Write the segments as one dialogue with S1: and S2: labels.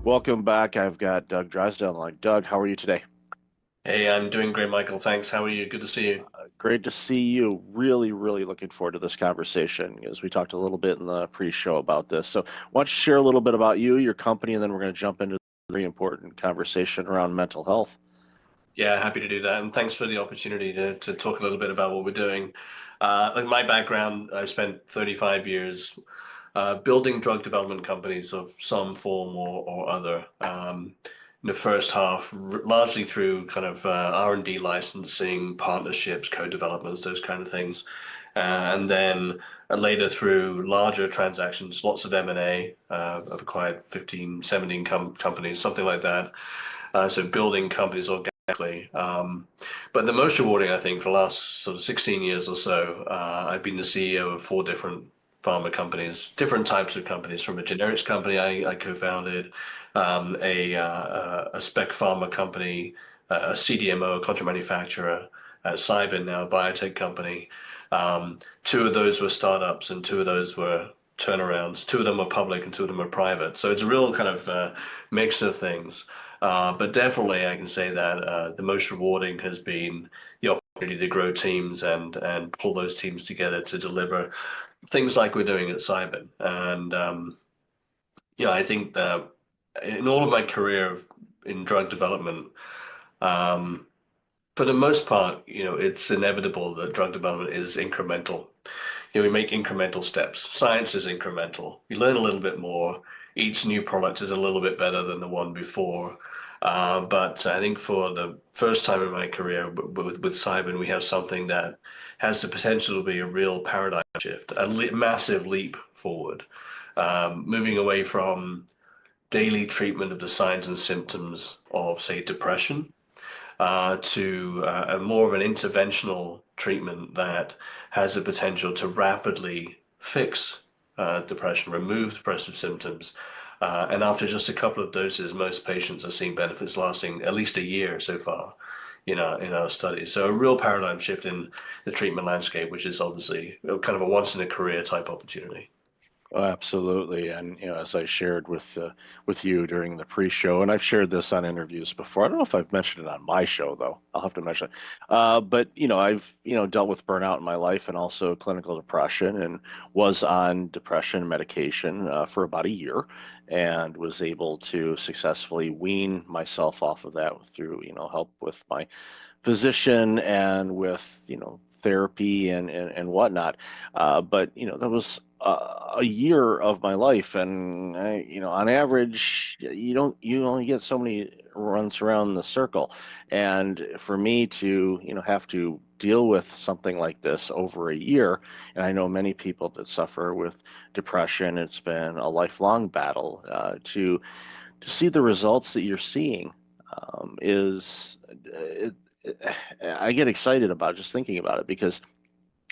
S1: Welcome back. I've got Doug Drysdale on the line. Doug, how are you today?
S2: Hey, I'm doing great, Michael. Thanks. How are you? Good to see you.
S1: Great to see you. Really, really looking forward to this conversation as we talked a little bit in the pre-show about this. So, why don't you share a little bit about you, your company, and then we're going to jump into the very important conversation around mental health.
S2: Yeah, happy to do that. And thanks for the opportunity to talk a little bit about what we're doing. Like my background, I've spent 35 years building drug development companies of some form or other. In the first half, largely through kind of R&D licensing, partnerships, co-developments, those kind of things. And then later through larger transactions, lots of M&A. I've acquired 15, 17 companies, something like that. So building companies organically. But the most rewarding, I think, for the last sort of 16 years or so, I've been the CEO of four different pharma companies, different types of companies, from a generics company I co-founded, a spec pharma company, a CDMO, contract manufacturer, Cybin, now a biotech company. Two of those were startups and two of those were turnarounds. Two of them were public and two of them were private. So it's a real kind of mix of things. But definitely, I can say that the most rewarding has been the opportunity to grow teams and pull those teams together to deliver things like we're doing at Cybin. And I think that in all of my career in drug development, um, for the most part, it's inevitable that drug development is incremental. We make incremental steps. Science is incremental. We learn a little bit more. Each new product is a little bit better than the one before. But I think for the first time in my career with Cybin, we have something that has the potential to be a real paradigm shift, a massive leap forward, moving away from daily treatment of the signs and symptoms of, say, depression to a more of an interventional treatment that has the potential to rapidly fix depression, remove depressive symptoms. And after just a couple of doses, most patients are seeing benefits lasting at least a year so far in our studies. So a real paradigm shift in the treatment landscape, which is obviously kind of a once in a career type opportunity.
S1: Oh, absolutely. And as I shared with you during the pre-show, and I've shared this on interviews before. I don't know if I've mentioned it on my show though. I'll have to mention it. But I've dealt with burnout in my life and also clinical depression, and was on depression medication for about a year, and was able to successfully wean myself off of that through help with my physician and with therapy and whatnot. But that was a year of my life, and on average, you only get so many runs around the circle, and for me to have to deal with something like this over a year, and I know many people that suffer with depression. It's been a lifelong battle to see the results that you're seeing is I get excited about just thinking about it because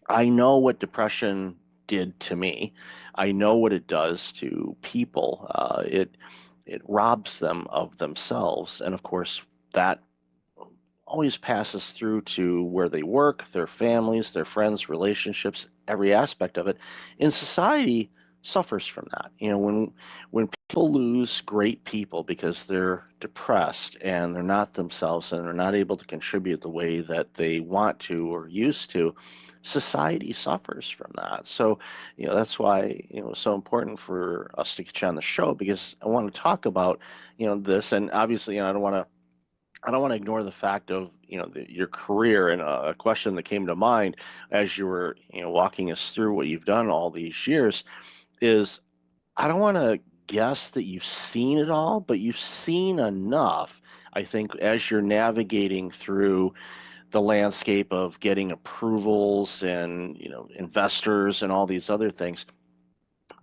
S1: I know what depression did to me. I know what it does to people. It robs them of themselves, and of course that always passes through to where they work, their families, their friends, relationships, every aspect of it. In society suffers from that. When people lose great people because they're depressed and they're not themselves and they're not able to contribute the way that they want to or used to, society suffers from that. So, that's why, it's so important for us to get you on the show, because I want to talk about, this. And obviously, I don't want to ignore the fact of your career, and a question that came to mind as you were walking us through what you've done all these years is, I don't want to guess that you've seen it all, but you've seen enough. I think as you're navigating through the landscape of getting approvals and investors and all these other things,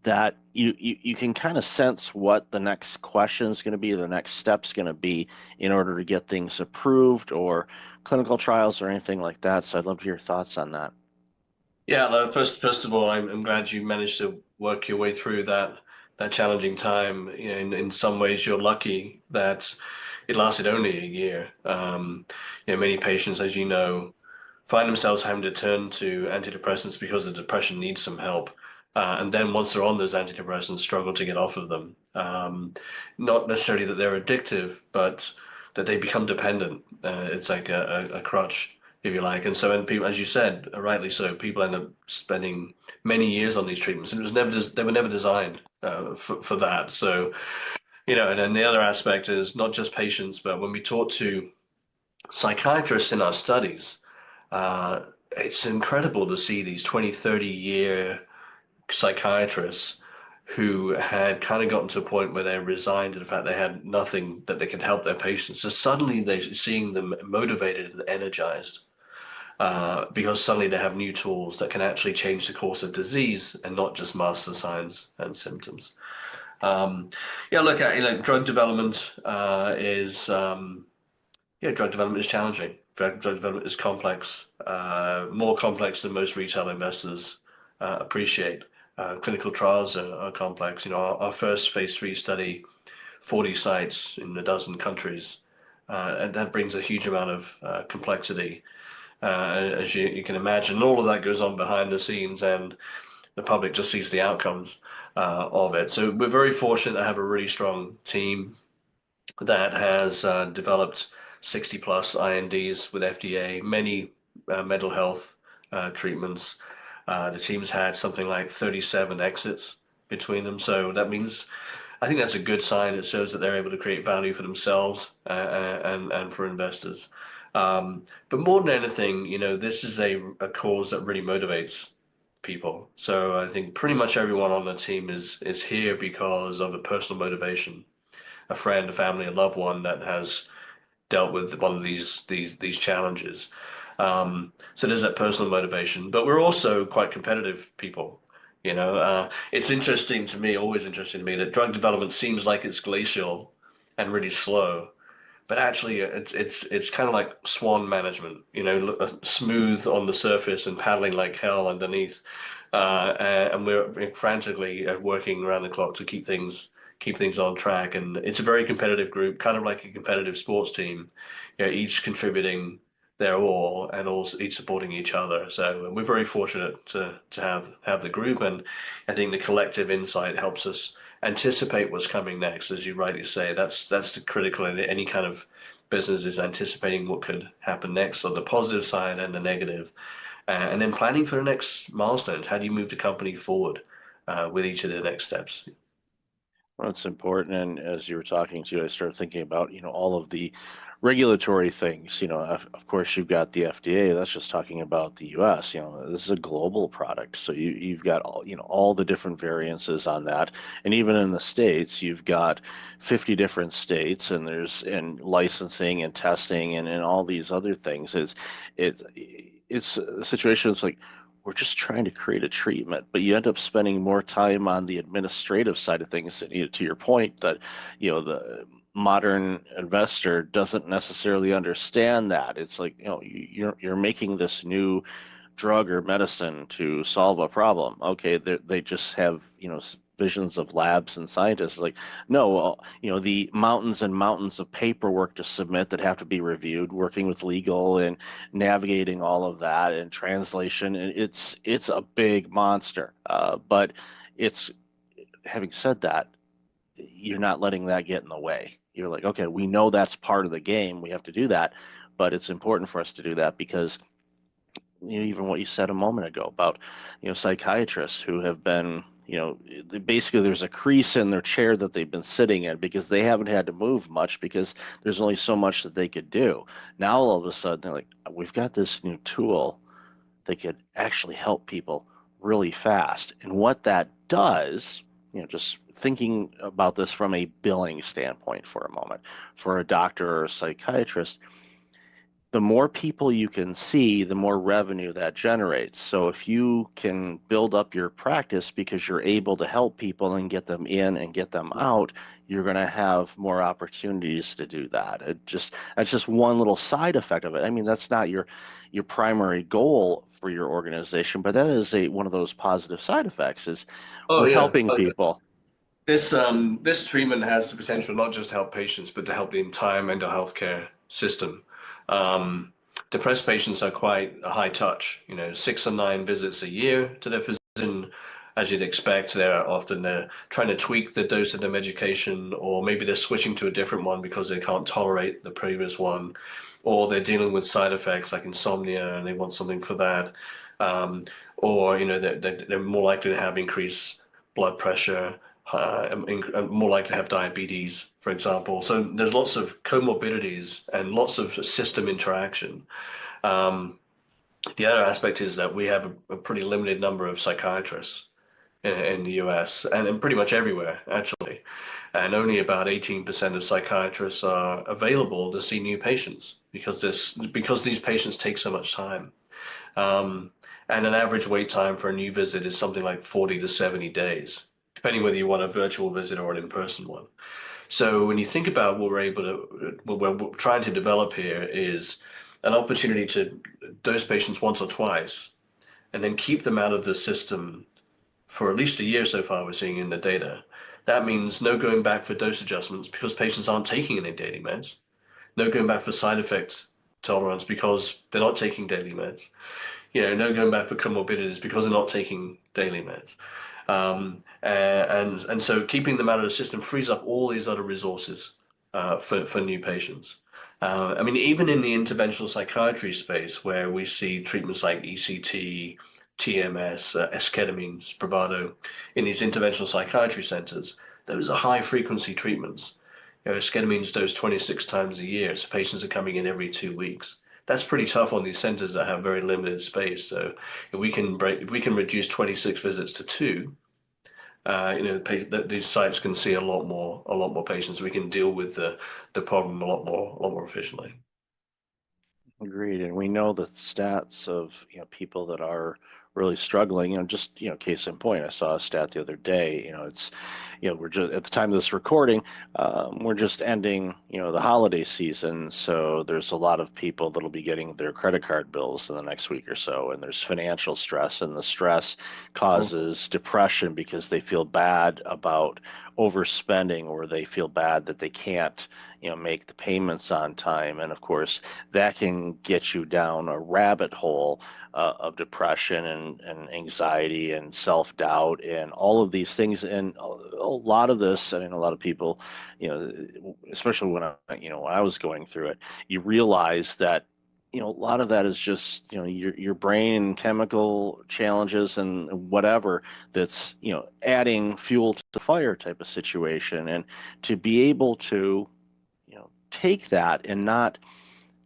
S1: that you can kind of sense what the next question is going to be, the next step's going to be in order to get things approved or clinical trials or anything like that. So I'd love to hear your thoughts on that.
S2: Yeah, first of all, I'm glad you managed to work your way through that challenging time. In some ways, you're lucky that it lasted only a year. Many patients, as you know, find themselves having to turn to antidepressants because the depression needs some help. And then once they're on those antidepressants, struggle to get off of them. Not necessarily that they're addictive, but that they become dependent. It's like a crutch, if you like. And so, and people, as you said, rightly so, people end up spending many years on these treatments, and it was never they were never designed for that. So, and then the other aspect is not just patients, but when we talk to psychiatrists in our studies, uh, it's incredible to see these 20, 30-year psychiatrists who had kind of gotten to a point where they resigned to the fact they had nothing that they could help their patients. So suddenly they're seeing them motivated and energized because suddenly they have new tools that can actually change the course of disease and not just mask the signs and symptoms. Yeah, look, drug development drug development is challenging. Drug development is complex, more complex than most retail investors appreciate. Clinical trials are complex. Our first phase 3 study, 40 sites in a dozen countries, and that brings a huge amount of complexity, as you can imagine. And all of that goes on behind the scenes, and the public just sees the outcomes of it. So we're very fortunate to have a really strong team that has developed 60 plus INDs with FDA, many mental health treatments. The team's had something like 37 exits between them. So that means, I think that's a good sign. It shows that they're able to create value for themselves and for investors. But more than anything, this is a cause that really motivates people. So I think pretty much everyone on the team is here because of a personal motivation, a friend, a family, a loved one that has dealt with one of these challenges. So there's that personal motivation, but we're also quite competitive people. It's interesting to me, always interesting to me, that drug development seems like it's glacial and really slow, but actually it's kind of like swan management. Smooth on the surface and paddling like hell underneath. And we're frantically working around the clock to keep things on track. And it's a very competitive group, kind of like a competitive sports team, each contributing their all and also each supporting each other. So we're very fortunate to have the group, and I think the collective insight helps us anticipate what's coming next. As you rightly say, that's the critical in any kind of business, is anticipating what could happen next on the positive side and the negative, and then planning for the next milestones. How do you move the company forward with each of the next steps?
S1: Well, it's important. And as you were talking to, I started thinking about, all of the regulatory things. Of course, you've got the FDA. That's just talking about the U.S. This is a global product, so you've got all the different variances on that. And even in the states, you've got 50 different states, and there's licensing and testing and all these other things. It's a situation. It's like we're just trying to create a treatment, but you end up spending more time on the administrative side of things. To your point, that the modern investor doesn't necessarily understand that. It's like, you're making this new drug or medicine to solve a problem. Okay, they just have visions of labs and scientists. Like, no, well, the mountains and mountains of paperwork to submit that have to be reviewed, working with legal and navigating all of that and translation. And it's a big monster. But it's having said that, you're not letting that get in the way. You're like, okay, we know that's part of the game. We have to do that, but it's important for us to do that because even what you said a moment ago about psychiatrists who have been basically there's a crease in their chair that they've been sitting in because they haven't had to move much because there's only so much that they could do. Now all of a sudden they're like, we've got this new tool that could actually help people really fast. And what that does, just thinking about this from a billing standpoint for a moment, for a doctor or a psychiatrist, the more people you can see, the more revenue that generates. So if you can build up your practice because you're able to help people and get them in and get them out, you're going to have more opportunities to do that. That's just one little side effect of it. I mean, that's not your primary goal for your organization, but that is one of those positive side effects is
S2: Oh
S1: we're
S2: yeah.
S1: helping people.
S2: This treatment has the potential not just to help patients, but to help the entire mental health care system. Um, Depressed patients are quite a high touch, 6 or 9 visits a year to their physician, as you'd expect, they're trying to tweak the dose of the medication, or maybe they're switching to a different one because they can't tolerate the previous one, or they're dealing with side effects like insomnia and they want something for that. Um, or they're more likely to have increased blood pressure, more likely to have diabetes, for example. So there's lots of comorbidities and lots of system interaction. Um, the other aspect is that we have a pretty limited number of psychiatrists in the US and in pretty much everywhere, actually. And only about 18% of psychiatrists are available to see new patients because these patients take so much time. Um, and an average wait time for a new visit is something like 40 to 70 days, depending whether you want a virtual visit or an in-person one. So when you think about what we're trying to develop here is an opportunity to dose patients once or twice and then keep them out of the system for at least a year so far, we're seeing in the data. That means no going back for dose adjustments because patients aren't taking any daily meds. No going back for side effect tolerance because they're not taking daily meds. No going back for comorbidities because they're not taking daily meds. And so keeping them out of the system frees up all these other resources for new patients. I mean, even in the interventional psychiatry space, where we see treatments like ECT, TMS, esketamine, Spravato, in these interventional psychiatry centers, those are high frequency treatments. Esketamine dosed 26 times a year, so patients are coming in every 2 weeks. That's pretty tough on these centers that have very limited space. So if we can reduce 26 visits to two, these sites can see a lot more patients. We can deal with the problem a lot more efficiently.
S1: Agreed. And we know the stats of, people that are really struggling, just, case in point, I saw a stat the other day, it's, we're just at the time of this recording, we're just ending, the holiday season. So there's a lot of people that'll be getting their credit card bills in the next week or so. And there's financial stress, and the stress
S2: Mm.
S1: causes depression because they feel bad about overspending, or they feel bad that they can't, make the payments on time. And of course, that can get you down a rabbit hole of depression and anxiety and self-doubt and all of these things. And a lot of this, I mean, a lot of people, especially when I was going through it, you realize that, a lot of that is just, your brain and chemical challenges and whatever that's, adding fuel to the fire type of situation. And to be able to, take that and not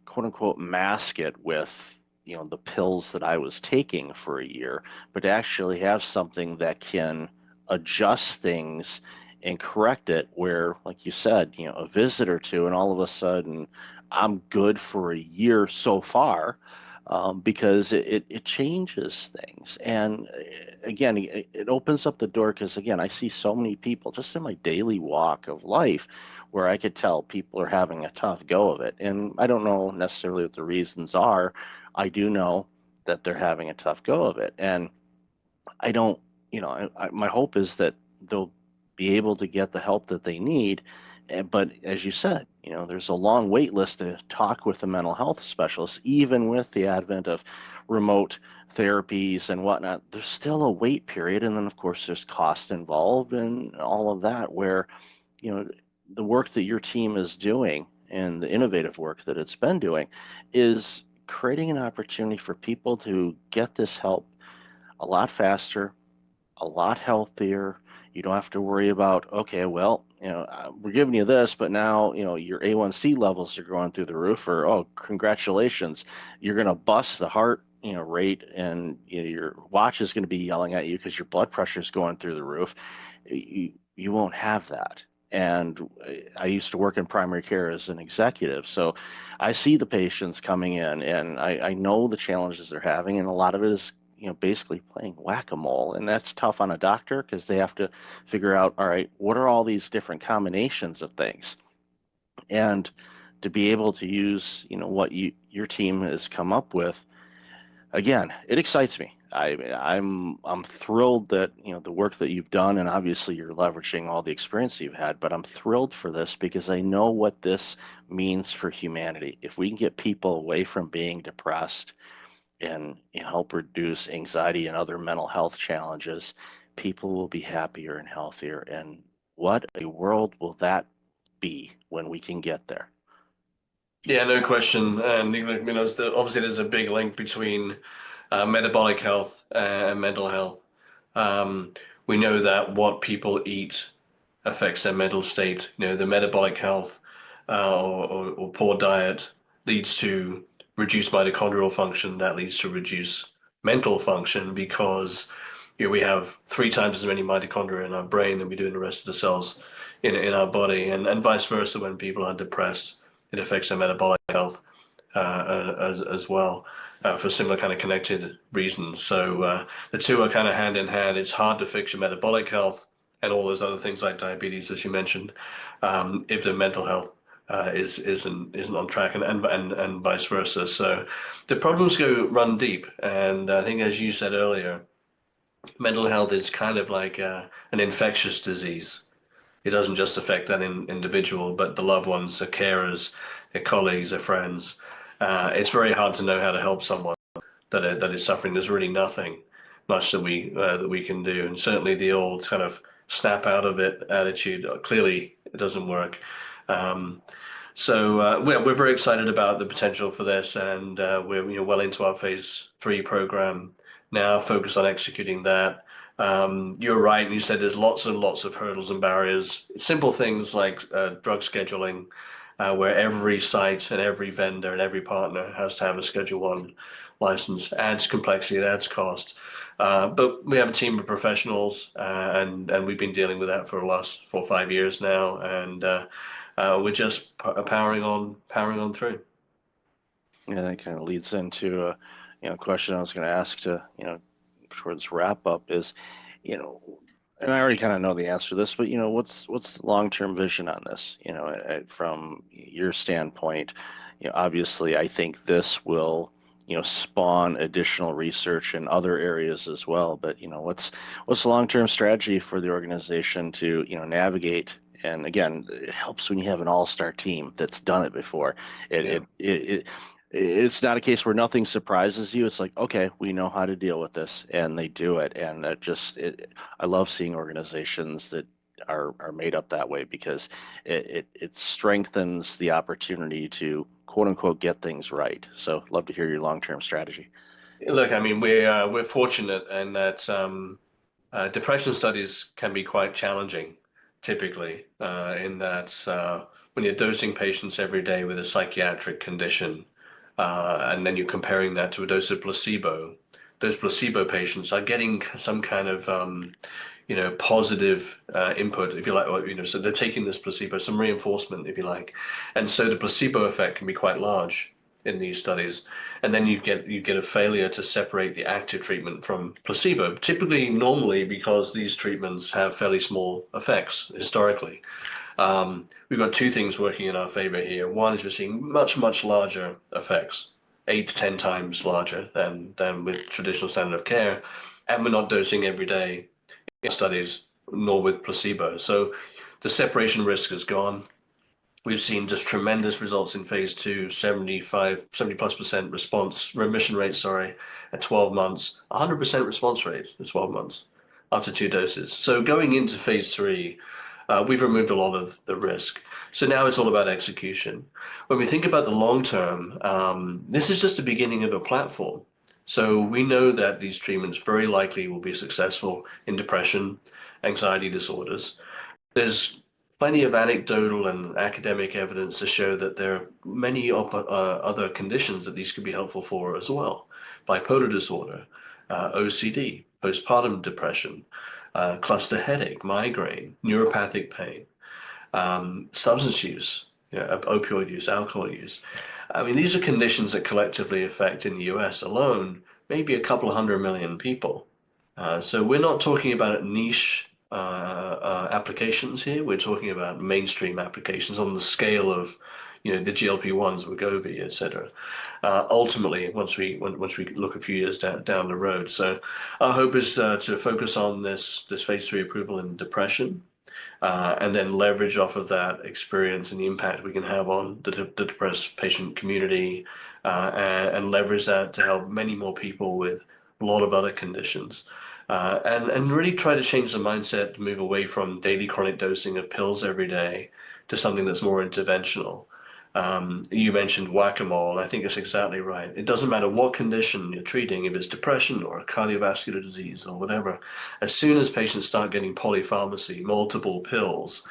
S1: quote unquote mask it with the pills that I was taking for a year, but to actually have something that can adjust things and correct it where, like you said, a visit or two, and all of a sudden I'm good for a year so far. Because it changes things. And again, it opens up the door because, again, I see so many people just in my daily walk of life where I could tell people are having a tough go of it. And I don't know necessarily what the reasons are. I do know that they're having a tough go of it. And I don't, my hope is that they'll be able to get the help that they need. But as you said, there's a long wait list to talk with a mental health specialist, even with the advent of remote therapies and whatnot. There's still a wait period. And then, of course, there's cost involved and all of that, where, you know, the work that your team is doing and the innovative work that it's been doing is creating an opportunity for people to get this help a lot faster, a lot healthier. You don't have to worry about, okay, well, we're giving you this, but now, your A1C levels are going through the roof, or, oh, congratulations, you're going to bust the heart, rate, and your watch is going to be yelling at you because your blood pressure is going through the roof. You won't have that. And I used to work in primary care as an executive, so I see the patients coming in, and I know the challenges they're having, and a lot of it is basically playing whack-a-mole. And that's tough on a doctor because they have to figure out, all right, what are all these different combinations of things? And to be able to use, what your team has come up with, again, it excites me. I'm thrilled that, the work that you've done, and obviously you're leveraging all the experience you've had, but I'm thrilled for this because I know what this means for humanity. If we can get people away from being depressed and help reduce anxiety and other mental health challenges, people will be happier and healthier. And what a world will that be when we can get there?
S2: Yeah, no question. And obviously there's a big link between metabolic health and mental health. Um, we know that what people eat affects their mental state. The metabolic health or poor diet leads to reduced mitochondrial function. That leads to reduced mental function because we have 3 times as many mitochondria in our brain than we do in the rest of the cells in our body, and vice versa. When people are depressed, it affects their metabolic health as well for similar kind of connected reasons. So the two are kind of hand in hand. It's hard to fix your metabolic health and all those other things like diabetes, as you mentioned, if the mental health isn't on track, and vice versa. So the problems run deep, and I think, as you said earlier, mental health is kind of like an infectious disease. It doesn't just affect that individual, but the loved ones, the carers, their colleagues, their friends. It's very hard to know how to help someone that is suffering. There's really nothing much that we can do, and certainly the old kind of snap out of it attitude clearly it doesn't work. Um, we're very excited about the potential for this, and we're well into our phase 3 program now, focused on executing that. You're right, and you said there's lots and lots of hurdles and barriers. Simple things like drug scheduling, where every site and every vendor and every partner has to have a Schedule 1 license. Adds complexity, it adds cost. But we have a team of professionals, and we've been dealing with that for the last 4 or 5 years now, and we're just powering on through.
S1: Yeah, that kind of leads into a question I was going to ask to towards wrap up is, you know, and I already kind of know the answer to this, but what's the long-term vision on this? From your standpoint, obviously, I think this will spawn additional research in other areas as well. But what's the long-term strategy for the organization to navigate? And again, it helps when you have an all-star team that's done it before. It,
S2: Yeah.
S1: it, it, it it's not a case where nothing surprises you. It's like, okay, we know how to deal with this, and they do it. And I love seeing organizations that are made up that way because it strengthens the opportunity to quote unquote get things right. So, love to hear your long-term strategy.
S2: Look, I mean, we're fortunate in that depression studies can be quite challenging, typically, in that when you're dosing patients every day with a psychiatric condition, and then you're comparing that to a dose of placebo, those placebo patients are getting some kind of positive input, if you like, or, so they're taking this placebo, some reinforcement, if you like, and so the placebo effect can be quite large in these studies, and then you get a failure to separate the active treatment from placebo, typically normally because these treatments have fairly small effects historically. We've got two things working in our favor here. One is we're seeing much, much larger effects, 8 to 10 times larger than with traditional standard of care, and we're not dosing every day in studies, nor with placebo. So the separation risk is gone. We've seen just tremendous results in phase 2, 70+% remission rate, sorry, at 12 months, 100% response rate at 12 months after 2 doses. So going into phase 3, we've removed a lot of the risk. So now it's all about execution. When we think about the long term, this is just the beginning of a platform. So we know that these treatments very likely will be successful in depression, anxiety disorders. There's plenty of anecdotal and academic evidence to show that there are many other conditions that these could be helpful for as well. Bipolar disorder, OCD, postpartum depression, cluster headache, migraine, neuropathic pain, substance use, opioid use, alcohol use. I mean, these are conditions that collectively affect in the US alone maybe a couple of 100 million people. So we're not talking about niche applications here. We're talking about mainstream applications on the scale of, the GLP-1s, Wegovy, et cetera. Ultimately, once we look a few years down the road. So our hope is to focus on this phase 3 approval in depression, and then leverage off of that experience and the impact we can have on the depressed patient community, and leverage that to help many more people with a lot of other conditions. and really try to change the mindset to move away from daily chronic dosing of pills every day to something that's more interventional. You mentioned whack-a-mole. I think it's exactly right. It doesn't matter what condition you're treating, if it's depression or a cardiovascular disease or whatever. As soon as patients start getting polypharmacy, multiple pills,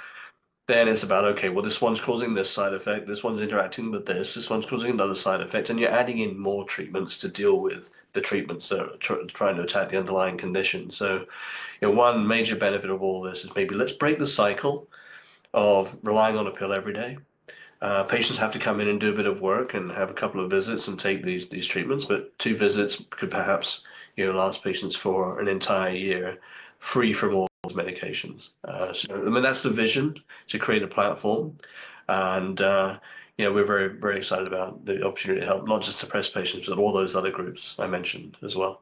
S2: then it's about, okay, well, this one's causing this side effect, this one's interacting with this one's causing another side effect, and you're adding in more treatments to deal with the treatments that are trying to attack the underlying condition. So, one major benefit of all this is maybe let's break the cycle of relying on a pill every day. Patients have to come in and do a bit of work and have a couple of visits and take these treatments, but 2 visits could perhaps last patients for an entire year, free from all those medications. So I mean that's the vision to create a platform, and we're very very excited about the opportunity to help not just depressed patients but all those other groups I mentioned as well.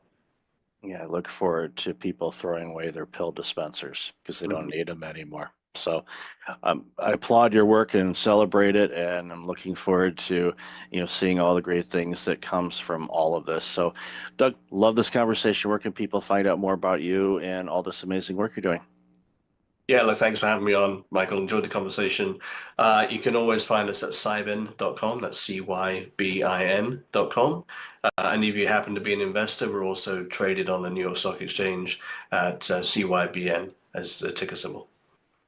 S1: Yeah, I look forward to people throwing away their pill dispensers because they don't
S2: Mhm.
S1: need them anymore. So I applaud your work and celebrate it, and I'm looking forward to, seeing all the great things that comes from all of this. So, Doug, love this conversation. Where can people find out more about you and all this amazing work you're doing?
S2: Yeah, look, thanks for having me on, Michael. Enjoyed the conversation. You can always find us at cybin.com. That's cybin.com. And if you happen to be an investor, we're also traded on the New York Stock Exchange at CYBN as the ticker symbol.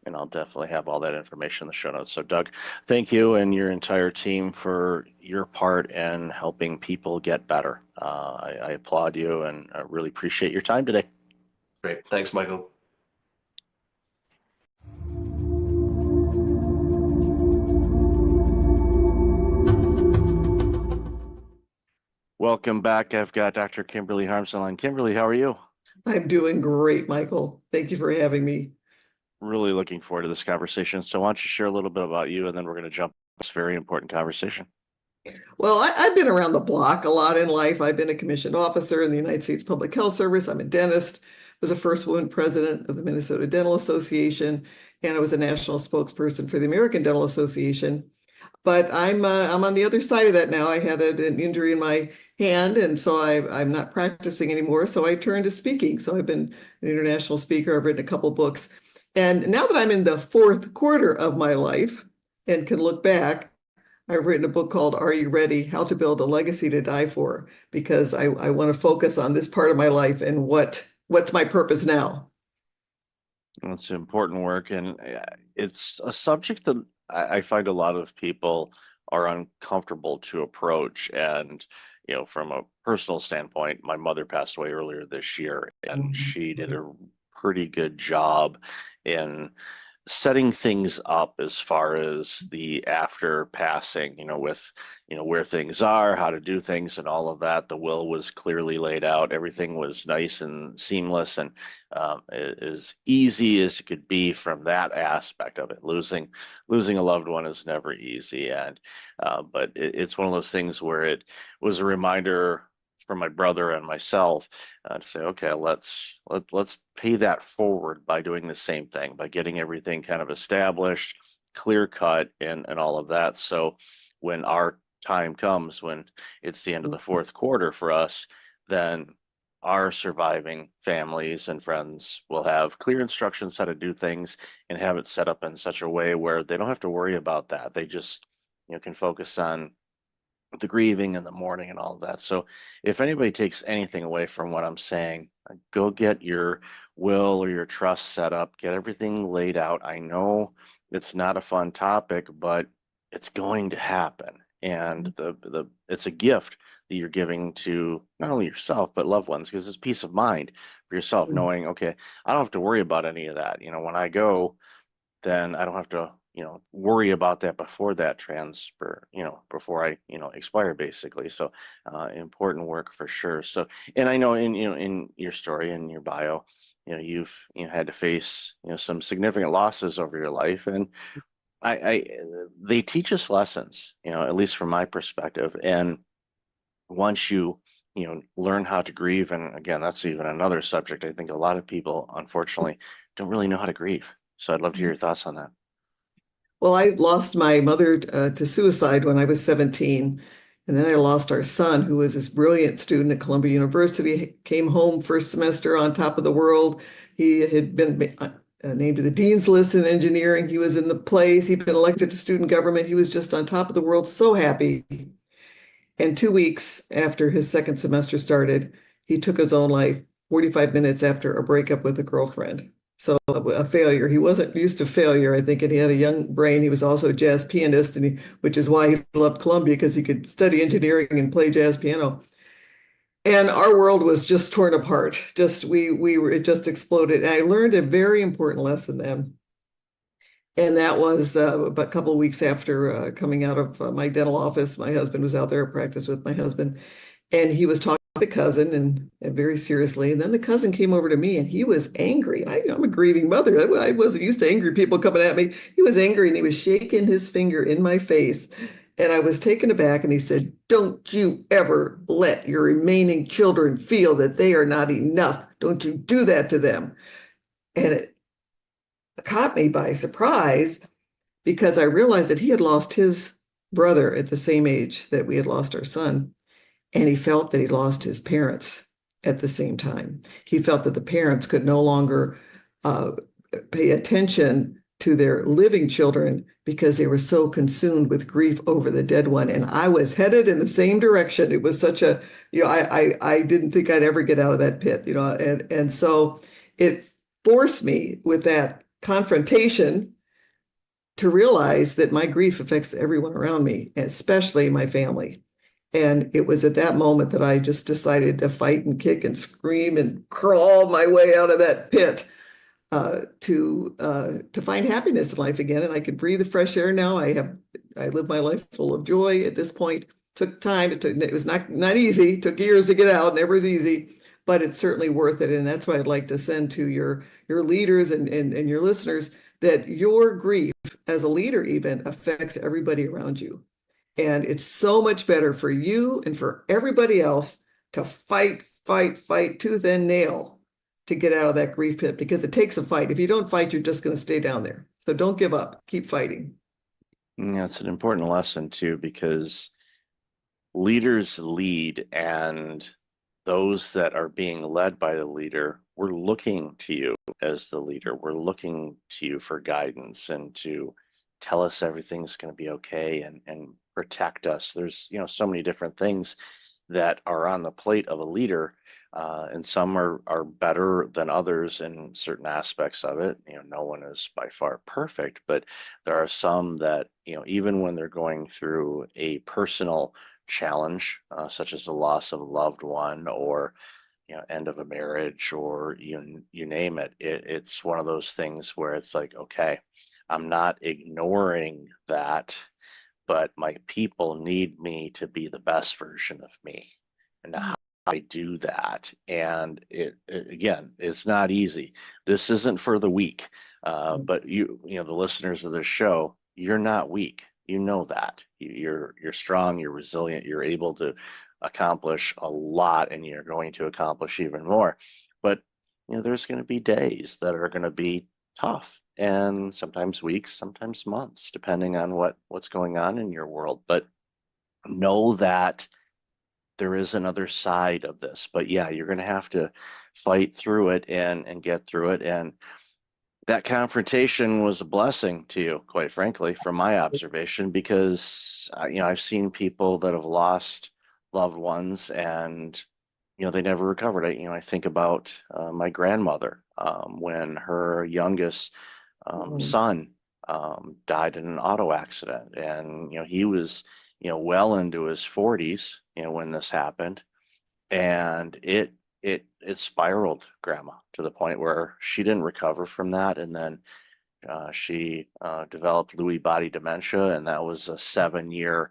S1: And I'll definitely have all that information in the show notes. So, Doug, thank you and your entire team for your part in helping people get better. I applaud you and I really appreciate your time today.
S2: Great. Thanks, Michael.
S1: Welcome back. I've got Dr. Kimberly Harms on. Kimberly, how are you?
S3: I'm doing great, Michael. Thank you for having me.
S1: Really looking forward to this conversation. So, why don't you share a little bit about you, and then we're going to jump into this very important conversation.
S3: Well, I've been around the block a lot in life. I've been a commissioned officer in the United States Public Health Service. I'm a dentist, was a first woman president of the Minnesota Dental Association, and I was a national spokesperson for the American Dental Association. But I'm on the other side of that now. I had an injury in my hand, and so I'm not practicing anymore. So I turned to speaking. So I've been an international speaker. I've written a couple books. And now that I'm in the fourth quarter of my life and can look back, I've written a book called Are You Ready? How to Build a Legacy to Die For, because I want to focus on this part of my life and what's my purpose now.
S1: It's important work, and it's a subject that I find a lot of people are uncomfortable to approach. And, from a personal standpoint, my mother passed away earlier this year, and she did a pretty good job in setting things up as far as the after passing, with, where things are, how to do things, and all of that. The will was clearly laid out. Everything was nice and seamless and as easy as it could be from that aspect of it. Losing a loved one is never easy, and but it's one of those things where it was a reminder for my brother and myself to say, okay, let's pay that forward by doing the same thing, by getting everything kind of established, clear cut, and all of that. So when our time comes, when it's the end of the fourth quarter for us, then our surviving families and friends will have clear instructions how to do things and have it set up in such a way where they don't have to worry about that. They just, can focus on the grieving and the mourning and all of that. So if anybody takes anything away from what I'm saying, go get your will or your trust set up, get everything laid out. I know it's not a fun topic, but it's going to happen. And the it's a gift that you're giving to not only yourself but loved ones, because it's peace of mind for yourself knowing, okay, I don't have to worry about any of that. When I go, then I don't have to, worry about that before that transfer, before I, expire basically. So important work for sure. So, and I know in your story, in your bio, you've, had to face, some significant losses over your life. And I they teach us lessons, at least from my perspective. And once you, learn how to grieve, and again, that's even another subject. I think a lot of people, unfortunately, don't really know how to grieve. So I'd love to hear your thoughts on that.
S3: Well, I lost my mother to suicide when I was 17. And then I lost our son, who was this brilliant student at Columbia University, came home first semester on top of the world. He had been named to the dean's list in engineering. He was in the place. He'd been elected to student government. He was just on top of the world, so happy. And 2 weeks after his second semester started, he took his own life 45 minutes after a breakup with a girlfriend. So a failure. He wasn't used to failure, I think, and he had a young brain. He was also a jazz pianist, which is why he loved Columbia, because he could study engineering and play jazz piano. And our world was just torn apart. It just exploded. And I learned a very important lesson then. And that was a couple of weeks after coming out of my dental office. My husband was out there at practice with my husband, and he was talking to the cousin and very seriously. And then the cousin came over to me, and he was angry. I'm a grieving mother. I wasn't used to angry people coming at me. He was angry, and he was shaking his finger in my face. And I was taken aback, and he said, "Don't you ever let your remaining children feel that they are not enough. Don't you do that to them." And it caught me by surprise, because I realized that he had lost his brother at the same age that we had lost our son. And he felt that he lost his parents at the same time. He felt that the parents could no longer pay attention to their living children because they were so consumed with grief over the dead one. And I was headed in the same direction. It was such a, I didn't think I'd ever get out of that pit, and so it forced me with that confrontation to realize that my grief affects everyone around me, and especially my family. And it was at that moment that I just decided to fight and kick and scream and crawl my way out of that pit to find happiness in life again. And I could breathe the fresh air now. I live my life full of joy at this point. Took time. It was not easy. It took years to get out. Never is easy, but it's certainly worth it. And that's what I'd like to send to your leaders and your listeners, that your grief as a leader even affects everybody around you. And it's so much better for you and for everybody else to fight tooth and nail to get out of that grief pit, because it takes a fight. If you don't fight, you're just going to stay down there. So don't give up. Keep fighting.
S1: Yeah, it's an important lesson too, because leaders lead, and those that are being led by the leader, we're looking to you as the leader. We're looking to you for guidance and to tell us everything's going to be okay and protect us. There's, so many different things that are on the plate of a leader, and some are better than others in certain aspects of it. No one is by far perfect, but there are some that, even when they're going through a personal challenge, such as the loss of a loved one, or end of a marriage, or you name it, it's one of those things where it's like, okay, I'm not ignoring that, but my people need me to be the best version of me. And how I do that, and again, it's not easy. This isn't for the weak, but the listeners of this show, you're not weak. You know that you're strong, you're resilient, you're able to accomplish a lot, and you're going to accomplish even more. But there's going to be days that are going to be tough, and sometimes weeks, sometimes months, depending on what's going on in your world. But know that there is another side of this. But yeah, you're going to have to fight through it and get through it. And that confrontation was a blessing to you, quite frankly, from my observation, because I've seen people that have lost loved ones, and they never recovered. I think about my grandmother, when her youngest son died in an auto accident, and he was well into his 40s when this happened, and it spiraled grandma to the point where she didn't recover from that. And then she developed Lewy body dementia, and that was a 7-year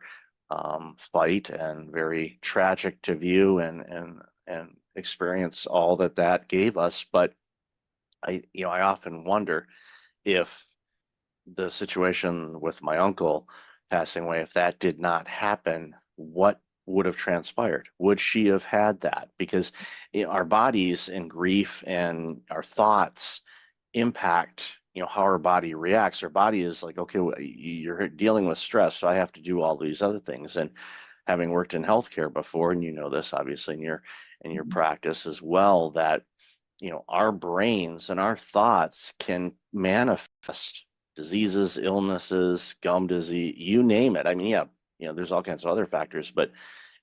S1: fight, and very tragic to view and experience all that gave us. But I often wonder if the situation with my uncle passing away, if that did not happen, what would have transpired? Would she have had that? Because our bodies and grief and our thoughts impact how our body reacts. Our body is like, okay, you're dealing with stress, so I have to do all these other things. And having worked in healthcare before, and you know this obviously in your practice as well, that our brains and our thoughts can manifest diseases, illnesses, gum disease, you name it. I mean, yeah, there's all kinds of other factors, but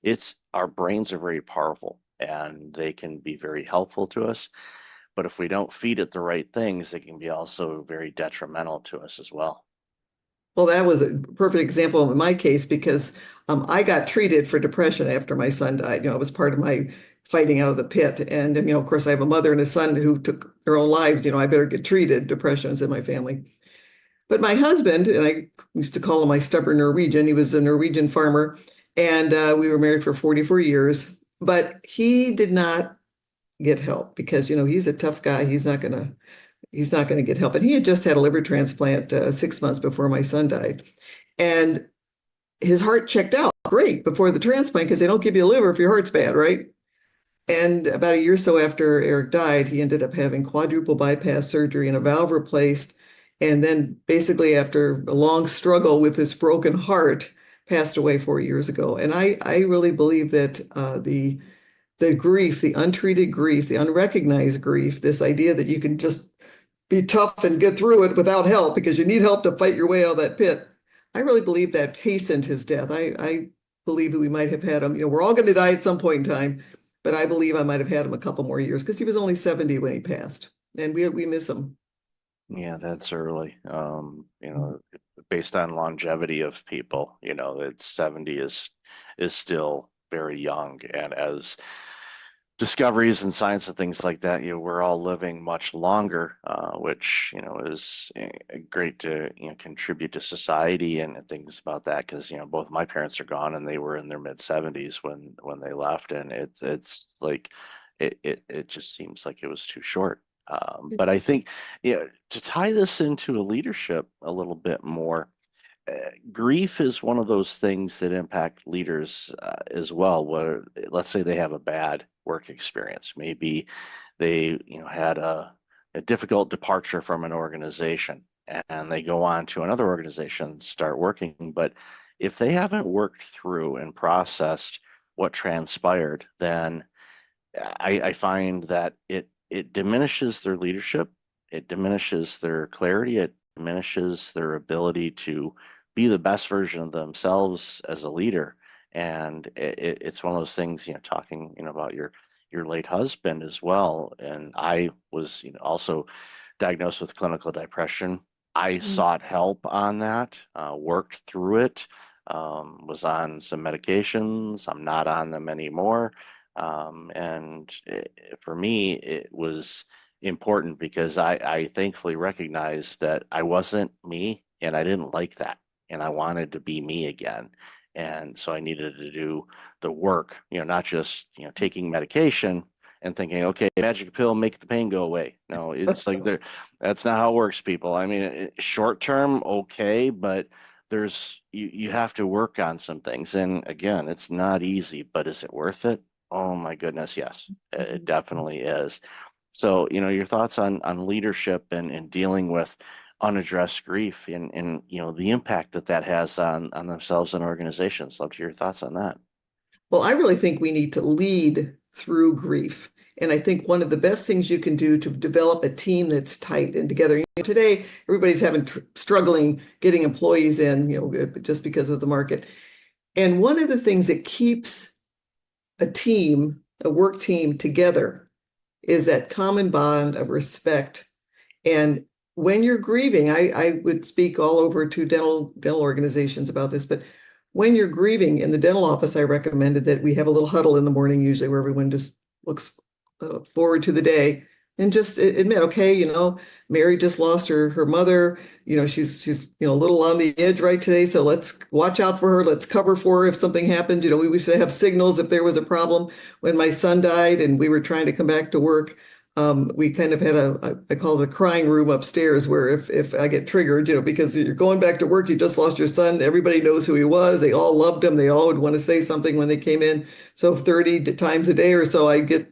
S1: it's our brains are very powerful and they can be very helpful to us. But if we don't feed it the right things, they can be also very detrimental to us as well.
S3: Well, that was a perfect example in my case because I got treated for depression after my son died. It was part of my fighting out of the pit. And, of course, I have a mother and a son who took their own lives. I better get treated. Depression's in my family. But my husband, and I used to call him my stubborn Norwegian, he was a Norwegian farmer, and we were married for 44 years. But he did not get help because, he's a tough guy. He's not going to get help. And he had just had a liver transplant 6 months before my son died. And his heart checked out great before the transplant because they don't give you a liver if your heart's bad, right? And about a year or so after Eric died, he ended up having quadruple bypass surgery and a valve replaced. And then basically after a long struggle with this broken heart, passed away 4 years ago. And I really believe that the grief, the untreated grief, the unrecognized grief, this idea that you can just be tough and get through it without help because you need help to fight your way out of that pit. I really believe that hastened his death. I believe that we might have had him, we're all going to die at some point in time, but I believe I might have had him a couple more years because he was only 70 when he passed, and we miss him.
S1: Yeah, that's early. Based on longevity of people, it's 70 is still very young. And as discoveries and science and things like that, we're all living much longer, which, is great to, contribute to society and things about that. Because, both my parents are gone and they were in their mid 70s when they left. And it's like, it just seems like it was too short. But I think, to tie this into a leadership a little bit more, grief is one of those things that impact leaders as well. Where let's say they have a bad work experience, maybe they had a difficult departure from an organization, and they go on to another organization, start working. But if they haven't worked through and processed what transpired, then I find that it diminishes their leadership, it diminishes their clarity, it diminishes their ability to be the best version of themselves as a leader. And it's one of those things, talking, about your late husband as well. And I was, also diagnosed with clinical depression. I sought help on that, worked through it, was on some medications. I'm not on them anymore. For me, it was important because I thankfully recognized that I wasn't me and I didn't like that. And I wanted to be me again. And so I needed to do the work, not just, taking medication and thinking, okay, magic pill, make the pain go away. No, it's like that's not how it works, people. I mean, short term, okay, but you have to work on some things. And again, it's not easy, but is it worth it? Oh my goodness, yes, it definitely is. So, your thoughts on leadership and dealing with unaddressed grief and the impact that has on themselves and organizations. Love to hear your thoughts on that.
S3: Well, I really think we need to lead through grief. And I think one of the best things you can do to develop a team that's tight and together. Today, everybody's struggling getting employees in, just because of the market. And one of the things that keeps a work team together is that common bond of respect. And when you're grieving, I would speak all over to dental organizations about this, but when you're grieving in the dental office, I recommended that we have a little huddle in the morning, usually where everyone just looks forward to the day and just admit, okay, Mary just lost her mother. She's a little on the edge right today. So let's watch out for her. Let's cover for her if something happens. We used to have signals if there was a problem. When my son died and we were trying to come back to work, we kind of had I call it a crying room upstairs where if I get triggered, because you're going back to work, you just lost your son, everybody knows who he was. They all loved him. They all would want to say something when they came in. So 30 times a day or so, I get,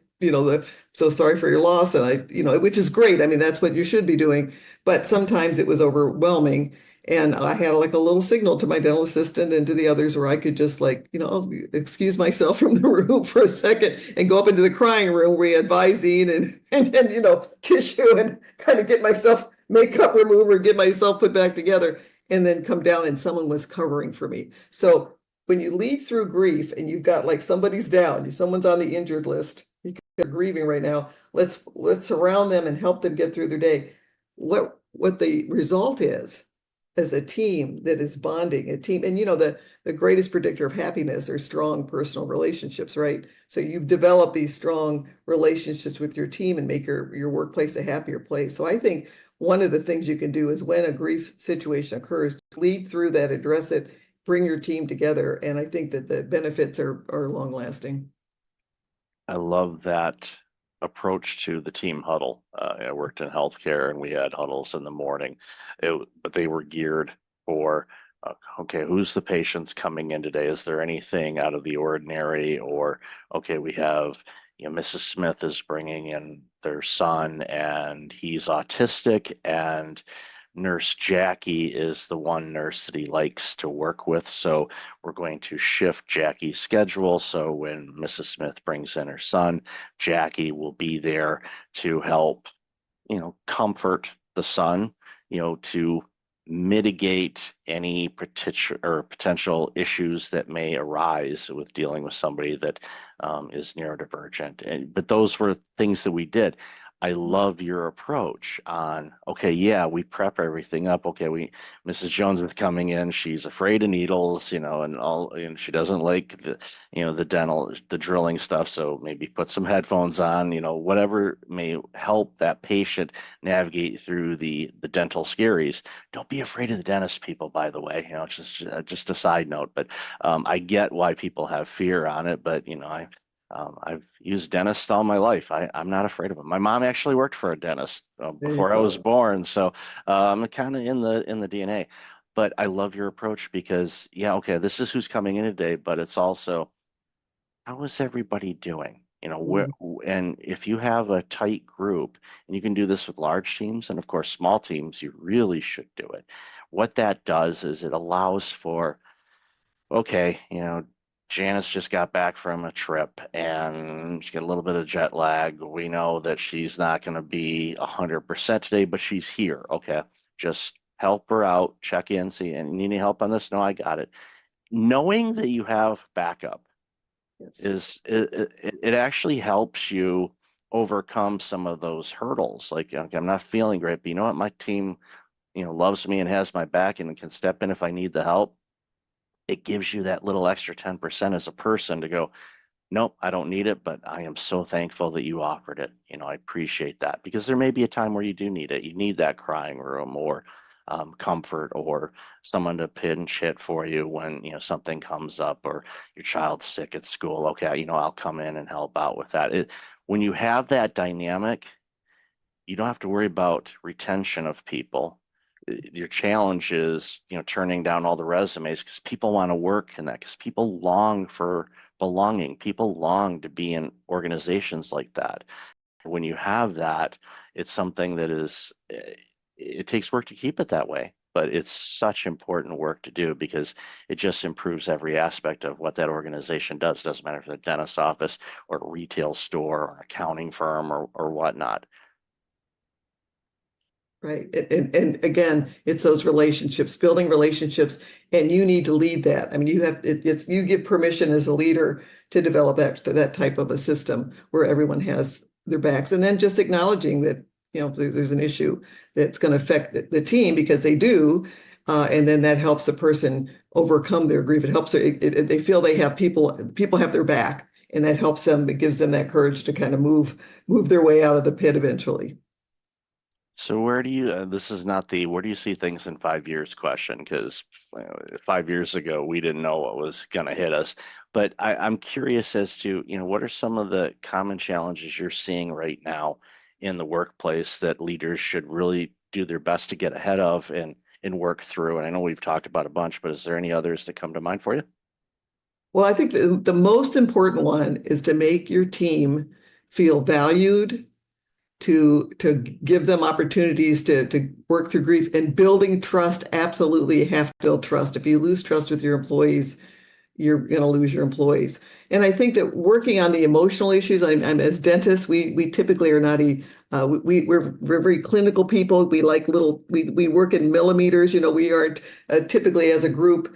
S3: so sorry for your loss. And which is great. I mean, that's what you should be doing. But sometimes it was overwhelming. And I had like a little signal to my dental assistant and to the others where I could just like, excuse myself from the room for a second and go up into the crying room where we had Visine and tissue and kind of get myself makeup remover, get myself put back together, and then come down and someone was covering for me. So when you lead through grief and you've got like somebody's down, someone's on the injured list, you're grieving right now, let's surround them and help them get through their day. What the result is as a team that is bonding, a team, and the greatest predictor of happiness are strong personal relationships, right? So you've developed these strong relationships with your team and make your workplace a happier place. So I think one of the things you can do is when a grief situation occurs, lead through that, address it, bring your team together. And I think that the benefits are long lasting.
S1: I love that approach to the team huddle. I worked in healthcare and we had huddles in the morning, but they were geared for, okay, who's the patients coming in today? Is there anything out of the ordinary? Or, okay, we have, Mrs. Smith is bringing in their son and he's autistic, and Nurse Jackie is the one nurse that he likes to work with. So we're going to shift Jackie's schedule. So when Mrs. Smith brings in her son, Jackie will be there to help, comfort the son, to mitigate any potential issues that may arise with dealing with somebody that is neurodivergent. But those were things that we did. I love your approach on, okay, yeah, we prep everything up. Okay, Mrs. Jones is coming in. She's afraid of needles, and she doesn't like the drilling stuff. So maybe put some headphones on, whatever may help that patient navigate through the dental scaries. Don't be afraid of the dentist, people, by the way, just a side note, but I get why people have fear on it, but I've used dentists all my life. I'm not afraid of them. My mom actually worked for a dentist before I was born, so I'm kind of in the DNA. But I love your approach because, yeah, okay, this is who's coming in today, but it's also how is everybody doing? And if you have a tight group, and you can do this with large teams, and of course small teams, you really should do it. What that does is it allows for, okay, Janice just got back from a trip and she's got a little bit of jet lag. We know that she's not going to be 100% today, but she's here. Okay, just help her out, check in, see, and you need any help on this? No, I got it. Knowing that you have backup
S3: Yes.
S1: it actually helps you overcome some of those hurdles. Like, okay, I'm not feeling great, but you know what? My team, loves me and has my back and can step in if I need the help. It gives you that little extra 10% as a person to go, nope, I don't need it, but I am so thankful that you offered it. I appreciate that, because there may be a time where you do need it. You need that crying room or comfort, or someone to pinch hit for you when, something comes up or your child's sick at school. Okay, I'll come in and help out with that. When you have that dynamic, you don't have to worry about retention of people. Your challenge is, turning down all the resumes, because people want to work in that, because people long for belonging. People long to be in organizations like that. When you have that, it's something that it takes work to keep it that way, but it's such important work to do, because it just improves every aspect of what that organization does. Doesn't matter if it's a dentist's office or a retail store or an accounting firm or whatnot.
S3: Right. And again, it's those relationships, building relationships, and you need to lead that. I mean, you give permission as a leader to develop that type of a system where everyone has their backs, and then just acknowledging that, there's an issue that's going to affect the team, because they do. And then that helps the person overcome their grief. It helps they feel they have people have their back, and that helps them. It gives them that courage to kind of move their way out of the pit eventually.
S1: So where do you, this is not the where do you see things in 5 years question, because 5 years ago we didn't know what was going to hit us. But I'm curious as to, what are some of the common challenges you're seeing right now in the workplace that leaders should really do their best to get ahead of and work through? And I know we've talked about a bunch, but is there any others that come to mind for you?
S3: Well, I think the most important one is to make your team feel valued to give them opportunities to work through grief, and building trust. Absolutely, you have to build trust. If you lose trust with your employees, you're going to lose your employees. And I think that working on the emotional issues, I'm as dentists, we typically are not we're very clinical people. We like we work in millimeters. We aren't typically as a group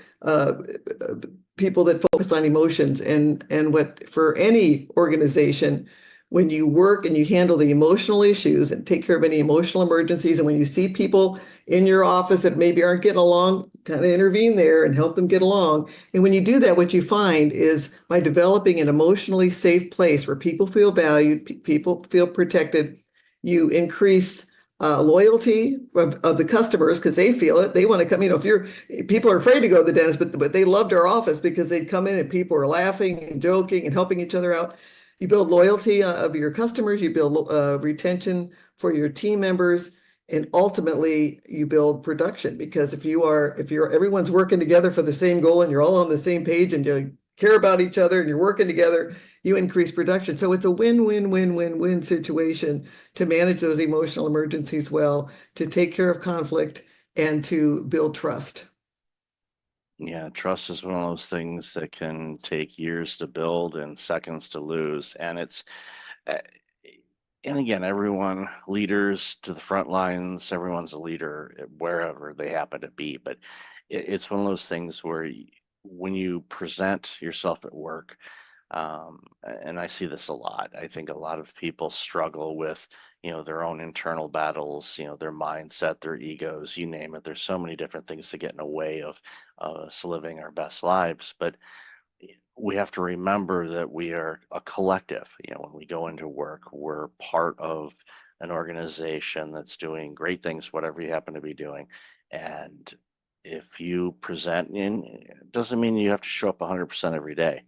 S3: people that focus on emotions. And what for any organization, when you work and you handle the emotional issues and take care of any emotional emergencies, and when you see people in your office that maybe aren't getting along, kind of intervene there and help them get along. And when you do that, what you find is by developing an emotionally safe place where people feel valued, people feel protected, you increase loyalty of the customers because they feel it. They want to come. If people are afraid to go to the dentist, but they loved our office because they'd come in and people are laughing and joking and helping each other out. You build loyalty of your customers. You build retention for your team members. And ultimately, you build production, because if everyone's working together for the same goal and you're all on the same page and you care about each other and you're working together, you increase production. So it's a win-win-win-win-win situation to manage those emotional emergencies well, to take care of conflict, and to build trust.
S1: Yeah, trust is one of those things that can take years to build and seconds to lose. And and again, everyone, leaders to the front lines, everyone's a leader wherever they happen to be. But it's one of those things where when you present yourself at work, and I see this a lot, I think a lot of people struggle with, their own internal battles, their mindset, their egos, you name it. There's so many different things that get in the way of us living our best lives. But we have to remember that we are a collective. When we go into work, we're part of an organization that's doing great things, whatever you happen to be doing. And if you present it doesn't mean you have to show up 100% every day.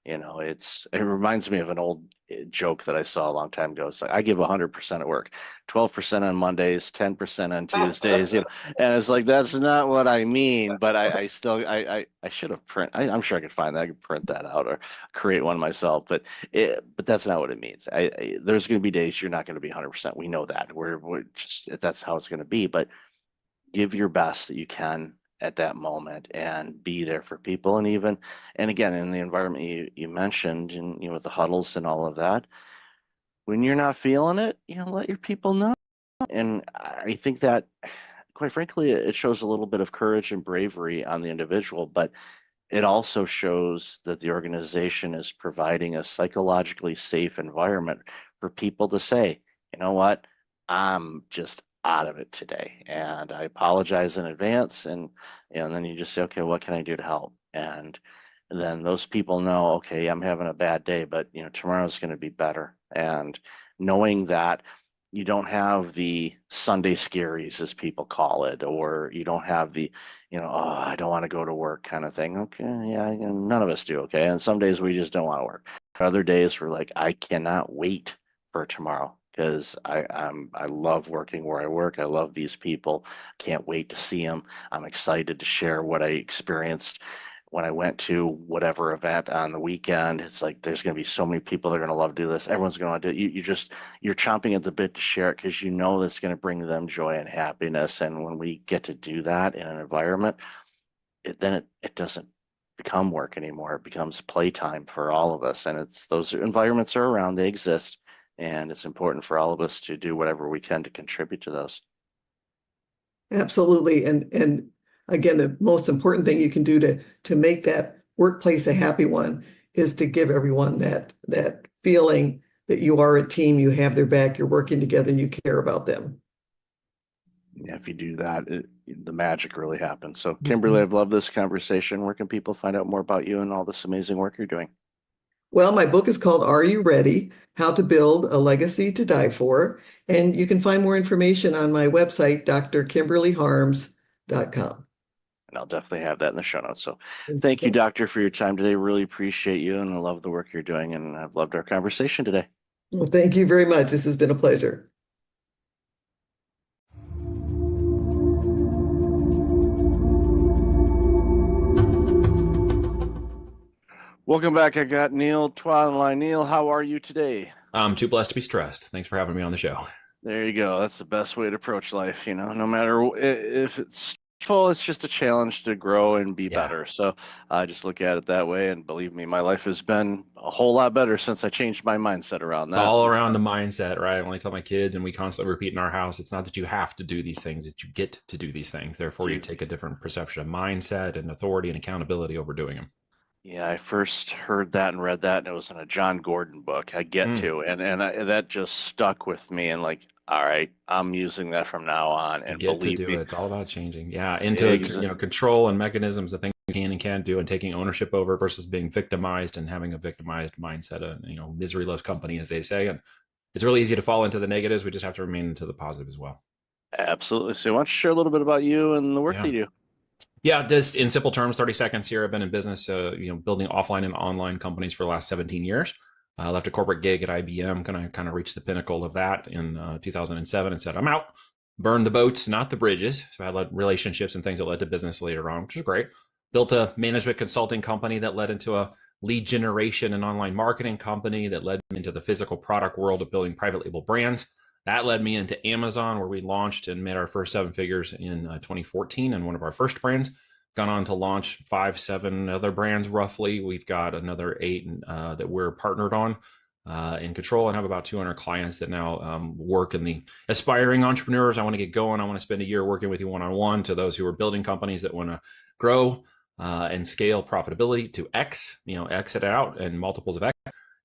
S1: It reminds me of an old joke that I saw a long time ago. It's like, I give 100% at work, 12% on Mondays, 10% on Tuesdays, and it's like, that's not what I mean, but I still, I should have I'm sure I could find that. I could print that out or create one myself, but that's not what it means. There's going to be days you're not going to be 100%. We know that we're just, that's how it's going to be, but give your best that you can at that moment and be there for people. And again, in the environment you mentioned, and with the huddles and all of that, when you're not feeling it, let your people know. And I think that, quite frankly, it shows a little bit of courage and bravery on the individual, but it also shows that the organization is providing a psychologically safe environment for people to say, you know what, I'm just out of it today, and I apologize in advance. And then you just say, okay, what can I do to help? And then those people know, okay, I'm having a bad day, but tomorrow's going to be better. And knowing that you don't have the Sunday scaries, as people call it, or you don't have the, oh, I don't want to go to work kind of thing. Okay, yeah, none of us do. Okay, and some days we just don't want to work. Other days we're like, I cannot wait for tomorrow, because I love working where I work. I love these people. Can't wait to see them. I'm excited to share what I experienced when I went to whatever event on the weekend. It's like, there's going to be so many people that are going to love to do this. Everyone's going to do it. You're chomping at the bit to share it, because that's going to bring them joy and happiness. And when we get to do that in an environment, then it doesn't become work anymore. It becomes playtime for all of us. And those environments are around, they exist. And it's important for all of us to do whatever we can to contribute to those.
S3: Absolutely. And again, the most important thing you can do to make that workplace a happy one is to give everyone that feeling that you are a team, you have their back, you're working together, you care about them.
S1: Yeah, if you do that, the magic really happens. So, Kimberly, I've loved this conversation. Where can people find out more about you and all this amazing work you're doing?
S3: Well, my book is called Are You Ready? How to Build a Legacy to Die For. And you can find more information on my website, drkimberlyharms.com.
S1: And I'll definitely have that in the show notes. So thank you, Doctor, for your time today. Really appreciate you, and I love the work you're doing. And I've loved our conversation today.
S3: Well, thank you very much. This has been a pleasure.
S1: Welcome back. I got Neil Twa on the line. Neil, how are you today?
S4: I'm too blessed to be stressed. Thanks for having me on the show.
S1: There you go. That's the best way to approach life, no matter if it's full, it's just a challenge to grow and be
S4: Yeah.
S1: better. So I just look at it that way. And believe me, my life has been a whole lot better since I changed my mindset around
S4: It's
S1: that.
S4: all around the mindset, right? I only tell my kids, and we constantly repeat in our house, it's not that you have to do these things, it's you get to do these things. Therefore, you take a different perception of mindset and authority and accountability over doing them.
S1: Yeah, I first heard that and read that, and it was in a John Gordon book. I get
S4: Mm.
S1: to, that just stuck with me. And like, all right, I'm using that from now on.
S4: You
S1: And
S4: get to
S1: believe
S4: do
S1: me,
S4: it. It's all about changing. Yeah, into
S1: exa-
S4: control and mechanisms of things you can and can't do, and taking ownership over versus being victimized and having a victimized mindset. Misery loves company, as they say, and it's really easy to fall into the negatives. We just have to remain into the positive as well.
S1: absolutely. So, why don't you share a little bit about you and the work
S4: Yeah.
S1: that you do?
S4: Yeah, just in simple terms, 30 seconds here. I've been in business, building offline and online companies for the last 17 years. I left a corporate gig at IBM, kind of reached the pinnacle of that in 2007 and said, I'm out. Burned the boats, not the bridges. So I had relationships and things that led to business later on, which is great. Built a management consulting company that led into a lead generation and online marketing company that led into the physical product world of building private label brands. That led me into Amazon, where we launched and made our first 7 figures in 2014 and one of our first brands. Gone on to launch 5, 7 other brands roughly. We've got another 8 that we're partnered on in control, and have about 200 clients that now work in the aspiring entrepreneurs. I want to get going. I want to spend a year working with you one-on-one, to those who are building companies that want to grow and scale profitability to X, exit out and multiples of X.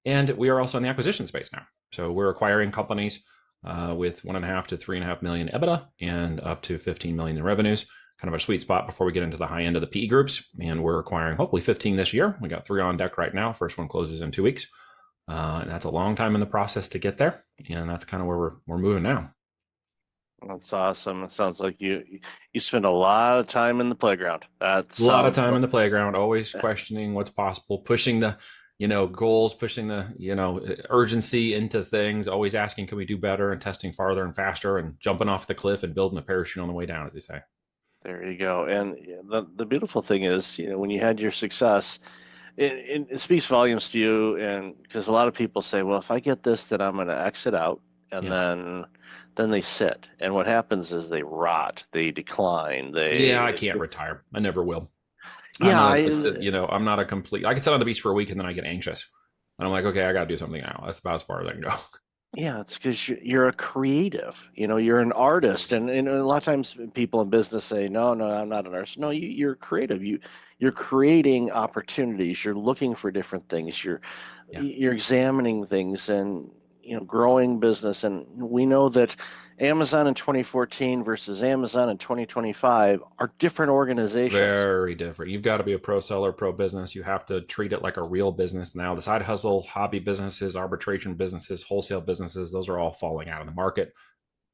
S4: And we are also in the acquisition space now. So we're acquiring companies with 1.5 to 3.5 million EBITDA and up to 15 million in revenues. Kind of a sweet spot before we get into the high end of the PE groups. And we're acquiring hopefully 15 this year. We got 3 on deck right now. First one closes in 2 weeks. And that's a long time in the process to get there. And that's kind of where we're moving now.
S1: That's awesome. It sounds like you spend a lot of time in the playground. That's
S4: A lot of time in the playground, always questioning what's possible, pushing the goals, pushing the urgency into things, always asking, can we do better, and testing farther and faster, and jumping off the cliff and building a parachute on the way down, as they say.
S1: There you go. And the beautiful thing is, when you had your success, it speaks volumes to you. And because a lot of people say, well, if I get this, then I'm going to exit out, and
S4: Yeah.
S1: then they sit. And what happens is they rot, they decline.
S4: I can't retire. I never will.
S1: Yeah,
S4: I'm not a complete. I can sit on the beach for a week and then I get anxious, and I'm like, okay, I got to do something now. That's about as far as I can go.
S1: Yeah, it's because you're a creative. You're an artist, and a lot of times people in business say, "No, no, I'm not an artist." No, you're creative. You're creating opportunities. You're looking for different things.
S4: Yeah.
S1: You're examining things, and growing business. And we know that Amazon in 2014 versus Amazon in 2025 are different organizations.
S4: Very different. You've got to be a pro seller, pro business. You have to treat it like a real business now. The side hustle, hobby businesses, arbitration businesses, wholesale businesses, those are all falling out of the market.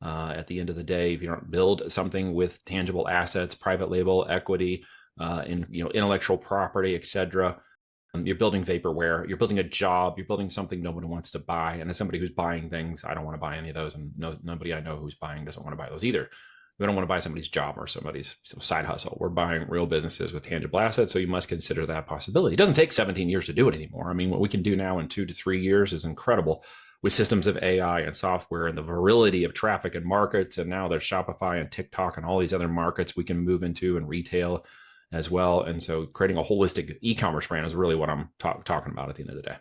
S4: At the end of the day, if you don't build something with tangible assets, private label, equity, intellectual property, etc., you're building vaporware, you're building a job, you're building something nobody wants to buy. And as somebody who's buying things, I don't want to buy any of those. And nobody I know who's buying doesn't want to buy those either. We don't want to buy somebody's job or somebody's side hustle. We're buying real businesses with tangible assets. So you must consider that possibility. It doesn't take 17 years to do it anymore. I mean, what we can do now in 2 to 3 years is incredible, with systems of AI and software and the virility of traffic and markets. And now there's Shopify and TikTok and all these other markets we can move into, and retail as well. And so creating a holistic e-commerce brand is really what I'm talking about at the end of the day.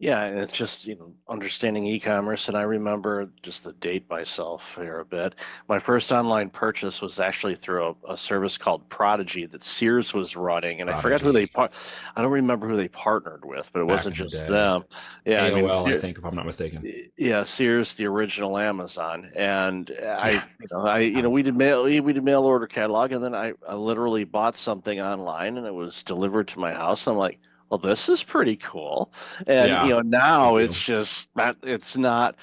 S1: Yeah, and it's just, understanding e-commerce. And I remember, just to date myself here a bit, my first online purchase was actually through a service called Prodigy that Sears was running. And I forgot who I don't remember who they partnered with, but it wasn't just them. Yeah,
S4: AOL, I think, if I'm not mistaken.
S1: Yeah, Sears, the original Amazon. And we did mail order catalog, and then I literally bought something online, and it was delivered to my house. I'm like, well, this is pretty cool. And now it's just it's not.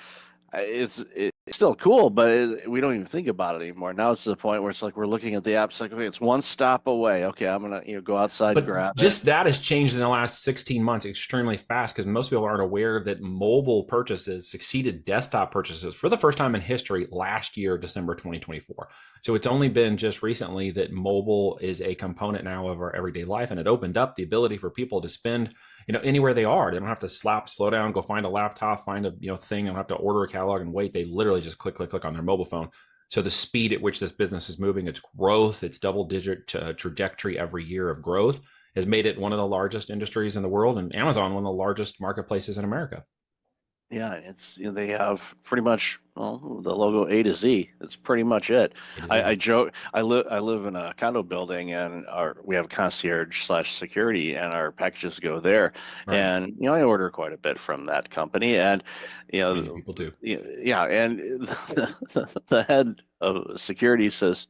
S1: It's still cool, but we don't even think about it anymore. Now it's to the point where it's like we're looking at the app. It's like, okay, it's one stop away. Okay, I'm gonna go outside and grab it.
S4: Just that has changed in the last 16 months extremely fast, because most people aren't aware that mobile purchases succeeded desktop purchases for the first time in history last year, December 2024. So it's only been just recently that mobile is a component now of our everyday life, and it opened up the ability for people to spend anywhere they are. They don't have to slow down, go find a laptop, find a thing. They don't have to order a catalog and wait. They literally literally just click, click, click on their mobile phone. So the speed at which this business is moving, its growth, its double-digit trajectory every year of growth has made it one of the largest industries in the world, and Amazon one of the largest marketplaces in America.
S1: Yeah, it's they have pretty much well the logo A to Z. That's pretty much it. I joke. I live in a condo building, and we have a concierge slash security, and our packages go there.
S4: Right.
S1: And I order quite a bit from that company, and
S4: Many people do.
S1: yeah, and the head of security says,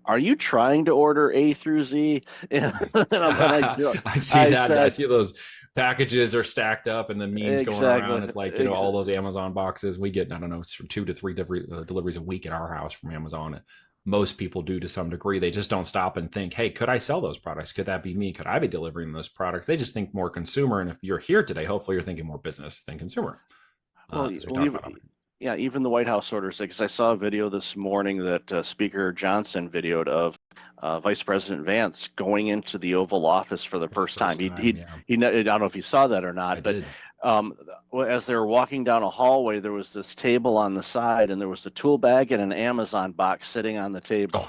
S1: "Are you trying to order A through Z?" And
S4: I see that. I see those packages are stacked up and the memes going around. It's like, all those Amazon boxes. We get, I don't know, 2 to 3 deliveries a week at our house from Amazon. Most people do to some degree. They just don't stop and think, hey, could I sell those products? Could that be me? Could I be delivering those products? They just think more consumer. And if you're here today, hopefully you're thinking more business than consumer.
S1: Yeah, even the White House orders it, because I saw a video this morning that Speaker Johnson videoed of Vice President Vance going into the Oval Office for the first time. I don't know if you saw that or not, but as they were walking down a hallway, there was this table on the side, and there was a tool bag and an Amazon box sitting on the table.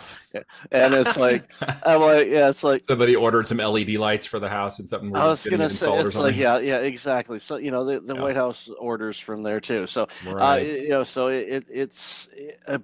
S1: And it's like, it's like
S4: somebody ordered some LED lights for the house and something.
S1: I was gonna say, it's like, yeah, exactly. So the White House orders from there too. So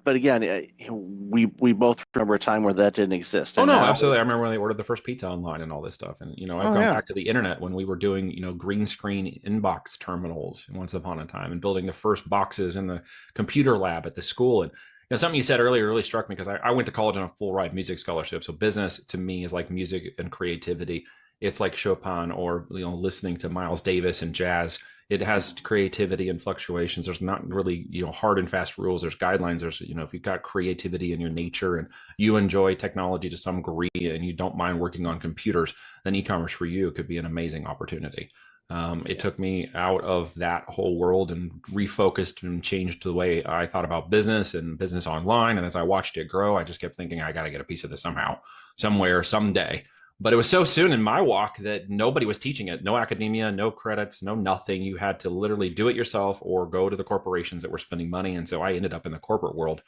S1: but again, we both remember a time where that didn't exist.
S4: Oh no, absolutely. I remember when they ordered the first pizza online and all this stuff. And I've gone back to the internet when we were doing green screen inbox terminals once upon a time and building the first boxes in the computer lab at the school. And something you said earlier really struck me because I went to college on a full ride music scholarship. So business to me is like music and creativity. It's like Chopin or listening to Miles Davis and jazz. It has creativity and fluctuations. There's not really hard and fast rules. There's guidelines. There's if you've got creativity in your nature and you enjoy technology to some degree and you don't mind working on computers, then e-commerce for you could be an amazing opportunity. It took me out of that whole world and refocused and changed the way I thought about business and business online. And as I watched it grow, I just kept thinking, I got to get a piece of this somehow, somewhere, someday. But it was so soon in my walk that nobody was teaching it. No academia, no credits, no nothing. You had to literally do it yourself or go to the corporations that were spending money. And so I ended up in the corporate world,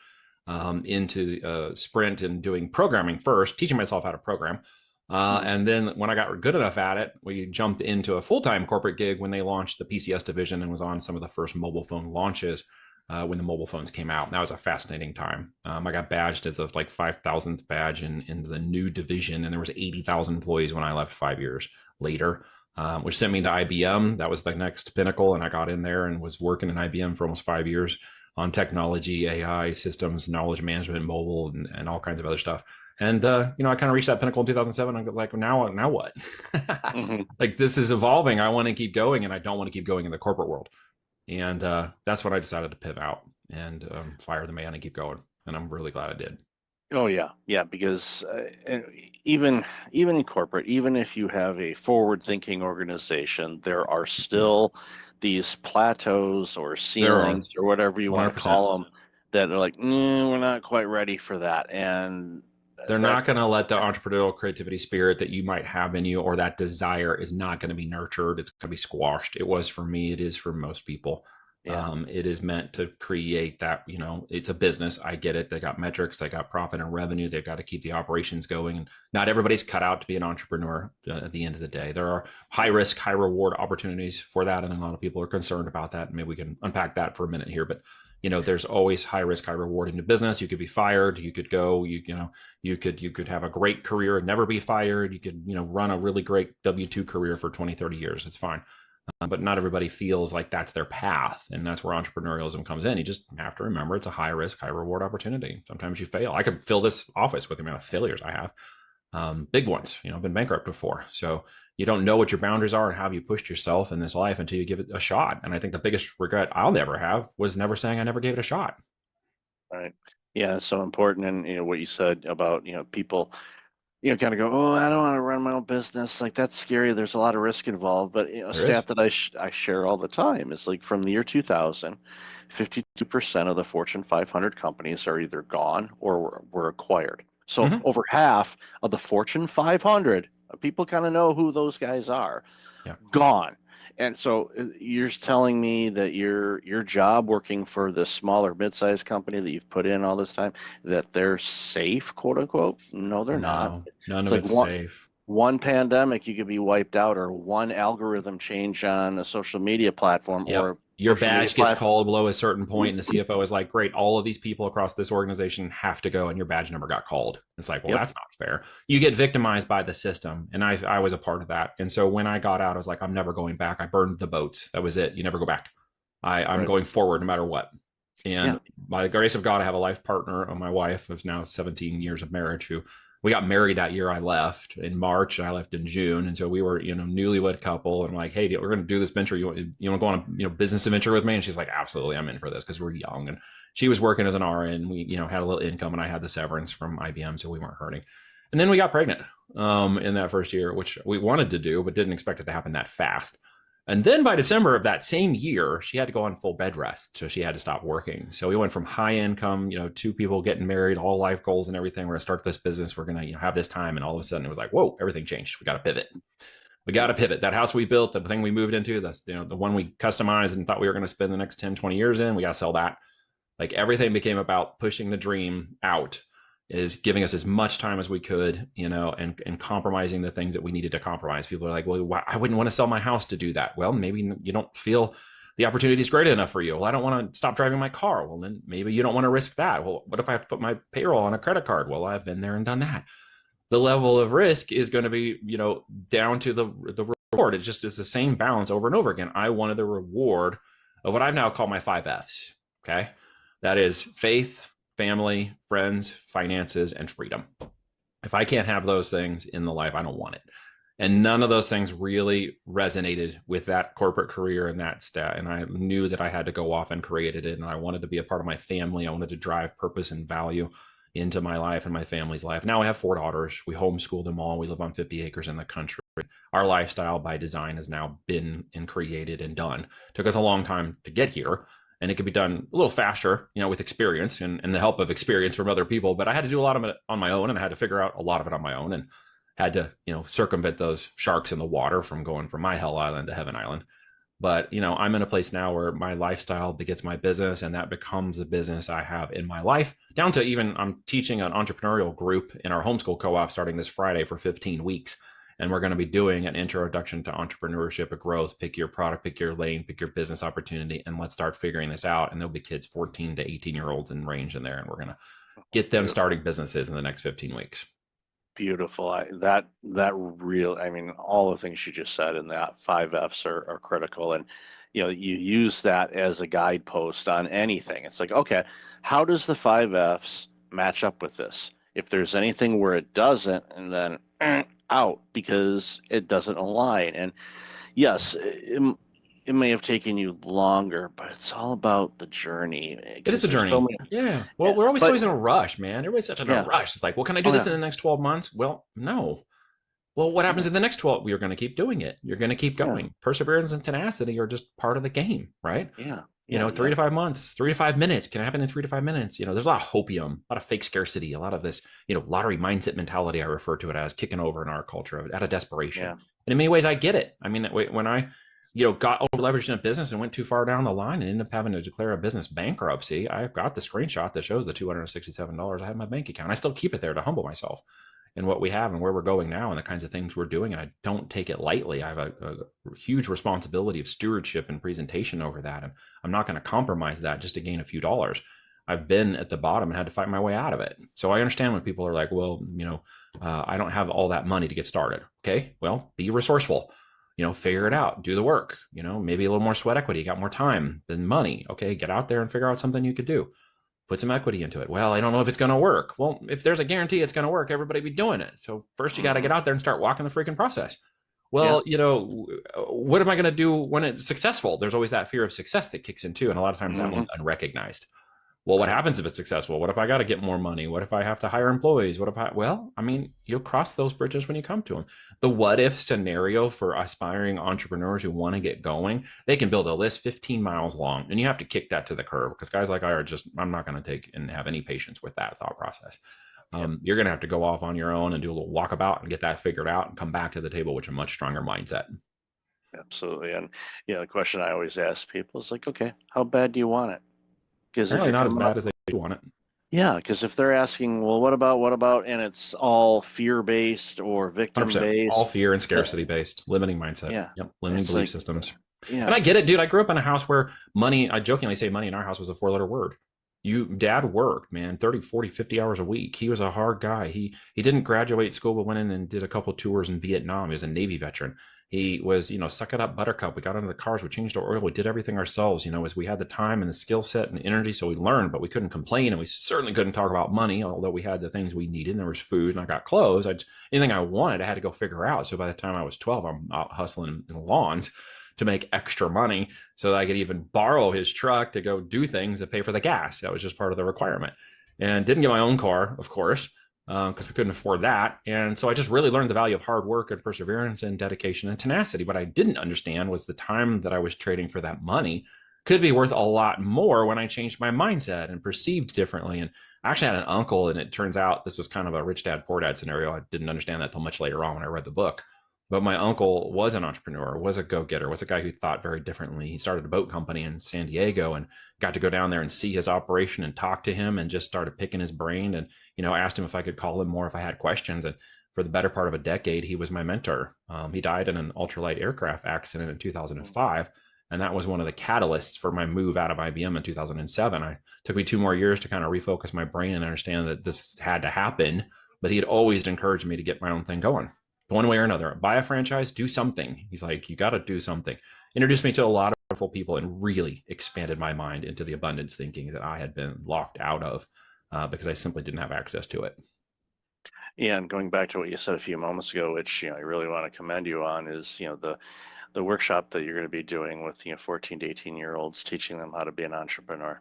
S4: into Sprint and doing programming first, teaching myself how to program. And then when I got good enough at it, we jumped into a full-time corporate gig when they launched the PCS division and was on some of the first mobile phone launches when the mobile phones came out. And that was a fascinating time. I got badged as a 5,000th badge in the new division, and there was 80,000 employees when I left 5 years later, which sent me to IBM. That was the next pinnacle, and I got in there and was working in IBM for almost 5 years on technology, AI, systems, knowledge management, mobile, and all kinds of other stuff. And, I kind of reached that pinnacle in 2007. I was like, now what? Like, this is evolving. I want to keep going, and I don't want to keep going in the corporate world. And that's when I decided to pivot out and fire the man and keep going. And I'm really glad I did.
S1: Oh, yeah. Yeah, because even in corporate, even if you have a forward-thinking organization, there are still these plateaus or ceilings or whatever you want to call them that are like, we're not quite ready for that. And
S4: they're not going to let the entrepreneurial creativity spirit that you might have in you, or that desire, is not going to be nurtured. It's going to be squashed. It was for me. It is for most people. Yeah. It is meant to create that, it's a business. I get it. They got metrics, they got profit and revenue. They've got to keep the operations going. And not everybody's cut out to be an entrepreneur at the end of the day. There are high risk, high reward opportunities for that. And a lot of people are concerned about that. Maybe we can unpack that for a minute here, but there's always high risk, high reward in the business. You could be fired. You could go, you could have a great career and never be fired. You could, run a really great W-2 career for 20, 30 years. It's fine. But not everybody feels like that's their path. And that's where entrepreneurialism comes in. You just have to remember it's a high risk, high reward opportunity. Sometimes you fail. I could fill this office with the amount of failures I have. Big ones, I've been bankrupt before. So you don't know what your boundaries are and how you pushed yourself in this life until you give it a shot. And I think the biggest regret I'll never have was never saying I never gave it a shot.
S1: Right. Yeah, it's so important. And what you said about, people, kind of go, oh, I don't want to run my own business. Like, that's scary. There's a lot of risk involved. But a stat that I share all the time is like from the year 2000, 52% of the Fortune 500 companies are either gone or were acquired. So over half of the Fortune 500, people kind of know who those guys are, gone. And so you're telling me that your job working for this smaller mid-sized company that you've put in all this time, that they're safe, quote unquote? No, they're not.
S4: No, none
S1: It's
S4: of
S1: like
S4: it's safe.
S1: one pandemic, you could be wiped out, or one algorithm change on a social media platform
S4: Yep.
S1: or
S4: Your
S1: social media
S4: badge gets
S1: platform.
S4: called below a certain point, and the CFO is like, great, all of these people across this organization have to go, and your badge number got called. It's like, well,
S1: Yep.
S4: that's not fair. You get victimized by the system. And I was a part of that. And so when I got out, I was like, I'm never going back. I burned the boats. That was it. You never go back. I'm
S1: Right.
S4: going forward no matter what. And
S1: Yeah.
S4: by the grace of God, I have a life partner, my wife of now 17 years of marriage, who we got married that year I left in March, and I left in June. And so we were, newlywed couple. And I'm like, hey, we're going to do this venture. You want to go on a, business adventure with me? And she's like, absolutely, I'm in for this, because we're young. And she was working as an RN. We, had a little income, and I had the severance from IBM, so we weren't hurting. And then we got pregnant in that first year, which we wanted to do, but didn't expect it to happen that fast. And then by December of that same year, she had to go on full bed rest. So she had to stop working. So we went from high income, two people getting married, all life goals and everything. We're going to start this business. We're going to have this time. And all of a sudden it was like, whoa, everything changed. We got to pivot. We got to pivot. That house we built, the thing we moved into, that's, the one we customized and thought we were going to spend the next 10, 20 years in, we got to sell that. Like everything became about pushing the dream out, is giving us as much time as we could, and compromising the things that we needed to compromise. People are like, well, I wouldn't want to sell my house to do that. Well, maybe you don't feel the opportunity is great enough for you. Well, I don't want to stop driving my car. Well, then maybe you don't want to risk that. Well, what if I have to put my payroll on a credit card? Well, I've been there and done that. The level of risk is going to be, down to the reward. It just is the same balance over and over again. I wanted the reward of what I've now called my 5 Fs. Okay. That is faith, family, friends, finances, and freedom. If I can't have those things in the life, I don't want it. And none of those things really resonated with that corporate career and that stat. And I knew that I had to go off and create it. And I wanted to be a part of my family. I wanted to drive purpose and value into my life and my family's life. Now I have 4 daughters. We homeschool them all. We live on 50 acres in the country. Our lifestyle by design has now been and created and done. It took us a long time to get here. And it could be done a little faster, with experience and the help of experience from other people. But I had to do a lot of it on my own, and I had to figure out a lot of it on my own, and had to, circumvent those sharks in the water from going from my hell island to heaven island. But, I'm in a place now where my lifestyle begets my business, and that becomes the business I have in my life, down to even I'm teaching an entrepreneurial group in our homeschool co-op starting this Friday for 15 weeks. And we're going to be doing an introduction to entrepreneurship and growth. Pick your product, pick your lane, pick your business opportunity, and let's start figuring this out. And there'll be kids 14 to 18-year-olds in range in there. And we're going to get them starting businesses in the next 15 weeks.
S1: Beautiful. I mean, all the things you just said in that 5 Fs are critical. And, you use that as a guidepost on anything. It's like, okay, how does the 5 Fs match up with this? If there's anything where it doesn't, and then out because it doesn't align. And yes, it may have taken you longer, but it's all about the journey.
S4: It is a journey. Yeah. Well, we're always in a rush, man. Everybody's such in a rush. It's like, well, can I do this in the next 12 months? Well, no. Well, what happens in the next 12? You're going to keep doing it. You're going to keep going. Yeah. Perseverance and tenacity are just part of the game, right?
S1: Yeah.
S4: 3 to 5 months, 3 to 5 minutes can happen in 3 to 5 minutes. There's a lot of hopium, a lot of fake scarcity, a lot of this, lottery mindset mentality. I refer to it as kicking over in our culture out of desperation. Yeah. And in many ways, I get it. I mean, when I, got over leveraged in a business and went too far down the line and ended up having to declare a business bankruptcy, I've got the screenshot that shows the $267 I have in my bank account. I still keep it there to humble myself and what we have and where we're going now and the kinds of things we're doing. And I don't take it lightly. I have a huge responsibility of stewardship and presentation over that. And I'm not going to compromise that just to gain a few dollars. I've been at the bottom and had to fight my way out of it. So I understand when people are like, well, I don't have all that money to get started. Okay, well, be resourceful, figure it out, do the work, maybe a little more sweat equity, got more time than money. Okay, get out there and figure out something you could do. Put some equity into it. Well, I don't know if it's going to work. Well, if there's a guarantee it's going to work, everybody be doing it. So first you got to get out there and start walking the freaking process. Well, what am I going to do when it's successful? There's always that fear of success that kicks in too. And a lot of times that one's unrecognized. Well, what happens if it's successful? What if I got to get more money? What if I have to hire employees? You'll cross those bridges when you come to them. The what if scenario for aspiring entrepreneurs who want to get going, they can build a list 15 miles long, and you have to kick that to the curb because guys like I I'm not going to take and have any patience with that thought process. You're going to have to go off on your own and do a little walkabout and get that figured out and come back to the table with a much stronger mindset.
S1: Absolutely. And the question I always ask people is like, okay, how bad do you want it? Because if
S4: Apparently
S1: you're
S4: not as
S1: coming up,
S4: bad as they want it.
S1: yeah, because if they're asking, well, what about, and it's all fear-based or
S4: 100%. All
S1: victim-based,
S4: fear and scarcity based, limiting mindset.
S1: yeah,
S4: Yep. Limiting
S1: it's
S4: belief
S1: like,
S4: systems. And
S1: yeah,
S4: I get it, dude. I grew up in a house where money, I jokingly say money in our house was a 4-letter word. Dad worked, man, 30, 40, 50 hours a week. He was a hard guy. He didn't graduate school, but went in and did a couple tours in Vietnam. He was a Navy veteran. He was, suck it up, buttercup. We got into the cars, we changed our oil, we did everything ourselves, as we had the time and the skill set and energy. So we learned, but we couldn't complain. And we certainly couldn't talk about money, although we had the things we needed. And there was food and I got clothes. Anything I wanted, I had to go figure out. So by the time I was 12, I'm out hustling in the lawns to make extra money so that I could even borrow his truck to go do things to pay for the gas. That was just part of the requirement. And didn't get my own car, of course, because we couldn't afford that. And so I just really learned the value of hard work and perseverance and dedication and tenacity. What I didn't understand was the time that I was trading for that money could be worth a lot more when I changed my mindset and perceived differently. And I actually had an uncle, and it turns out this was kind of a rich dad, poor dad scenario. I didn't understand that till much later on when I read the book. But my uncle was an entrepreneur, was a go-getter, was a guy who thought very differently. He started a boat company in San Diego and got to go down there and see his operation and talk to him and just started picking his brain and, asked him if I could call him more if I had questions. And for the better part of a decade, he was my mentor. He died in an ultralight aircraft accident in 2005. And that was one of the catalysts for my move out of IBM in 2007. It took me 2 more years to kind of refocus my brain and understand that this had to happen. But he had always encouraged me to get my own thing going. One way or another, buy a franchise, do something. He's like, you got to do something. Introduced me to a lot of wonderful people and really expanded my mind into the abundance thinking that I had been locked out of because I simply didn't have access to it.
S1: yeah. And going back to what you said a few moments ago, which I really want to commend you on, is the workshop that you're going to be doing with 14 to 18-year-olds, teaching them how to be an entrepreneur.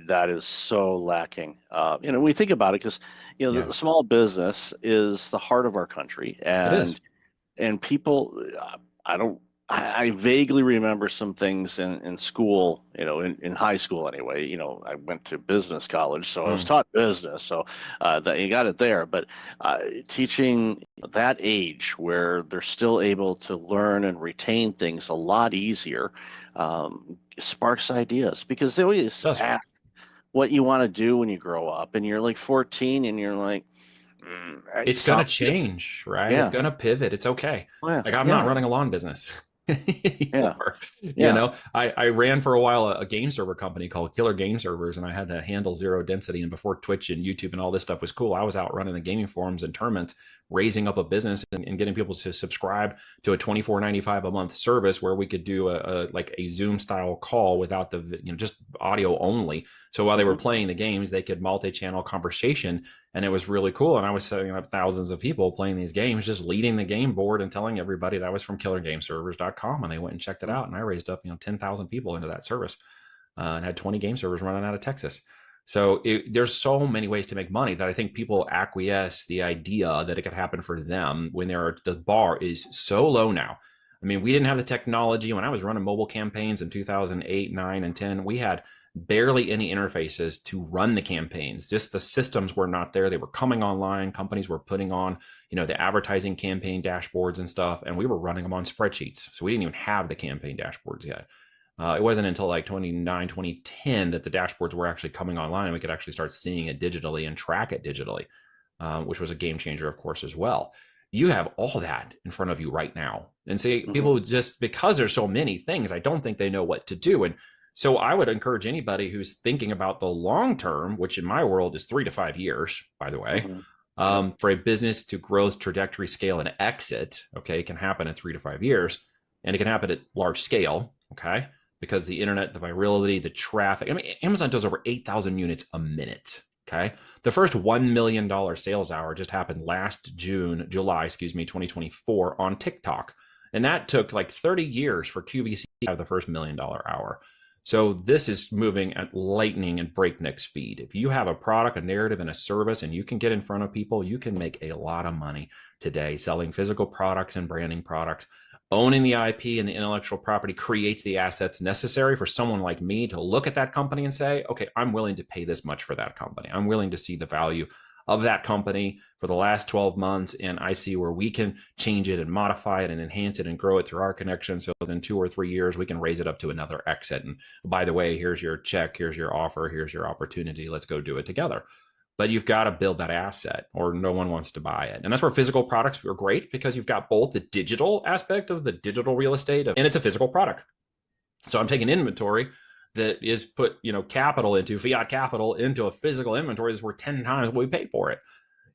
S1: That is so lacking. We think about it because the small business is the heart of our country,
S4: It is.
S1: and people, I vaguely remember some things in school, in high school anyway. I went to business college, so I was taught business, so that you got it there. But teaching that age where they're still able to learn and retain things a lot easier sparks ideas, because they always ask what you want to do when you grow up, and you're like 14 and you're like,
S4: it's going to change, right?
S1: Yeah.
S4: It's going to pivot. It's okay.
S1: Yeah.
S4: Like I'm not running a lawn business.
S1: Yeah.
S4: I ran for a while a game server company called Killer Game Servers, and I had to handle zero density. And before Twitch and YouTube and all this stuff was cool, I was out running the gaming forums and tournaments, raising up a business and getting people to subscribe to a $24.95 a month service where we could do a Zoom style call without the just audio only. So while they were playing the games, they could multi-channel conversation. And it was really cool. And I was setting up thousands of people playing these games, just leading the game board and telling everybody that I was from killergameservers.com. And they went and checked it out. And I raised up, 10,000 people into that service and had 20 game servers running out of Texas. So there's so many ways to make money that I think people acquiesce the idea that it could happen for them when the bar is so low now. I mean, we didn't have the technology. When I was running mobile campaigns in 2008, 9, and 10, we had barely any interfaces to run the campaigns. Just the systems were not there. They were coming online. Companies were putting on, the advertising campaign dashboards and stuff, and we were running them on spreadsheets. So we didn't even have the campaign dashboards yet. It wasn't until like 2010 that the dashboards were actually coming online and we could actually start seeing it digitally and track it digitally, which was a game changer, of course, as well. You have all that in front of you right now. And see, people just, because there's so many things, I don't think they know what to do. And so I would encourage anybody who's thinking about the long term, which in my world is 3 to 5 years, by the way, for a business to growth, trajectory, scale, and exit, okay, it can happen in 3 to 5 years, and it can happen at large scale, okay, because the internet, the virality, the traffic. I mean, Amazon does over 8,000 units a minute, okay? The first $1 million sales hour just happened last July, 2024 on TikTok. And that took like 30 years for QVC to have the first $1 million hour. So this is moving at lightning and breakneck speed. If you have a product, a narrative, and a service, and you can get in front of people, you can make a lot of money today selling physical products and branding products. Owning the IP and the intellectual property creates the assets necessary for someone like me to look at that company and say, okay, I'm willing to pay this much for that company. I'm willing to see the value of that company for the last 12 months, and I see where we can change it and modify it and enhance it and grow it through our connection. So within 2 or 3 years, we can raise it up to another exit. And by the way, here's your check, here's your offer, here's your opportunity. Let's go do it together. But you've got to build that asset or no one wants to buy it. And that's where physical products are great, because you've got both the digital aspect of the digital real estate and it's a physical product. So I'm taking inventory that is put, capital into fiat capital into a physical inventory that's worth 10 times what we paid for it.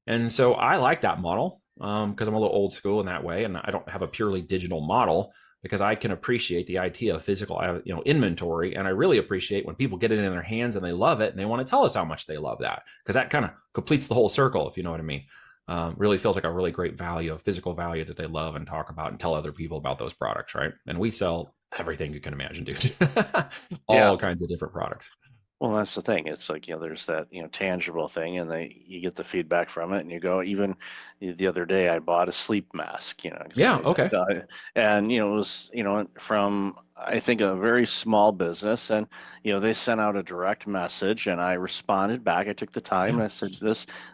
S4: And so I like that model because I'm a little old school in that way. And I don't have a purely digital model, because I can appreciate the idea of physical, inventory. And I really appreciate when people get it in their hands and they love it and they want to tell us how much they love that, because that kind of completes the whole circle, if you know what I mean. Really feels like a really great value, a physical value that they love and talk about and tell other people about those products, right? And we sell everything you can imagine, dude. All kinds of different products.
S1: Well, that's the thing. It's like, there's that, tangible thing, and you get the feedback from it, and you go, even the other day, I bought a sleep mask, 'cause
S4: Yeah. Okay.
S1: and, it was, from, I think, a very small business, and, they sent out a direct message, and I responded back. I took the time and I said,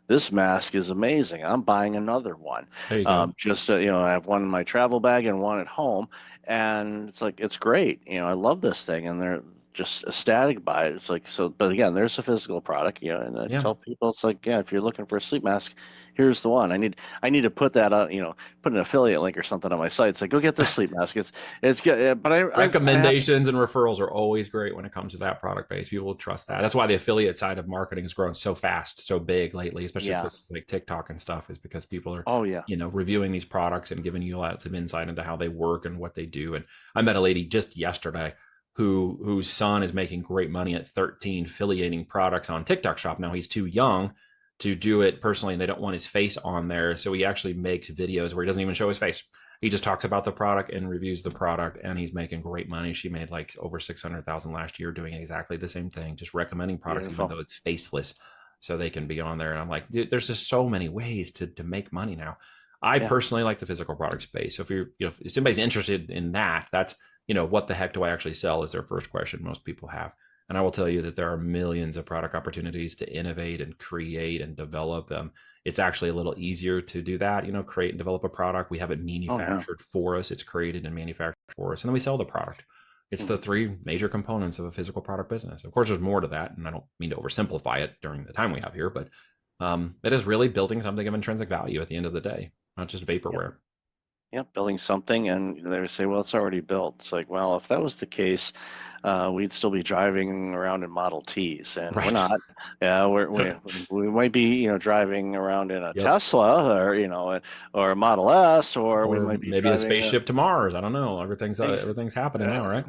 S1: this mask is amazing. I'm buying another one.
S4: There you go.
S1: Just, I have one in my travel bag and one at home, and it's like, it's great. I love this thing, and they're just ecstatic by it. It's like, so, but again, there's a physical product, and I tell people, it's like, if you're looking for a sleep mask, here's the one. I need to put that on, put an affiliate link or something on my site. It's like, go get this sleep mask. It's good. But
S4: recommendations and referrals are always great when it comes to that product base. People will trust that. That's why the affiliate side of marketing has grown so fast, so big lately, especially with places like TikTok and stuff, is because people are, reviewing these products and giving you lots of insight into how they work and what they do. And I met a lady just yesterday whose son is making great money at 13 affiliating products on TikTok Shop. Now he's too young to do it personally, and they don't want his face on there. So he actually makes videos where he doesn't even show his face. He just talks about the product and reviews the product, and he's making great money. She made like over 600,000 last year doing exactly the same thing, just recommending products, even though it's faceless, so they can be on there. And I'm like, dude, there's just so many ways to make money now. I personally like the physical product space. So if somebody's interested in that, that's, what the heck do I actually sell is their first question most people have. And I will tell you that there are millions of product opportunities to innovate and create and develop them. It's actually a little easier to do that, create and develop a product. We have it manufactured for us. It's created and manufactured for us. And then we sell the product. It's the three major components of a physical product business. Of course, there's more to that. And I don't mean to oversimplify it during the time we have here, but it is really building something of intrinsic value at the end of the day, not just vaporware.
S1: Building something, and they would say, well, it's already built. It's like, well, if that was the case, we'd still be driving around in Model Ts, and we're not. Yeah, we might be, driving around in a Tesla, or a Model S, or we might be
S4: maybe a spaceship to Mars. I don't know. Everything's happening now, right?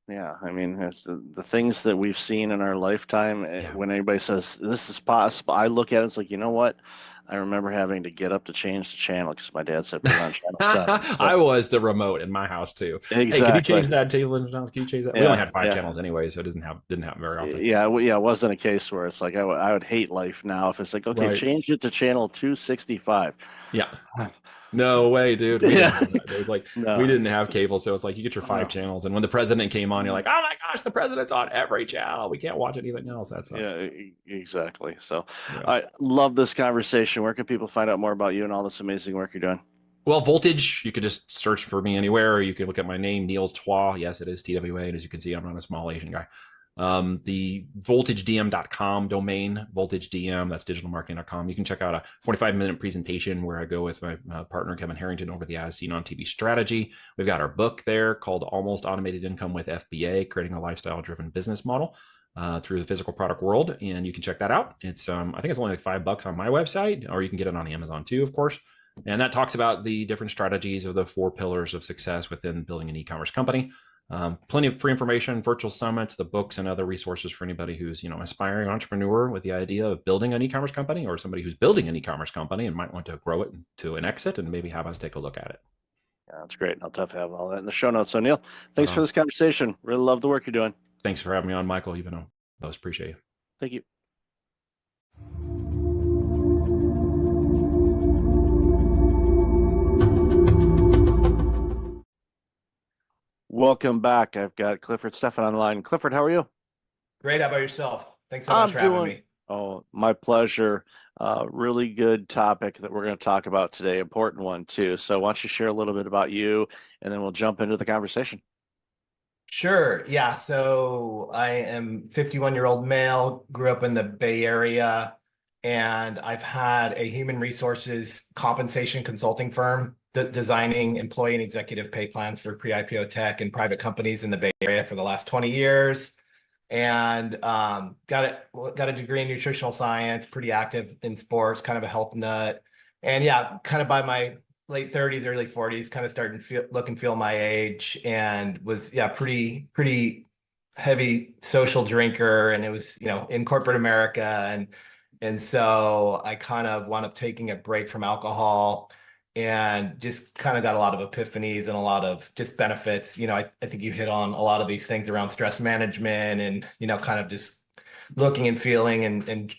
S1: Yeah, I mean, it's the things that we've seen in our lifetime. When anybody says this is possible, I look at it. It's like, you know what? I remember having to get up to change the channel because my dad said put on channel 7.
S4: I was the remote in my house too.
S1: Exactly.
S4: Hey, can you change that table? Can you change that? We only had 5 channels anyway, so it didn't happen very often.
S1: It wasn't a case where it's like I would hate life now if it's like, okay, change it to channel 265.
S4: Yeah. No way, dude. It was like we didn't have cable, so it's like you get your 5 channels, and when the president came on, you're like, oh my gosh, the president's on every channel. We can't watch anything else. That's
S1: exactly. So I love this conversation. Where can people find out more about you and all this amazing work you're doing?
S4: Well, Voltage, you could just search for me anywhere, or you can look at my name, Neil Twa. Yes, it is TWA, and as you can see, I'm not a small Asian guy. The voltagedm.com domain, voltagedm, that's digitalmarketing.com. You can check out a 45-minute presentation where I go with my partner, Kevin Harrington, over the As Seen on TV strategy. We've got our book there called Almost Automated Income with FBA, Creating a Lifestyle-Driven Business Model through the physical product world. And you can check that out. It's, I think it's only like $5 on my website, or you can get it on Amazon too, of course. And that talks about the different strategies of the 4 pillars of success within building an e-commerce company. Plenty of free information, virtual summits, the books, and other resources for anybody who's, aspiring entrepreneur with the idea of building an e-commerce company, or somebody who's building an e-commerce company and might want to grow it to an exit and maybe have us take a look at it.
S1: Yeah, that's great. I'll definitely have all that in the show notes. So Neil, thanks for this conversation. Really love the work you're doing.
S4: Thanks for having me on, Michael. You've been most appreciate you.
S1: Thank you. Welcome back. I've got Clifford Stephan on the line. Clifford, how are you?
S5: Great. How about yourself? Thanks so much for having me.
S1: Oh, my pleasure. Really good topic that we're going to talk about today. Important one too. So why don't you share a little bit about you, and then we'll jump into the conversation.
S5: Sure. Yeah. So I am 51-year-old male, grew up in the Bay Area, and I've had a human resources compensation consulting firm designing employee and executive pay plans for pre-IPO tech and private companies in the Bay Area for the last 20 years. And got a degree in nutritional science, pretty active in sports, kind of a health nut. And yeah, kind of by my late 30s, early 40s, kind of starting to look and feel my age, and was pretty heavy social drinker, and it was in corporate America, and so I kind of wound up taking a break from alcohol, and just kind of got a lot of epiphanies and a lot of just benefits. I think you hit on a lot of these things around stress management, and kind of just looking and feeling, and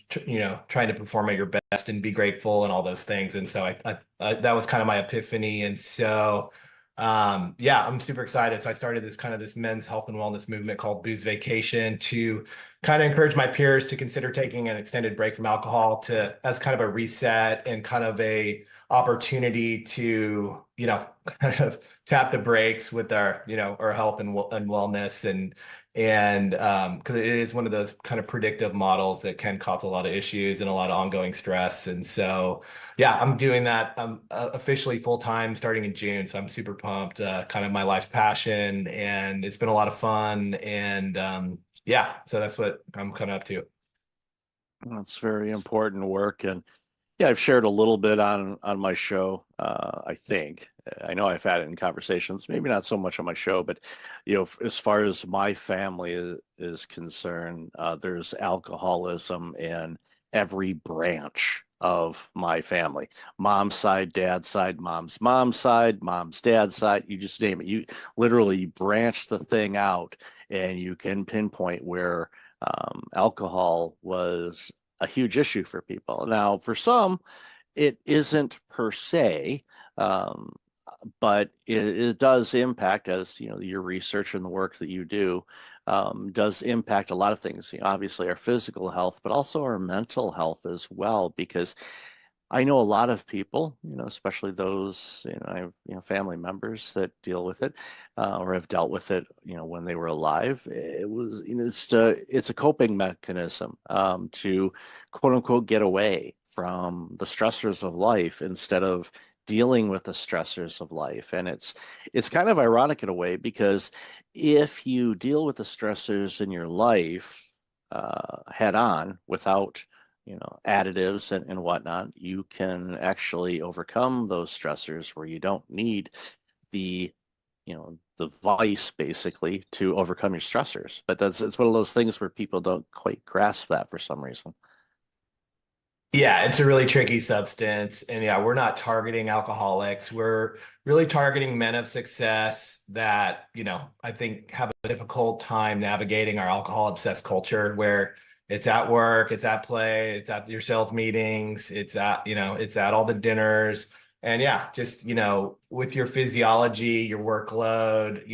S5: trying to perform at your best and be grateful and all those things. And so I that was kind of my epiphany. And so yeah, I'm super excited. So I started this men's health and wellness movement called Booze Vacation to kind of encourage my peers to consider taking an extended break from alcohol, to as kind of a reset and kind of a opportunity to kind of tap the brakes with our health and wellness, and because it is one of those kind of predictive models that can cause a lot of issues and a lot of ongoing stress. And so yeah, I'm doing that officially full time starting in June, so I'm super pumped. Kind of my life's passion, and it's been a lot of fun. And yeah, so that's what I'm kind of up to.
S1: That's very important work, and yeah, I've shared a little bit on my show. I think I know I've had it in conversations, maybe not so much on my show, but as far as my family is concerned, there's alcoholism in every branch of my family. Mom's side, dad's side, mom's side, mom's dad's side. You just name it. You literally branch the thing out, and you can pinpoint where alcohol was a huge issue for people. Now, for some, it isn't per se, um, but it does impact, as your research and the work that you do does impact a lot of things. Obviously, our physical health, but also our mental health as well, because I know a lot of people, especially those, I have, family members that deal with it, or have dealt with it, when they were alive. It was, it's a coping mechanism, to quote unquote get away from the stressors of life instead of dealing with the stressors of life. And it's kind of ironic in a way, because if you deal with the stressors in your life head on, without additives and whatnot, you can actually overcome those stressors where you don't need the, the vice basically to overcome your stressors. But it's one of those things where people don't quite grasp that for some reason.
S5: Yeah, it's a really tricky substance. And yeah, we're not targeting alcoholics. We're really targeting men of success that, I think have a difficult time navigating our alcohol obsessed culture, where it's at work, it's at play, it's at your sales meetings, it's at all the dinners. And yeah, just, with your physiology, your workload,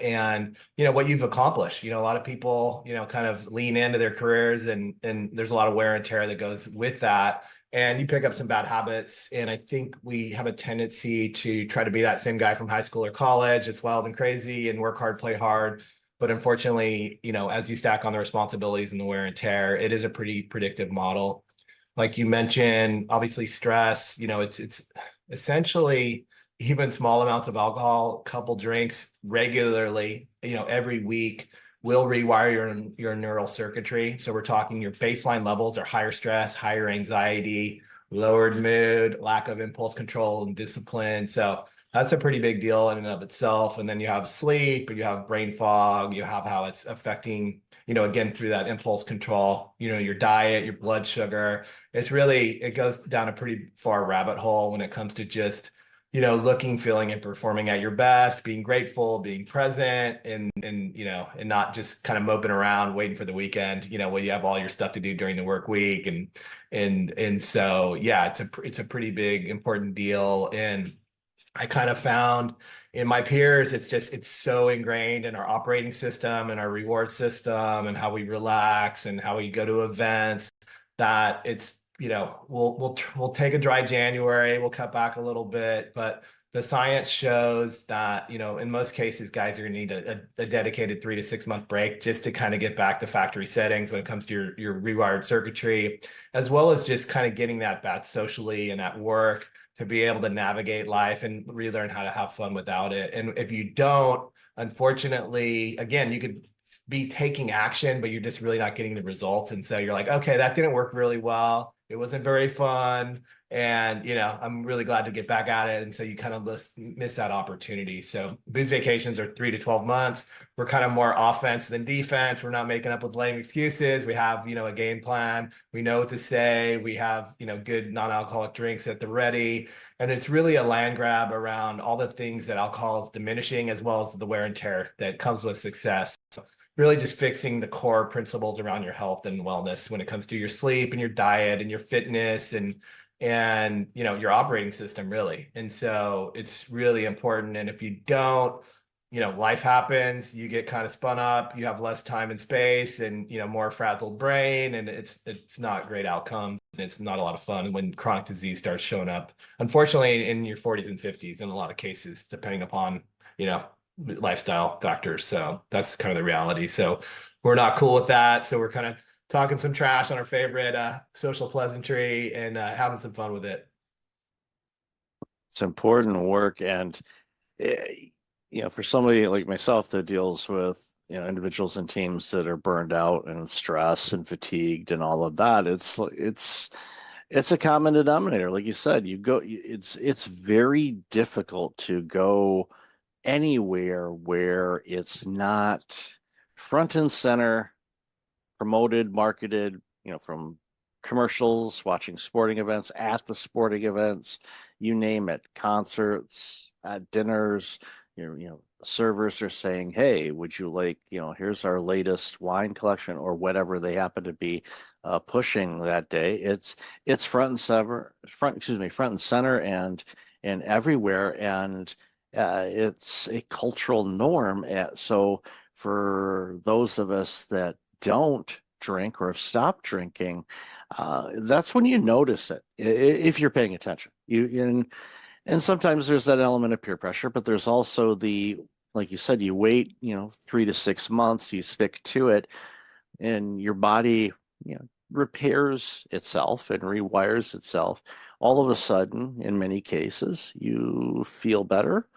S5: and, what you've accomplished. A lot of people, kind of lean into their careers, and there's a lot of wear and tear that goes with that. And you pick up some bad habits. And I think we have a tendency to try to be that same guy from high school or college. It's wild and crazy and work hard, play hard. But unfortunately, as you stack on the responsibilities and the wear and tear, it is a pretty predictive model. Like you mentioned, obviously stress, it's essentially even small amounts of alcohol, couple drinks regularly, every week will rewire your neural circuitry. So we're talking your baseline levels are higher stress, higher anxiety, lowered mood, lack of impulse control and discipline. So that's a pretty big deal in and of itself. And then you have sleep, you have brain fog, you have how it's affecting, again, through that impulse control, your diet, your blood sugar. It goes down a pretty far rabbit hole when it comes to just, looking, feeling, and performing at your best, being grateful, being present, and not just kind of moping around waiting for the weekend, where you have all your stuff to do during the work week. And so, yeah, it's a pretty big, important deal. And I kind of found in my peers, it's so ingrained in our operating system and our reward system and how we relax and how we go to events, that we'll take a dry January, we'll cut back a little bit, but the science shows that, in most cases, guys are going to need a dedicated 3 to 6 month break just to kind of get back to factory settings when it comes to your rewired circuitry, as well as just kind of getting that back socially and at work to be able to navigate life and relearn how to have fun without it. And if you don't, unfortunately, again, you could be taking action, but you're just really not getting the results. And so you're like, okay, that didn't work really well. It wasn't very fun. And, I'm really glad to get back at it. And so you kind of miss that opportunity. So booze vacations are 3 to 12 months. We're kind of more offense than defense. We're not making up with lame excuses. We have, a game plan. We know what to say. We have, good non-alcoholic drinks at the ready. And it's really a land grab around all the things that alcohol is diminishing, as well as the wear and tear that comes with success. Really just fixing the core principles around your health and wellness when it comes to your sleep and your diet and your fitness and your operating system, really. And so it's really important. And if you don't, life happens, you get kind of spun up, you have less time and space and, more frazzled brain, and it's not great outcomes. It's not a lot of fun when chronic disease starts showing up, unfortunately, in your 40s and 50s in a lot of cases, depending upon, lifestyle factors. So that's kind of the reality. So we're not cool with that. So we're kind of talking some trash on our favorite social pleasantry and having some fun with it.
S1: It's important work. And, for somebody like myself that deals with, individuals and teams that are burned out and stressed and fatigued and all of that, it's a common denominator. Like you said, it's very difficult to go anywhere where it's not front and center, promoted, marketed, from commercials, watching sporting events, at the sporting events, you name it, concerts, at dinners, servers are saying, hey, would you like, here's our latest wine collection, or whatever they happen to be pushing that day. It's front and center and everywhere. And it's a cultural norm. So for those of us that don't drink or have stopped drinking, that's when you notice it, if you're paying attention. And sometimes there's that element of peer pressure, but there's also like you said, you wait, 3 to 6 months, you stick to it, and your body, repairs itself and rewires itself. All of a sudden, in many cases, you feel better.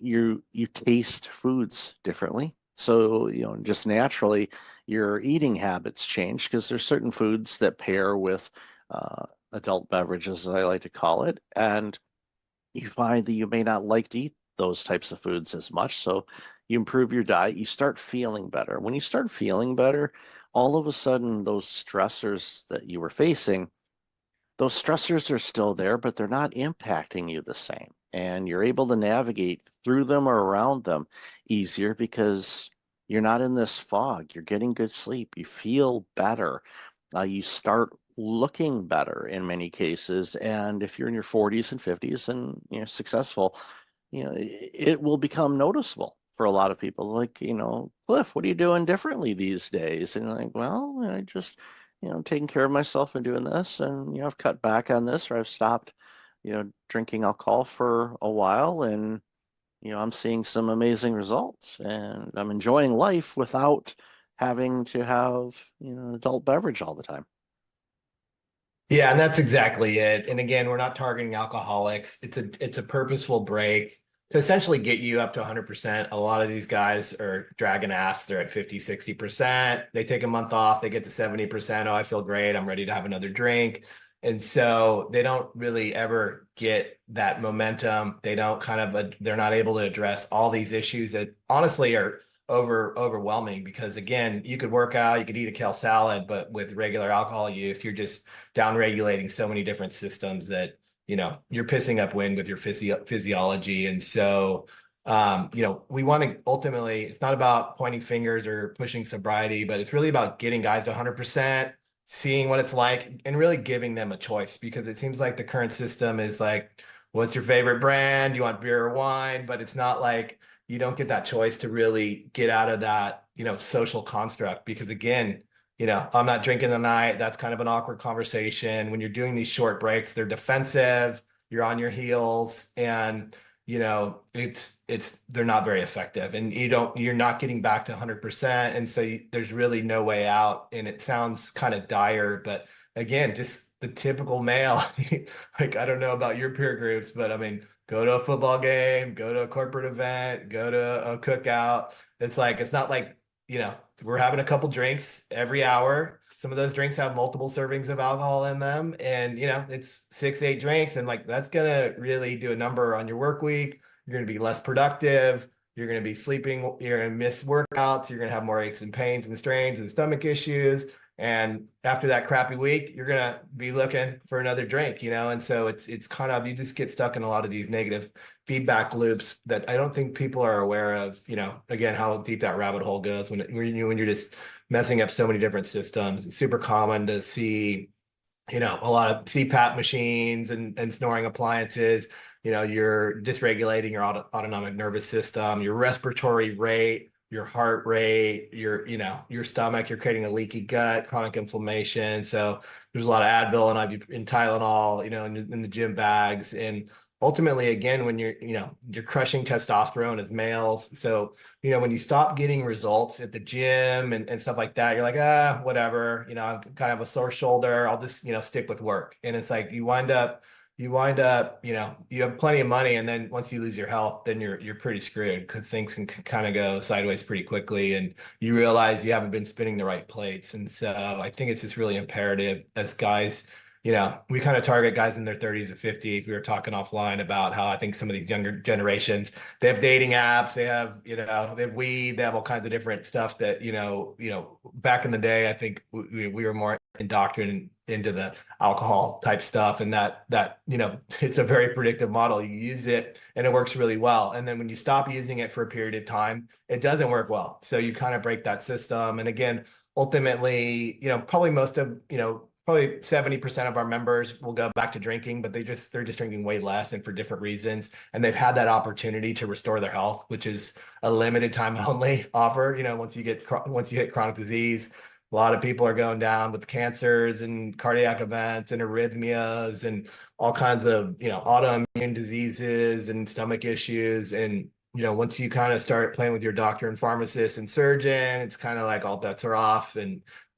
S1: You taste foods differently. So, just naturally, your eating habits change because there's certain foods that pair with adult beverages, as I like to call it. And you find that you may not like to eat those types of foods as much. So you improve your diet, you start feeling better. When you start feeling better, all of a sudden, those stressors that you were facing, those stressors are still there, but they're not impacting you the same. And you're able to navigate through them or around them easier because you're not in this fog. You're getting good sleep. You feel better. You start looking better in many cases. And if you're in your 40s and 50s and you're successful, it will become noticeable for a lot of people. Like, Cliff, what are you doing differently these days? And like, well, I just, taking care of myself and doing this, and, I've cut back on this, or I've stopped, drinking alcohol for a while, and, I'm seeing some amazing results, and I'm enjoying life without having to have, an adult beverage all the time.
S5: Yeah, and that's exactly it. And again, we're not targeting alcoholics. It's a purposeful break to essentially get you up to 100%. A lot of these guys are dragging ass. They're at 50, 60%. They take a month off. They get to 70%. Oh, I feel great. I'm ready to have another drink. And so they don't really ever get that momentum. They don't they're not able to address all these issues that honestly are overwhelming, because again, you could work out, you could eat a kale salad, but with regular alcohol use, you're just down regulating so many different systems that you're pissing up wind with your physiology. And so we want to ultimately, it's not about pointing fingers or pushing sobriety, but it's really about getting guys to 100%, seeing what it's like, and really giving them a choice, because it seems like the current system is like, what's your favorite brand? You want beer or wine? But it's not like you don't get that choice to really get out of that, social construct. Because again, I'm not drinking tonight. That's kind of an awkward conversation. When you're doing these short breaks, they're defensive, you're on your heels, and they're not very effective, and you're not getting back to 100%. And so there's really no way out. And it sounds kind of dire, but again, just the typical male, like, I don't know about your peer groups, but I mean, go to a football game, go to a corporate event, go to a cookout. It's like, it's not like, we're having a couple drinks every hour. Some of those drinks have multiple servings of alcohol in them, and it's 6, 8 drinks, and like that's gonna really do a number on your work week. You're gonna be less productive. You're gonna be sleeping. You're gonna miss workouts. You're gonna have more aches and pains and strains and stomach issues. And after that crappy week, you're gonna be looking for another drink, And so it's kind of, you just get stuck in a lot of these negative feedback loops that I don't think people are aware of. Again, how deep that rabbit hole goes when you're just messing up so many different systems. It's super common to see, a lot of CPAP machines and snoring appliances. You're dysregulating your autonomic nervous system, your respiratory rate, your heart rate, your stomach. You're creating a leaky gut, chronic inflammation. So there's a lot of Advil and Tylenol, in the gym bags. And ultimately, again, when you're crushing testosterone as males. So, when you stop getting results at the gym and stuff like that, you're like, whatever, I'm kind of a sore shoulder. I'll just, stick with work. And it's like, you wind up, you have plenty of money. And then once you lose your health, then you're pretty screwed, because things can kind of go sideways pretty quickly. And you realize you haven't been spinning the right plates. And so I think it's just really imperative as guys, we kind of target guys in their 30s or 50s. We were talking offline about how I think some of these younger generations, they have dating apps, they have, they have weed, they have all kinds of different stuff that, back in the day, I think we were more indoctrinated into the alcohol type stuff. And that, it's a very predictive model. You use it and it works really well. And then when you stop using it for a period of time, it doesn't work well. So you kind of break that system. And again, ultimately, probably most of, probably 70% of our members will go back to drinking, but they're just drinking way less and for different reasons. And they've had that opportunity to restore their health, which is a limited time only offer. Once you hit chronic disease, a lot of people are going down with cancers and cardiac events and arrhythmias and all kinds of, autoimmune diseases and stomach issues. And, once you kind of start playing with your doctor and pharmacist and surgeon, it's kind of like all bets are off.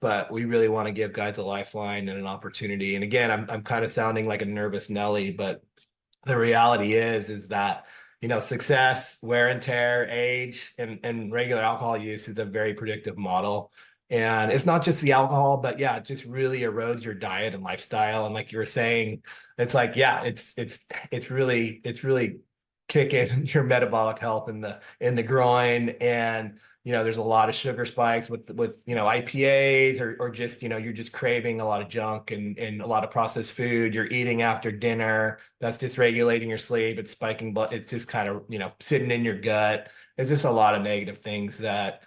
S5: But we really want to give guys a lifeline and an opportunity. And again, I'm kind of sounding like a nervous Nelly, but the reality is that, success, wear and tear, age, and regular alcohol use is a very predictive model. And it's not just the alcohol, but yeah, it just really erodes your diet and lifestyle. And like you were saying, it's like, yeah, it's really kicking your metabolic health in the groin. And there's a lot of sugar spikes with IPAs or just you're just craving a lot of junk and a lot of processed food. You're eating after dinner. That's dysregulating your sleep. It's spiking blood. It's just kind of sitting in your gut. It's just a lot of negative things that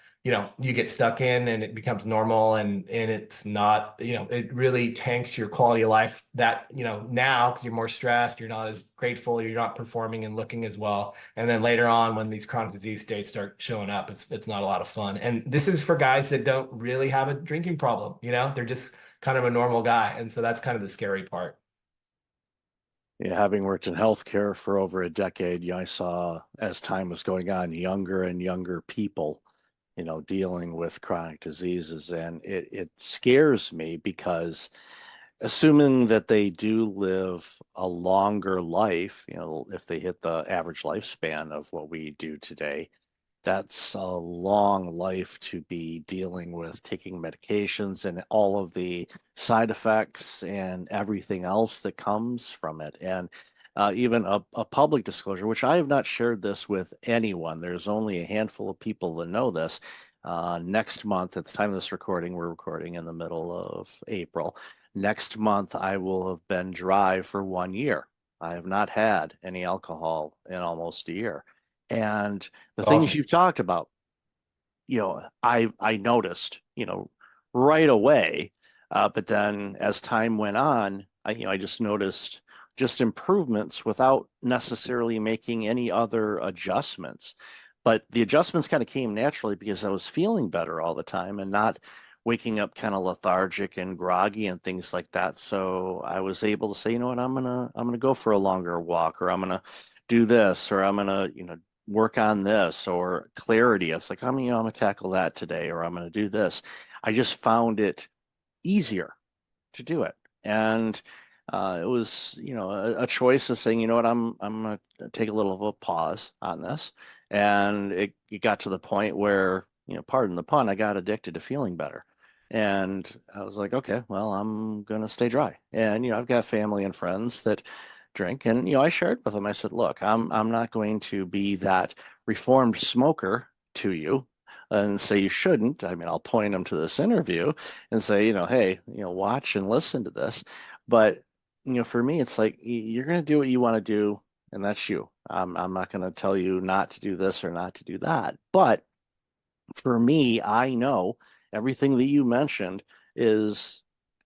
S5: you get stuck in, and it becomes normal, and it's not, it really tanks your quality of life that, now, because you're more stressed, you're not as grateful, you're not performing and looking as well. And then later on, when these chronic disease states start showing up, it's not a lot of fun. And this is for guys that don't really have a drinking problem, they're just kind of a normal guy. And so that's kind of the scary part.
S1: Yeah, having worked in healthcare for over a decade, I saw as time was going on, younger and younger people dealing with chronic diseases. And it scares me, because assuming that they do live a longer life, if they hit the average lifespan of what we do today, that's a long life to be dealing with taking medications and all of the side effects and everything else that comes from it. And even a public disclosure, which I have not shared this with anyone. There's only a handful of people that know this. Next month, at the time of this recording, we're recording in the middle of April. Next month, I will have been dry for 1 year. I have not had any alcohol in almost a year. And the things you've talked about, I noticed, right away. But then as time went on, I just noticed just improvements without necessarily making any other adjustments. But the adjustments kind of came naturally because I was feeling better all the time and not waking up kind of lethargic and groggy and things like that. So I was able to say, you know what, I'm gonna go for a longer walk, or I'm gonna do this, or I'm gonna, work on this, or clarity. It's like, I'm gonna tackle that today, or I'm gonna do this. I just found it easier to do it. And it was, a choice of saying, you know what, I'm gonna take a little of a pause on this. And it got to the point where, pardon the pun, I got addicted to feeling better. And I was like, okay, well, I'm gonna stay dry. And I've got family and friends that drink, and I shared with them. I said, look, I'm not going to be that reformed smoker to you and say you shouldn't. I mean, I'll point them to this interview and say, hey, watch and listen to this. But, for me, it's like you're going to do what you want to do, and that's you. I'm not going to tell you not to do this or not to do that. But for me, I know everything that you mentioned is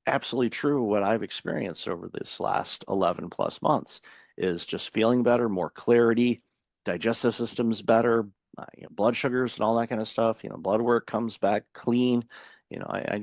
S1: absolutely true. What I've experienced over this last 11 plus months is just feeling better, more clarity, digestive system's better, blood sugars and all that kind of stuff. Blood work comes back clean. I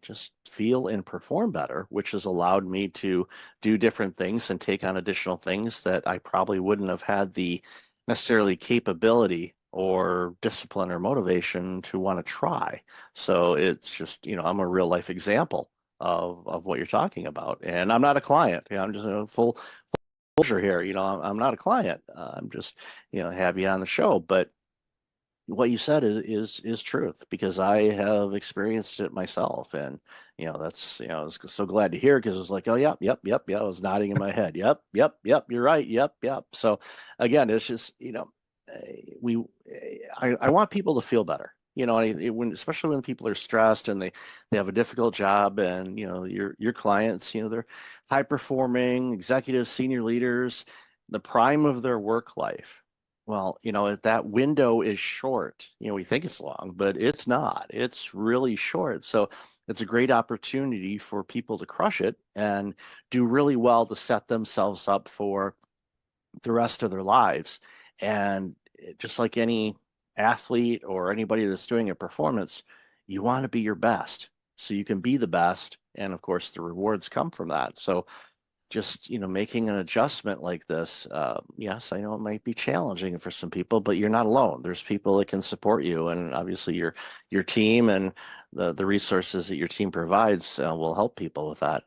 S1: just feel and perform better, which has allowed me to do different things and take on additional things that I probably wouldn't have had the necessarily capability or discipline or motivation to want to try. So it's just, I'm a real life example of what you're talking about. And I'm not a client. I'm just full disclosure here. I'm not a client. I'm just, have you on the show. But what you said is truth, because I have experienced it myself. And that's, I was so glad to hear, because it was like, oh, yep, yep, yep, yeah. I was nodding in my head. Yep, yep, yep, you're right. Yep, yep. So again, it's just, we I want people to feel better. Especially when people are stressed and they have a difficult job, and your clients, they're high performing executives, senior leaders, the prime of their work life. Well, if that window is short, we think it's long, but it's not. It's really short. So it's a great opportunity for people to crush it and do really well to set themselves up for the rest of their lives. And just like any athlete or anybody that's doing a performance, you want to be your best so you can be the best. And of course, the rewards come from that. So just, making an adjustment like this, yes, I know it might be challenging for some people, but you're not alone. There's people that can support you. And obviously your team and the resources that your team provides will help people with that.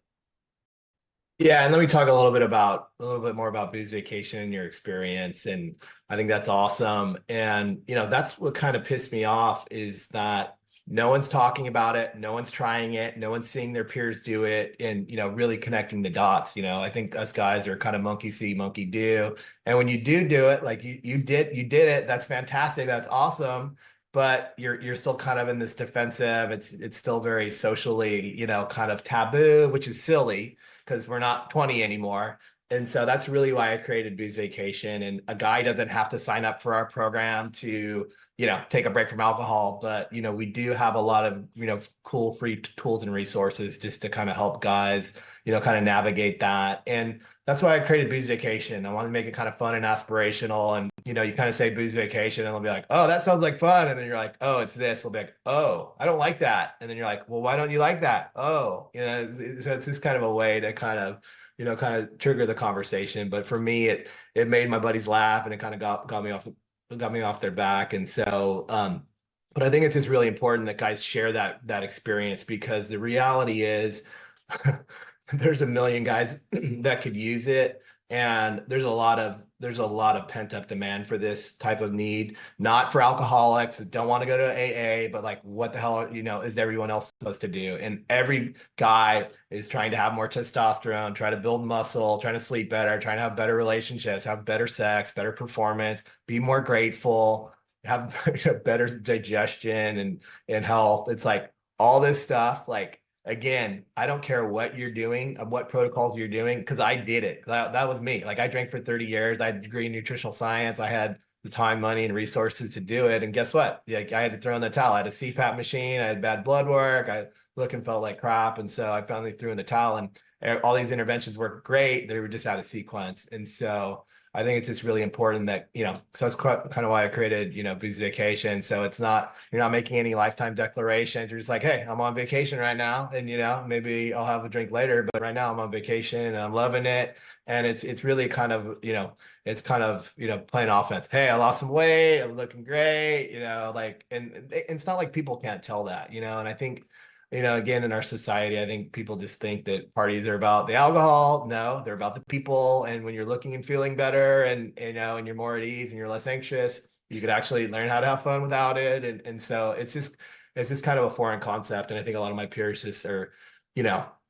S5: Yeah, and let me talk a little bit more about Booze Vacation and your experience. And I think that's awesome. And that's what kind of pissed me off, is that no one's talking about it, no one's trying it, no one's seeing their peers do it, and really connecting the dots. I think us guys are kind of monkey see, monkey do. And when you do it, like you did it, that's fantastic, that's awesome. But you're still kind of in this defensive. It's still very socially, kind of taboo, which is silly, because we're not 20 anymore. And so that's really why I created Booze Vacation. And a guy doesn't have to sign up for our program to, take a break from alcohol. But, we do have a lot of, cool free tools and resources just to kind of help guys, kind of navigate that. And that's why I created Booze Vacation. I wanted to make it kind of fun and aspirational. And, you kind of say Booze Vacation and they'll be like, oh, that sounds like fun. And then you're like, oh, it's this. They'll be like, oh, I don't like that. And then you're like, well, why don't you like that? Oh, so it's just kind of a way to kind of, kind of trigger the conversation. But for me, it made my buddies laugh, and it kind of got me off their back. And so, but I think it's just really important that guys share that experience, because the reality is there's a million guys that could use it. And there's a lot of pent up demand for this type of need, not for alcoholics that don't want to go to AA, but like, what the hell, is everyone else supposed to do? And every guy is trying to have more testosterone, try to build muscle, trying to sleep better, trying to have better relationships, have better sex, better performance, be more grateful, have better digestion and health. It's like all this stuff, like, again, I don't care what you're doing, what protocols you're doing, because I did it. That was me. Like, I drank for 30 years. I had a degree in nutritional science. I had the time, money, and resources to do it. And guess what? Like, I had to throw in the towel. I had a CPAP machine. I had bad blood work. I looked and felt like crap. And so I finally threw in the towel, and all these interventions worked great. They were just out of sequence. And so I think it's just really important that, so it's kind of why I created, Booze Vacation. So it's not, you're not making any lifetime declarations. You're just like, hey, I'm on vacation right now. And, maybe I'll have a drink later, but right now I'm on vacation and I'm loving it. And it's really kind of, playing offense. Hey, I lost some weight. I'm looking great, and it's not like people can't tell that, and I think, again, in our society, I think people just think that parties are about the alcohol. No, they're about the people. And when you're looking and feeling better and, and you're more at ease and you're less anxious, you could actually learn how to have fun without it. And so it's just kind of a foreign concept. And I think a lot of my peers just are,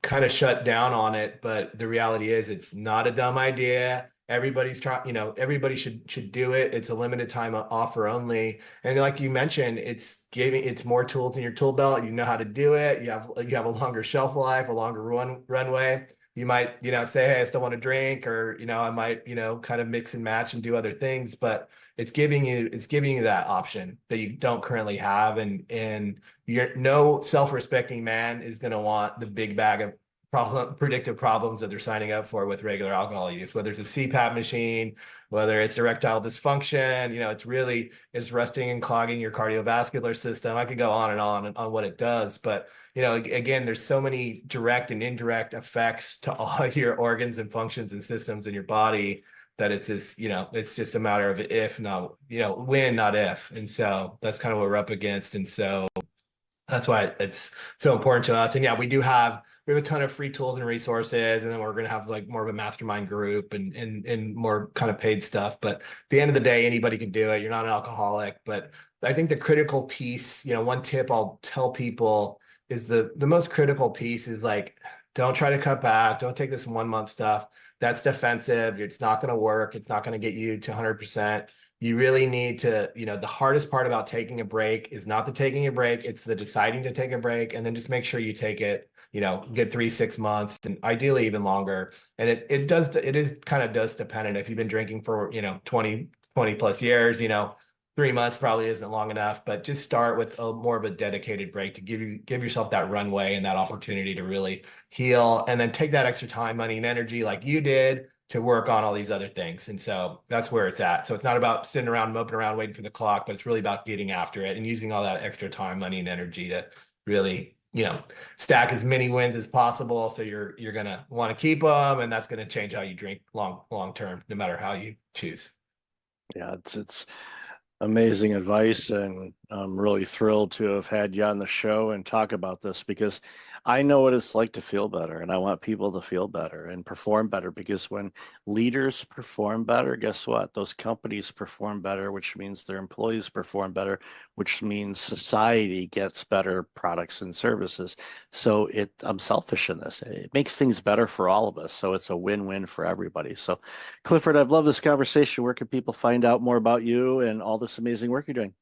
S5: kind of shut down on it. But the reality is it's not a dumb idea. Everybody's trying, everybody should do it. It's a limited time offer only. And like you mentioned, it's more tools in your tool belt. You know how to do it. You have a longer shelf life, a longer runway. You might, say, hey, I still want to drink, or, I might, kind of mix and match and do other things, but it's giving you that option that you don't currently have. And no self-respecting man is going to want the big bag of predictive problems that they're signing up for with regular alcohol use, whether it's a CPAP machine, whether it's erectile dysfunction, it's rusting and clogging your cardiovascular system. I could go on and on what it does, but again, there's so many direct and indirect effects to all your organs and functions and systems in your body that it's just a matter of if, not, when, not if. And so that's kind of what we're up against. And so that's why it's so important to us. And yeah, we have a ton of free tools and resources, and then we're going to have like more of a mastermind group and more kind of paid stuff. But at the end of the day, anybody can do it. You're not an alcoholic. But I think the critical piece, one tip I'll tell people is the most critical piece is like, don't try to cut back. Don't take this 1 month stuff. That's defensive. It's not going to work. It's not going to get you to 100%. You really need to, the hardest part about taking a break is not the taking a break. It's the deciding to take a break, and then just make sure you take it, get 3-6 months, and ideally even longer. And it is kind of dose dependent. If you've been drinking for, 20 plus years, 3 months probably isn't long enough, but just start with more of a dedicated break to give yourself that runway and that opportunity to really heal, and then take that extra time, money, and energy like you did to work on all these other things. And so that's where it's at. So it's not about sitting around, moping around, waiting for the clock, but it's really about getting after it and using all that extra time, money, and energy to really, stack as many wins as possible. So you're going to want to keep them, and that's going to change how you drink long term, no matter how you choose.
S1: Yeah, it's amazing advice, and I'm really thrilled to have had you on the show and talk about this, because I know what it's like to feel better, and I want people to feel better and perform better, because when leaders perform better, guess what? Those companies perform better, which means their employees perform better, which means society gets better products and services. So I'm selfish in this. It makes things better for all of us. So it's a win-win for everybody. So Clifford, I've loved this conversation. Where can people find out more about you and all this amazing work you're doing?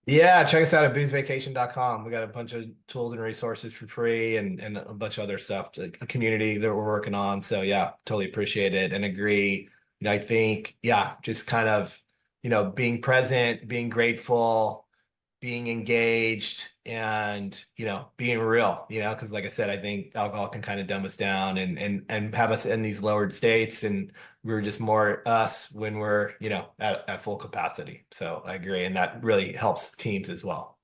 S5: Yeah, check us out at boozevacation.com. We got a bunch of tools and resources for free, and a bunch of other stuff, a community that we're working on. So yeah, totally appreciate it and agree. I think, yeah, just kind of, being present, being grateful, being engaged, and, being real, because like I said, I think alcohol can kind of dumb us down and have us in these lowered states, and we're just more us when we're, at full capacity. So I agree. And that really helps teams as well.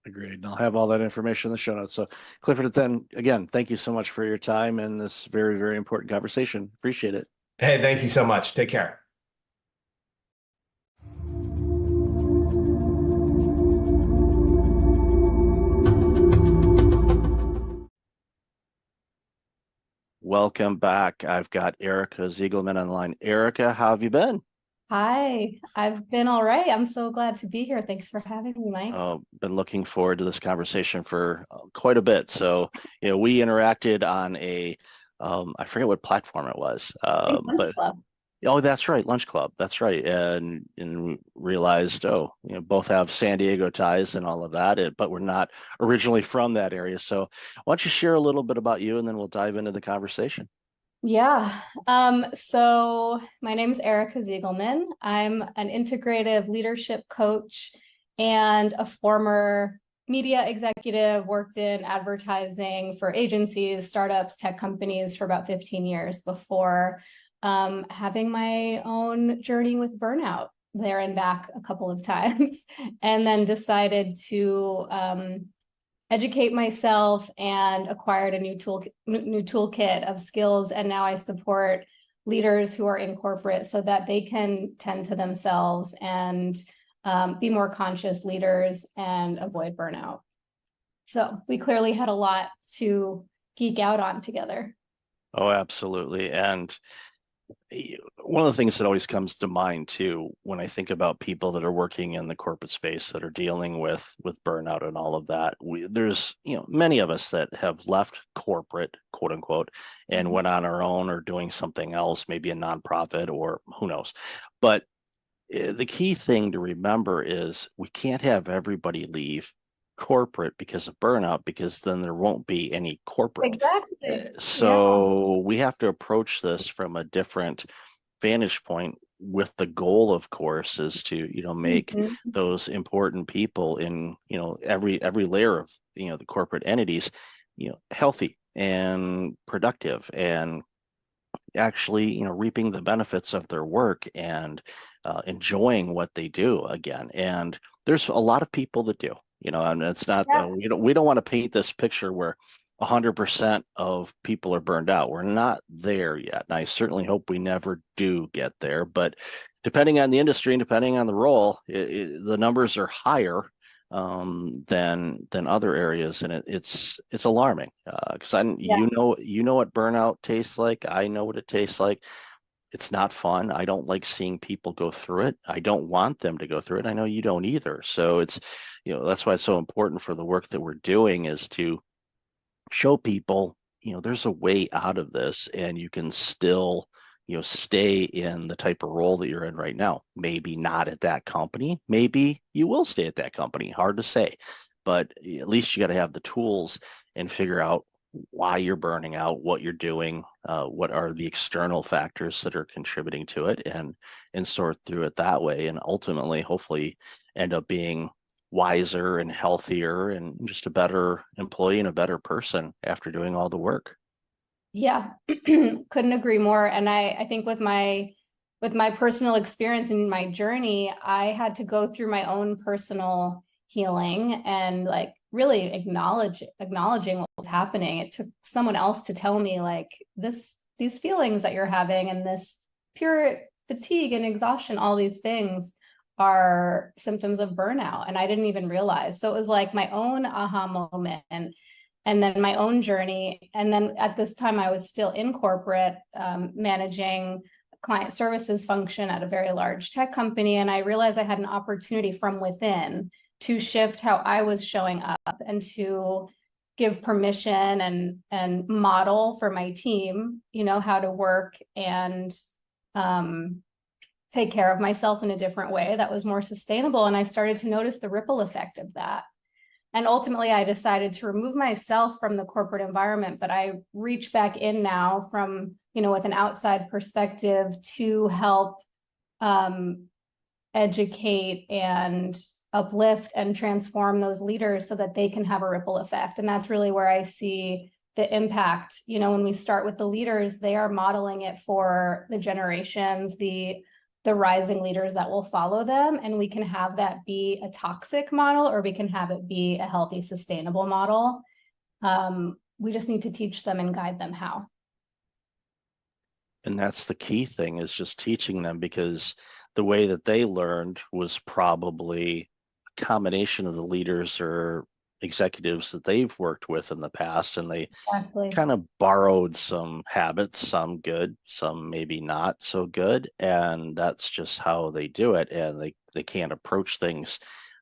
S1: Agreed. And I'll have all that information in the show notes. So Clifford, then again, thank you so much for your time and this very, very important conversation. Appreciate it.
S5: Hey, thank you so much. Take care.
S1: Welcome back. I've got Erica Ziegelman on the line. Erica, how have you been?
S6: Hi, I've been all right. I'm so glad to be here. Thanks for having me, Mike.
S1: Been looking forward to this conversation for quite a bit. So, we interacted on I forget what platform it was, but
S6: Club.
S1: oh, that's right, Lunch Club. That's right, and realized, both have San Diego ties and all of that, but we're not originally from that area. So, why don't you share a little bit about you, and then we'll dive into the conversation.
S6: Yeah. So my name is Erica Ziegelman. I'm an integrative leadership coach and a former media executive, worked in advertising for agencies, startups, tech companies for about 15 years before having my own journey with burnout there and back a couple of times, and then decided to educate myself and acquired a new toolkit of skills. And now I support leaders who are in corporate so that they can tend to themselves and be more conscious leaders and avoid burnout. So we clearly had a lot to geek out on together.
S1: Oh, absolutely. And one of the things that always comes to mind too, when I think about people that are working in the corporate space that are dealing with burnout and all of that, there's, many of us that have left corporate, quote unquote, and went on our own or doing something else, maybe a nonprofit or who knows. But the key thing to remember is we can't have everybody leave corporate because of burnout, because then there won't be any corporate.
S6: Exactly.
S1: So we have to approach this from a different vantage point, with the goal, of course, is to make those important people in every layer of the corporate entities healthy and productive, and actually reaping the benefits of their work and enjoying what they do again. And there's a lot of people that do. And it's not, we don't want to paint this picture where 100% of people are burned out. We're not there yet. And I certainly hope we never do get there. But depending on the industry and depending on the role, the numbers are higher than other areas. And it's alarming because you know what burnout tastes like. I know what it tastes like. It's not fun. I don't like seeing people go through it. I don't want them to go through it. I know you don't either. So it's, that's why it's so important for the work that we're doing, is to show people, there's a way out of this, and you can still, stay in the type of role that you're in right now. Maybe not at that company. Maybe you will stay at that company. Hard to say, but at least you got to have the tools and figure out why you're burning out, what you're doing, what are the external factors that are contributing to it, and sort through it that way, and ultimately hopefully end up being wiser and healthier and just a better employee and a better person after doing all the work.
S6: Yeah, couldn't agree more. And I think with my personal experience and my journey, I had to go through my own personal healing and really acknowledging what was happening. It took someone else to tell me these feelings that you're having and this pure fatigue and exhaustion, all these things are symptoms of burnout. And I didn't even realize. So it was like my own aha moment and then my own journey. And then at this time I was still in corporate, managing client services function at a very large tech company. And I realized I had an opportunity from within to shift how I was showing up and to give permission and model for my team, how to work and take care of myself in a different way that was more sustainable. And I started to notice the ripple effect of that. And ultimately, I decided to remove myself from the corporate environment, but I reach back in now from, with an outside perspective to help educate and uplift and transform those leaders so that they can have a ripple effect. And that's really where I see the impact. When we start with the leaders, they are modeling it for the generations, the rising leaders that will follow them. And we can have that be a toxic model, or we can have it be a healthy, sustainable model. We just need to teach them and guide them how.
S1: And that's the key thing, is just teaching them, because the way that they learned was probably a combination of the leaders or executives that they've worked with in the past, and they kind of borrowed some habits, some good, some maybe not so good, and that's just how they do it, and they can't approach things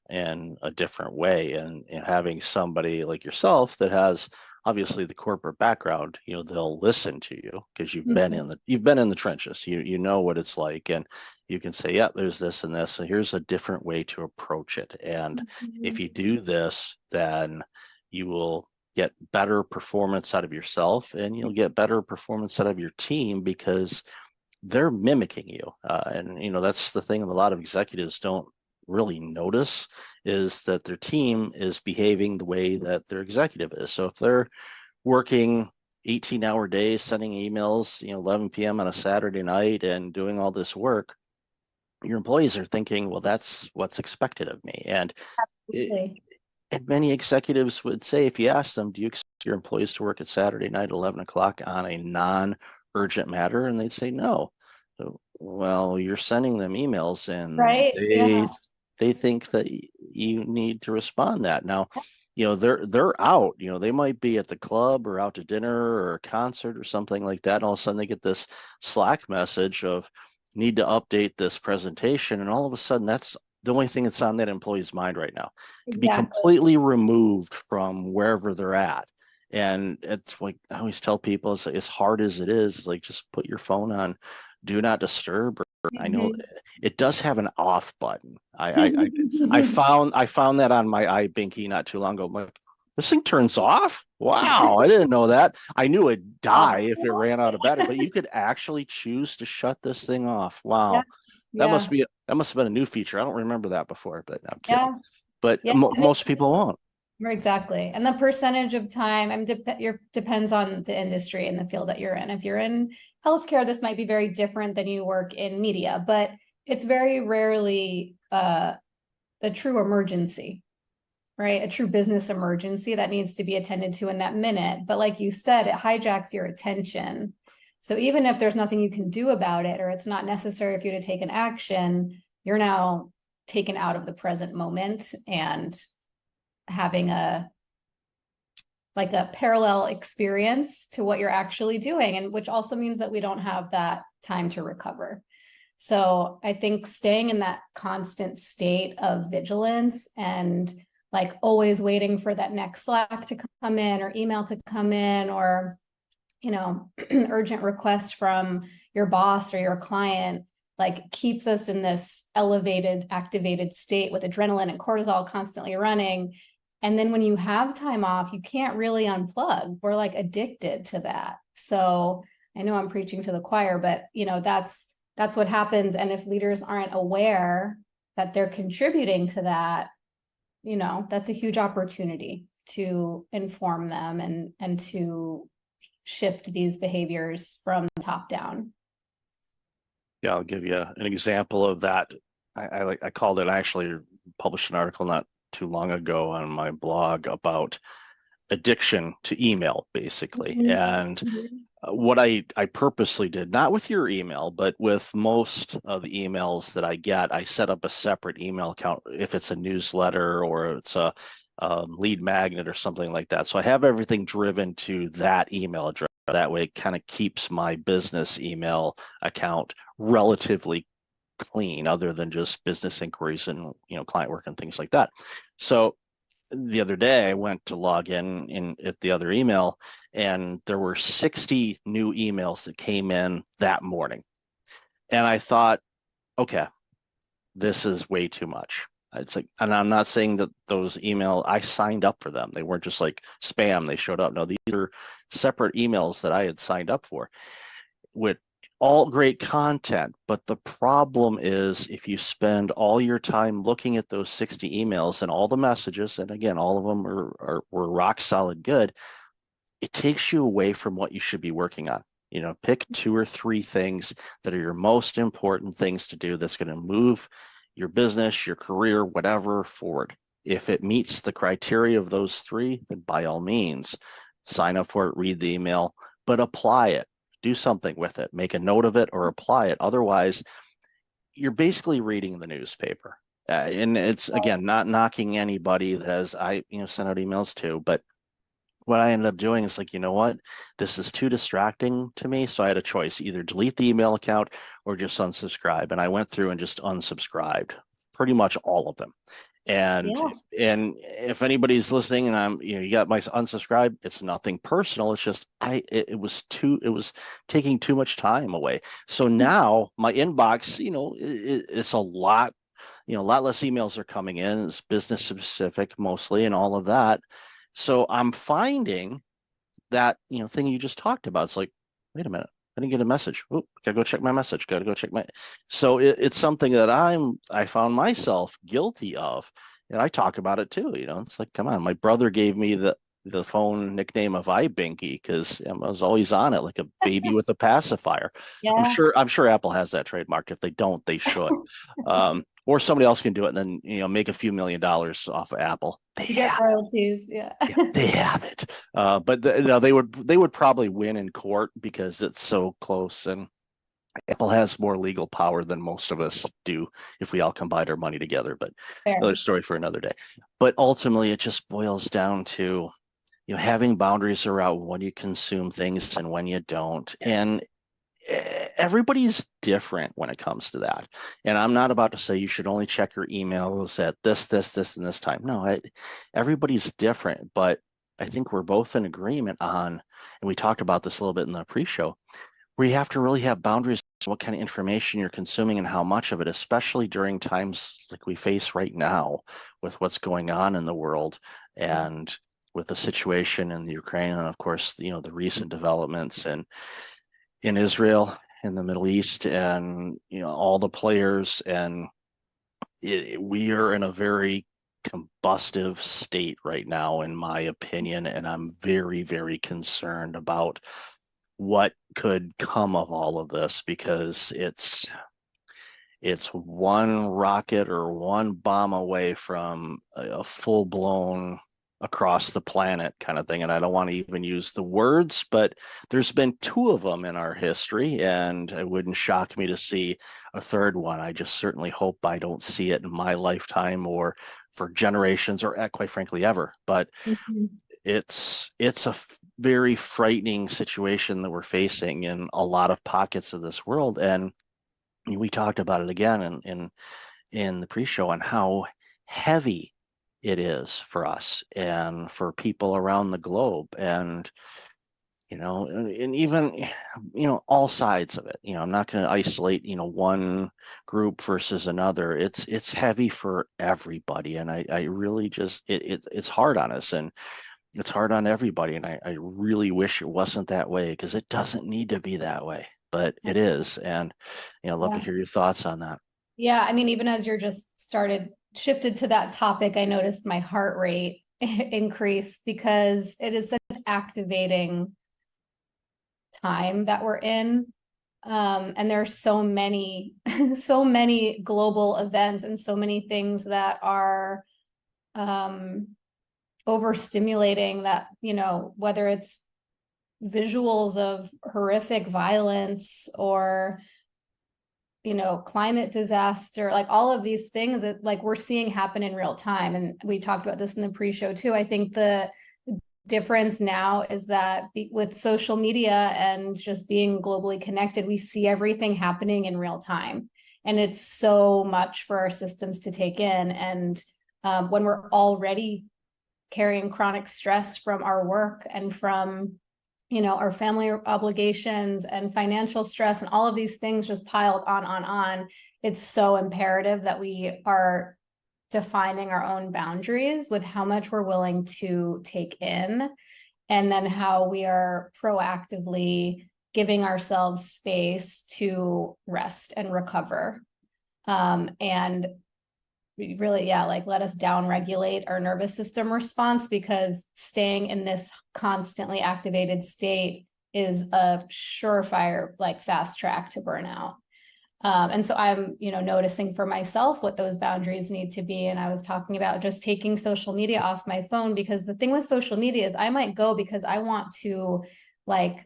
S1: in a different way. And having somebody like yourself that has obviously the corporate background, they'll listen to you because you've been in the trenches. You know what it's like, and you can say, yeah, there's this and this, and here's a different way to approach it. And if you do this, then you will get better performance out of yourself, and you'll get better performance out of your team because they're mimicking you. And that's the thing that a lot of executives don't really notice, is that their team is behaving the way that their executive is. So if they're working 18-hour days sending emails, 11 p.m. on a Saturday night and doing all this work, your employees are thinking, well, that's what's expected of me. And
S6: Absolutely.
S1: and many executives would say, if you ask them, do you expect your employees to work at Saturday night, 11 o'clock on a non-urgent matter? And they'd say no. So, well, you're sending them emails and
S6: Right? Yeah.
S1: they think that you need to respond that. Now, they're out, they might be at the club or out to dinner or a concert or something like that. And all of a sudden they get this Slack message of need to update this presentation. And all of a sudden that's the only thing that's on that employee's mind right now. It can be
S6: Exactly.
S1: completely removed from wherever they're at. And it's like I always tell people, it's like, as hard as it is, like just put your phone on do not disturb. Or I know
S6: Mhm.
S1: it does have an off button. I found that on my iBinky not too long ago. I'm like, this thing turns off? Wow, I didn't know that. I knew it'd die if it ran out of battery, but you could actually choose to shut this thing off. Wow. That
S6: Yeah.
S1: must have been a new feature. I don't remember that before, but I'm kidding.
S6: Yeah.
S1: But
S6: Yeah.
S1: most people won't.
S6: Exactly. And the percentage of time, depends on the industry and the field that you're in. If you're in healthcare, this might be very different than you work in media, but it's very rarely a true emergency, right? A true business emergency that needs to be attended to in that minute. But like you said, it hijacks your attention. So even if there's nothing you can do about it, or it's not necessary for you to take an action, you're now taken out of the present moment and having a parallel experience to what you're actually doing, and which also means that we don't have that time to recover. So I think staying in that constant state of vigilance and like always waiting for that next Slack to come in or email to come in, or urgent request from your boss or your client, like keeps us in this elevated, activated state with adrenaline and cortisol constantly running. And then when you have time off, you can't really unplug. We're like addicted to that. So I know I'm preaching to the choir, but that's what happens. And if leaders aren't aware that they're contributing to that, that's a huge opportunity to inform them and to shift these behaviors from the top down.
S1: Yeah, I'll give you an example of that. I called it, I actually published an article not too long ago on my blog about addiction to email, basically.
S6: Mhm.
S1: And what I purposely did, not with your email, but with most of the emails that I get, I set up a separate email account if it's a newsletter or it's a lead magnet or something like that. So I have everything driven to that email address. That way it kind of keeps my business email account relatively clean, other than just business inquiries and client work and things like that. So the other day I went to log in at the other email, and there were 60 new emails that came in that morning. And I thought, okay, this is way too much. It's like, and I'm not saying that those I signed up for them. They weren't just like spam, they showed up. No, these are separate emails that I had signed up for with all great content. But the problem is, if you spend all your time looking at those 60 emails and all the messages, and again, all of them were rock solid good, it takes you away from what you should be working on. Pick 2 or 3 things that are your most important things to do that's going to move your business, your career, whatever, forward. If it meets the criteria of those 3, then by all means, sign up for it, read the email, but apply it. Do something with it, make a note of it or apply it. Otherwise, you're basically reading the newspaper. And it's, again, not knocking anybody that has, sent out emails too, but what I ended up doing is like, you know what, this is too distracting to me. So I had a choice, either delete the email account or just unsubscribe. And I went through and just unsubscribed pretty much all of them. And if anybody's listening and you got my unsubscribe, it's nothing personal. It's just it was taking too much time away. So now my inbox, it's a lot, a lot less emails are coming in. It's business specific mostly and all of that. So I'm finding that, thing you just talked about. It's like, wait a minute, I didn't get a message. Oh, gotta go check my message. Gotta go check my. So it's something that I found myself guilty of, and I talk about it too. It's like, come on, my brother gave me the phone nickname of iBinky because I was always on it like a baby with a pacifier.
S6: Yeah.
S1: I'm sure Apple has that trademark. If they don't, they should. Or somebody else can do it and then make a few $1 million off of Apple. They
S6: You get
S1: have,
S6: royalties. Yeah.
S1: yeah, they have it. But they would probably win in court because it's so close, and Apple has more legal power than most of us do if we all combine our money together. But
S6: Fair.
S1: another story for another day. But ultimately, it just boils down to having boundaries around when you consume things and when you don't. And everybody's different when it comes to that. And I'm not about to say you should only check your emails at this, and this time. No, everybody's different. But I think we're both in agreement on, and we talked about this a little bit in the pre-show, where you have to really have boundaries on what kind of information you're consuming and how much of it, especially during times like we face right now with what's going on in the world and with the situation in the Ukraine, and of course, the recent developments in Israel, in the Middle East, and all the players, and we are in a very combustive state right now, in my opinion, and I'm very, very concerned about what could come of all of this, because it's one rocket or one bomb away from a full-blown across the planet kind of thing. And I don't want to even use the words, but there's been 2 of them in our history, and it wouldn't shock me to see a third one. I just certainly hope I don't see it in my lifetime or for generations or quite frankly ever. But it's a very frightening situation that we're facing in a lot of pockets of this world. And we talked about it again in the pre-show on how heavy it is for us and for people around the globe, and and even all sides of it. I'm not going to isolate one group versus another. It's heavy for everybody, and I really just it's hard on us, and it's hard on everybody, and I really wish it wasn't that way, because it doesn't need to be that way, but it is. And I'd love to hear your thoughts on that.
S6: Yeah, I mean, even as you're just shifted to that topic, I noticed my heart rate increase, because it is such an activating time that we're in. And there are so many, so many global events and so many things that are overstimulating, that, whether it's visuals of horrific violence or climate disaster, like all of these things that like we're seeing happen in real time. And we talked about this in the pre-show too. I think the difference now is that with social media and just being globally connected, we see everything happening in real time. And it's so much for our systems to take in. And when we're already carrying chronic stress from our work and from our family obligations and financial stress and all of these things just piled on, it's so imperative that we are defining our own boundaries with how much we're willing to take in, and then how we are proactively giving ourselves space to rest and recover. And really, like let us down regulate our nervous system response, because staying in this constantly activated state is a surefire, like fast track to burnout. And so I'm, noticing for myself what those boundaries need to be. And I was talking about just taking social media off my phone, because the thing with social media is I might go because I want to like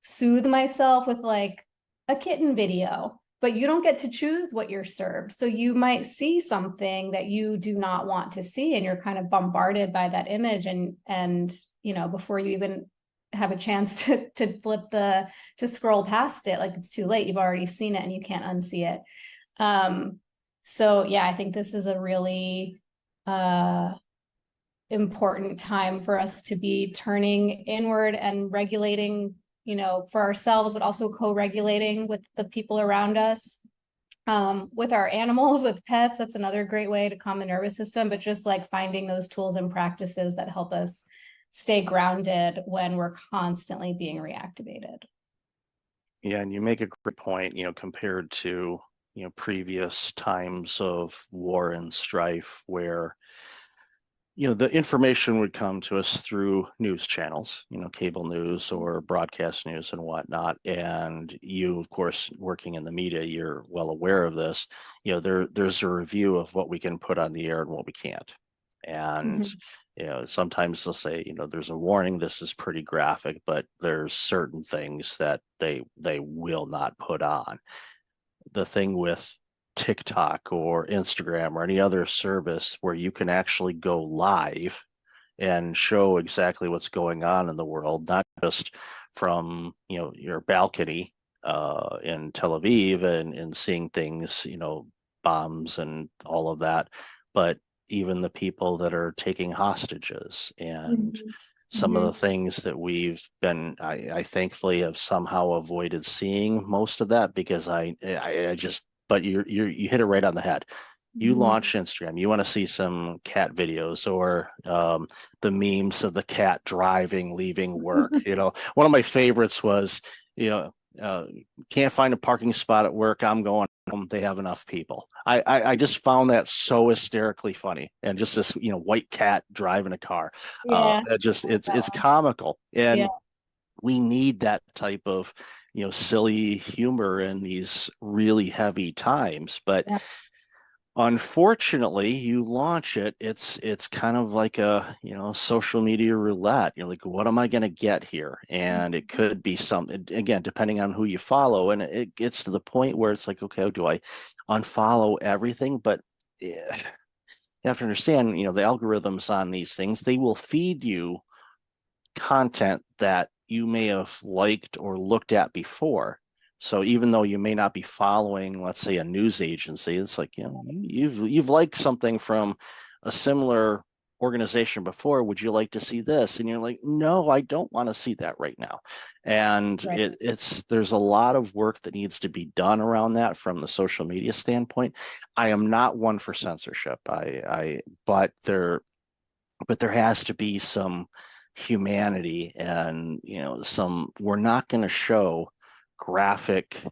S6: soothe myself with like a kitten video, but you don't get to choose what you're served. So you might see something that you do not want to see, and you're kind of bombarded by that image. And before you even have a chance to scroll past it, like it's too late. You've already seen it and you can't unsee it. So yeah, I think this is a really important time for us to be turning inward and regulating, for ourselves, but also co-regulating with the people around us, with our animals, with pets. That's another great way to calm the nervous system, but just like finding those tools and practices that help us stay grounded when we're constantly being reactivated.
S1: Yeah, and you make a great point, compared to, previous times of war and strife, where the information would come to us through news channels, cable news or broadcast news and whatnot. And you, of course, working in the media, you're well aware of this. There's a review of what we can put on the air and what we can't. And
S6: Mhm.
S1: sometimes they'll say, there's a warning, this is pretty graphic, but there's certain things that they will not put on. The thing with TikTok or Instagram or any other service where you can actually go live and show exactly what's going on in the world, not just from your balcony in Tel Aviv and seeing things, bombs and all of that, but even the people that are taking hostages and
S6: Mhm.
S1: some of
S6: Mhm.
S1: the things that we've been I thankfully have somehow avoided seeing most of that because I just but you hit it right on the head. You
S6: Mhm.
S1: launch Instagram, you want to see some cat videos or the memes of the cat driving, leaving work. One of my favorites was, you know, uh, can't find a parking spot at work. I'm going home. They have enough people. I just found that so hysterically funny, and just this white cat driving a car.
S6: Yeah,
S1: It's
S6: that one.
S1: comical,
S6: Yeah.
S1: and we need that type of silly humor in these really heavy times. But
S6: Yeah.
S1: unfortunately, you launch it, it's kind of like a social media roulette. You're like, what am I going to get here? And it could be something, again, depending on who you follow, and it gets to the point where it's like, okay, do I unfollow everything? But you have to understand, the algorithms on these things, they will feed you content that you may have liked or looked at before. So even though you may not be following, let's say, a news agency, it's like, you've liked something from a similar organization before. Would you like to see this? And you're like, no, I don't want to see that right now. And
S6: Right.
S1: there's a lot of work that needs to be done around that from the social media standpoint. I am not one for censorship. But there has to be some humanity and we're not going to show graphic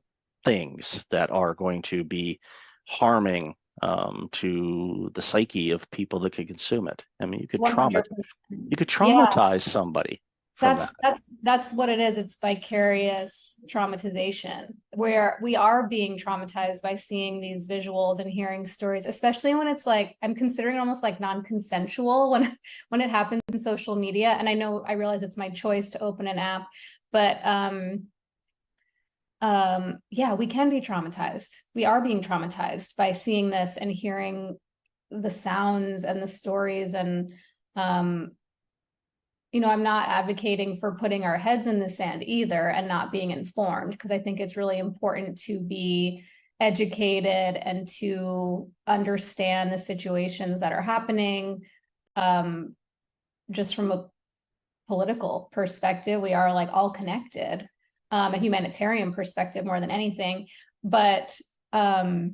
S1: things that are going to be harming to the psyche of people that could consume it. I mean, you could
S6: 100%. Yeah.
S1: traumatize somebody from
S6: That's
S1: that.
S6: that's that's what it is. It's vicarious traumatization, where we are being traumatized by seeing these visuals and hearing stories, especially when it's like I'm considering it almost like non-consensual when it happens in social media. And I realize it's my choice to open an app, but yeah, we can be traumatized. We are being traumatized by seeing this and hearing the sounds and the stories and um I'm not advocating for putting our heads in the sand either and not being informed, because I think it's really important to be educated and to understand the situations that are happening. Just from a political perspective, we are like all connected, a humanitarian perspective more than anything. But to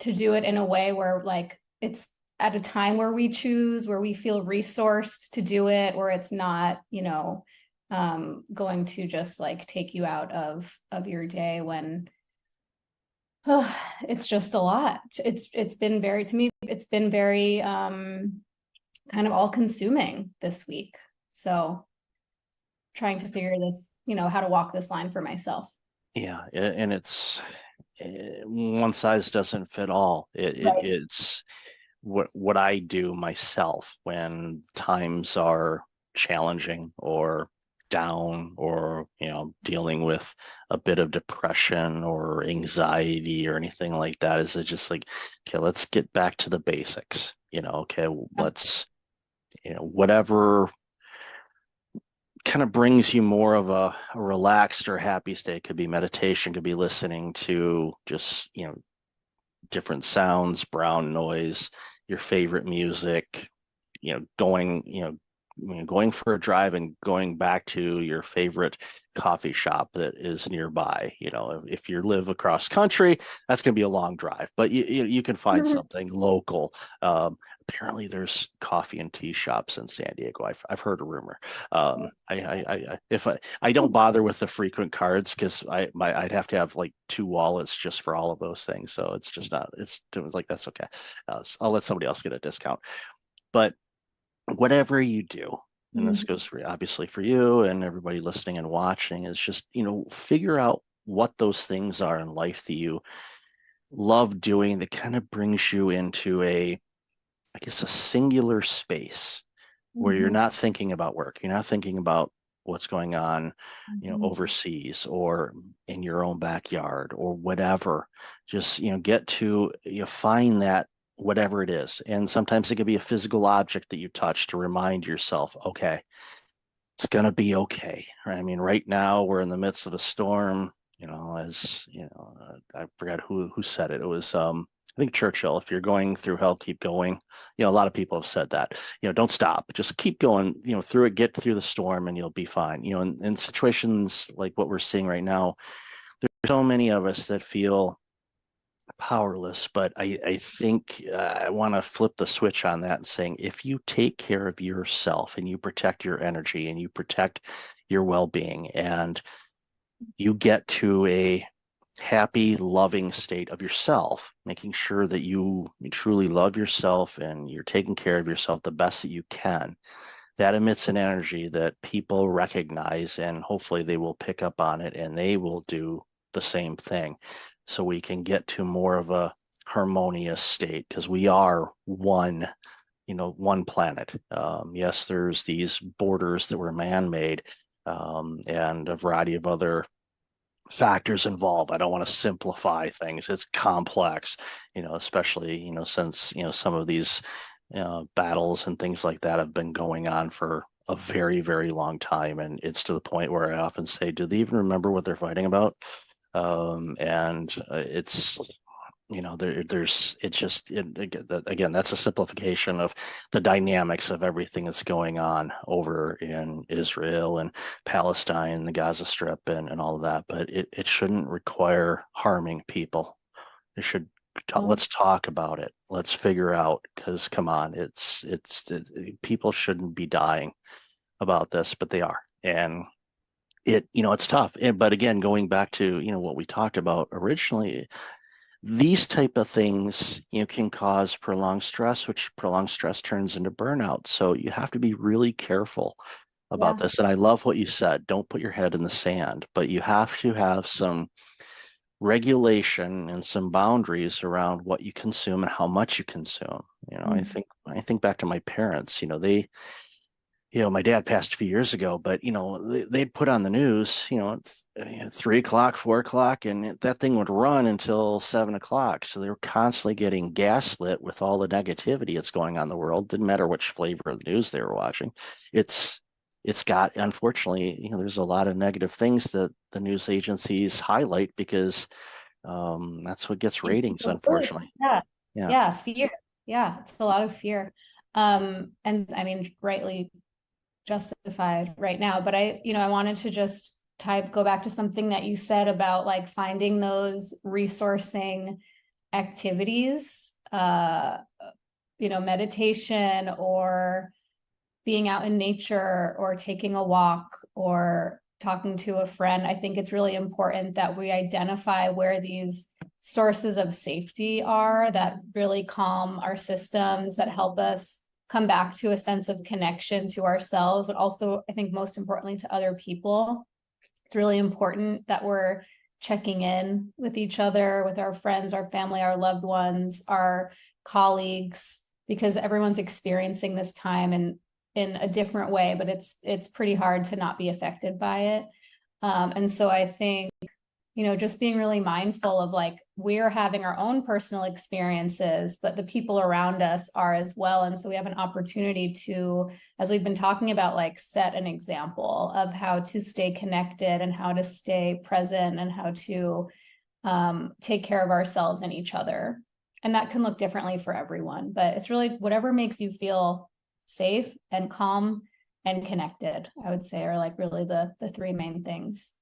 S6: do it in a way where like it's at a time where we choose, where we feel resourced to do it, where it's not, going to just like take you out of your day when it's just a lot. It's been very, to me, it's been very kind of all consuming this week. So trying to figure this, how to walk this line for myself.
S1: Yeah, and it's one size doesn't fit all.
S6: Right.
S1: It's what I do myself when times are challenging or down or dealing with a bit of depression or anxiety or anything like that, is it just like, okay, let's get back to the basics, okay, let's whatever kind of brings you more of a relaxed or happy state. Could be meditation, could be listening to just different sounds, brown noise, your favorite music, going for a drive and going back to your favorite coffee shop that is nearby. If you live across country, that's going to be a long drive, but you can find something local. Apparently there's coffee and tea shops in San Diego. I've heard a rumor. I don't bother with the frequent cards because I'd have to have like 2 wallets just for all of those things. So it's just not, it's like, that's okay. I'll let somebody else get a discount. But whatever you do, and this
S6: Mhm.
S1: goes for obviously for you and everybody listening and watching, is just, figure out what those things are in life that you love doing that kind of brings you into I guess, a singular space where you're
S6: Mhm.
S1: not thinking about work. You're not thinking about what's going on,
S6: Mhm.
S1: overseas or in your own backyard or whatever. Just, get to, find that whatever it is. And sometimes it could be a physical object that you touch to remind yourself, okay, it's going to be okay. Right? I mean, right now we're in the midst of a storm, as I forgot who said it. It was I think Churchill. If you're going through hell, keep going. A lot of people have said that. Don't stop. Just keep going. Through it. Get through the storm, and you'll be fine. In situations like what we're seeing right now, there's so many of us that feel powerless. But I think I want to flip the switch on that and saying, if you take care of yourself and you protect your energy and you protect your well-being and you get to a happy, loving state of yourself, making sure that you truly love yourself and you're taking care of yourself the best that you can, that emits an energy that people recognize, and hopefully they will pick up on it and they will do the same thing. So we can get to more of a harmonious state, because we are one planet. Yes, there's these borders that were man-made, and a variety of other factors involved. I don't want to simplify things. It's complex, especially, since, some of these battles and things like that have been going on for a very, very long time. And it's to the point where I often say, do they even remember what they're fighting about? And it's there's it's just again, that's a simplification of the dynamics of everything that's going on over in Israel and Palestine, the Gaza Strip, and all of that. But it shouldn't require harming people. It should
S6: Well,
S1: let's talk about it. Let's figure out, because come on, people shouldn't be dying about this, but they are. And it's tough. But again, going back to what we talked about originally, these type of things can cause prolonged stress, which prolonged stress turns into burnout. So you have to be really careful about
S6: yeah.
S1: this. And I love what you said, don't put your head in the sand, but you have to have some regulation and some boundaries around what you consume and how much you consume.
S6: Mm.
S1: I think back to my parents. They my dad passed a few years ago, but they'd put on the news, 3 o'clock, 4 o'clock, and that thing would run until 7 o'clock. So they were constantly getting gaslit with all the negativity that's going on in the world. Didn't matter which flavor of the news they were watching. It's it's got, unfortunately, there's a lot of negative things that the news agencies highlight because that's what gets
S6: Makes
S1: ratings,
S6: people worse.
S1: unfortunately.
S6: Yeah.
S1: Yeah.
S6: Yeah. Fear. Yeah. It's a lot of fear. And I mean, rightly justified right now, but I wanted to just go back to something that you said about like finding those resourcing activities, meditation or being out in nature or taking a walk or talking to a friend. I think it's really important that we identify where these sources of safety are that really calm our systems, that help us come back to a sense of connection to ourselves, but also, I think, most importantly, to other people. It's really important that we're checking in with each other, with our friends, our family, our loved ones, our colleagues, because everyone's experiencing this time in a different way, but it's pretty hard to not be affected by it. And so I think, just being really mindful of like, we're having our own personal experiences, but the people around us are as well. And so we have an opportunity to, as we've been talking about, like set an example of how to stay connected and how to stay present and how to take care of ourselves and each other. And that can look differently for everyone, but it's really whatever makes you feel safe and calm and connected, I would say, are like really the three main things.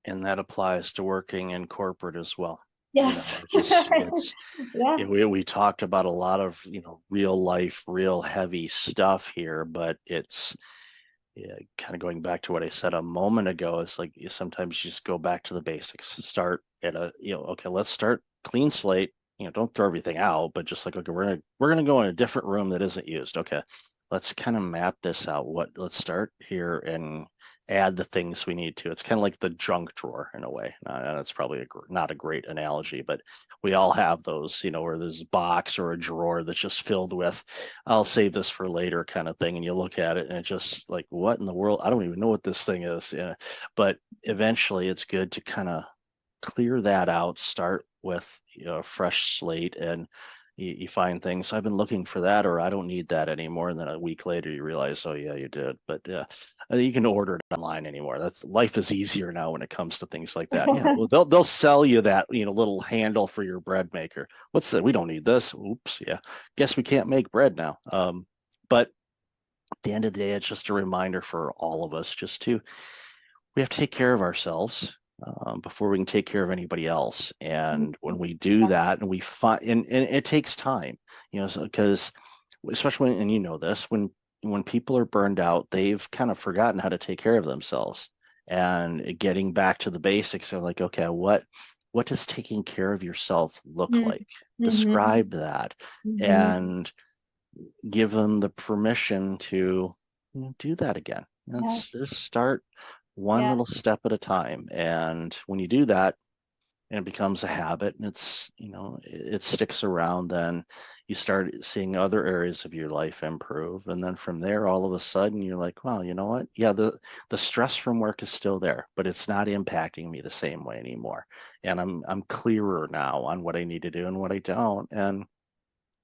S1: And that applies to working in corporate as well.
S6: Yes.
S1: It's
S6: Yeah.
S1: we talked about a lot of real life, real heavy stuff here, but it's kind of going back to what I said a moment ago. It's like sometimes you just go back to the basics. Start at okay, let's start clean slate. don't throw everything out, but just like, okay, we're gonna go in a different room that isn't used. Okay, let's kind of map this out. Let's start here and add the things we need to. It's kind of like the junk drawer in a way. And it's probably not a great analogy, but we all have those, where there's a box or a drawer that's just filled with, I'll save this for later kind of thing. And you look at it and it's just like, what in the world? I don't even know what this thing is. Yeah. But eventually it's good to kind of clear that out, start with a fresh slate, and you find things. I've been looking for that, or I don't need that anymore. And then a week later, you realize, oh yeah, you did. But you can order it online anymore. That's life is easier now when it comes to things like that. Yeah, well, they'll sell you that little handle for your bread maker. What's that? We don't need this. Oops, yeah. Guess we can't make bread now. But at the end of the day, it's just a reminder for all of us we have to take care of ourselves before we can take care of anybody else. And when we do that, and we find, and it takes time, because especially when, and this, when people are burned out, they've kind of forgotten how to take care of themselves. And getting back to the basics of like, okay, what does taking care of yourself look like? Describe that and give them the permission to do that again. Let's just start one little step at a time. And when you do that, and it becomes a habit, and it's, it sticks around, then you start seeing other areas of your life improve. And then from there, all of a sudden you're like, wow, you know what? Yeah, the stress from work is still there, but it's not impacting me the same way anymore. And I'm clearer now on what I need to do and what I don't. And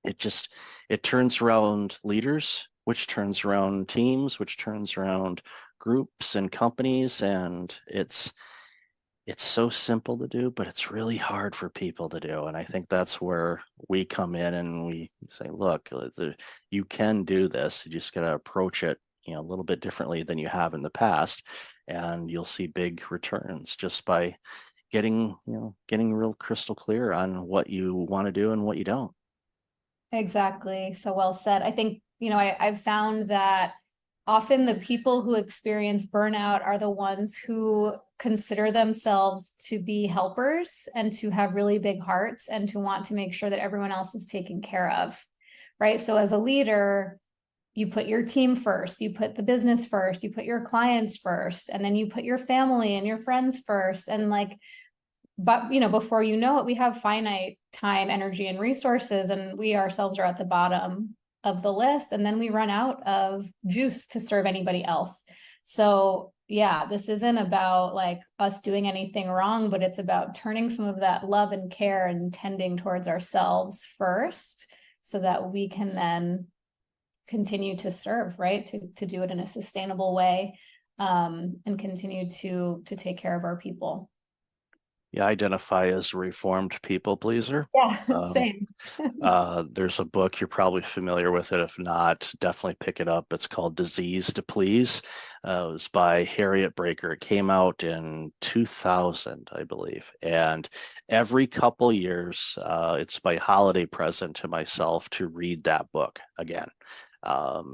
S1: it turns around leaders, which turns around teams, which turns around groups and companies. And it's so simple to do, but it's really hard for people to do. And I think that's where we come in and we say, look, you can do this. You just got to approach it, a little bit differently than you have in the past. And you'll see big returns just by getting real crystal clear on what you want to do and what you don't.
S6: Exactly. So well said. I think, I've found that often the people who experience burnout are the ones who consider themselves to be helpers and to have really big hearts and to want to make sure that everyone else is taken care of, right? So as a leader, you put your team first, you put the business first, you put your clients first, and then you put your family and your friends first. And but before you know it, we have finite time, energy, and resources, and we ourselves are at the bottom of the list, and then we run out of juice to serve anybody else. So yeah, this isn't about like us doing anything wrong, but it's about turning some of that love and care and tending towards ourselves first, so that we can then continue to serve, right? To do it in a sustainable way, and continue to take care of our people.
S1: Yeah, identify as a reformed people pleaser.
S6: Yeah, same.
S1: There's a book, you're probably familiar with it. If not, definitely pick it up. It's called Disease to Please. It was by Harriet Breaker. It came out in 2000, I believe. And every couple years, it's my holiday present to myself to read that book again.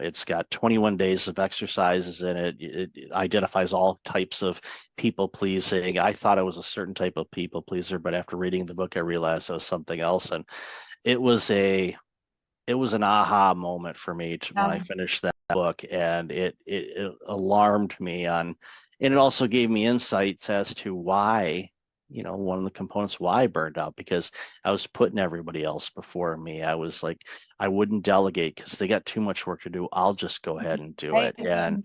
S1: It's got 21 days of exercises in it. It identifies all types of people pleasing. I thought I was a certain type of people pleaser, but after reading the book, I realized I was something else. And it was an aha moment for me when I finished that book, and it alarmed me and it also gave me insights as to why, one of the components why I burned out, because I was putting everybody else before me. I was like, I wouldn't delegate because they got too much work to do. I'll just go ahead and do it. And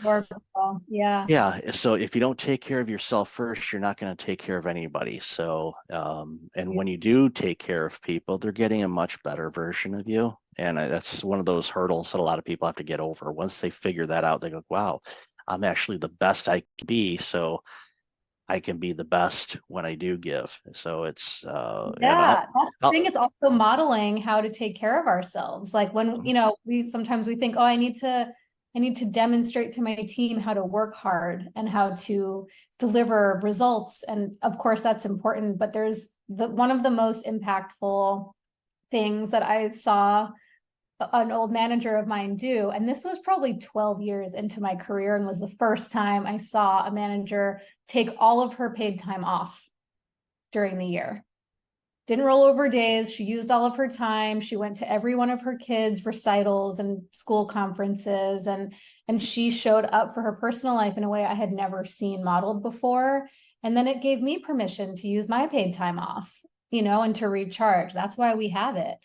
S1: yeah. So if you don't take care of yourself first, you're not going to take care of anybody. So, and when you do take care of people, they're getting a much better version of you. And that's one of those hurdles that a lot of people have to get over. Once they figure that out, they go, wow, I'm actually the best I can be. So I can be the best when I do give. So it's
S6: I think it's also modeling how to take care of ourselves. Like when we sometimes think, oh, I need to demonstrate to my team how to work hard and how to deliver results. And of course that's important, but there's one of the most impactful things that I saw an old manager of mine do, and this was probably 12 years into my career, and was the first time I saw a manager take all of her paid time off during the year. didn't roll over days. She used all of her time. She went to every one of her kids' recitals and school conferences, and she showed up for her personal life in a way I had never seen modeled before. And then it gave me permission to use my paid time off, and to recharge. That's why we have it.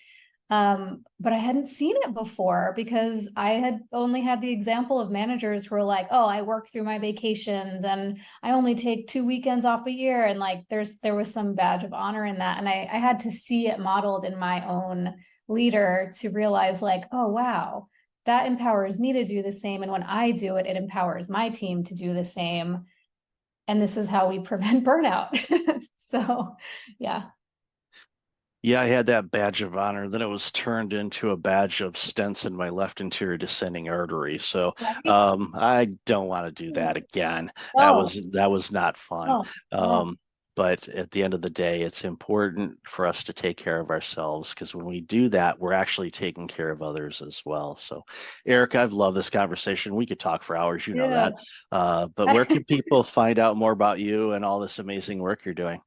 S6: But I hadn't seen it before because I had only had the example of managers who are like, oh, I work through my vacations and I only take 2 weekends off a year. And like, there was some badge of honor in that. And I had to see it modeled in my own leader to realize like, oh, wow, that empowers me to do the same. And when I do it, it empowers my team to do the same. And this is how we prevent burnout. So, yeah.
S1: Yeah, I had that badge of honor. Then it was turned into a badge of stents in my left anterior descending artery. So I don't want to do that again.
S6: Oh,
S1: That was not fun.
S6: oh, yeah.
S1: But at the end of the day, it's important for us to take care of ourselves, because when we do that, we're actually taking care of others as well. So, Erica, I've loved this conversation. We could talk for hours, you know
S6: Yeah.
S1: that. But where can people find out more about you and all this amazing work you're doing?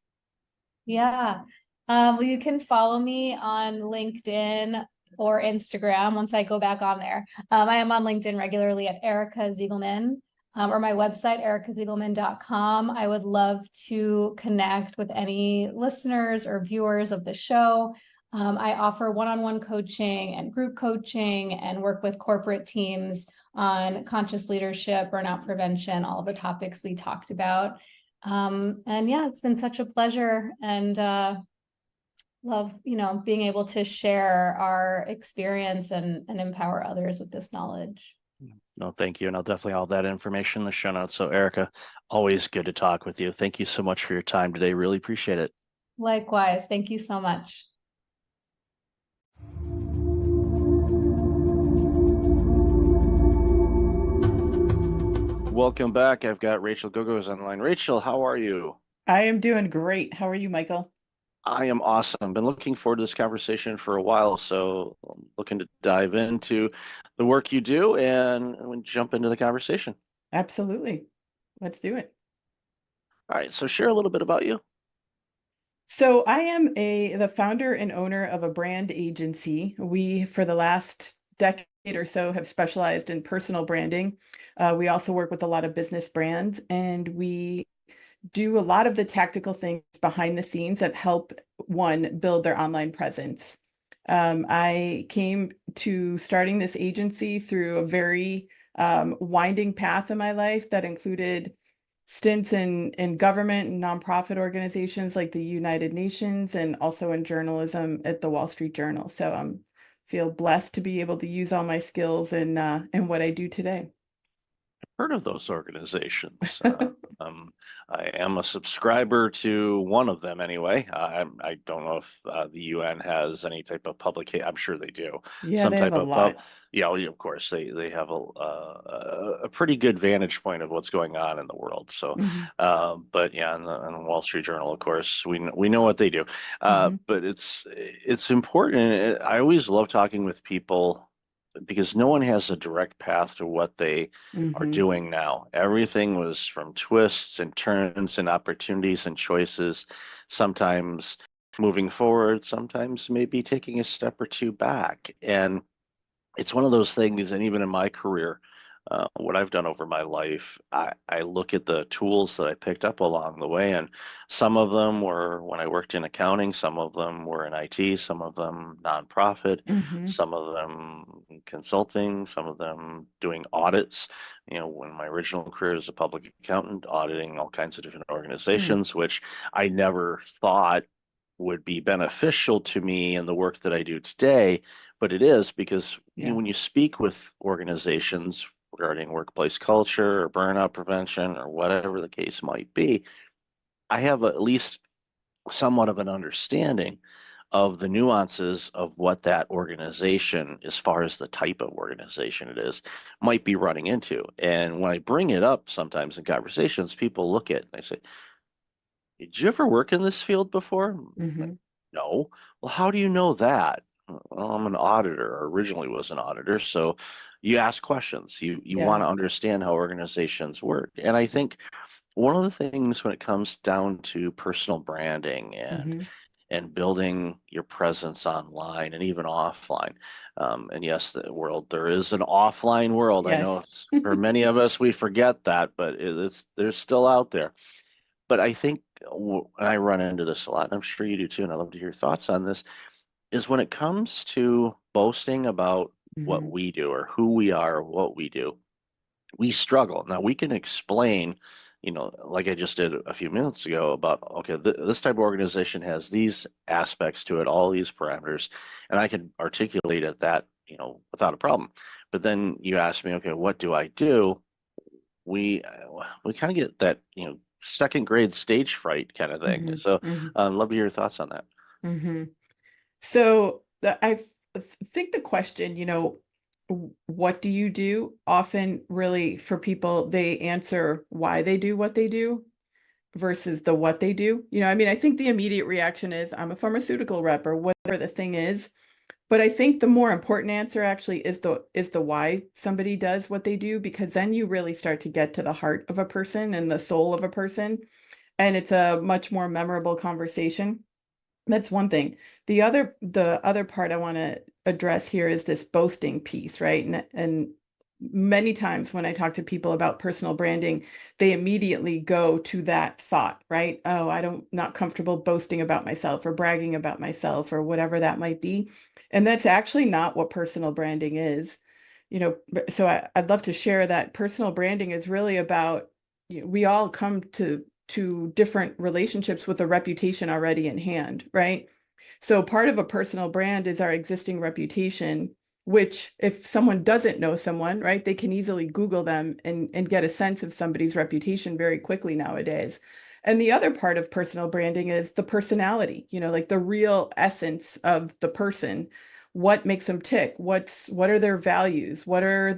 S6: Yeah. Well, you can follow me on LinkedIn or Instagram once I go back on there. I am on LinkedIn regularly at Erica Ziegelman, or my website, ericaziegelman.com. I would love to connect with any listeners or viewers of the show. I offer one-on-one coaching and group coaching and work with corporate teams on conscious leadership, burnout prevention, all the topics we talked about. And yeah, it's been such a pleasure, and love, being able to share our experience and empower others with this knowledge.
S1: No, thank you. And I'll definitely have all that information in the show notes. So, Erica, always good to talk with you. Thank you so much for your time today. Really appreciate it.
S6: Likewise. Thank you so much.
S1: Welcome back. I've got Rachel Gogos online. Rachel, how are you?
S7: I am doing great. How are you, Michael?
S1: I am awesome. Been looking forward to this conversation for a while, so I'm looking to dive into the work you do and jump into the conversation.
S7: Absolutely. Let's do it.
S1: All right, so share a little bit about you.
S7: So I am the founder and owner of a brand agency. We, for the last decade or so, have specialized in personal branding. We also work with a lot of business brands, and we do a lot of the tactical things behind the scenes that help one build their online presence. I came to starting this agency through a very winding path in my life that included stints in government and nonprofit organizations like the United Nations, and also in journalism at the Wall Street Journal. So I feel blessed to be able to use all my skills in what I do today.
S1: Heard of those organizations. I am a subscriber to one of them anyway. I don't know if the UN has any type of publication. I'm sure they do.
S7: Yeah,
S1: Some
S7: they
S1: type
S7: have a
S1: of
S7: lot.
S1: of course they have a pretty good vantage point of what's going on in the world. So,
S7: Mhm.
S1: but yeah, in the Wall Street Journal, of course, we know what they do.
S7: Mhm.
S1: But it's important. I always love talking with people, because no one has a direct path to what they are
S7: Mhm.
S1: doing now. Everything was from twists and turns and opportunities and choices, sometimes moving forward, sometimes maybe taking a step or two back. And it's one of those things, and even in my career, what I've done over my life, I look at the tools that I picked up along the way, and some of them were when I worked in accounting, some of them were in IT, some of them nonprofit,
S7: Mhm.
S1: some of them consulting, some of them doing audits. When my original career as a public accountant, auditing all kinds of different organizations, which I never thought would be beneficial to me in the work that I do today, but it is, because
S7: Yeah.
S1: when you speak with organizations regarding workplace culture or burnout prevention or whatever the case might be, I have at least somewhat of an understanding of the nuances of what that organization, as far as the type of organization it is, might be running into. And when I bring it up sometimes in conversations, people look at it and they say, did you ever work in this field before?
S7: Mhm.
S1: No. Well, how do you know that? Well, I'm an auditor, or originally was an auditor. So you ask questions. You
S7: Yeah.
S1: want to understand how organizations work. And I think one of the things when it comes down to personal branding and
S7: Mhm.
S1: and building your presence online and even offline. And yes, there is an offline world. I know
S7: Yes.
S1: for many of us, we forget that, but they're still out there. But I think, and I run into this a lot, and I'm sure you do too, and I'd love to hear your thoughts on this, is when it comes to boasting about what
S7: Mhm.
S1: we do or who we are or what we do, we struggle. Now we can explain, like I just did a few minutes ago about, okay, this type of organization has these aspects to it, all these parameters, and I can articulate it that, without a problem. But then you ask me, okay, what do I do? We kind of get that, second grade stage fright kind of thing.
S7: Mhm.
S1: So
S7: Mhm.
S1: love to hear your thoughts on that.
S7: Mhm. So think the question, what do you do? Often, really, for people, they answer why they do what they do versus the what they do. I mean, I think the immediate reaction is I'm a pharmaceutical rep or whatever the thing is. But I think the more important answer actually is the why somebody does what they do, because then you really start to get to the heart of a person and the soul of a person, and it's a much more memorable conversation. That's one thing. The other part I want to address here is this boasting piece, right? And many times when I talk to people about personal branding, they immediately go to that thought, right? Oh, I don't not comfortable boasting about myself or bragging about myself or whatever that might be. And that's actually not what personal branding is. So I'd love to share that personal branding is really about, we all come to different relationships with a reputation already in hand, right? So part of a personal brand is our existing reputation, which if someone doesn't know someone, right, they can easily Google them and get a sense of somebody's reputation very quickly nowadays. And the other part of personal branding is the personality, like the real essence of the person. What makes them tick? What are their values? What is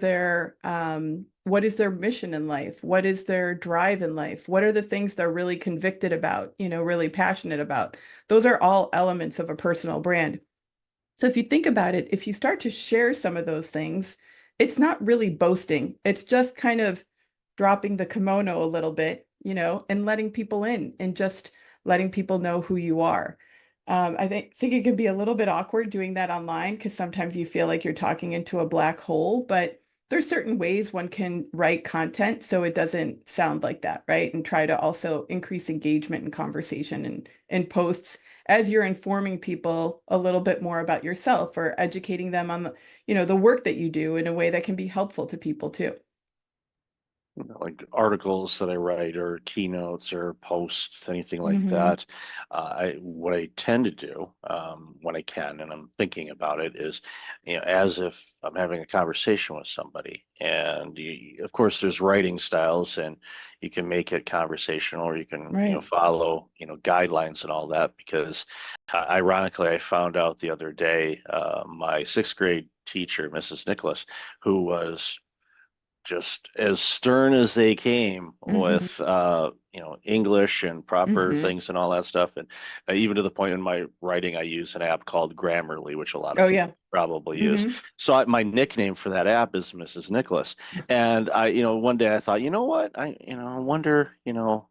S7: their mission in life? What is their drive in life? What are the things they're really convicted about, really passionate about? Those are all elements of a personal brand. So if you think about it, if you start to share some of those things, it's not really boasting. It's just kind of dropping the kimono a little bit, and letting people in and just letting people know who you are. I think it can be a little bit awkward doing that online because sometimes you feel like you're talking into a black hole, but there's certain ways one can write content so it doesn't sound like that, right? And try to also increase engagement and conversation and posts as you're informing people a little bit more about yourself or educating them on the work that you do in a way that can be helpful to people too.
S1: Like articles that I write or keynotes or posts, anything like
S7: Hmm.
S1: that. What I tend to do when I can, and I'm thinking about it, is as if I'm having a conversation with somebody, and of course there's writing styles, and you can make it conversational, or you can
S7: Right.
S1: follow guidelines and all that. Because ironically, I found out the other day, my sixth grade teacher, Mrs. Nicholas, who was just as stern as they came
S7: Hmm.
S1: with English and proper
S7: Hmm.
S1: things and all that stuff, and even to the point in my writing I use an app called Grammarly, which a lot of
S7: Oh yeah.
S1: people probably use.
S7: Hmm.
S1: So my nickname for that app is Mrs. Nicholas. And I one day I thought, you know what, I wonder, you know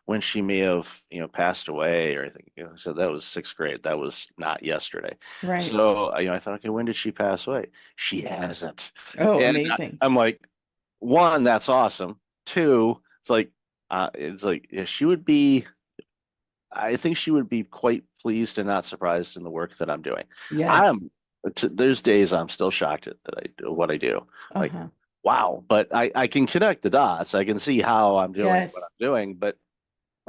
S1: when she may have passed away, or I think so that was sixth grade, that was not yesterday.
S7: Right.
S1: So I thought, okay, when did she pass away? She hasn't.
S7: Oh,
S1: And
S7: amazing.
S1: I'm like, one, that's awesome. Two, it's like yeah, she would be. I think she would be quite pleased and not surprised in the work that I'm doing.
S7: Yes.
S1: I'm there's days I'm still shocked at that I do what I do. Like,
S7: Uh-huh.
S1: wow, but I can connect the dots. I can see how I'm doing what
S7: Yes.
S1: I'm doing, but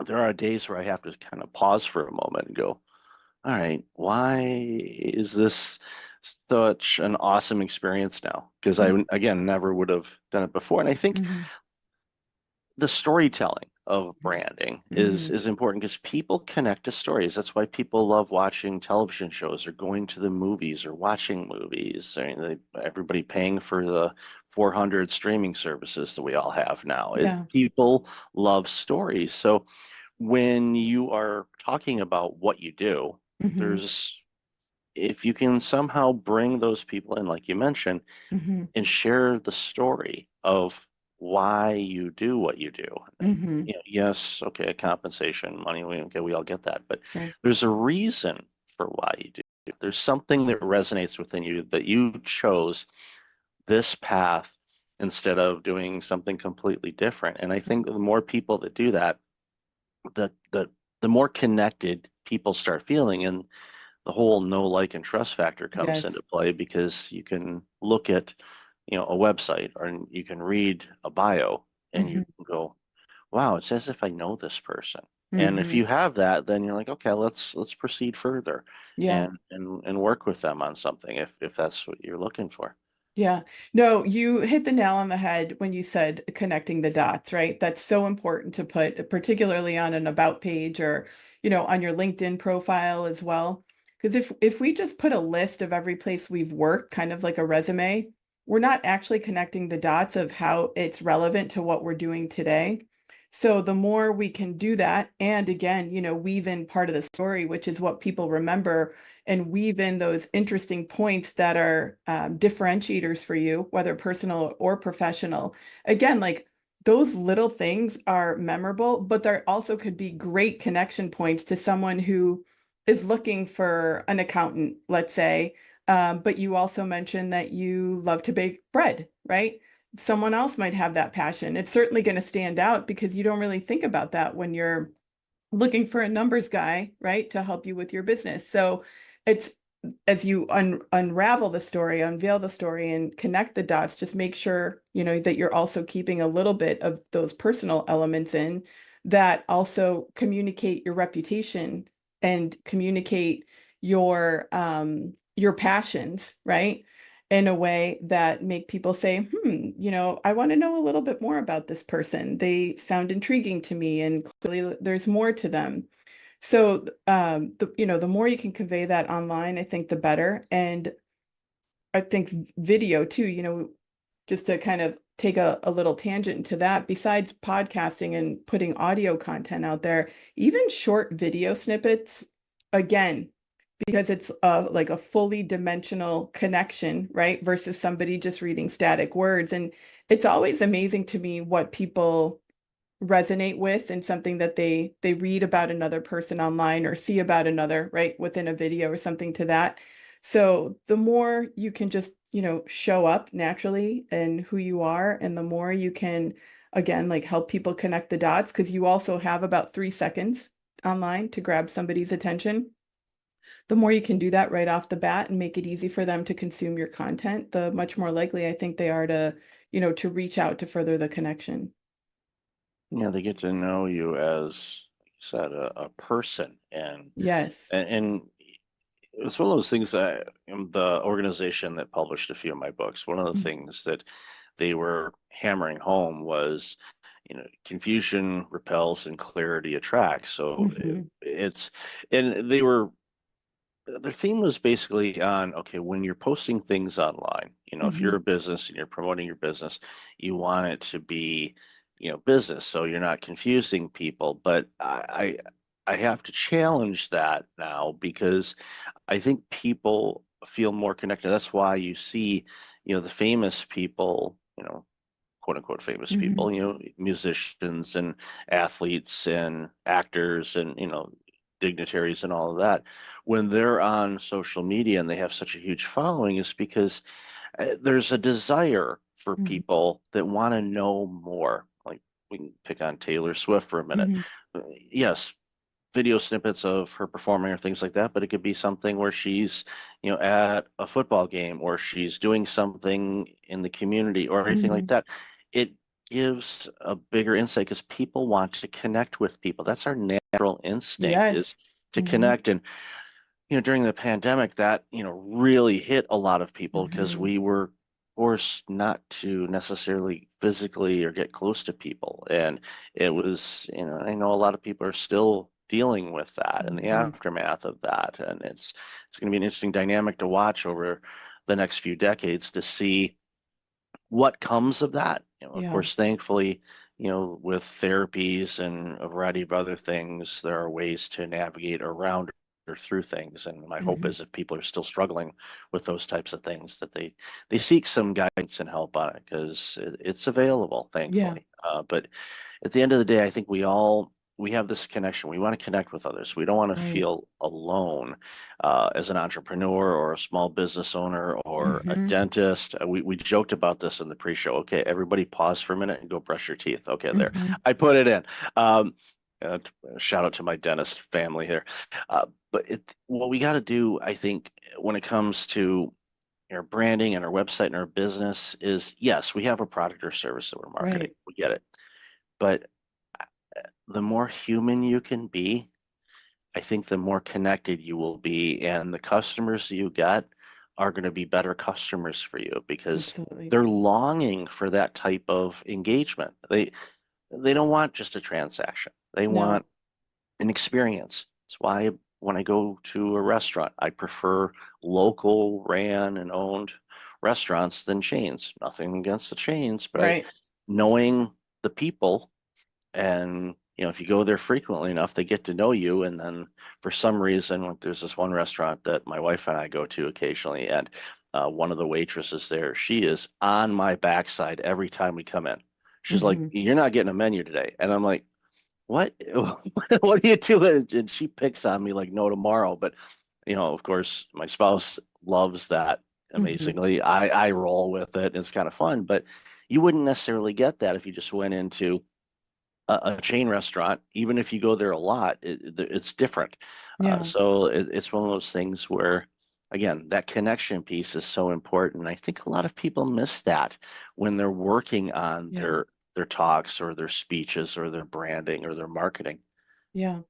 S1: there are days where I have to kind of pause for a moment and go, all right, why is this such an awesome experience now? Because I, again, never would have done it before. And I think
S7: Mm-hmm.
S1: the storytelling of branding is
S7: Mm-hmm.
S1: is important because people connect to stories. That's why people love watching television shows or going to the movies or watching movies. I mean, everybody paying for the 400 streaming services that we all have now.
S7: Yeah.
S1: People love stories. So when you are talking about what you do,
S7: Mm-hmm.
S1: there's if you can somehow bring those people in, like you mentioned,
S7: Mm-hmm.
S1: and share the story of why you do what you do.
S7: Hmm.
S1: You know, yes, okay, compensation, money, we all get that, but
S7: Right.
S1: there's a reason for why you do. There's something that resonates within you that you chose this path instead of doing something completely different. And I think the more people that do that, the more connected people start feeling, and the whole know, like, and trust factor comes
S7: Yes.
S1: into play because you can look at, a website, or you can read a bio and you
S7: Hmm.
S1: can go, wow, it's as if I know this person. And if
S7: Hmm.
S1: you have that, then you're like, okay, let's proceed further
S7: Yeah.
S1: and work with them on something if that's what you're looking for.
S7: Yeah. No, you hit the nail on the head when you said connecting the dots, right? That's so important to put, particularly on an about page or, on your LinkedIn profile as well. Because if we just put a list of every place we've worked, kind of like a resume, we're not actually connecting the dots of how it's relevant to what we're doing today. So the more we can do that, and again, weave in part of the story, which is what people remember, and weave in those interesting points that are differentiators for you, whether personal or professional. Again, like those little things are memorable, but there also could be great connection points to someone who is looking for an accountant, let's say. But you also mentioned that you love to bake bread, right? Someone else might have that passion. It's certainly going to stand out because you don't really think about that when you're looking for a numbers guy, right, to help you with your business. So it's as you unravel the story, unveil the story, and connect the dots, just make sure, that you're also keeping a little bit of those personal elements in that also communicate your reputation and communicate your passions, right? In a way that make people say, I want to know a little bit more about this person. They sound intriguing to me, and clearly there's more to them. So, the more you can convey that online, I think the better. And I think video too, just to kind of take a little tangent into that, besides podcasting and putting audio content out there, even short video snippets, again, because it's like a fully dimensional connection, right? Versus somebody just reading static words. And it's always amazing to me what people resonate with and something that they read about another person online or see about another, right, within a video or something to that. So the more you can just, show up naturally and who you are, and the more you can, again, like help people connect the dots, because you also have about 3 seconds online to grab somebody's attention. The more you can do that right off the bat and make it easy for them to consume your content, the much more likely I think they are to, to reach out to further the connection.
S1: Yeah, they get to know you as, like you said, a person,
S7: Yes.
S1: and it's one of those things that, the organization that published a few of my books, one of the things that they were hammering home was, confusion repels and clarity attracts. So
S7: Mm-hmm.
S1: it's, and their theme was basically on, okay, when you're posting things online, if
S7: Mm-hmm.
S1: you're a business and you're promoting your business, you want it to be, business, so you're not confusing people. But I have to challenge that now, because I think people feel more connected. That's why you see, the famous people, quote unquote famous
S7: Mm-hmm.
S1: people, musicians and athletes and actors and, dignitaries and all of that, when they're on social media and they have such a huge following, is because there's a desire for
S7: Mm-hmm.
S1: people that want to know more. Like, we can pick on Taylor Swift for a minute.
S7: Mm-hmm.
S1: Yes, video snippets of her performing or things like that, but it could be something where she's, at a football game, or she's doing something in the community or anything like
S7: Mm-hmm.
S1: that. It gives a bigger insight because people want to connect with people. That's our natural instinct, is
S7: Yes.
S1: to
S7: Mm-hmm.
S1: connect. And, during the pandemic, that, really hit a lot of people because
S7: Mm-hmm.
S1: we were forced not to necessarily physically or get close to people. And it was, I know a lot of people are still dealing with that and the
S7: Mm-hmm.
S1: aftermath of that. And it's going to be an interesting dynamic to watch over the next few decades to see what comes of that. Of
S7: Yeah.
S1: course, thankfully, with therapies and a variety of other things, there are ways to navigate around through things. And my hope is if people are still struggling with those types of things, that they seek some guidance and help on it, because it's available, thankfully. But at the end of the day, I think we have this connection. We want to connect with others. We don't want to
S7: Right.
S1: feel alone as an entrepreneur or a small business owner or a
S7: Mhm.
S1: dentist. We joked about this in the pre-show. Okay, everybody pause for a minute and go brush your teeth. Okay, there.
S7: Mhm.
S1: I put it in. Uh, Shout out to my dentist family here. But what we got to do, I think, when it comes to our branding and our website and our business is, yes, we have a product or service that we're marketing.
S7: Right.
S1: We get it. But the more human you can be, I think the more connected you will be, and the customers you get are going to be better customers for you, because
S7: Absolutely.
S1: they're longing for that type of engagement. They don't want just a transaction. They
S7: No.
S1: want an experience. That's why when I go to a restaurant, I prefer local ran and owned restaurants than chains. Nothing against the chains, but
S7: Right.
S1: knowing the people, and if you go there frequently enough, they get to know you. And then for some reason, like, there's this one restaurant that my wife and I go to occasionally, and one of the waitresses there, she is on my backside every time we come in. She's like,
S7: Mhm.
S1: "You're not getting a menu today," and I'm like, "What? What are you doing?" And she picks on me like no tomorrow. But of course, my spouse loves that
S7: Mhm.
S1: amazingly. I roll with it. It's kind of fun, but you wouldn't necessarily get that if you just went into a chain restaurant. Even if you go there a lot, it's different.
S7: Yeah.
S1: So it's one of those things where, again, that connection piece is so important. I think a lot of people miss that when they're working on
S7: Yeah.
S1: their talks or their speeches or their branding or their marketing.
S7: Yeah.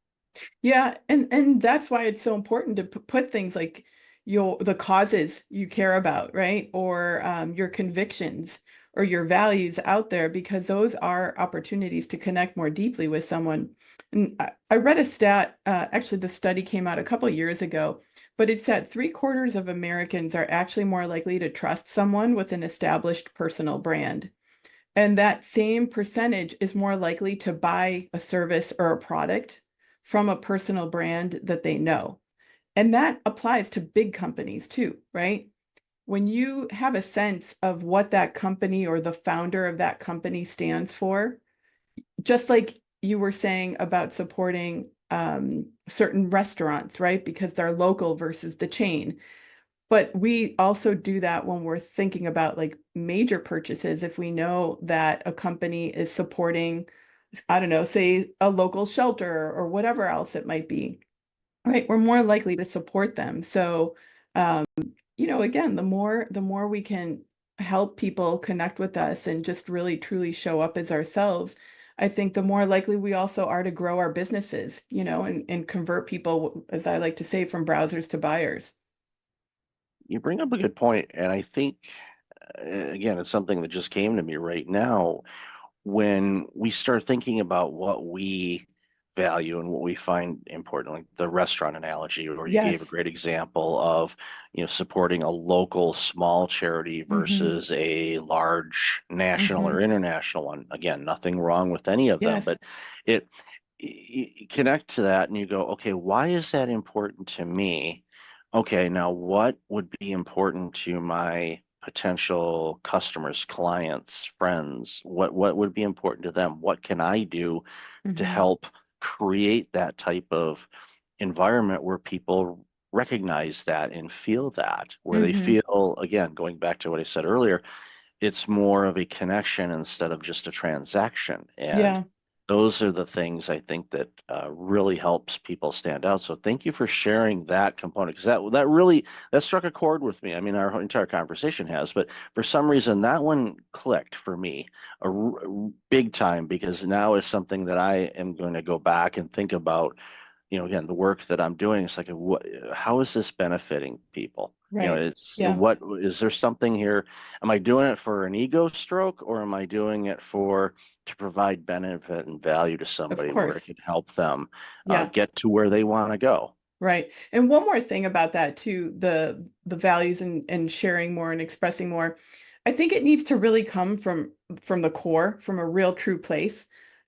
S7: Yeah, and that's why it's so important to put things like the causes you care about, right? Or your convictions or your values out there, because those are opportunities to connect more deeply with someone. And I read a stat, actually the study came out a couple years ago, but it said 3/4 of Americans are actually more likely to trust someone with an established personal brand. And that same percentage is more likely to buy a service or a product from a personal brand that they know. And that applies to big companies too, right? When you have a sense of what that company or the founder of that company stands for, just like you were saying about supporting certain restaurants, right? Because they're local versus the chain. But we also do that when we're thinking about like major purchases. If we know that a company is supporting, I don't know, say a local shelter or whatever else it might be, right? We're more likely to support them. So, um, again, the more we can help people connect with us and just really truly show up as ourselves, I think the more likely we also are to grow our businesses, and convert people, as I like to say, from browsers to buyers.
S1: You bring up a good point, and I think again, it's something that just came to me right now. When we start thinking about what we value and what we find important, like the restaurant analogy, or you gave a
S7: Yes.
S1: great example of, supporting a local small charity
S7: Hmm.
S1: versus a large national
S7: Hmm.
S1: or international one. Again, nothing wrong with any of them,
S7: Yes.
S1: but it you connect to that and you go, okay, why is that important to me? Okay, now what would be important to my potential customers, clients, friends? What would be important to them? What can I do to
S7: Hmm.
S1: help create that type of environment where people recognize that and feel that, where they
S7: Hmm.
S1: feel, again, going back to what I said earlier, it's more of a connection instead of just a transaction. And
S7: Yeah.
S1: those are the things I think that really helps people stand out. So thank you for sharing that component, because that really that struck a chord with me. I mean, our entire conversation has, but for some reason that one clicked for me big time, because now is something that I am going to go back and think about. Again, the work that I'm doing, it's like, how is this benefiting people?
S7: Right.
S1: It's
S7: Yeah.
S1: what is there something here? Am I doing it for an ego stroke, or am I doing it to provide benefit and value to
S7: Of
S1: somebody where it
S7: course.
S1: can help them
S7: Yeah.
S1: get to where they want to go?
S7: Right. And one more thing about that too, the values and sharing more and expressing more. I think it needs to really come from the core, from a real true place.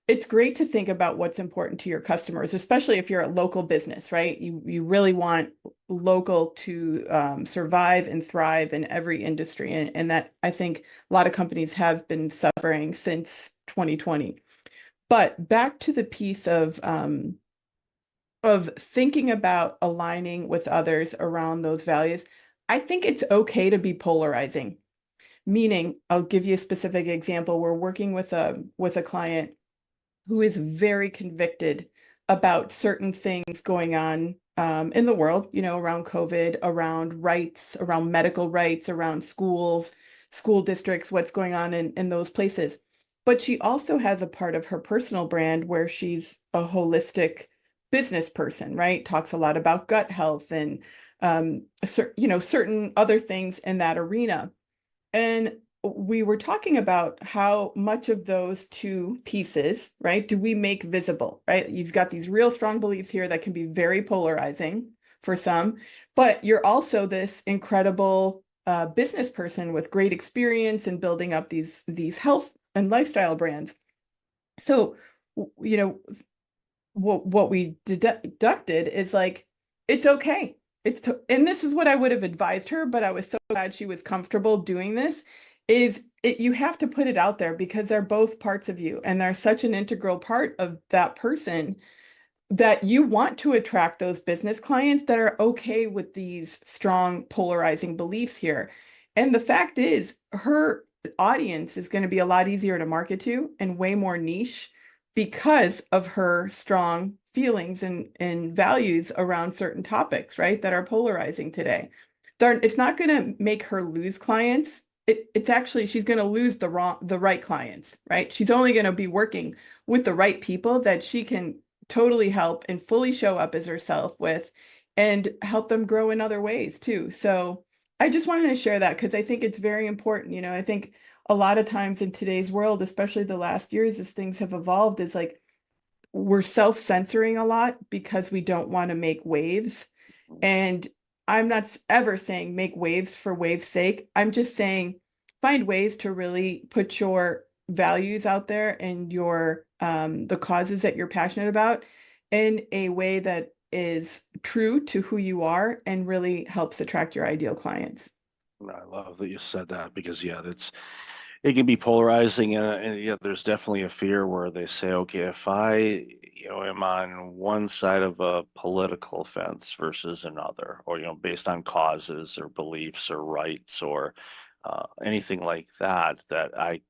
S7: it's great to think about what's important to your customers, especially if you're a local business, right? You really want local to survive and thrive in every industry, and that I think a lot of companies have been suffering since 2020. But back to the piece of thinking about aligning with others around those values, I think it's okay to be polarizing. Meaning, I'll give you a specific example. We're working with a client who is very convicted about certain things going on in the world, around COVID, around rights, around medical rights, around schools, school districts, what's going on in those places. But she also has a part of her personal brand where she's a holistic business person, right? Talks a lot about gut health and certain other things in that arena. And we were talking about how much of those two pieces, right, do we make visible, right? You've got these real strong beliefs here that can be very polarizing for some, but you're also this incredible business person with great experience in building up these health and lifestyle brands. So, what we deducted is like, it's okay. And this is what I would have advised her, but I was so glad she was comfortable doing this, you have to put it out there because they're both parts of you and they're such an integral part of that person that you want to attract those business clients that are okay with these strong polarizing beliefs here. And the fact is, her audience is going to be a lot easier to market to and way more niche because of her strong feelings and values around certain topics, right, that are polarizing today. It's not going to make her lose clients. It's actually, she's going to lose the right clients, right? She's only going to be working with the right people that she can totally help and fully show up as herself with and help them grow in other ways too. So I just wanted to share that because I think it's very important. I think a lot of times in today's world, especially the last years as things have evolved, is like we're self-censoring a lot because we don't want to make waves. And I'm not ever saying make waves for waves' sake. I'm just saying find ways to really put your values out there and your the causes that you're passionate about in a way that is true to who you are and really helps attract your ideal clients.
S1: I love that you said that because it can be polarizing and there's definitely a fear where they say, okay, if I am on one side of a political fence versus another, or based on causes or beliefs or rights or anything like that I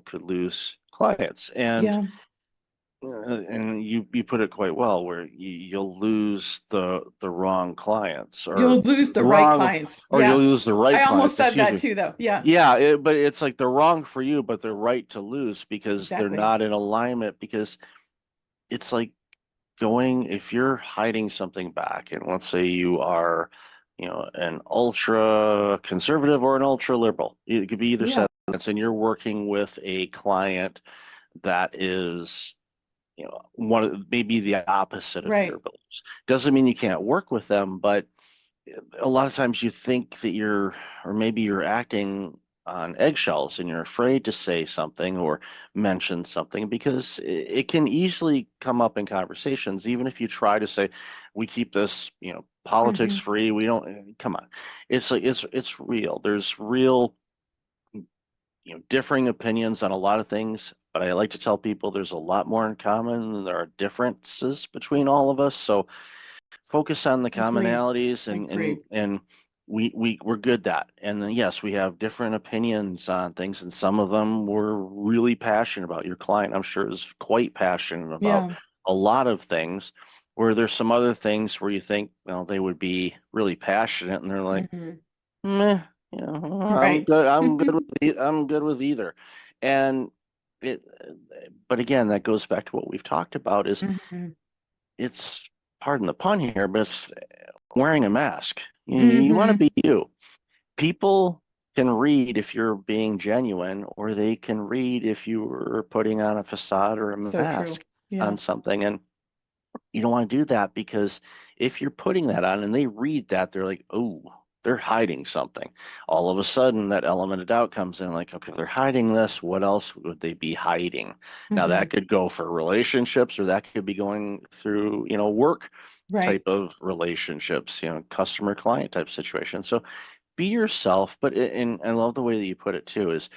S1: could lose clients. And and you put it quite well, where you'll lose the wrong clients, or
S7: you'll lose the right clients,
S1: or you'll lose the right
S7: I almost
S1: clients.
S7: said that too, though.
S1: But it's like they're wrong for you, but they're right to lose because they're not in alignment. Because it's like if you're hiding something back, and let's say you are, an ultra conservative or an ultra liberal, it could be either side, and you're working with a client that is maybe the opposite of your beliefs. Doesn't mean you can't work with them, but a lot of times you think that maybe you're acting on eggshells and you're afraid to say something or mention something because it can easily come up in conversations, even if you try to say, we keep this, politics free. We don't, come on. It's like, it's real. There's real, differing opinions on a lot of things. But I like to tell people there's a lot more in common than there are differences between all of us. So focus on the commonalities and we're good at. And then, yes, we have different opinions on things, and some of them we're really passionate about. Your client, I'm sure, is quite passionate about a lot of things, where there's some other things where you think, well, they would be really passionate, and they're like, meh, I'm good with either. And but again, that goes back to what we've talked about is it's, pardon the pun here, but it's wearing a mask. You want to be you. People can read if you're being genuine, or they can read if you are putting on a facade or a mask on something. And you don't want to do that, because if you're putting that on and they read that, they're like, oh, they're hiding something. All of a sudden, that element of doubt comes in like, okay, they're hiding this. What else would they be hiding? Now,
S7: Mhm.
S1: that could go for relationships, or that could be going through, work
S7: Right.
S1: type of relationships, customer client type situation. So be yourself, but and I love the way that you put it too, is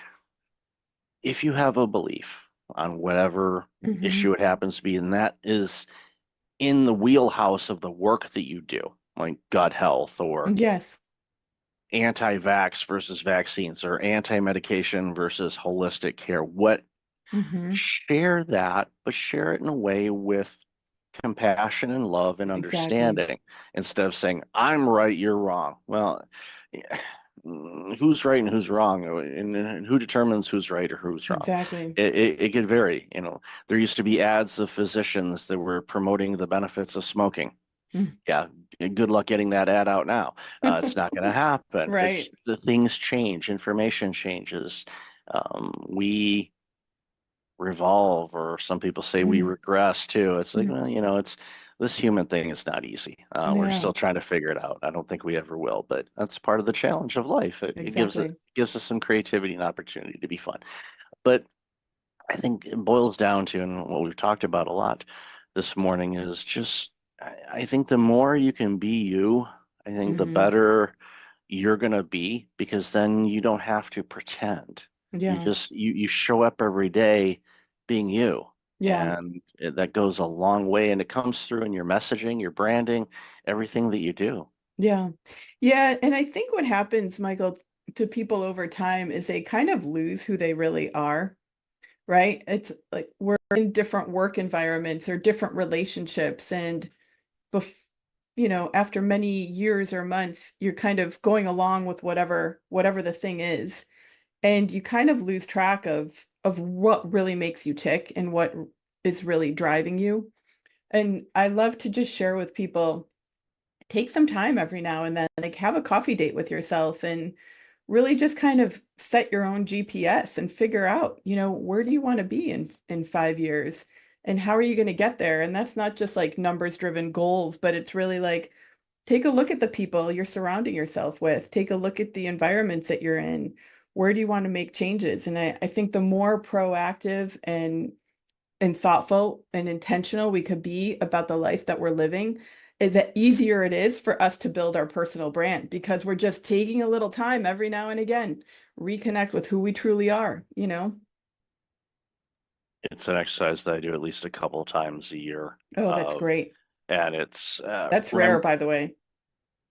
S1: if you have a belief on whatever
S7: Mhm.
S1: issue it happens to be, and that is in the wheelhouse of the work that you do, like gut health or
S7: Yes.
S1: anti-vax versus vaccines or anti-medication versus holistic care,
S7: Mhm.
S1: share that, but share it in a way with compassion and love and
S7: Exactly.
S1: understanding instead of saying, I'm right, you're wrong. Well, who's right and who's wrong, and who determines who's right or who's wrong?
S7: Exactly.
S1: It could vary. There used to be ads of physicians that were promoting the benefits of smoking.
S7: Mm.
S1: Yeah, good luck getting that ad out now. It's not going to happen.
S7: Right.
S1: The things change, information changes. We revolve, or some people say we
S7: Mm.
S1: regress too. It's like,
S7: Mm.
S1: well, it's this human thing is not easy. We're
S7: Yeah.
S1: still trying to figure it out. I don't think we ever will, but that's part of the challenge of life. It
S7: Exactly.
S1: gives us some creativity and opportunity to be fun. But I think it boils down to, and what we've talked about a lot this morning is just, I think the more you can be you, I think the
S7: Mhm.
S1: better you're gonna be, because then you don't have to pretend. You
S7: Yeah.
S1: just you show up every day being you.
S7: Yeah.
S1: And that goes a long way, and it comes through in your messaging, your branding, everything that you do.
S7: Yeah. Yeah. And I think what happens, Michael, to people over time is they kind of lose who they really are, right? It's like we're in different work environments or different relationships. And after many years or months, you're kind of going along with whatever the thing is. And you kind of lose track of what really makes you tick and what is really driving you. And I love to just share with people, take some time every now and then, like have a coffee date with yourself and really just kind of set your own GPS and figure out, where do you want to be in 5 years and how are you going to get there? And that's not just like numbers driven goals, but it's really like take a look at the people you're surrounding yourself with, take a look at the environments that you're in. Where do you want to make changes? And I think the more proactive and thoughtful and intentional we could be about the life that we're living, the easier it is for us to build our personal brand because we're just taking a little time every now and again, reconnect with who we truly are.
S1: It's an exercise that I do at least a couple of times a year.
S7: Oh, that's
S1: Uh,
S7: great.
S1: and it's
S7: That's rare, by the way.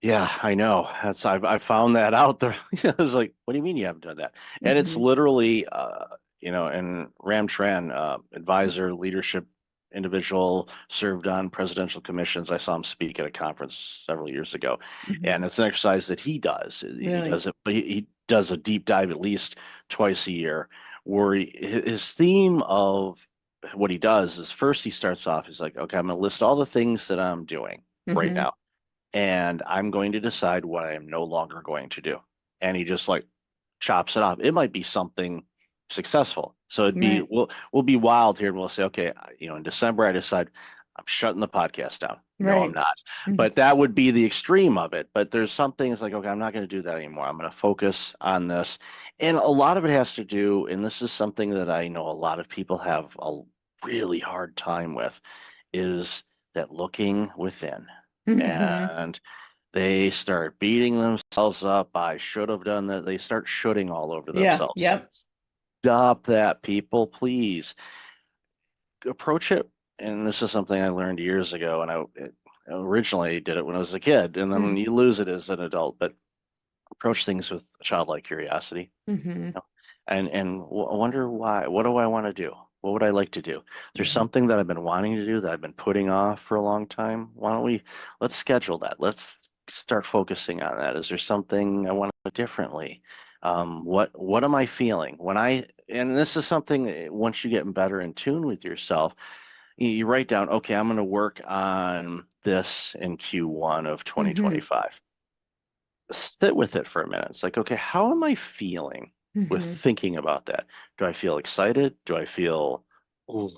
S1: Yeah, I know. I found that out there. I was like, what do you mean you haven't done that? And it's
S7: Mhm.
S1: literally and Ram Tran, advisor, leadership individual, served on presidential commissions. I saw him speak at a conference several years ago.
S7: Mhm.
S1: And it's an exercise that he does. He
S7: Really?
S1: does it, but he does a deep dive at least twice a year, where his theme of what he does is, first he starts off, he's like, okay, I'm gonna list all the things that I'm doing right
S7: Mhm.
S1: now, and I'm going to decide what I am no longer going to do. And he just like chops it off. It might be something successful. So
S7: Right.
S1: we'll be wild here, and we'll say, okay, in December I decide I'm shutting the podcast down. No, I'm
S7: Right.
S1: not.
S7: Mhm.
S1: But that would be the extreme of it. But there's some things like, okay, I'm not going to do that anymore. I'm going to focus on this. And a lot of it has to do, and this is something that I know a lot of people have a really hard time with, is that looking within.
S7: Mhm.
S1: And they start beating themselves up. I should have done that. They start shooting all over
S7: Yeah.
S1: themselves.
S7: Yep.
S1: Stop that, people, please. Approach it. And this is something I learned years ago, and I originally did it when I was a kid, and then
S7: Mm.
S1: you lose it as an adult. But approach things with childlike curiosity,
S7: Mhm.
S1: and wonder why. What do I want to do? What would I like to do? There's
S7: Mhm.
S1: something that I've been wanting to do that I've been putting off for a long time. Why don't we let's schedule that? Let's start focusing on that. Is there something I want to do differently? What am I feeling when and this is something once you get better in tune with yourself, you write down, okay, I'm going to work on this in Q1 of
S7: Mhm.
S1: 2025. Sit with it for a minute. It's like, okay, how am I feeling with
S7: Mhm.
S1: thinking about that? Do I feel excited? Do I feel, "Ooh,"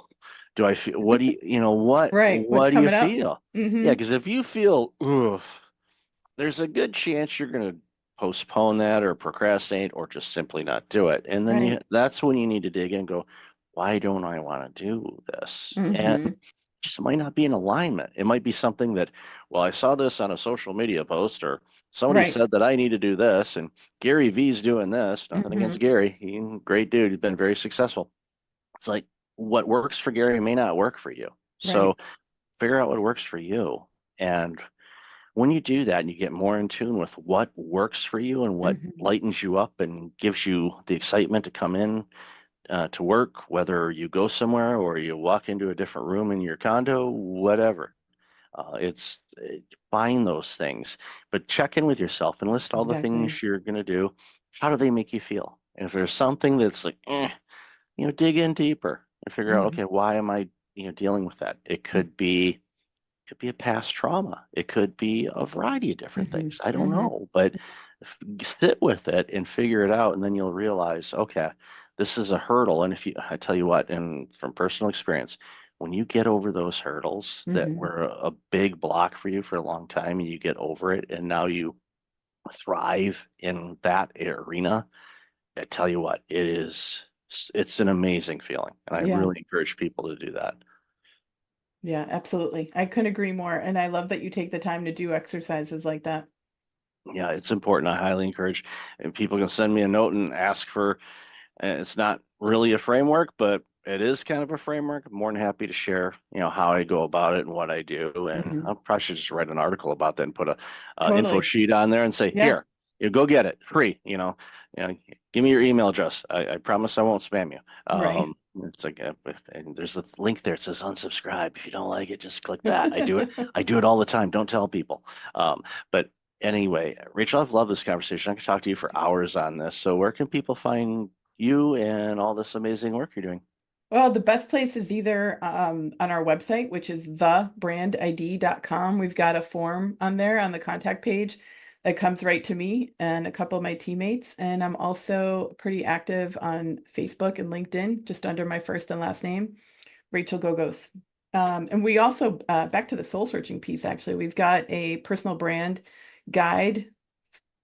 S1: do I feel, what do what
S7: Right. What's
S1: what do you
S7: coming up?
S1: feel? Yeah,
S7: Mhm.
S1: because if you feel, oof, there's a good chance you're going to postpone that or procrastinate or just simply not do it. And then
S7: Right.
S1: that's when you need to dig in and go, why don't I want to do this? And
S7: Mhm.
S1: just might not be in alignment. It might be something that, well, I saw this on a social media post or somebody
S7: Right.
S1: said that I need to do this and Gary V's doing this. Nothing against
S7: Mhm.
S1: Gary. He's a great dude. He's been very successful. It's like what works for Gary may not work for you.
S7: Right.
S1: So figure out what works for you. And when you do that and you get more in tune with what works for you and what
S7: Mhm.
S1: lightens you up and gives you the excitement to come in to work, whether you go somewhere or you walk into a different room in your condo, whatever. Find those things, but check in with yourself and list all the
S7: Exactly.
S1: things you're going to do. How do they make you feel? And if there's something that's like, dig in deeper and figure out,
S7: Mhm.
S1: okay, why am I, dealing with that? It could be a past trauma. It could be a variety of different
S7: Mhm.
S1: things. I don't
S7: Mhm.
S1: know, but sit with it and figure it out, and then you'll realize, okay, this is a hurdle. And I tell you what, and from personal experience, when you get over those hurdles that
S7: Mhm.
S1: were a big block for you for a long time, and you get over it, and now you thrive in that arena, I tell you what, it's an amazing feeling, and I
S7: Yeah.
S1: really encourage people to do that.
S7: Yeah, absolutely. I couldn't agree more. And I love that you take the time to do exercises like that.
S1: Yeah, it's important. I highly encourage, and people can send me a note and ask for. It's not really a framework, but it is kind of a framework. I'm more than happy to share, how I go about it and what I do. And
S7: Mhm.
S1: I probably should just write an article about that and put a info
S7: Totally.
S1: sheet on there and say,
S7: Yeah.
S1: here, you go get it free. Give me your email address. I promise I won't spam you.
S7: Right.
S1: It's like, and there's a link there. It says unsubscribe. If you don't like it, just click that. I do it. I do it all the time. Don't tell people. But anyway, Rachel, I've loved this conversation. I could talk to you for hours on this. So where can people find you and all this amazing work you're doing?
S7: Well, the best place is either on our website, which is thebrandid.com. We've got a form on there on the contact page that comes right to me and a couple of my teammates. And I'm also pretty active on Facebook and LinkedIn, just under my first and last name, Rachel Gogos. And we also, back to the soul searching piece, actually, we've got a personal brand guide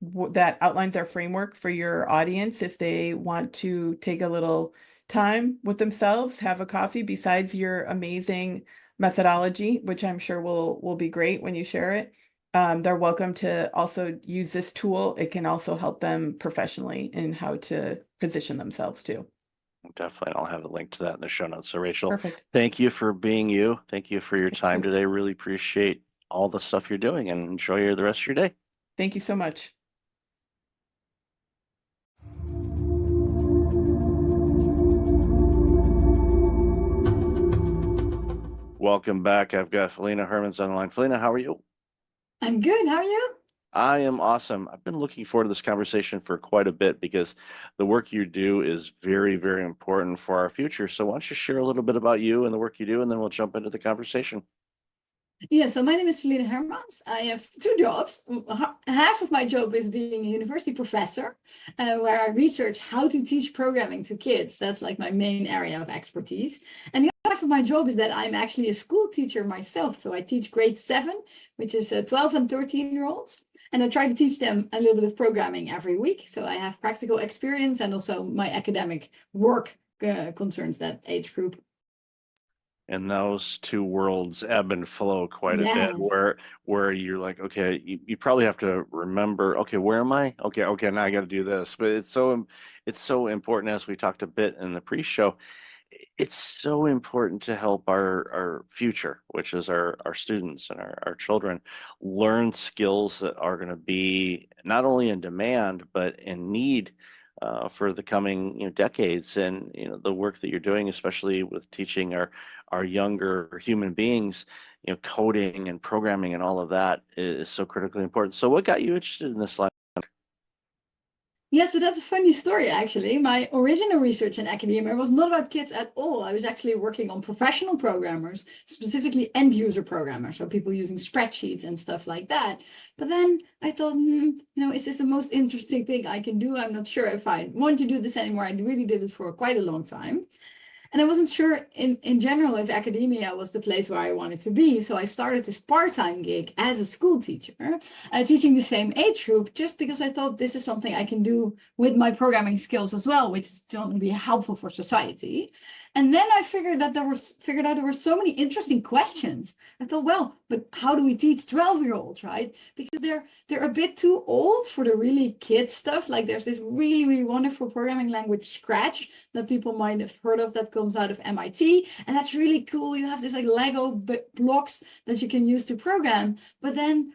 S7: that outlines our framework for your audience if they want to take a little time with themselves, have a coffee besides your amazing methodology, which I'm sure will be great when you share it. They're welcome to also use this tool. It can also help them professionally in how to position themselves too.
S1: Definitely. I'll have a link to that in the show notes. So, Rachel,
S7: Perfect.
S1: thank you for being you. Thank you for your
S7: Thank
S1: time
S7: you.
S1: today. Really appreciate all the stuff you're doing and enjoy the rest of your day.
S7: Thank you so much.
S1: Welcome back. I've got Felina Hermans on the line. Felina, how are you?
S8: I'm good. How are you?
S1: I am awesome. I've been looking forward to this conversation for quite a bit because the work you do is very, very important for our future. So, why don't you share a little bit about you and the work you do, and then we'll jump into the conversation.
S8: Yeah, so my name is Feline Hermans. I have two jobs. Half of my job is being a university professor, where I research how to teach programming to kids. That's like my main area of expertise. And the other half of my job is that I'm actually a school teacher myself. So I teach grade 7, which is 12 and 13-year-olds. And I try to teach them a little bit of programming every week. So I have practical experience, and also my academic work concerns that age group.
S1: And those two worlds ebb and flow quite a bit,
S8: Yes.
S1: where you're like, okay, you probably have to remember, okay, where am I? Okay, now I got to do this. But it's so important, as we talked a bit in the pre-show. It's so important to help our future, which is our students and our children, learn skills that are going to be not only in demand but in need for the coming decades. And the work that you're doing, especially with teaching our younger human beings, coding and programming and all of that is so critically important. So, what got you interested in this line?
S8: Yeah, so that's a funny story, actually. My original research in academia was not about kids at all. I was actually working on professional programmers, specifically end user programmers, so people using spreadsheets and stuff like that. But then I thought, is this the most interesting thing I can do? I'm not sure if I want to do this anymore. I really did it for quite a long time. And I wasn't sure in general if academia was the place where I wanted to be. So I started this part-time gig as a school teacher, teaching the same age group, just because I thought this is something I can do with my programming skills as well, which is going to be helpful for society. And then I figured out there were so many interesting questions. I thought, well, but how do we teach 12-year-olds, right? Because they're a bit too old for the really kid stuff. Like there's this really, really wonderful programming language, Scratch, that people might have heard of, that comes out of MIT. And that's really cool. You have this like Lego blocks that you can use to program. But then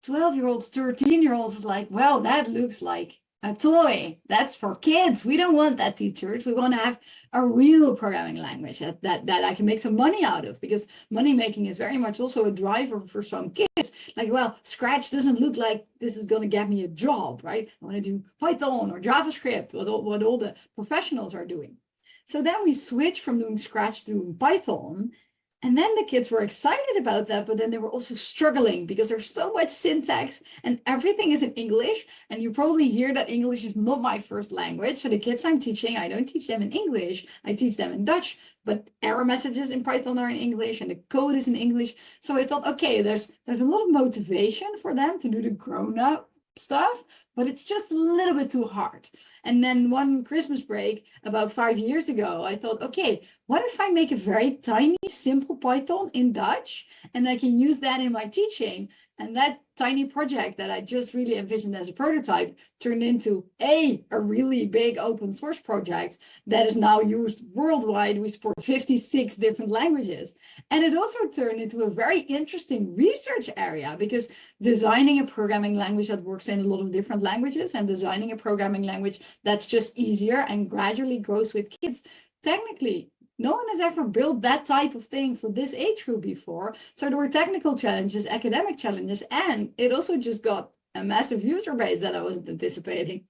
S8: 12-year-olds, 13-year-olds is like, well, that looks like a toy. That's for kids. We don't want that, teachers. We want to have a real programming language that I can make some money out of, because money making is very much also a driver for some kids. Like, well, Scratch doesn't look like this is going to get me a job, right? I want to do Python or JavaScript, what all the professionals are doing. So then we switched from doing Scratch to doing Python. And then the kids were excited about that, but then they were also struggling because there's so much syntax and everything is in English. And you probably hear that English is not my first language. So the kids I'm teaching, I don't teach them in English, I teach them in Dutch, but error messages in Python are in English and the code is in English. So I thought, okay, there's a lot of motivation for them to do the grown-up stuff, but it's just a little bit too hard. And then one Christmas break about 5 years ago, I thought, okay, what if I make a very tiny, simple Python in Dutch, and I can use that in my teaching? And that tiny project that I just really envisioned as a prototype turned into a really big open source project that is now used worldwide. We support 56 different languages. And it also turned into a very interesting research area, because designing a programming language that works in a lot of different languages and designing a programming language that's just easier and gradually grows with kids, technically, no one has ever built that type of thing for this age group before. So there were technical challenges, academic challenges, and it also just got a massive user base that I wasn't anticipating.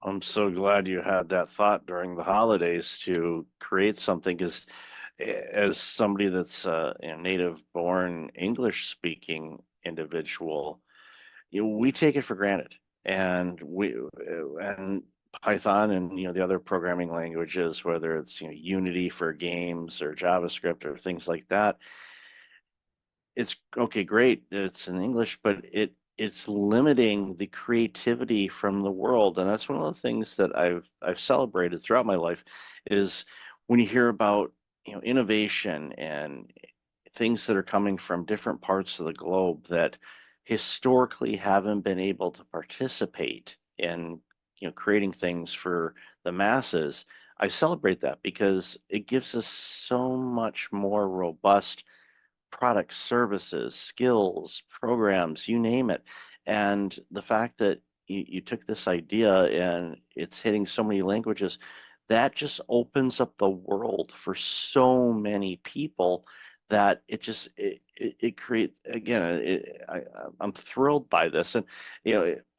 S1: I'm so glad you had that thought during the holidays to create something, because as somebody that's a native born English speaking individual, we take it for granted. And Python and the other programming languages, whether it's Unity for games or JavaScript or things like that, it's okay, great, it's in English, but it's limiting the creativity from the world. And that's one of the things that I've celebrated throughout my life, is when you hear about innovation and things that are coming from different parts of the globe that historically haven't been able to participate in creating things for the masses. I celebrate that because it gives us so much more robust products, services, skills, programs, you name it. And the fact that you took this idea and it's hitting so many languages, that just opens up the world for so many people that it creates, again, I'm thrilled by this. And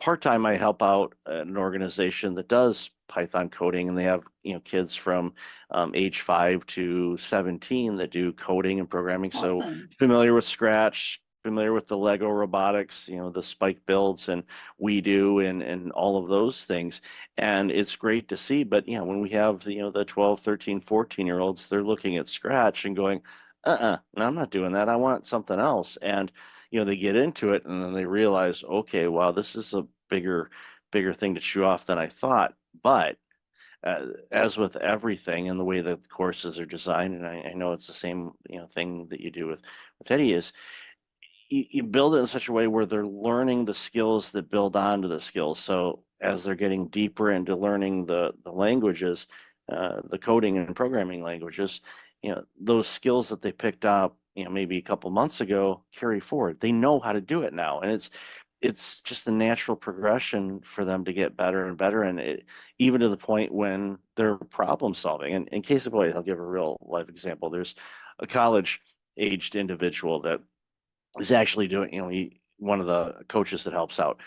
S1: part-time I help out an organization that does Python coding, and they have kids from age 5 to 17 that do coding and programming.
S8: Awesome.
S1: So familiar with Scratch, familiar with the Lego robotics, the Spike builds and We Do and all of those things. And it's great to see. But when we have the 12, 13, 14-year-olds, they're looking at Scratch and going, no, I'm not doing that. I want something else. And they get into it and then they realize, okay, wow, this is a bigger thing to chew off than I thought. But as with everything and the way that the courses are designed, and I know it's the same thing that you do with Eddie, is you build it in such a way where they're learning the skills that build onto the skills. So as they're getting deeper into learning the languages, the coding and programming languages, those skills that they picked up, maybe a couple months ago carry forward. They know how to do it now. And it's just a natural progression for them to get better and better. And even to the point when they're problem solving. And in case of point, I'll give a real life example. There's a college aged individual that is actually doing, one of the coaches that helps out,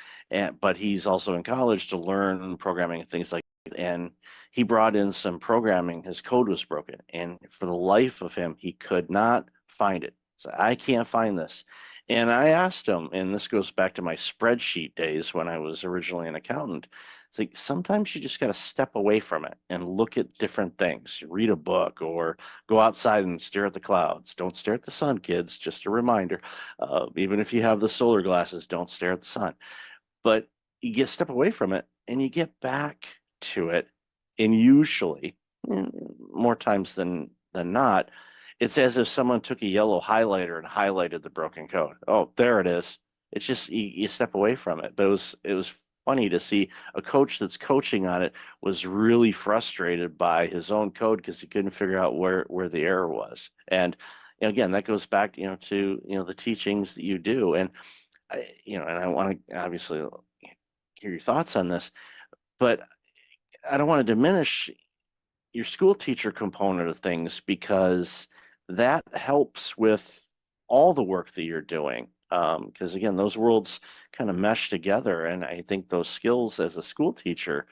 S1: but he's also in college to learn programming and things like that. And he brought in some programming, his code was broken, and for the life of him, he could not find it. So I can't find this. And I asked him, and this goes back to my spreadsheet days when I was originally an accountant, It's like sometimes you just got to step away from it and look at different things. Read a book or go outside and stare at the clouds. Don't stare at the sun, kids. Just a reminder. Even if you have the solar glasses, don't stare at the sun. But you get step away from it and you get back to it. And usually, more times than not, it's as if someone took a yellow highlighter and highlighted the broken code. Oh, there it is. It's just you step away from it. But it was funny to see a coach that's coaching on it was really frustrated by his own code because he couldn't figure out where the error was. And again, that goes back to the teachings that you do. And I want to obviously hear your thoughts on this, but I don't want to diminish your school teacher component of things because that helps with all the work that you're doing. Because again, those worlds kind of mesh together, and I think those skills as a school teacher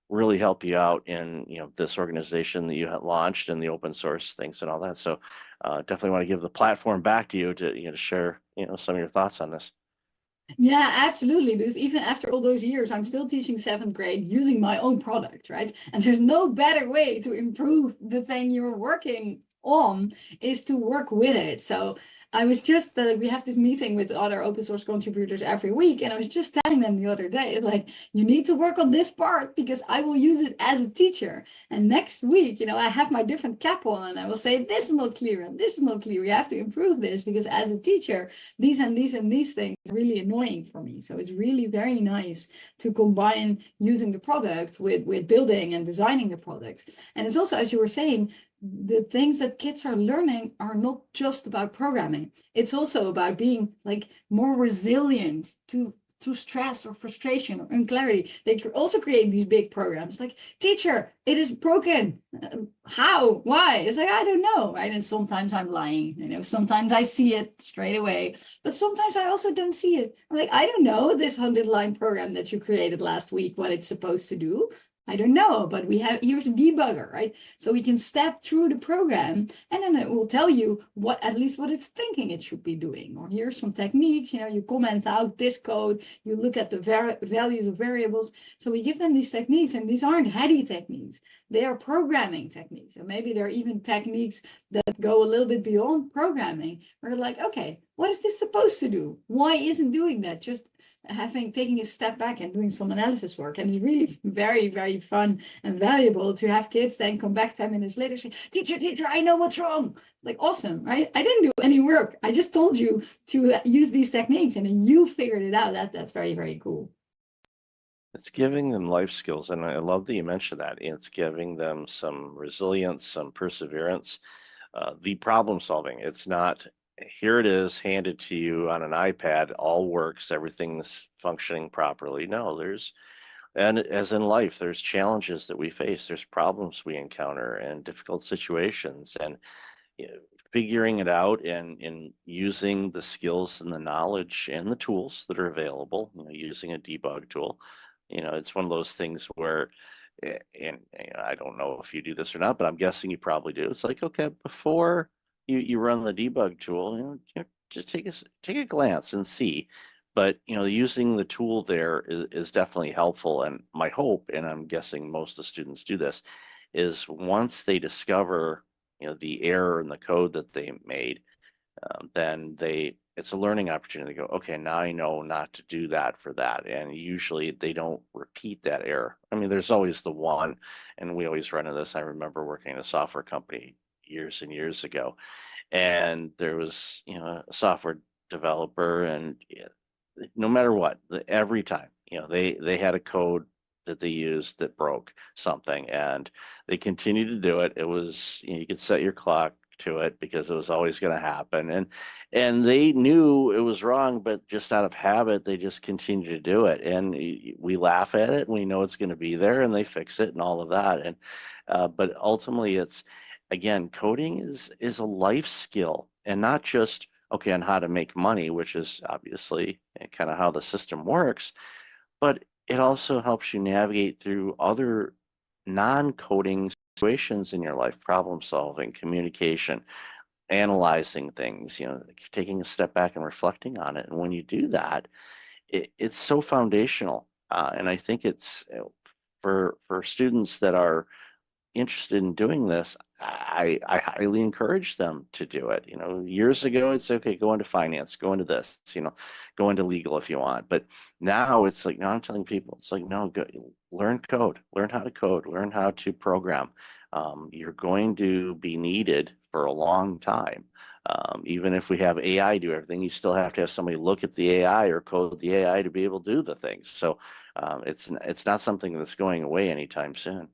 S1: really help you out in this organization that you had launched and the open source things and all that. So definitely want to give the platform back to you to share some of your thoughts on this.
S8: Yeah, absolutely. Because even after all those years, I'm still teaching 7th grade using my own product, right? And there's no better way to improve the thing you're working on is to work with it. So I was just, we have this meeting with other open source contributors every week. And I was just telling them the other day, like, you need to work on this part because I will use it as a teacher. And next week, I have my different cap on and I will say, this is not clear and this is not clear. You have to improve this because as a teacher, these and these and these things are really annoying for me. So it's really very nice to combine using the products with building and designing the products. And it's also, as you were saying, the things that kids are learning are not just about programming. It's also about being like more resilient to stress or frustration or unclarity. They can also create these big programs like, teacher, it is broken. How? Why? It's like, I don't know, right? And sometimes I'm lying, sometimes I see it straight away, but sometimes I also don't see it. I'm like, I don't know this 100-line program that you created last week, what it's supposed to do. I don't know, but here's a debugger, right? So we can step through the program and then it will tell you at least what it's thinking it should be doing. Or here's some techniques, you comment out this code, you look at the values of variables. So we give them these techniques, and these aren't heady techniques. They are programming techniques. And maybe they're even techniques that go a little bit beyond programming. We're like, okay, what is this supposed to do? Why isn't doing that? Just taking a step back and doing some analysis work. And it's really very, very fun and valuable to have kids then come back 10 minutes later say, teacher, I know what's wrong. Like, awesome, right? I didn't do any work. I just told you to use these techniques and then you figured it out. That's very, very cool.
S1: It's giving them life skills. And I love that you mentioned that. It's giving them some resilience, some perseverance, the problem solving. It's not, here it is handed to you on an iPad, all works, everything's functioning properly. No, and as in life, there's challenges that we face, there's problems we encounter and difficult situations, and figuring it out and using the skills and the knowledge and the tools that are available, using a debug tool. It's one of those things where, and I don't know if you do this or not, but I'm guessing you probably do. It's like, okay, before you run the debug tool, just take a glance and see. But using the tool there is definitely helpful. And my hope, and I'm guessing most of the students do this, is once they discover the error in the code that they made, then it's a learning opportunity to go, okay, now I know not to do that for that. And usually they don't repeat that error. I mean, there's always the one, and we always run into this. I remember working in a software company years and years ago, and there was a software developer, and no matter what, every time they had a code that they used that broke something, and they continued to do it. It was you could set your clock to it because it was always going to happen, and they knew it was wrong, but just out of habit they just continue to do it, and we laugh at it and we know it's going to be there, and they fix it and all of that. And but ultimately, it's, again, coding is a life skill, and not just on how to make money, which is obviously kind of how the system works, but it also helps you navigate through other non-coding situations in your life: problem solving, communication, analyzing things, taking a step back and reflecting on it. And when you do that, it's so foundational. And I think it's, for students that are interested in doing this, I highly encourage them to do it. You know, years ago, it's okay, go into finance, go into this, you know, go into legal if you want. But now it's like, no, I'm telling people, it's like, no, go learn code, learn how to code, learn how to program. You're going to be needed for a long time. Even if we have AI do everything, you still have to have somebody look at the AI or code the AI to be able to do the things. So it's not something that's going away anytime soon.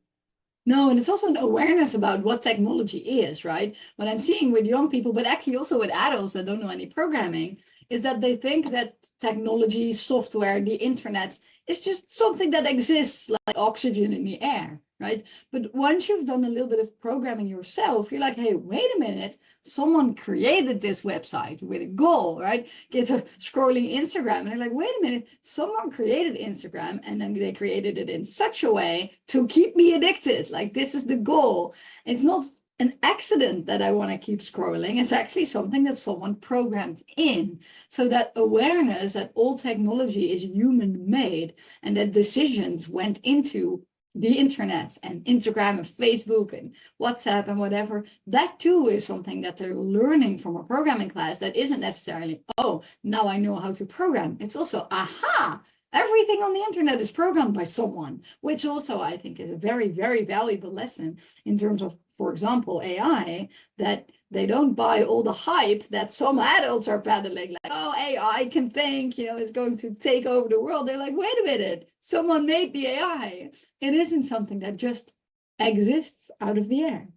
S8: No, and it's also an awareness about what technology is, right? What I'm seeing with young people, but actually also with adults that don't know any programming, is that they think that technology, software, the internet is just something that exists like oxygen in the air, right? But once you've done a little bit of programming yourself, you're like, hey, wait a minute, someone created this website with a goal, right? Get to scrolling Instagram and they're like, wait a minute, someone created Instagram and then they created it in such a way to keep me addicted. Like this is the goal. It's not an accident that I want to keep scrolling. It's actually something that someone programmed in. So that awareness that all technology is human made and that decisions went into the internet and Instagram and Facebook and WhatsApp and whatever, that too is something that they're learning from a programming class that isn't necessarily, oh, now I know how to program. It's also, aha, everything on the internet is programmed by someone, which also I think is a very, very valuable lesson in terms of, for example, AI, that they don't buy all the hype that some adults are peddling, like, oh, AI can think, you know, it's going to take over the world. They're like, wait a minute, someone made the AI. It isn't something that just exists out of the air.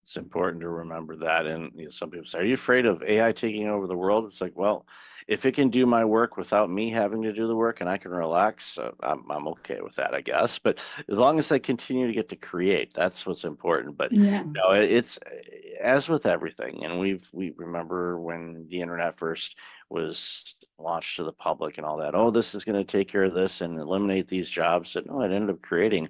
S1: It's important to remember that. And you know, some people say, are you afraid of AI taking over the world? It's like, well, if it can do my work without me having to do the work and I can relax, I'm okay with that, I guess. But as long as I continue to get to create, that's what's important. But
S8: Yeah.
S1: no, it's as with everything. And we remember when the internet first was launched to the public and all that. Oh, this is going to take care of this and eliminate these jobs. And no, it ended up creating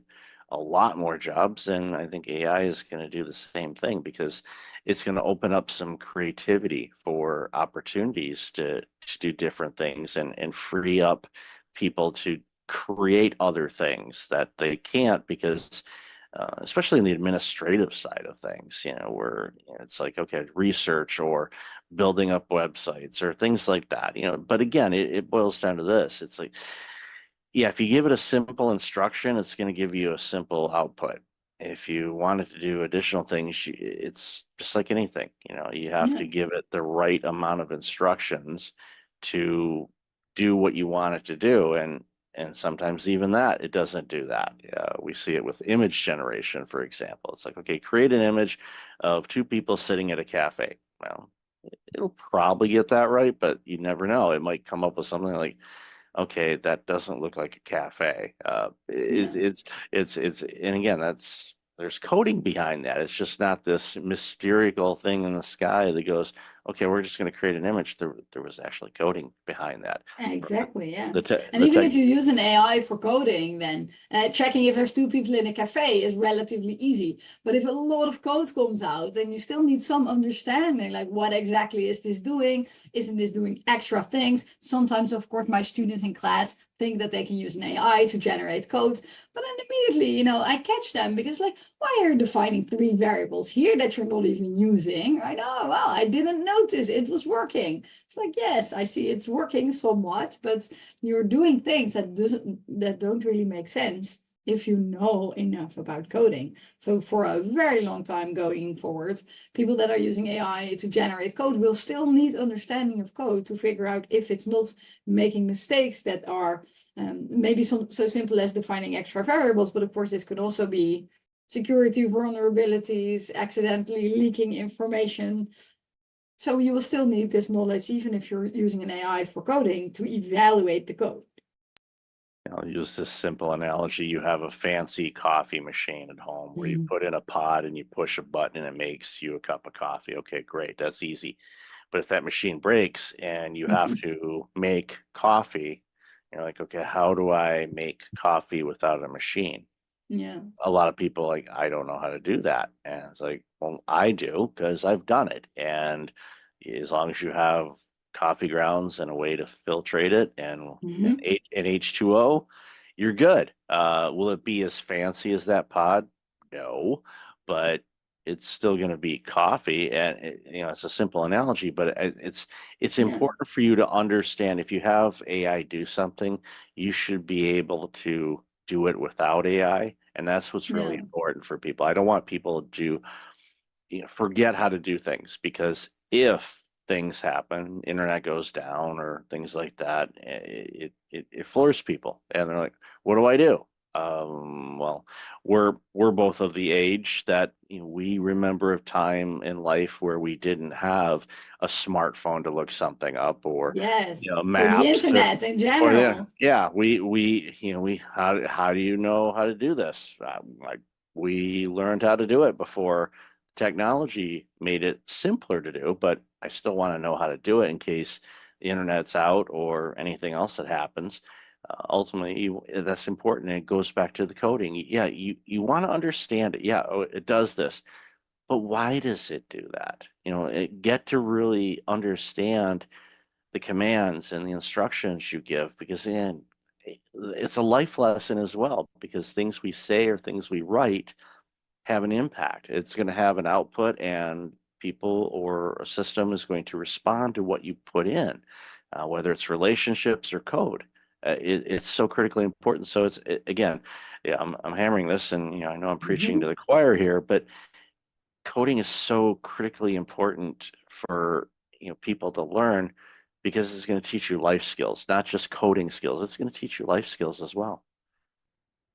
S1: a lot more jobs. And I think AI is going to do the same thing because it's going to open up some creativity for opportunities to do different things and free up people to create other things that they can't because especially in the administrative side of things, you know, where you know, it's like, okay, research or building up websites or things like that, you know, but again, it boils down to this. It's like, yeah, if you give it a simple instruction, it's going to give you a simple output. If you want it to do additional things, it's just like anything, you know, you have to give it the right amount of instructions to do what you want it to do. And sometimes even that, it doesn't do that. We see it with image generation, for example. It's like, okay, create an image of two people sitting at a cafe. Well, it'll probably get that right, but you never know. It might come up with something like, okay, that doesn't look like a cafe. It's and again, there's coding behind that. It's just not this mystical thing in the sky that goes, okay, we're just going to create an image. There was actually coding behind that.
S8: Exactly, yeah.
S1: The
S8: And even if you use an AI for coding, then checking if there's two people in a cafe is relatively easy. But if a lot of code comes out, then you still need some understanding, like what exactly is this doing? Isn't this doing extra things? Sometimes, of course, my students in class think that they can use an AI to generate code, but then immediately, you know, I catch them because like, why are you defining 3 variables here that you're not even using? Right? Oh, well, I didn't notice it was working. It's like, yes, I see it's working somewhat, but you're doing things that don't really make sense if you know enough about coding. So for a very long time going forward, people that are using AI to generate code will still need understanding of code to figure out if it's not making mistakes that are maybe so simple as defining extra variables, but of course this could also be security vulnerabilities, accidentally leaking information. So you will still need this knowledge, even if you're using an AI for coding, to evaluate the code.
S1: I'll use this simple analogy. You have a fancy coffee machine at home where you put in a pod and you push a button and it makes you a cup of coffee. Okay, great. That's easy. But if that machine breaks and you have to make coffee, you're like, okay, how do I make coffee without a machine?
S8: Yeah.
S1: A lot of people like, I don't know how to do that. And it's like, well, I do because I've done it. And as long as you have coffee grounds and a way to filtrate it and H2O, you're good. Will it be as fancy as that pod? No, but it's still going to be coffee, and it's a simple analogy, but it's
S8: Yeah.
S1: important for you to understand if you have AI do something, you should be able to do it without AI, and that's what's really
S8: Yeah.
S1: important for people. I don't want people to forget how to do things, because if things happen, internet goes down or things like that, it floors people, and they're like, "What do I do?" Well, we're both of the age that we remember a time in life where we didn't have a smartphone to look something up, or
S8: Yes. Or the
S1: maps
S8: internet in
S1: or
S8: general.
S1: we how do you know how to do this? Like, we learned how to do it before technology made it simpler to do, but I still want to know how to do it in case the internet's out or anything else that happens. Ultimately, that's important. And it goes back to the coding. Yeah, you want to understand it. Yeah, oh, it does this, but why does it do that? Get to really understand the commands and the instructions you give, because it's a life lesson as well, because things we say or things we write have an impact. It's going to have an output, and people or a system is going to respond to what you put in, whether it's relationships or code. It's so critically important. So again, yeah, I'm hammering this, and I know I'm preaching to the choir here, but coding is so critically important for people to learn, because it's going to teach you life skills, not just coding skills. It's going to teach you life skills as well.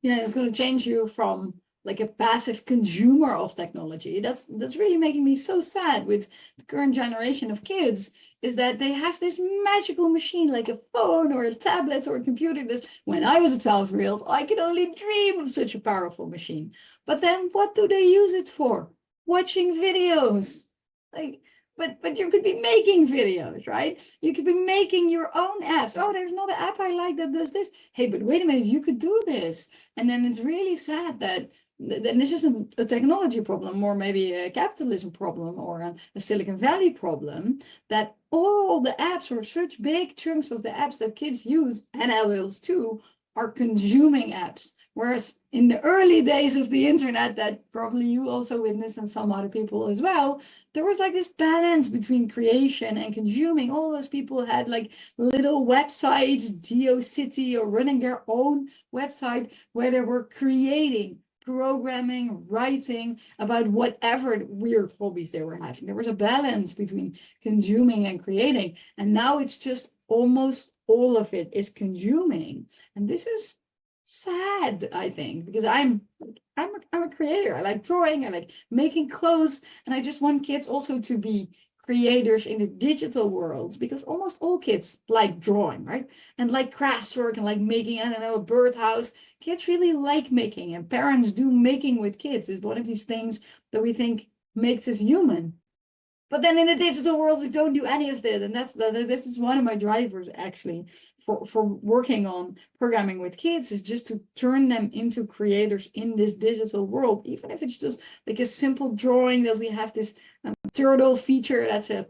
S8: Yeah, it's going to change you from like a passive consumer of technology. That's really making me so sad with the current generation of kids, is that they have this magical machine like a phone or a tablet or a computer. When I was a 12-year-old, I could only dream of such a powerful machine. But then what do they use it for? Watching videos. But you could be making videos, right? You could be making your own apps. Oh, there's not an app I like that does this. Hey, but wait a minute, you could do this. And then it's really sad that then this isn't a technology problem, or maybe a capitalism problem, or a Silicon Valley problem, that all the apps, or such big chunks of the apps that kids use, and adults too, are consuming apps. Whereas in the early days of the internet, that probably you also witnessed, and some other people as well, there was like this balance between creation and consuming. All those people had like little websites, GeoCity, or running their own website, where they were creating, programming, writing about whatever weird hobbies they were having. There was a balance between consuming and creating. And now it's just almost all of it is consuming. And this is sad, I think, because I'm a creator. I like drawing, I like making clothes, and I just want kids also to be creators in the digital world, because almost all kids like drawing, right? And like crafts work, and like making, I don't know, a birdhouse. Kids really like making, and parents do making with kids. Is one of these things that we think makes us human. But then in the digital world, we don't do any of that. And this is one of my drivers, actually, for working on programming with kids, is just to turn them into creators in this digital world, even if it's just like a simple drawing. That we have this turtle feature, that's a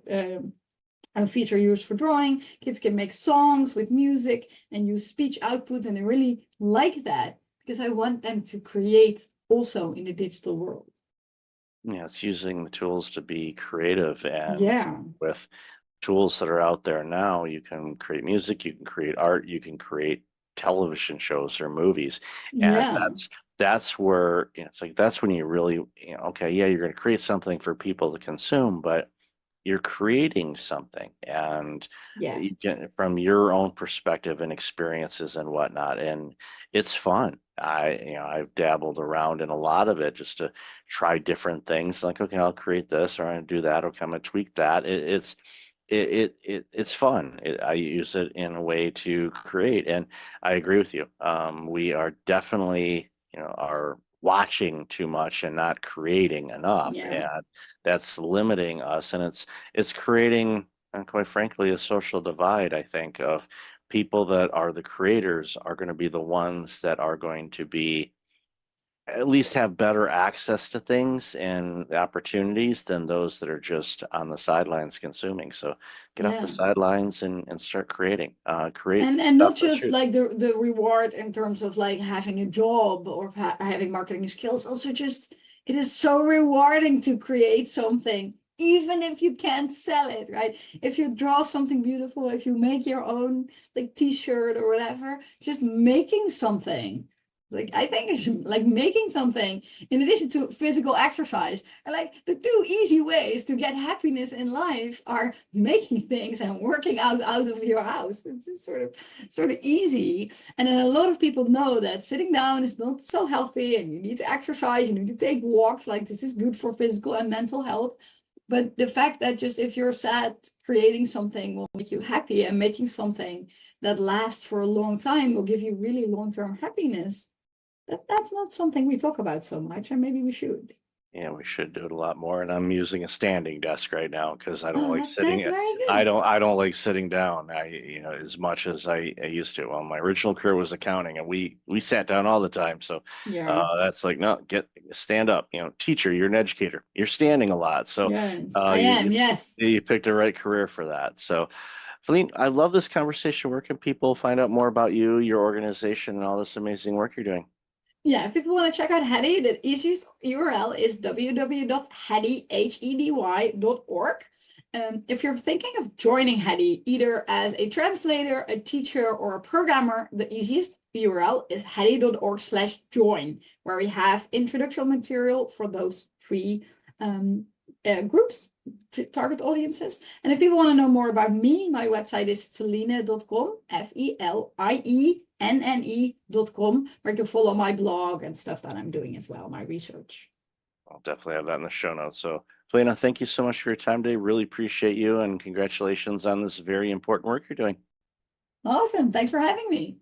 S8: feature used for drawing. Kids can make songs with music and use speech output, and I really like that, because I want them to create also in the digital world.
S1: Yeah, it's using the tools to be creative, and
S8: Yeah.
S1: with tools that are out there now, you can create music, you can create art, you can create television shows or movies, and
S8: Yeah.
S1: that's where it's like, that's when you really okay, yeah, you're going to create something for people to consume, but you're creating something, and
S8: Yeah.
S1: you get from your own perspective and experiences and whatnot, and it's fun. I've dabbled around in a lot of it, just to try different things. Like, okay, I'll create this, or I'm gonna do that, okay, I'm gonna tweak that. It's fun. I use it in a way to create, and I agree with you. We are definitely are watching too much and not creating enough,
S8: Yeah.
S1: and that's limiting us, and it's creating, and quite frankly, a social divide, I think, of people that are the creators are going to be the ones that are going to be at least have better access to things and opportunities than those that are just on the sidelines consuming. So get off the
S8: Yeah.
S1: sidelines and start creating. Create
S8: And
S1: stuff
S8: not
S1: that's
S8: just
S1: yours.
S8: like the reward in terms of like having a job or having marketing skills, also just it is so rewarding to create something, even if you can't sell it, right? If you draw something beautiful, if you make your own like t-shirt or whatever, just making something. Like I think it's like making something in addition to physical exercise. And like the two easy ways to get happiness in life are making things and working out of your house. It's sort of easy. And then a lot of people know that sitting down is not so healthy and you need to exercise, you need to take walks, like this is good for physical and mental health. But the fact that just if you're sad, creating something will make you happy, and making something that lasts for a long time will give you really long-term happiness. That's not something we talk about so much, and maybe we should.
S1: Yeah, we should do it a lot more. And I'm using a standing desk right now because I don't
S8: Oh,
S1: like
S8: that's
S1: sitting.
S8: very good.
S1: I don't like sitting down. As much as I used to. Well, my original career was accounting, and we sat down all the time. So
S8: Yeah.
S1: that's like, no, stand up. Teacher, you're an educator. You're standing a lot. So
S8: Yes, I am. Yes.
S1: you picked the right career for that. So, Feline, I love this conversation. Where can people find out more about you, your organization, and all this amazing work you're doing?
S8: Yeah, if people want to check out Hedy, the easiest URL is www.hedy.org. If you're thinking of joining Hedy, either as a translator, a teacher, or a programmer, the easiest URL is hedy.org/join, where we have introductory material for those three groups, target audiences. And if people want to know more about me, my website is feline.com, FELIENNE.com, where you can follow my blog and stuff that I'm doing as well, my research.
S1: I'll definitely have that in the show notes. So, Felina, thank you so much for your time today. Really appreciate you, and congratulations on this very important work you're doing.
S8: Awesome. Thanks for having me.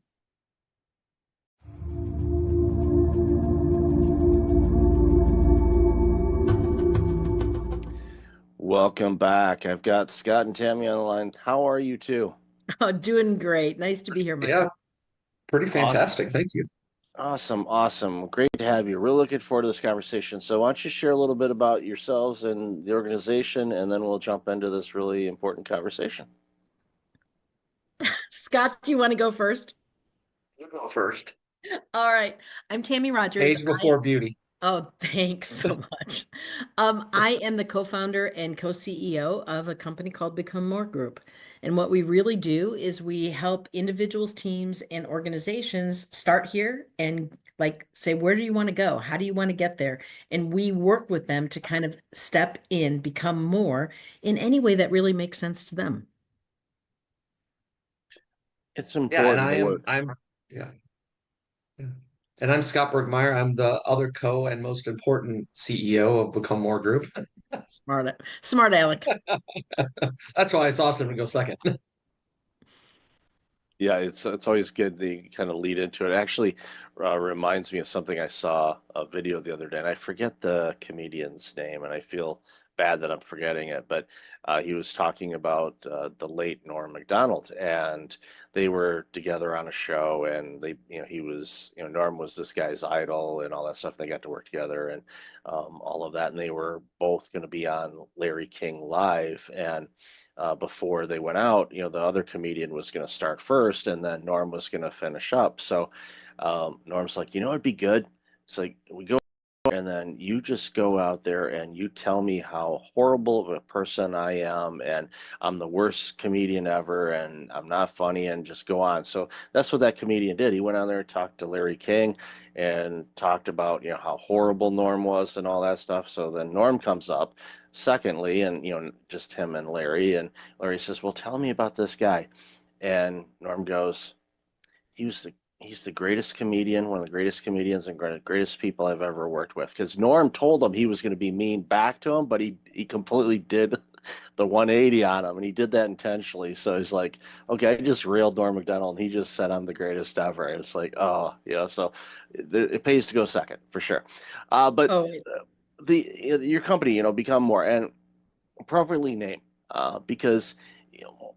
S1: Welcome back. I've got Scott and Tammy on the line. How are you two?
S9: Oh, doing great. Nice to be here, Michael.
S10: Yeah, pretty fantastic. Thank you.
S1: Awesome, awesome. Great to have you. Really looking forward to this conversation. So why don't you share a little bit about yourselves and the organization, and then we'll jump into this really important conversation.
S9: Scott, do you want to go first?
S10: You go first.
S9: All right. I'm Tammy Rogers.
S10: Age before beauty.
S9: Oh, thanks so much. I am the co-founder and co-CEO of a company called Become More Group. And what we really do is we help individuals, teams, and organizations start here and say, where do you want to go? How do you want to get there? And we work with them to kind of step in, become more in any way that really makes sense to them.
S1: It's important.
S10: Yeah. And I'm Scott Bergmeyer. I'm the other and most important CEO of Become More Group.
S9: Smart Alec.
S10: That's why it's awesome to go second.
S1: Yeah, it's always good to kind of lead into it. Actually, reminds me of something I saw a video the other day, and I forget the comedian's name, and I feel bad that I'm forgetting it, but he was talking about the late Norm Macdonald, and they were together on a show, and he was, Norm was this guy's idol and all that stuff. They got to work together and all of that, and they were both going to be on Larry King Live, and before they went out, the other comedian was going to start first, and then Norm was going to finish up. So Norm's like, it'd be good. It's like, we go, and then you just go out there and you tell me how horrible of a person I am, and I'm the worst comedian ever, and I'm not funny, and just go on. So that's what that comedian did. He went on there and talked to Larry King and talked about, how horrible Norm was and all that stuff. So then Norm comes up secondly, and just him and Larry says, well, tell me about this guy. And Norm goes, he's the greatest comedian, one of the greatest comedians and greatest people I've ever worked with. Because Norm told him he was going to be mean back to him, but he completely did the 180 on him, and he did that intentionally. So he's like, okay, I just railed Norm Macdonald, and he just said I'm the greatest ever. And it's like, oh, so it pays to go second for sure. But your company, Become More, and appropriately named, because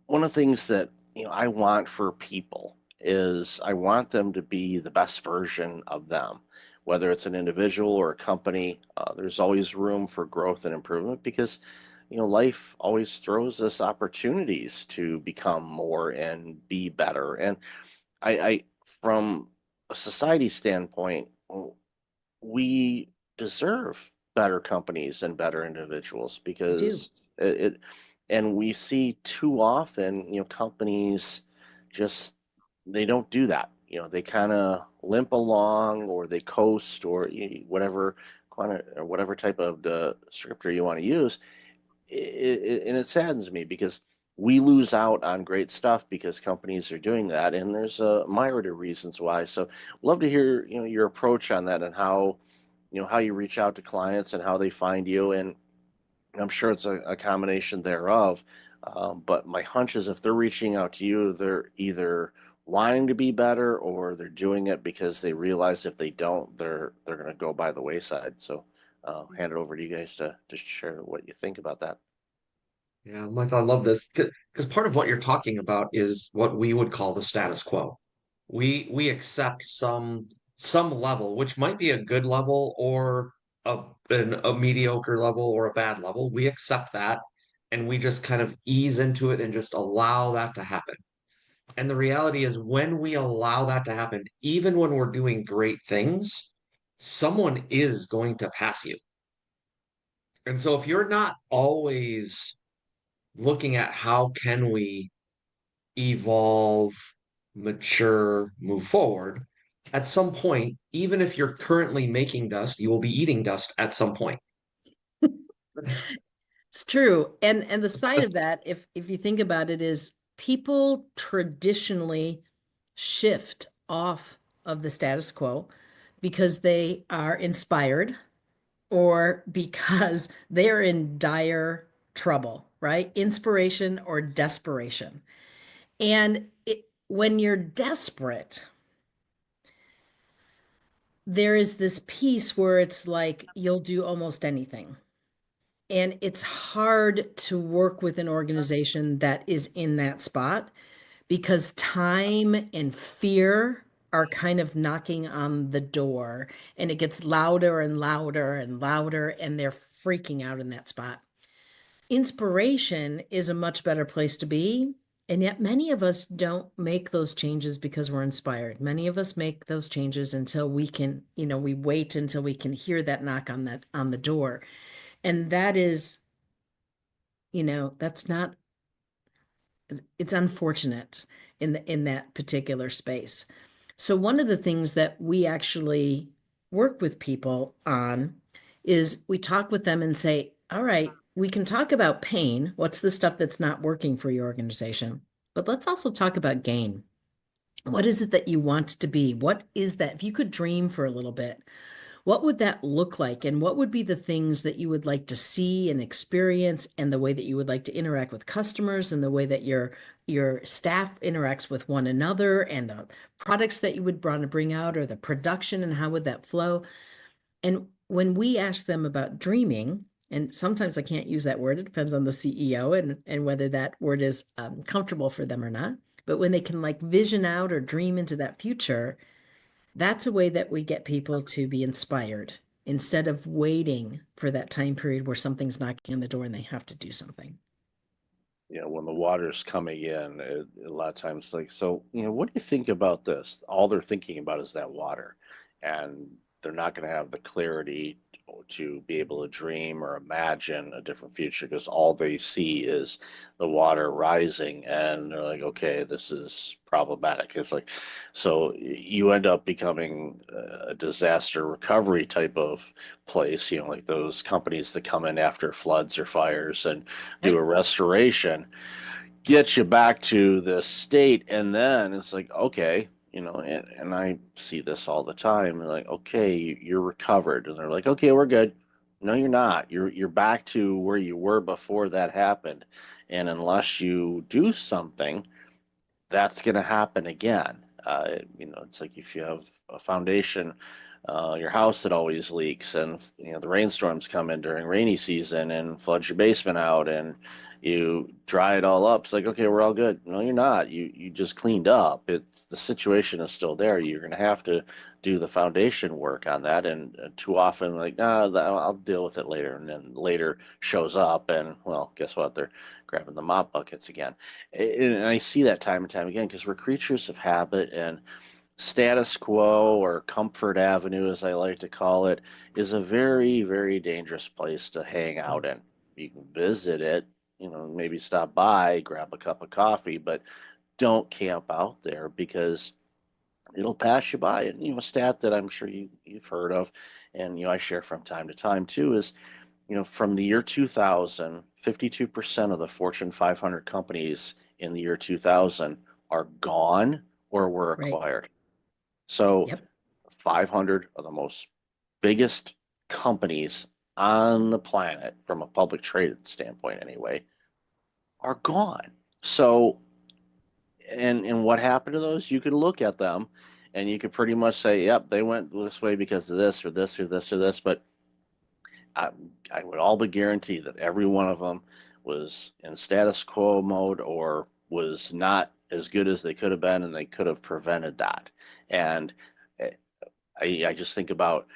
S1: one of the things that I want for people is I want them to be the best version of them, whether it's an individual or a company, there's always room for growth and improvement because, life always throws us opportunities to become more and be better. And I from a society standpoint, we deserve better companies and better individuals
S9: We do.
S1: because and we see too often, companies just they don't do that. They kind of limp along or they coast or whatever or whatever type of descriptor you want to use. And it saddens me because we lose out on great stuff because companies are doing that, and there's a myriad of reasons why. So, love to hear your approach on that and how you reach out to clients and how they find you. And I'm sure it's a combination thereof. But my hunch is if they're reaching out to you, they're either wanting to be better or they're doing it because they realize if they don't, they're going to go by the wayside. So, hand it over to you guys to share what you think about that.
S10: Yeah, Michael, I love this because part of what you're talking about is what we would call the status quo. We accept some level, which might be a good level or a mediocre level or a bad level. We accept that and we just kind of ease into it and just allow that to happen. And the reality is, when we allow that to happen, even when we're doing great things, someone is going to pass you. And so if you're not always looking at how can we evolve, mature, move forward, at some point, even if you're currently making dust, you will be eating dust at some point.
S9: It's true. And the side of that, if you think about it, is people traditionally shift off of the status quo because they are inspired or because they're in dire trouble, right? Inspiration or desperation. And when you're desperate, there is this piece where it's like you'll do almost anything. And it's hard to work with an organization that is in that spot because time and fear are kind of knocking on the door, and it gets louder and louder and louder, and they're freaking out in that spot. Inspiration is a much better place to be. And yet many of us don't make those changes because we're inspired. Many of us make those changes until we can, we wait until we can hear that knock on the door. And that is, that's not, it's unfortunate in that particular space. So one of the things that we actually work with people on is we talk with them and say, all right, we can talk about pain. What's the stuff that's not working for your organization? But let's also talk about gain. What is it that you want to be? What is that? If you could dream for a little bit, what would that look like? And what would be the things that you would like to see and experience, and the way that you would like to interact with customers, and the way that your staff interacts with one another, and the products that you would want to bring out, or the production, and how would that flow? And when we ask them about dreaming, and sometimes I can't use that word, it depends on the CEO and whether that word is comfortable for them or not. But when they can vision out or dream into that future, that's a way that we get people to be inspired instead of waiting for that time period where something's knocking on the door and they have to do something.
S1: When the water's coming in, a lot of times, so, what do you think about this? All they're thinking about is that water, and they're not going to have the clarity to be able to dream or imagine a different future because all they see is the water rising, and they're like, okay, this is problematic. It's like, so you end up becoming a disaster recovery type of place, like those companies that come in after floods or fires and do a restoration, get you back to the state, and then it's like, okay, and I see this all the time. They're like, okay, you're recovered. And they're like, okay, we're good. No, you're not. You're back to where you were before that happened. And unless you do something, that's going to happen again. It's like if you have a foundation, your house that always leaks, and the rainstorms come in during rainy season and floods your basement out, and You dry it all up. It's like, okay, we're all good. No, you're not. You just cleaned up. It's the situation is still there. You're going to have to do the foundation work on that. And too often, like, nah, I'll deal with it later. And then later shows up, and well, guess what? They're grabbing the mop buckets again. And I see that time and time again because we're creatures of habit, and status quo, or comfort avenue, as I like to call it, is a very, very dangerous place to hang out in. You can visit it, maybe stop by, grab a cup of coffee, but don't camp out there because it'll pass you by. And, a stat that I'm sure you've heard of, and, I share from time to time too, is, from the year 2000, 52% of the Fortune 500 companies in the year 2000 are gone or were
S9: Right.
S1: acquired. So
S9: Yep.
S1: 500 of the most biggest companies on the planet, from a public traded standpoint anyway, are gone. So, and what happened to those? You could look at them and you could pretty much say, yep, they went this way because of this or this or this or this. But I, I would all but guarantee that every one of them was in status quo mode or was not as good as they could have been, and they could have prevented that. And eh, I just think about,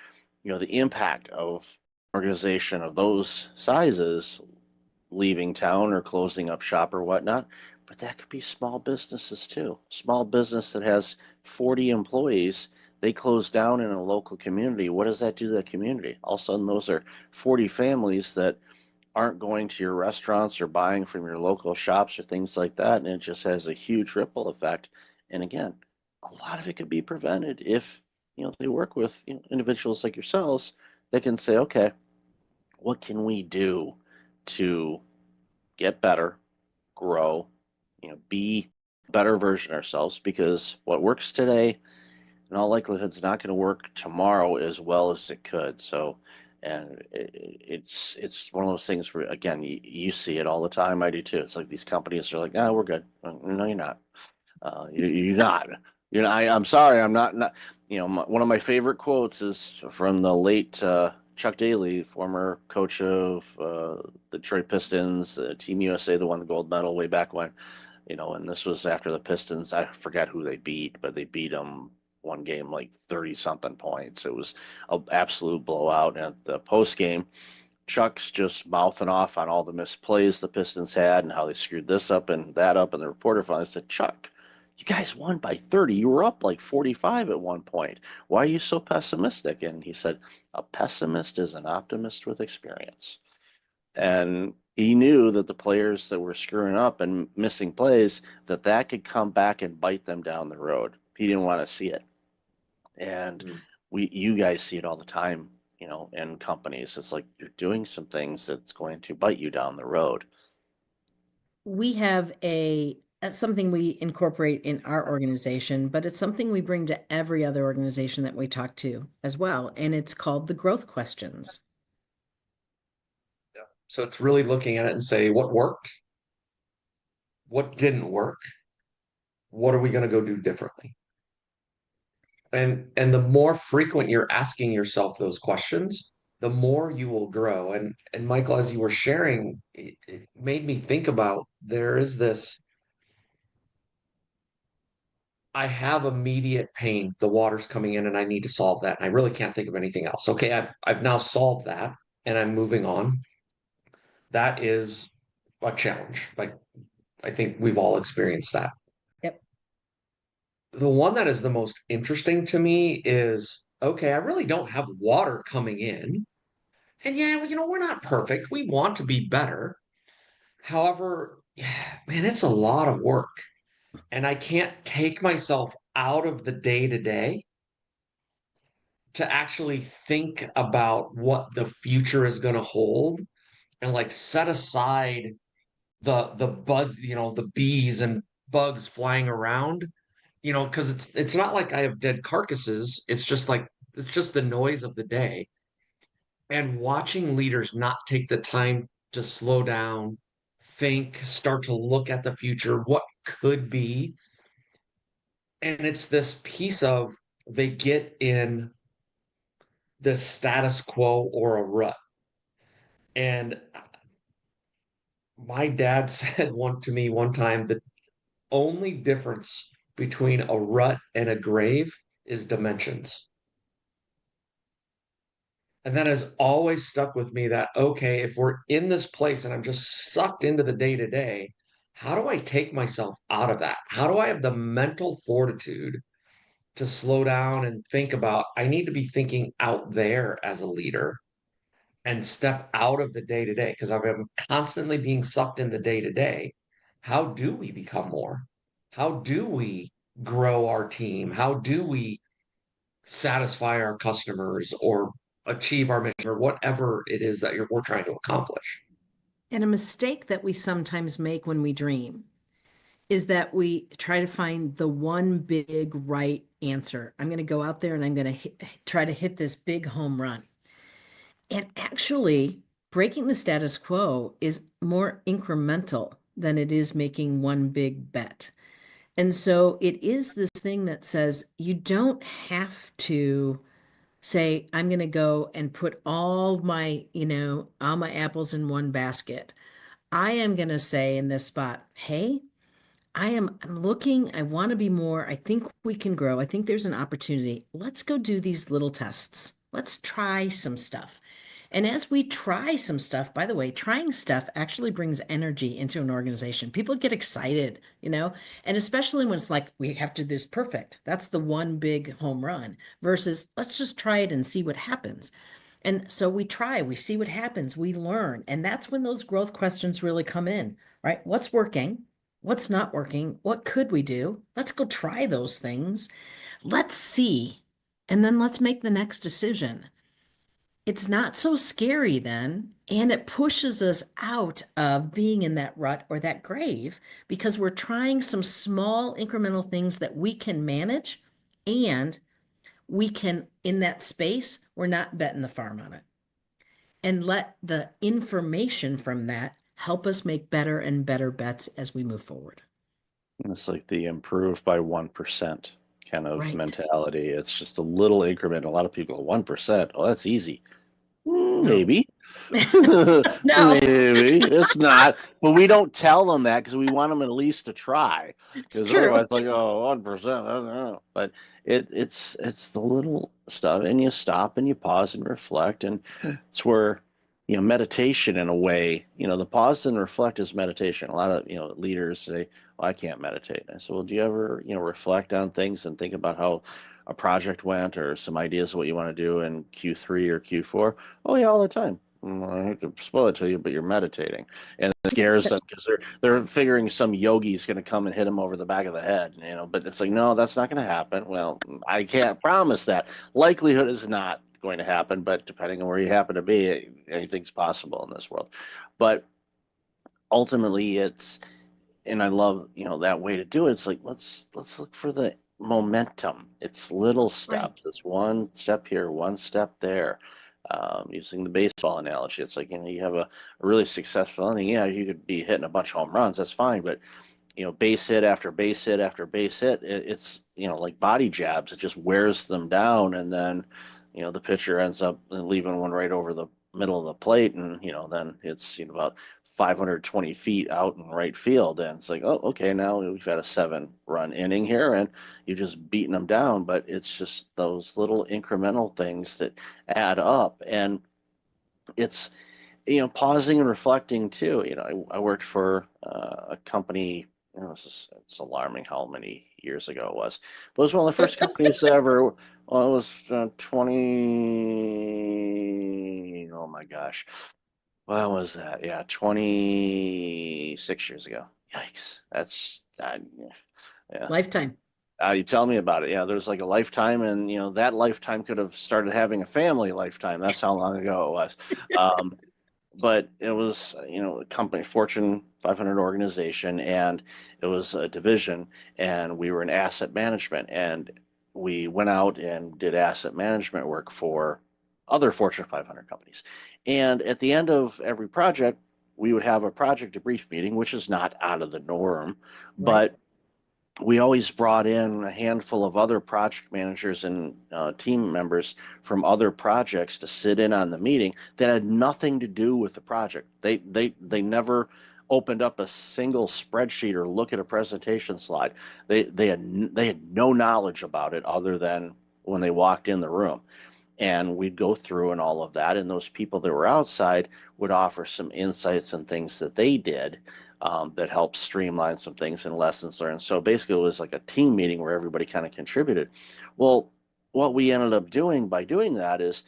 S1: the impact of organization of those sizes leaving town or closing up shop or whatnot. But that could be small businesses too. Small business that has 40 employees, they close down in a local community. What does that do to the community? All of a sudden, those are 40 families that aren't going to your restaurants or buying from your local shops or things like that. And it just has a huge ripple effect. And again, a lot of it could be prevented if, they work with, individuals like yourselves that can say, okay, what can we do to get better, grow, be a better version of ourselves? Because what works today, in all likelihood, is not going to work tomorrow as well as it could. So, and it's one of those things where, again, you see it all the time. I do too. It's like these companies are like, "No, we're good." No, you're not. You're not. I'm sorry. I'm not. One of my favorite quotes is from the late Chuck Daly, former coach of the Detroit Pistons, Team USA, that won the gold medal way back when. And this was after the Pistons. I forget who they beat, but they beat them one game like 30 something points. It was an absolute blowout. And at the post game, Chuck's just mouthing off on all the missed plays the Pistons had and how they screwed this up and that up. And the reporter finally said, "Chuck, you guys won by 30. You were up like 45 at one point. Why are you so pessimistic?" And he said, "A pessimist is an optimist with experience." And he knew that the players that were screwing up and missing plays, that could come back and bite them down the road. He didn't want to see it. And you guys see it all the time, in companies. It's like you're doing some things that's going to bite you down the road.
S9: We have something we incorporate in our organization, but it's something we bring to every other organization that we talk to as well. And it's called the growth questions.
S10: So it's really looking at it and say, what worked? What didn't work? What are we going to go do differently? And the more frequent you're asking yourself those questions, the more you will grow. And Michael, as you were sharing, it made me think about, there is this, I have immediate pain, the water's coming in and I need to solve that. And I really can't think of anything else. Okay, I've now solved that and I'm moving on. That is a challenge. Like, I think we've all experienced that.
S9: Yep.
S10: The one that is the most interesting to me is, okay, I really don't have water coming in. And yeah, we're not perfect. We want to be better. However, man, it's a lot of work. And I can't take myself out of the day to day to actually think about what the future is going to hold and like set aside the buzz, the bees and bugs flying around, because it's not like I have dead carcasses. It's just the noise of the day. And watching leaders not take the time to slow down, think, start to look at the future, what could be. And it's this piece of, they get in this status quo or a rut. And My dad said to me one time, the only difference between a rut and a grave is dimensions. And that has always stuck with me that, okay, if we're in this place and I'm just sucked into the day to day, how do I take myself out of that? How do I have the mental fortitude to slow down and think about, I need to be thinking out there as a leader and step out of the day to day because I'm constantly being sucked in the day to day. How do we become more? How do we grow our team? How do we satisfy our customers or achieve our mission or whatever it is that we're trying to accomplish?
S9: And a mistake that we sometimes make when we dream is that we try to find the one big right answer. I'm going to go out there and I'm going to try to hit this big home run. And actually, breaking the status quo is more incremental than it is making one big bet. And so it is this thing that says you don't have to say, I'm going to go and put all my apples in one basket. I am going to say in this spot, hey, I'm looking, I want to be more. I think we can grow. I think there's an opportunity. Let's go do these little tests. Let's try some stuff. And as we try some stuff, by the way, trying stuff actually brings energy into an organization. People get excited, and especially when it's like, we have to do this perfect. That's the one big home run versus let's just try it and see what happens. And so we try, we see what happens, we learn. And that's when those growth questions really come in, right? What's working? What's not working? What could we do? Let's go try those things. Let's see. And then let's make the next decision. It's not so scary then, and it pushes us out of being in that rut or that grave because we're trying some small incremental things that we can manage, and we can, in that space, we're not betting the farm on it. And let the information from that help us make better and better bets as we move forward.
S1: It's like the improve by 1% kind of
S9: Right.
S1: mentality. It's just a little increment. A lot of people, 1%, oh, that's easy.
S9: No.
S1: Maybe.
S9: No.
S1: Maybe. It's not. But we don't tell them that because we want them at least to try.
S9: It's
S1: Because
S9: true.
S1: otherwise, like, oh, 1%, I don't know. But it's the little stuff, and you stop and you pause and reflect, and it's where, meditation in a way, the pause and reflect is meditation. A lot of, leaders say, well, I can't meditate. And I said, well, do you ever, reflect on things and think about how a project went or some ideas of what you want to do in Q3 or Q4? Oh yeah, all the time. I hate to spoil it to you, but you're meditating, and it scares them because they're figuring some yogi's going to come and hit them over the back of the head, But it's like, no, that's not going to happen. Well, I can't promise that. Likelihood is not going to happen, but depending on where you happen to be, anything's possible in this world. But ultimately, and I love that way to do it. It's like let's look for the momentum. It's little steps. It's one step here, one step there. Using the baseball analogy, it's like, you have a really successful inning. Yeah, you could be hitting a bunch of home runs. That's fine, but base hit after base hit after base hit, it's like body jabs. It just wears them down, and then the pitcher ends up leaving one right over the middle of the plate, and then it's about 520 feet out in right field, and it's like, oh, okay, now we've had a 7-run inning here, and you've just beaten them down. But it's just those little incremental things that add up, and it's pausing and reflecting too. I worked for a company. It's alarming how many years ago it was. But it was one of the first companies ever. Well, it was 20. Oh my gosh. When was that? Yeah, 26 years ago. Yikes. That's, yeah.
S9: Lifetime.
S1: You tell me about it. Yeah, there's like a lifetime, and that lifetime could have started having a family lifetime. That's how long ago it was. But it was, a company, Fortune 500 organization, and it was a division, and we were in asset management, and we went out and did asset management work for other Fortune 500 companies. And at the end of every project, we would have a project debrief meeting, which is not out of the norm, but we always brought in a handful of other project managers and team members from other projects to sit in on the meeting that had nothing to do with the project. They never opened up a single spreadsheet or look at a presentation slide. They had no knowledge about it other than when they walked in the room. And we'd go through and all of that, and those people that were outside would offer some insights and things that they did that helped streamline some things and lessons learned. So basically, it was like a team meeting where everybody kind of contributed. Well, what we ended up doing by doing that is,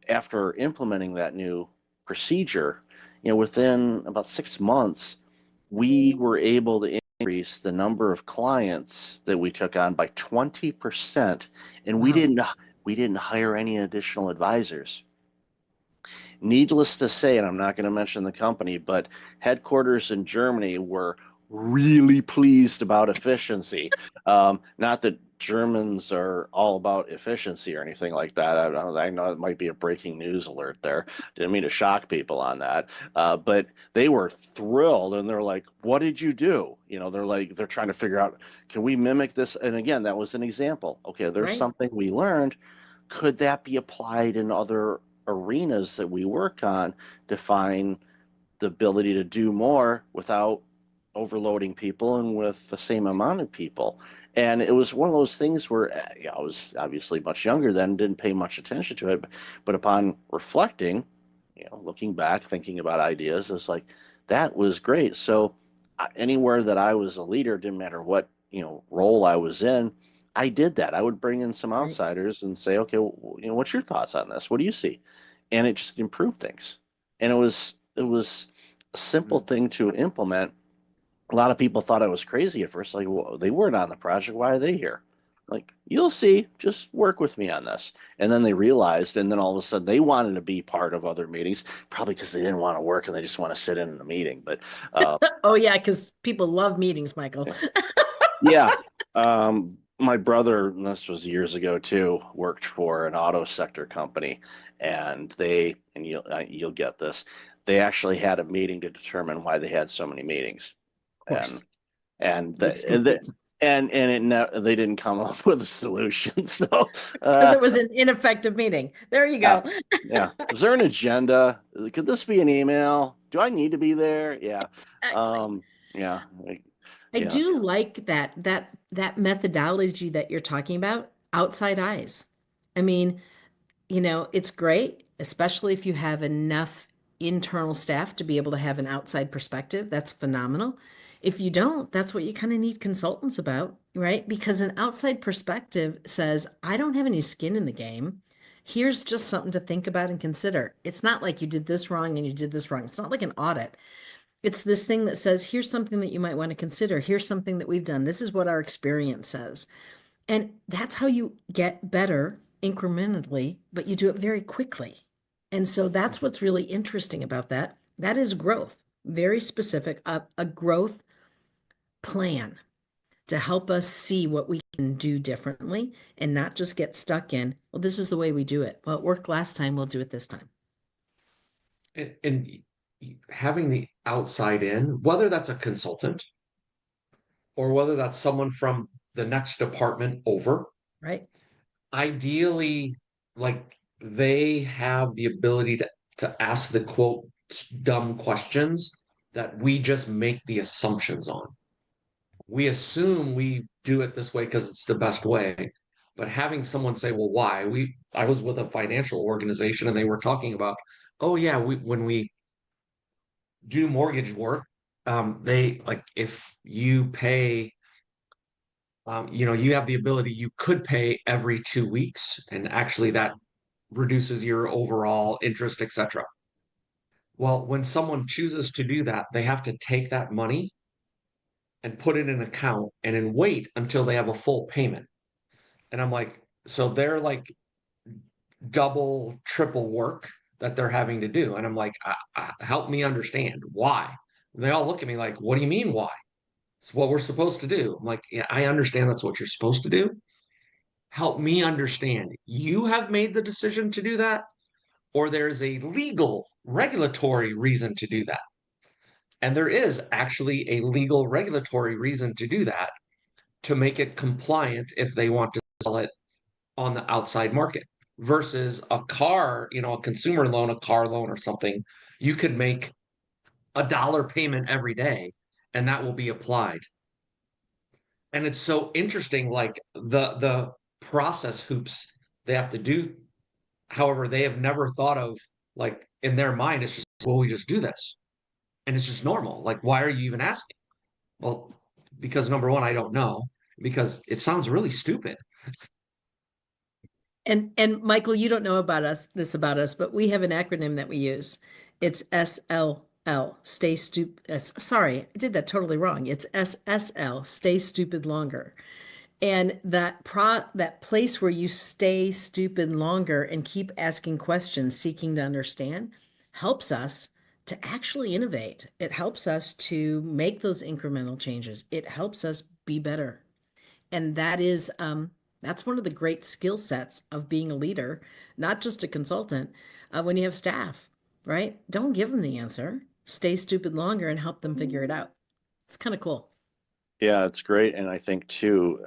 S1: after implementing that new procedure, within about 6 months, we were able to increase the number of clients that we took on by 20%, and we didn't hire any additional advisors. Needless to say, and I'm not going to mention the company, but headquarters in Germany were really pleased about efficiency. Not that Germans are all about efficiency or anything like that. I know it might be a breaking news alert there. Didn't mean to shock people on that. But they were thrilled, and they're like, "What did you do?" They're trying to figure out, can we mimic this? And again, that was an example. Okay, there's something we learned. Could that be applied in other arenas that we work on to find the ability to do more without overloading people and with the same amount of people? And it was one of those things where I was obviously much younger then, didn't pay much attention to it, but upon reflecting, looking back, thinking about ideas, it's like, that was great. So anywhere that I was a leader, didn't matter what role I was in, I did that. I would bring in some outsiders and say, okay, what's your thoughts on this? What do you see? And it just improved things. And it was a simple thing to implement. A lot of people thought I was crazy at first. Like, well, they weren't on the project. Why are they here? Like, you'll see, just work with me on this. And then they realized, and then all of a sudden they wanted to be part of other meetings, probably because they didn't want to work and they just want to sit in the meeting. But
S9: oh yeah, because people love meetings, Michael.
S1: Yeah. My brother, and this was years ago too, worked for an auto sector company, and you'll get this, they actually had a meeting to determine why they had so many meetings. And they didn't come up with a solution. So
S9: because it was an ineffective meeting. There you go.
S1: Yeah. Is there an agenda? Could this be an email? Do I need to be there? Yeah. Yeah.
S9: I do like that methodology that you're talking about, outside eyes. I mean, it's great, especially if you have enough internal staff to be able to have an outside perspective. That's phenomenal. If you don't, that's what you kind of need consultants about, right? Because an outside perspective says, I don't have any skin in the game. Here's just something to think about and consider. It's not like you did this wrong and you did this wrong. It's not like an audit. It's this thing that says, here's something that you might want to consider. Here's something that we've done. This is what our experience says. And that's how you get better incrementally, but you do it very quickly. And so that's what's really interesting about that. That is growth, very specific, a growth plan to help us see what we can do differently and not just get stuck in, well, this is the way we do it. Well, it worked last time, we'll do it this time.
S10: And having the outside in, whether that's a consultant or whether that's someone from the next department over,
S9: right?
S10: Ideally, like, they have the ability to ask the quote dumb questions that we just make the assumptions on. We assume we do it this way because it's the best way, but having someone say, well, why? I was with a financial organization and they were talking about, oh yeah, when we do mortgage work, they, like, if you pay, you have the ability, you could pay every 2 weeks, and actually that reduces your overall interest, etc. Well, when someone chooses to do that, they have to take that money and put it in an account and then wait until they have a full payment. And I'm like, so they're like double, triple work that they're having to do. And I'm like, help me understand why. And they all look at me like, what do you mean why? It's what we're supposed to do. I'm like, yeah, I understand that's what you're supposed to do. Help me understand. You have made the decision to do that, or there's a legal, regulatory reason to do that. And there is actually a legal, regulatory reason to do that, to make it compliant if they want to sell it on the outside market. Versus a car, a consumer loan, a car loan or something, you could make $1 payment every day, and that will be applied. And it's so interesting, like the process hoops they have to do. However, they have never thought of, like, in their mind, it's just, well, we just do this. And it's just normal. Like, why are you even asking? Well, because number one, I don't know, because it sounds really stupid.
S9: And Michael, you don't know about us, but we have an acronym that we use. It's SLL, sorry, I did that totally wrong. It's SSL, stay stupid longer. And that place where you stay stupid longer and keep asking questions, seeking to understand, helps us to actually innovate. It helps us to make those incremental changes. It helps us be better. And that's one of the great skill sets of being a leader, not just a consultant. When you have staff, right? Don't give them the answer. Stay stupid longer and help them figure it out. It's kind of cool.
S1: Yeah, it's great. And I think too,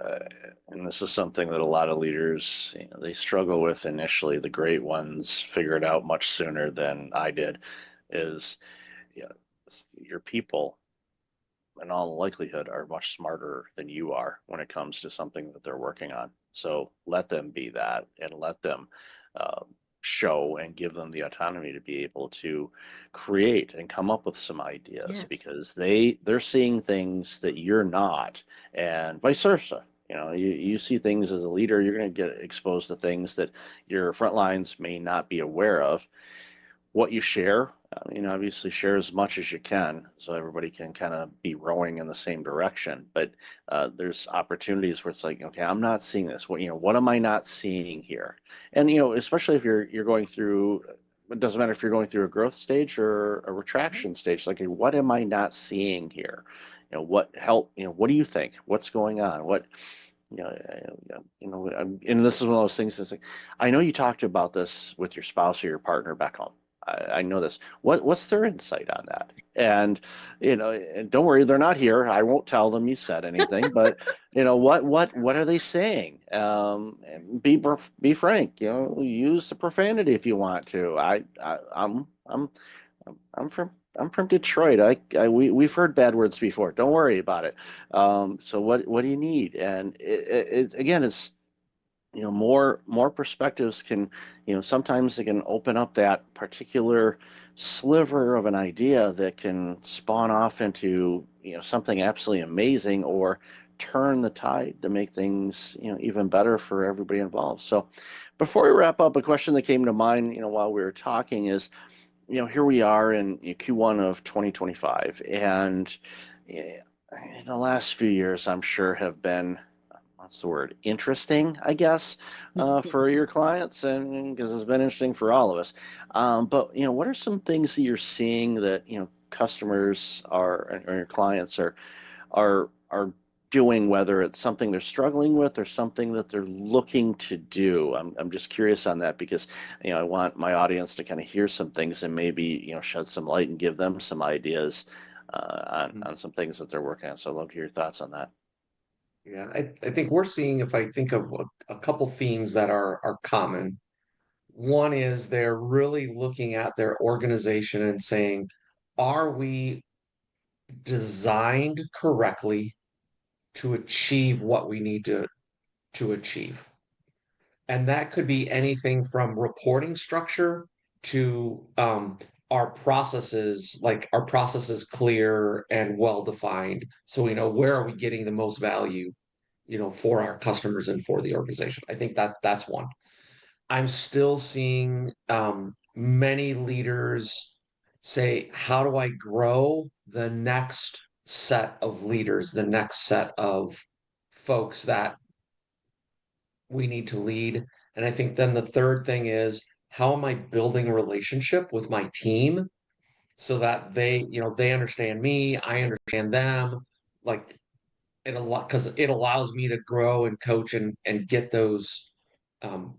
S1: and this is something that a lot of leaders, they struggle with initially. The great ones figure it out much sooner than I did, is, you know, your people in all likelihood are much smarter than you are when it comes to something that they're working on. So let them be that, and let them uh, show and give them the autonomy to be able to create and come up with some ideas,
S9: Yes.
S1: because they're seeing things that you're not, and vice versa. You see things as a leader, you're going to get exposed to things that your front lines may not be aware of. What you share, obviously share as much as you can so everybody can kind of be rowing in the same direction. But there's opportunities where it's like, okay, I'm not seeing this. What am I not seeing here? And especially if you're going through, it doesn't matter if you're going through a growth stage or a retraction stage. Like, what am I not seeing here? What do you think? What's going on? And this is one of those things that's like, I know you talked about this with your spouse or your partner back home. I know this. What's their insight on that? And and don't worry, they're not here. I won't tell them you said anything. But what are they saying? And be frank. Use the profanity if you want to. I'm from Detroit. We've heard bad words before. Don't worry about it. So what do you need? And again, it's more perspectives can, sometimes they can open up that particular sliver of an idea that can spawn off into, something absolutely amazing, or turn the tide to make things, even better for everybody involved. So before we wrap up, a question that came to mind, while we were talking is, here we are in Q1 of 2025, and in the last few years, I'm sure have been, what's the word, interesting, I guess, for your clients, and because it's been interesting for all of us. But what are some things that you're seeing that customers or your clients are doing, whether it's something they're struggling with or something that they're looking to do? I'm just curious on that, because I want my audience to kind of hear some things and maybe shed some light and give them some ideas on some things that they're working on. So I'd love to hear your thoughts on that.
S10: Yeah, I think we're seeing, if I think of a couple themes that are common. One is they're really looking at their organization and saying, are we designed correctly to achieve what we need to achieve? And that could be anything from reporting structure to our processes, like our processes clear and well defined, so we know where are we getting the most value, for our customers and for the organization. I think that's one. I'm still seeing many leaders say, how do I grow the next set of leaders, the next set of folks that we need to lead? And I think then the third thing is, how am I building a relationship with my team so that they understand me, I understand them, like because it allows me to grow and coach and get those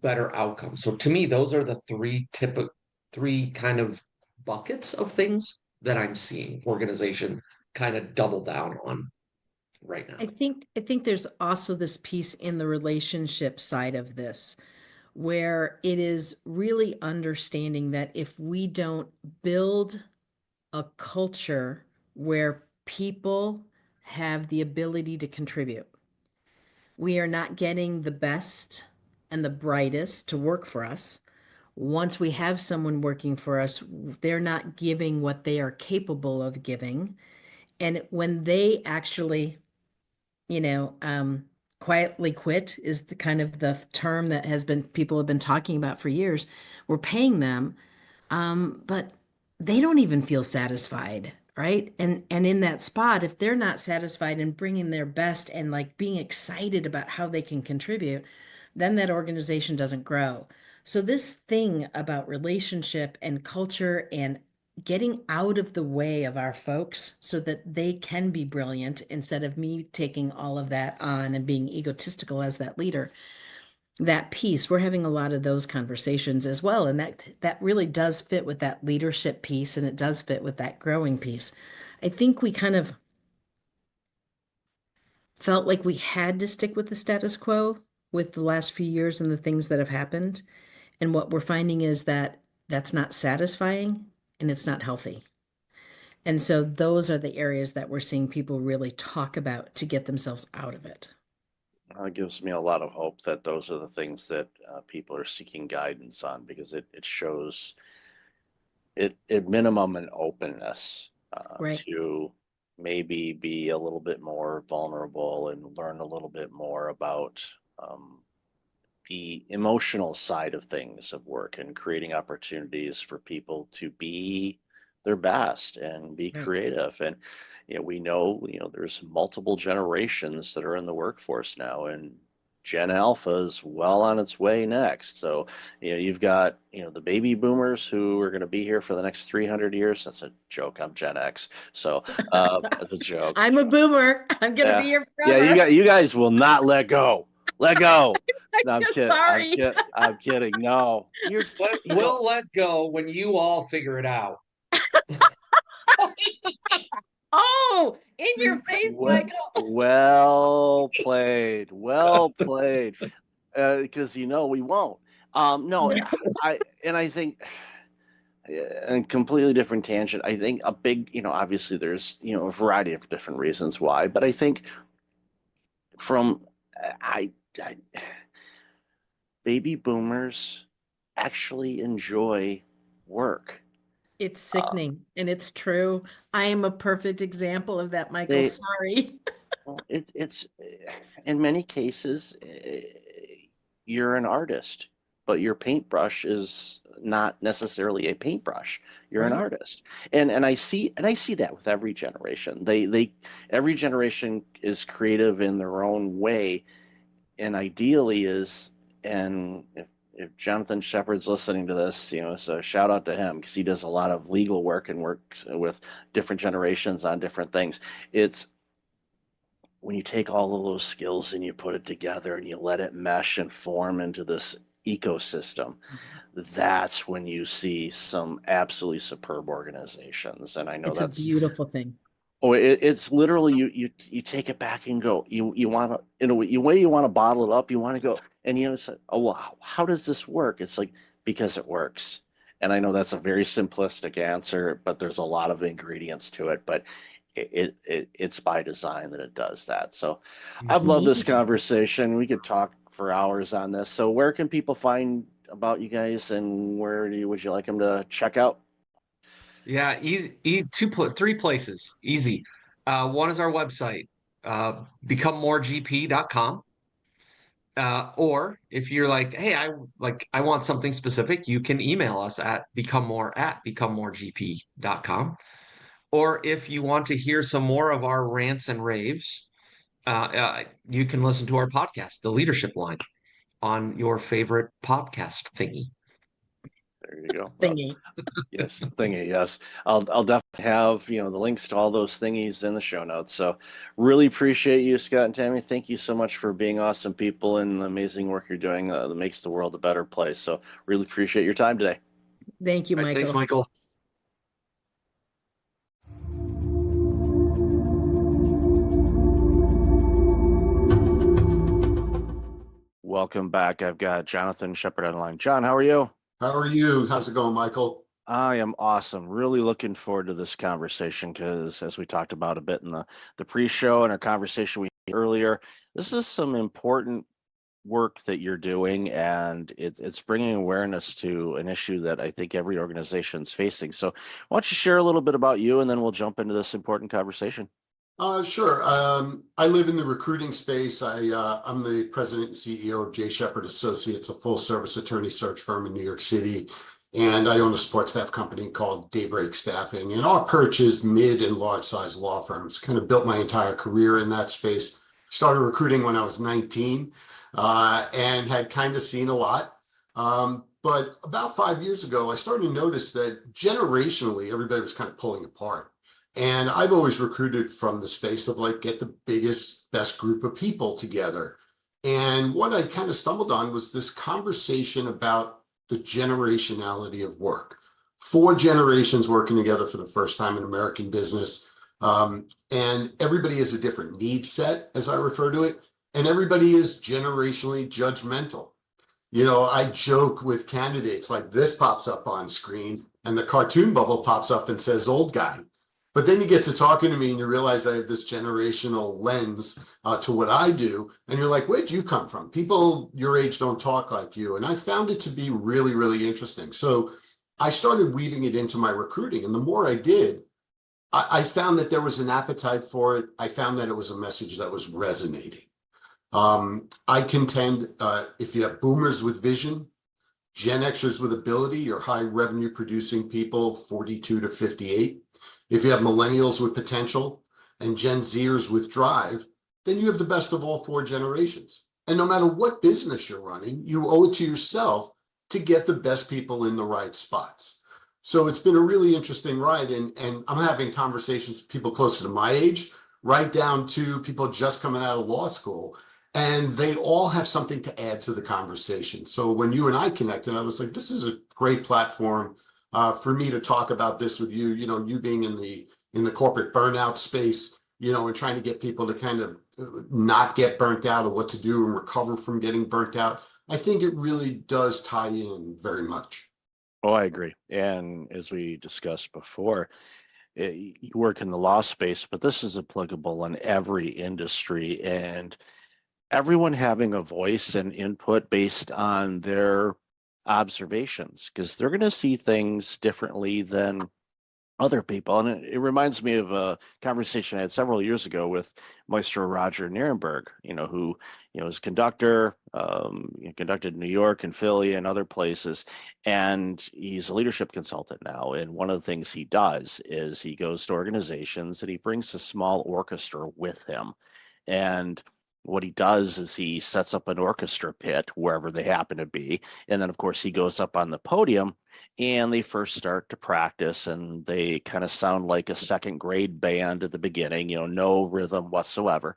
S10: better outcomes. So to me, those are the three kind of buckets of things that I'm seeing organization kind of double down on right now.
S9: I think there's also this piece in the relationship side of this, where it is really understanding that if we don't build a culture where people have the ability to contribute. We are not getting the best and the brightest to work for us. Once we have someone working for us, they're not giving what they are capable of giving. And when they actually, quietly quit is the kind of the term that people have been talking about for years. We're paying them, but they don't even feel satisfied, right? And in that spot, if they're not satisfied and bringing their best and like being excited about how they can contribute, then that organization doesn't grow. So this thing about relationship and culture and getting out of the way of our folks so that they can be brilliant instead of me taking all of that on and being egotistical as that leader, that piece, we're having a lot of those conversations as well. And that really does fit with that leadership piece, and it does fit with that growing piece. I think we kind of felt like we had to stick with the status quo with the last few years and the things that have happened. And what we're finding is that that's not satisfying and it's not healthy. And so those are the areas that we're seeing people really talk about to get themselves out of it.
S1: It gives me a lot of hope that those are the things that people are seeking guidance on, because it shows at minimum an openness
S9: Right.
S1: to maybe be a little bit more vulnerable and learn a little bit more about the emotional side of things of work and creating opportunities for people to be their best and be
S9: Right.
S1: creative. And we know there's multiple generations that are in the workforce now, and Gen Alpha is well on its way next. So you've got the baby boomers who are going to be here for the next 300 years. That's a joke. I'm Gen X, so that's a joke.
S9: I'm a boomer. I'm gonna be here forever.
S1: Yeah, you guys will not let go. Let go. No, I'm
S9: I'm
S1: kidding.
S9: sorry.
S1: I'm kidding. No,
S10: We'll let go when you all figure it out.
S9: Oh, in your face,
S1: Well,
S9: Michael.
S1: well played. Well played. Because we won't. No, I think, a completely different tangent. I think a big, obviously there's, a variety of different reasons why, but I think baby boomers actually enjoy work.
S9: It's sickening, and it's true. I am a perfect example of that, Michael.
S1: They-
S9: Sorry.
S1: Well, it's in many cases, you're an artist, but your paintbrush is not necessarily a paintbrush. You're an
S9: Right.
S1: artist, and I see that with every generation. Every generation is creative in their own way, and ideally is. And if Jonathan Shepard's listening to this, so shout out to him, because he does a lot of legal work and works with different generations on different things. It's when you take all of those skills and you put it together and you let it mesh and form into this ecosystem, that's when you see some absolutely superb organizations. And I know
S9: It's a
S1: that's
S9: beautiful thing.
S1: it's literally you take it back and go, you want to, in a way you want to bottle it up, you want to go, and say, oh well, how does this work? It's like, because it works. And I know that's a very simplistic answer, but there's a lot of ingredients to it, but it's by design that it does that. So I've loved this conversation. We could talk for hours on this. So where can people find about you guys, and where would you like them to check out?
S10: Yeah, easy, three places. Easy. One is our website, becomemore.gp.com. Or if you're like, hey, I want something specific, you can email us at becomemore@becomemore.gp.com. Or if you want to hear some more of our rants and raves, you can listen to our podcast, The Leadership Line, on your favorite podcast thingy.
S1: There you go.
S9: Thingy.
S1: Yes, thingy. Yes, I'll definitely have the links to all those thingies in the show notes. So really appreciate you, Scott and Tammy. Thank you so much for being awesome people and the amazing work you're doing that makes the world a better place. So really appreciate your time today.
S9: Thank you,
S10: All right,
S9: Michael.
S10: thanks, Michael.
S1: Welcome back. I've got Jonathan Shepard on the line. John, how are you?
S11: How are you? How's it going, Michael?
S1: I am awesome. Really looking forward to this conversation because, as we talked about a bit in the pre-show and our conversation we had earlier, this is some important work that you're doing, and it's bringing awareness to an issue that I think every organization is facing. So, why don't you share a little bit about you, and then we'll jump into this important conversation.
S11: Sure. I live in the recruiting space. I'm the president and CEO of J. Shepherd Associates, a full service attorney search firm in New York City. And I own a support staff company called Daybreak Staffing. And our perch is mid and large size law firms. Kind of built my entire career in that space. Started recruiting when I was 19 and had kind of seen a lot. But about 5 years ago, I started to notice that generationally, everybody was kind of pulling apart. And I've always recruited from the space of like, get the biggest, best group of people together. And what I kind of stumbled on was this conversation about the generationality of work. 4 generations working together for the first time in American business. And everybody has a different need set, as I refer to it. And everybody is generationally judgmental. You know, I joke with candidates like this pops up on screen and the cartoon bubble pops up and says old guy. But then you get to talking to me and you realize I have this generational lens to what I do. And you're like, where'd you come from? People your age don't talk like you. And I found it to be really, really interesting. So I started weaving it into my recruiting. And the more I did, I found that there was an appetite for it. I found that it was a message that was resonating. I contend if you have boomers with vision, Gen Xers with ability, or high revenue producing people, 42 to 58, if you have millennials with potential and Gen Zers with drive, then you have the best of all 4 generations. And no matter what business you're running, you owe it to yourself to get the best people in the right spots. So it's been a really interesting ride. And I'm having conversations with people closer to my age, right down to people just coming out of law school. And they all have something to add to the conversation. So when you and I connected, I was like, this is a great platform for me to talk about this with you, you know, you being in the corporate burnout space, you know, and trying to get people to kind of not get burnt out, or what to do and recover from getting burnt out. I think it really does tie in very much.
S1: Oh, I agree. And as we discussed before, you work in the law space, but this is applicable in every industry, and everyone having a voice and input based on their observations, because they're going to see things differently than other people. And it reminds me of a conversation I had several years ago with Maestro Roger Nierenberg, you know, who, you know, is conductor, conducted in New York and Philly and other places. And he's a leadership consultant now. And one of the things he does is he goes to organizations and he brings a small orchestra with him. And what he does is he sets up an orchestra pit wherever they happen to be. And then, of course, he goes up on the podium and they first start to practice, and they kind of sound like a second grade band at the beginning, you know, no rhythm whatsoever.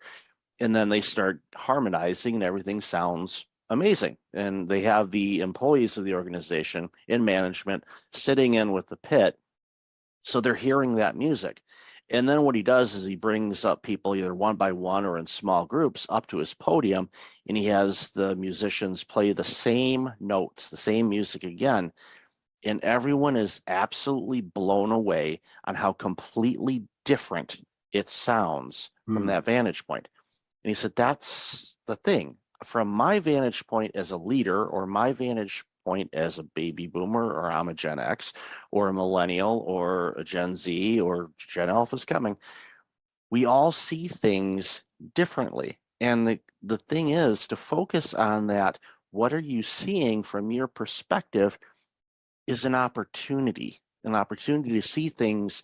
S1: And then they start harmonizing and everything sounds amazing. And they have the employees of the organization in management sitting in with the pit. So they're hearing that music. And then what he does is he brings up people either one by one or in small groups up to his podium, and he has the musicians play the same notes, the same music again. And everyone is absolutely blown away on how completely different it sounds from that vantage point. And he said, that's the thing. From my vantage point as a leader, or my vantage point as a baby boomer, or I'm a Gen X or a millennial or a Gen Z or Gen Alpha is coming, we all see things differently. And the thing is to focus on that. What are you seeing from your perspective is an opportunity to see things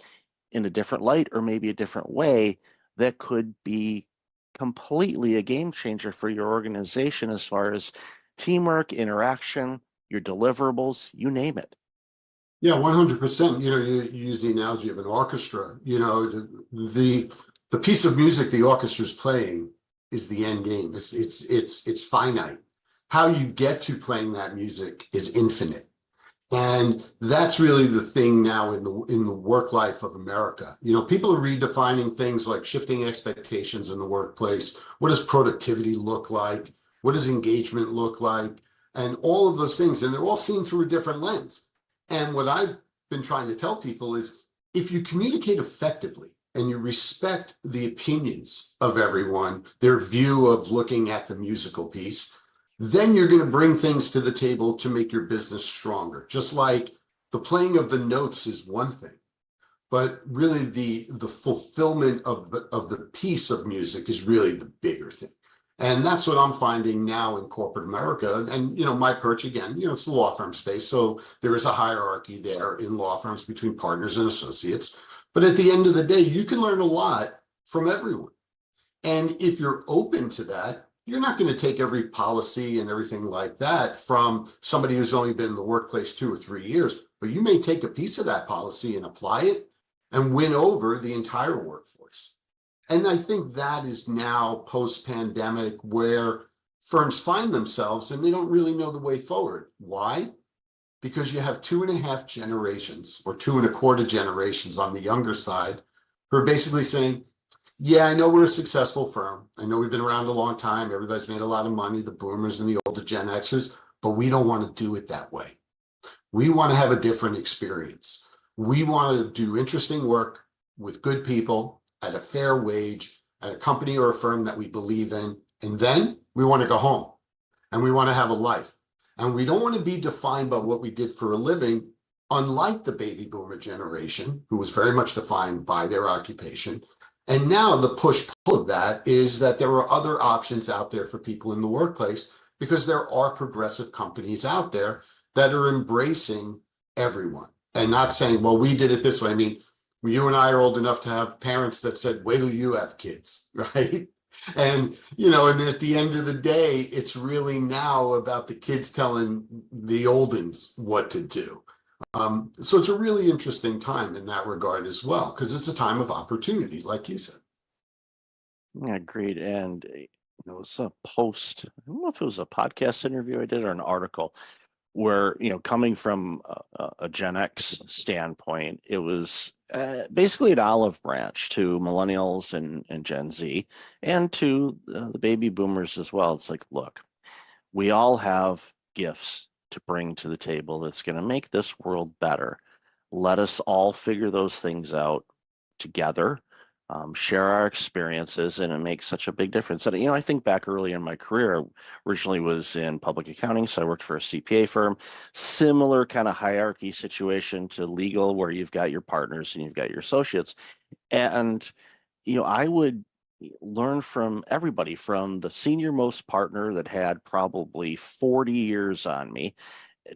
S1: in a different light, or maybe a different way, that could be completely a game changer for your organization as far as teamwork, interaction, your deliverables, you name it.
S11: Yeah, 100%. You know, you use the analogy of an orchestra. You know, the piece of music the orchestra is playing is the end game. It's finite. How you get to playing that music is infinite. And that's really the thing now in the work life of America. You know, people are redefining things like shifting expectations in the workplace. What does productivity look like? What does engagement look like? And all of those things. And they're all seen through a different lens. And what I've been trying to tell people is if you communicate effectively and you respect the opinions of everyone, their view of looking at the musical piece, then you're going to bring things to the table to make your business stronger. Just like the playing of the notes is one thing, but really the fulfillment of the piece of music is really the bigger thing. And that's what I'm finding now in corporate America. And, you know, my perch again, you know, it's the law firm space. So there is a hierarchy there in law firms between partners and associates. But at the end of the day, you can learn a lot from everyone. And if you're open to that, you're not going to take every policy and everything like that from somebody who's only been in the workplace 2 or 3 years, but you may take a piece of that policy and apply it and win over the entire workforce. And I think that is now post-pandemic where firms find themselves and they don't really know the way forward. Why? Because you have 2.5 generations or 2.25 generations on the younger side who are basically saying, yeah, I know we're a successful firm. I know we've been around a long time. Everybody's made a lot of money, the boomers and the older Gen Xers, but we don't want to do it that way. We want to have a different experience. We want to do interesting work with good people at a fair wage at a company or a firm that we believe in. And then we want to go home and we want to have a life. And we don't want to be defined by what we did for a living, unlike the baby boomer generation, who was very much defined by their occupation. And now the push-pull of that is that there are other options out there for people in the workplace because there are progressive companies out there that are embracing everyone and not saying, well, we did it this way. I mean, you and I are old enough to have parents that said, wait till you have kids, right? And, you know, and at the end of the day, it's really now about the kids telling the old uns what to do. So it's a really interesting time in that regard as well, because it's a time of opportunity, like you said.
S1: Yeah, agreed. And it was a post, I don't know if it was a podcast interview I did or an article where, you know, coming from a Gen X standpoint, it was basically an olive branch to millennials and Gen Z and to the baby boomers as well. It's like, look, we all have gifts to bring to the table that's going to make this world better. Let us all figure those things out together, share our experiences, and it makes such a big difference. And, you know, I think back early in my career, I originally was in public accounting, so I worked for a CPA firm, similar kind of hierarchy situation to legal, where you've got your partners and you've got your associates. And, you know, I would learn from everybody, from the senior most partner that had probably 40 years on me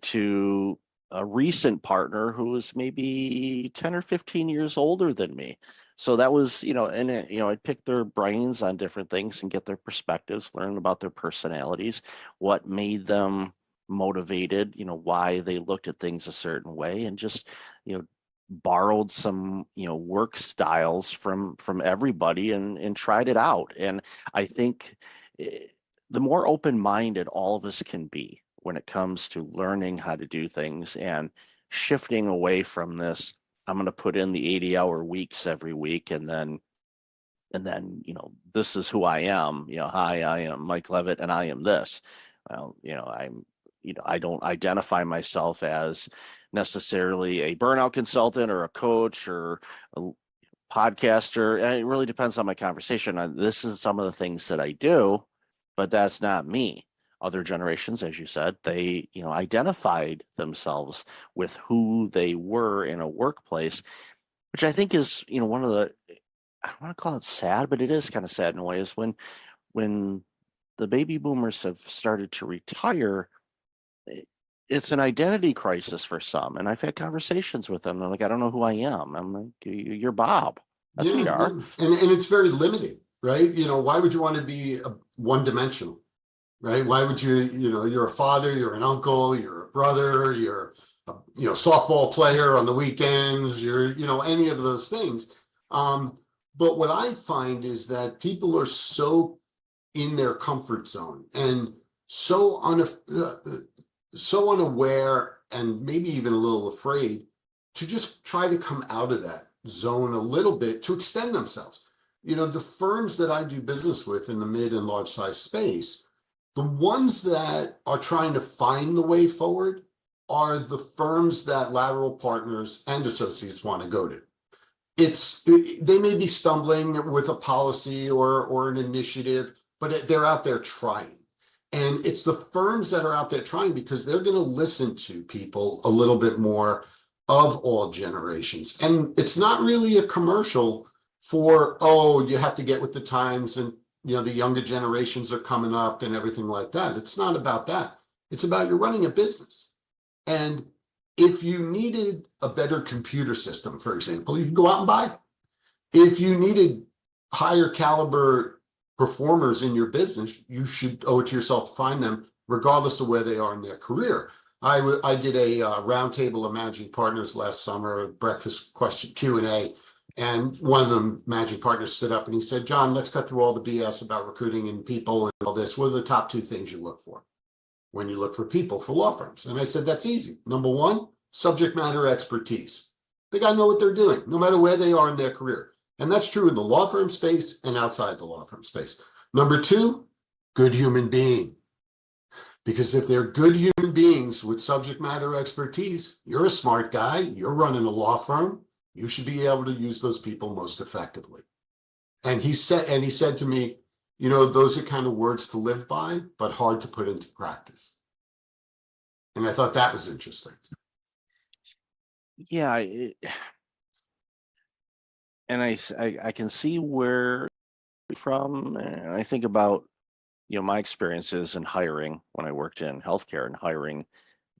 S1: to a recent partner who was maybe 10 or 15 years older than me. So that was, you know, and, you know, I'd pick their brains on different things and get their perspectives, learn about their personalities, what made them motivated, you know, why they looked at things a certain way, and just, you know, borrowed some, you know, work styles from everybody and tried it out. And I think the more open-minded all of us can be when it comes to learning how to do things and shifting away from this, I'm going to put in the 80-hour weeks every week and then, you know, this is who I am. You know, hi, I am Mike Levitt and I am this. Well, you know, I don't identify myself as necessarily a burnout consultant or a coach or a podcaster. And it really depends on my conversation. This is some of the things that I do, but that's not me. Other generations, as you said, they, you know, identified themselves with who they were in a workplace, which I think is, you know, one of the, I don't want to call it sad, but it is kind of sad in a way, is when the baby boomers have started to retire, it's an identity crisis for some. And I've had conversations with them. They're like, I don't know who I am. I'm like, you're Bob. That's who you are.
S11: And it's very limiting, right? You know, why would you want to be one-dimensional, right? Why would you, you know, you're a father, you're an uncle, you're a brother, you're a, you know, softball player on the weekends, you're, you know, any of those things. But what I find is that people are so in their comfort zone and so unaware and maybe even a little afraid to just try to come out of that zone a little bit to extend themselves. You know, the firms that I do business with in the mid and large size space, the ones that are trying to find the way forward are the firms that lateral partners and associates want to go to. They may be stumbling with a policy or an initiative, but they're out there trying. And it's the firms that are out there trying because they're going to listen to people a little bit more of all generations. And it's not really a commercial for, oh, you have to get with the times and, you know, the younger generations are coming up and everything like that. It's not about that. It's about you're running a business. And if you needed a better computer system, for example, you can go out and buy it. If you needed higher caliber performers in your business, you should owe it to yourself to find them, regardless of where they are in their career. I did a roundtable of managing partners last summer, a breakfast question Q&A, and one of the managing partners stood up and he said, John, let's cut through all the BS about recruiting and people and all this. What are the top 2 things you look for when you look for people for law firms? And I said, that's easy. Number 1, subject matter expertise. They got to know what they're doing, no matter where they are in their career. And that's true in the law firm space and outside the law firm space. Number 2, good human being. Because if they're good human beings with subject matter expertise, you're a smart guy, you're running a law firm, you should be able to use those people most effectively. And he said to me, you know, those are kind of words to live by, but hard to put into practice. And I thought that was interesting.
S1: Yeah, and I can see where from, and I think about, you know, my experiences in hiring when I worked in healthcare and hiring,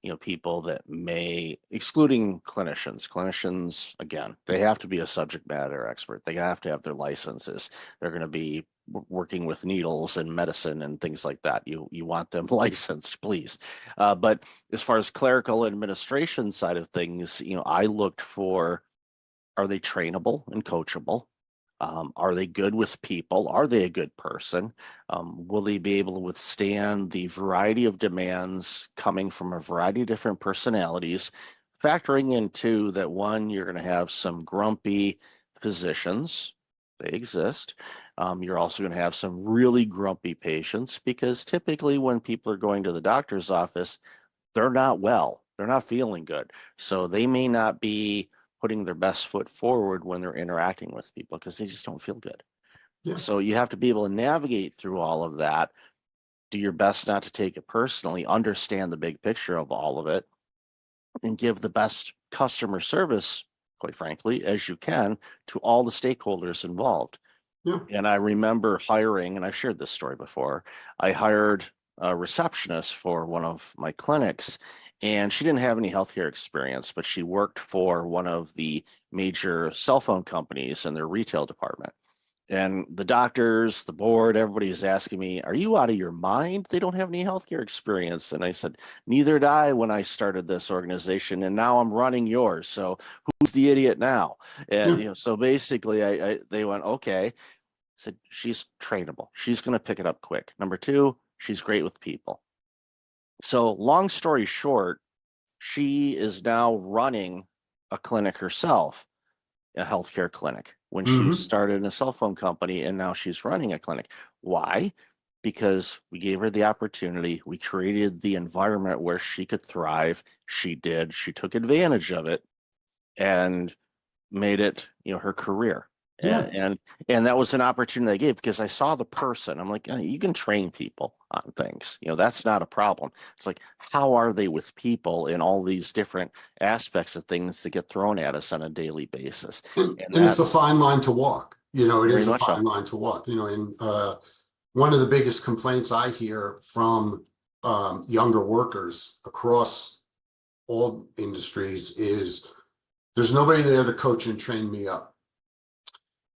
S1: you know, people that may, excluding clinicians, again, they have to be a subject matter expert. They have to have their licenses. They're going to be working with needles and medicine and things like that. You want them licensed, please. But as far as clerical administration side of things, you know, I looked for, are they trainable and coachable? Are they good with people? Are they a good person? Will they be able to withstand the variety of demands coming from a variety of different personalities? Factoring into that, one, you're going to have some grumpy physicians. They exist. You're also going to have some really grumpy patients, because typically when people are going to the doctor's office, they're not well. They're not feeling good. So they may not be putting their best foot forward when they're interacting with people because they just don't feel good.
S11: Yeah.
S1: So you have to be able to navigate through all of that, do your best not to take it personally, understand the big picture of all of it, and give the best customer service, quite frankly, as you can to all the stakeholders involved.
S11: Yeah.
S1: And I remember hiring, and I've shared this story before, I hired a receptionist for one of my clinics, and she didn't have any healthcare experience, but she worked for one of the major cell phone companies in their retail department. And the doctors, the board, everybody's asking me, are you out of your mind? They don't have any healthcare experience. And I said, neither did I when I started this organization, and now I'm running yours. So who's the idiot now? And you know, so basically they went, okay. I said, she's trainable. She's going to pick it up quick. Number 2, she's great with people. So long story short, she is now running a clinic herself, a healthcare clinic, when she started in a cell phone company, and now she's running a clinic. Why? Because we gave her the opportunity. We created the environment where she could thrive. She did. She took advantage of it and made it, you know, her career.
S11: Yeah.
S1: And that was an opportunity I gave, because I saw the person. I'm like, you can train people on things, you know, that's not a problem. It's like, how are they with people in all these different aspects of things that get thrown at us on a daily basis?
S11: And it's a fine line to walk. You know, it is a fine line to walk. You know, and one of the biggest complaints I hear from younger workers across all industries is there's nobody there to coach and train me up.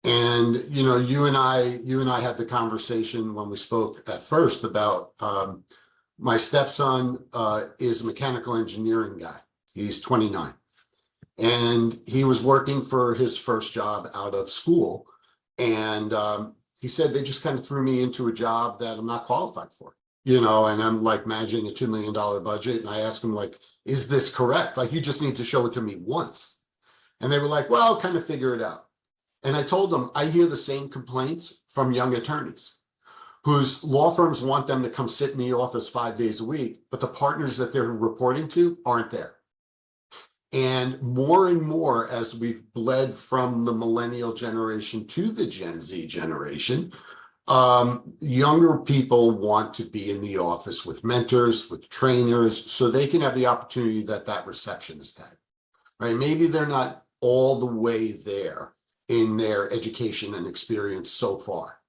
S11: And, you know, you and I had the conversation when we spoke at first about my stepson is a mechanical engineering guy. He's 29. And he was working for his first job out of school. And he said, they just kind of threw me into a job that I'm not qualified for, you know, and I'm like managing a $2 million budget. And I asked him, like, is this correct? Like, you just need to show it to me once. And they were like, well, kind of figure it out. And I told them, I hear the same complaints from young attorneys. whose law firms want them to come sit in the office 5 days a week, but the partners that they're reporting to aren't there. And more, as we've bled from the millennial generation to the Gen Z generation, younger people want to be in the office with mentors, with trainers, so they can have the opportunity that receptionist had, right? Maybe they're not all the way there in their education and experience so far,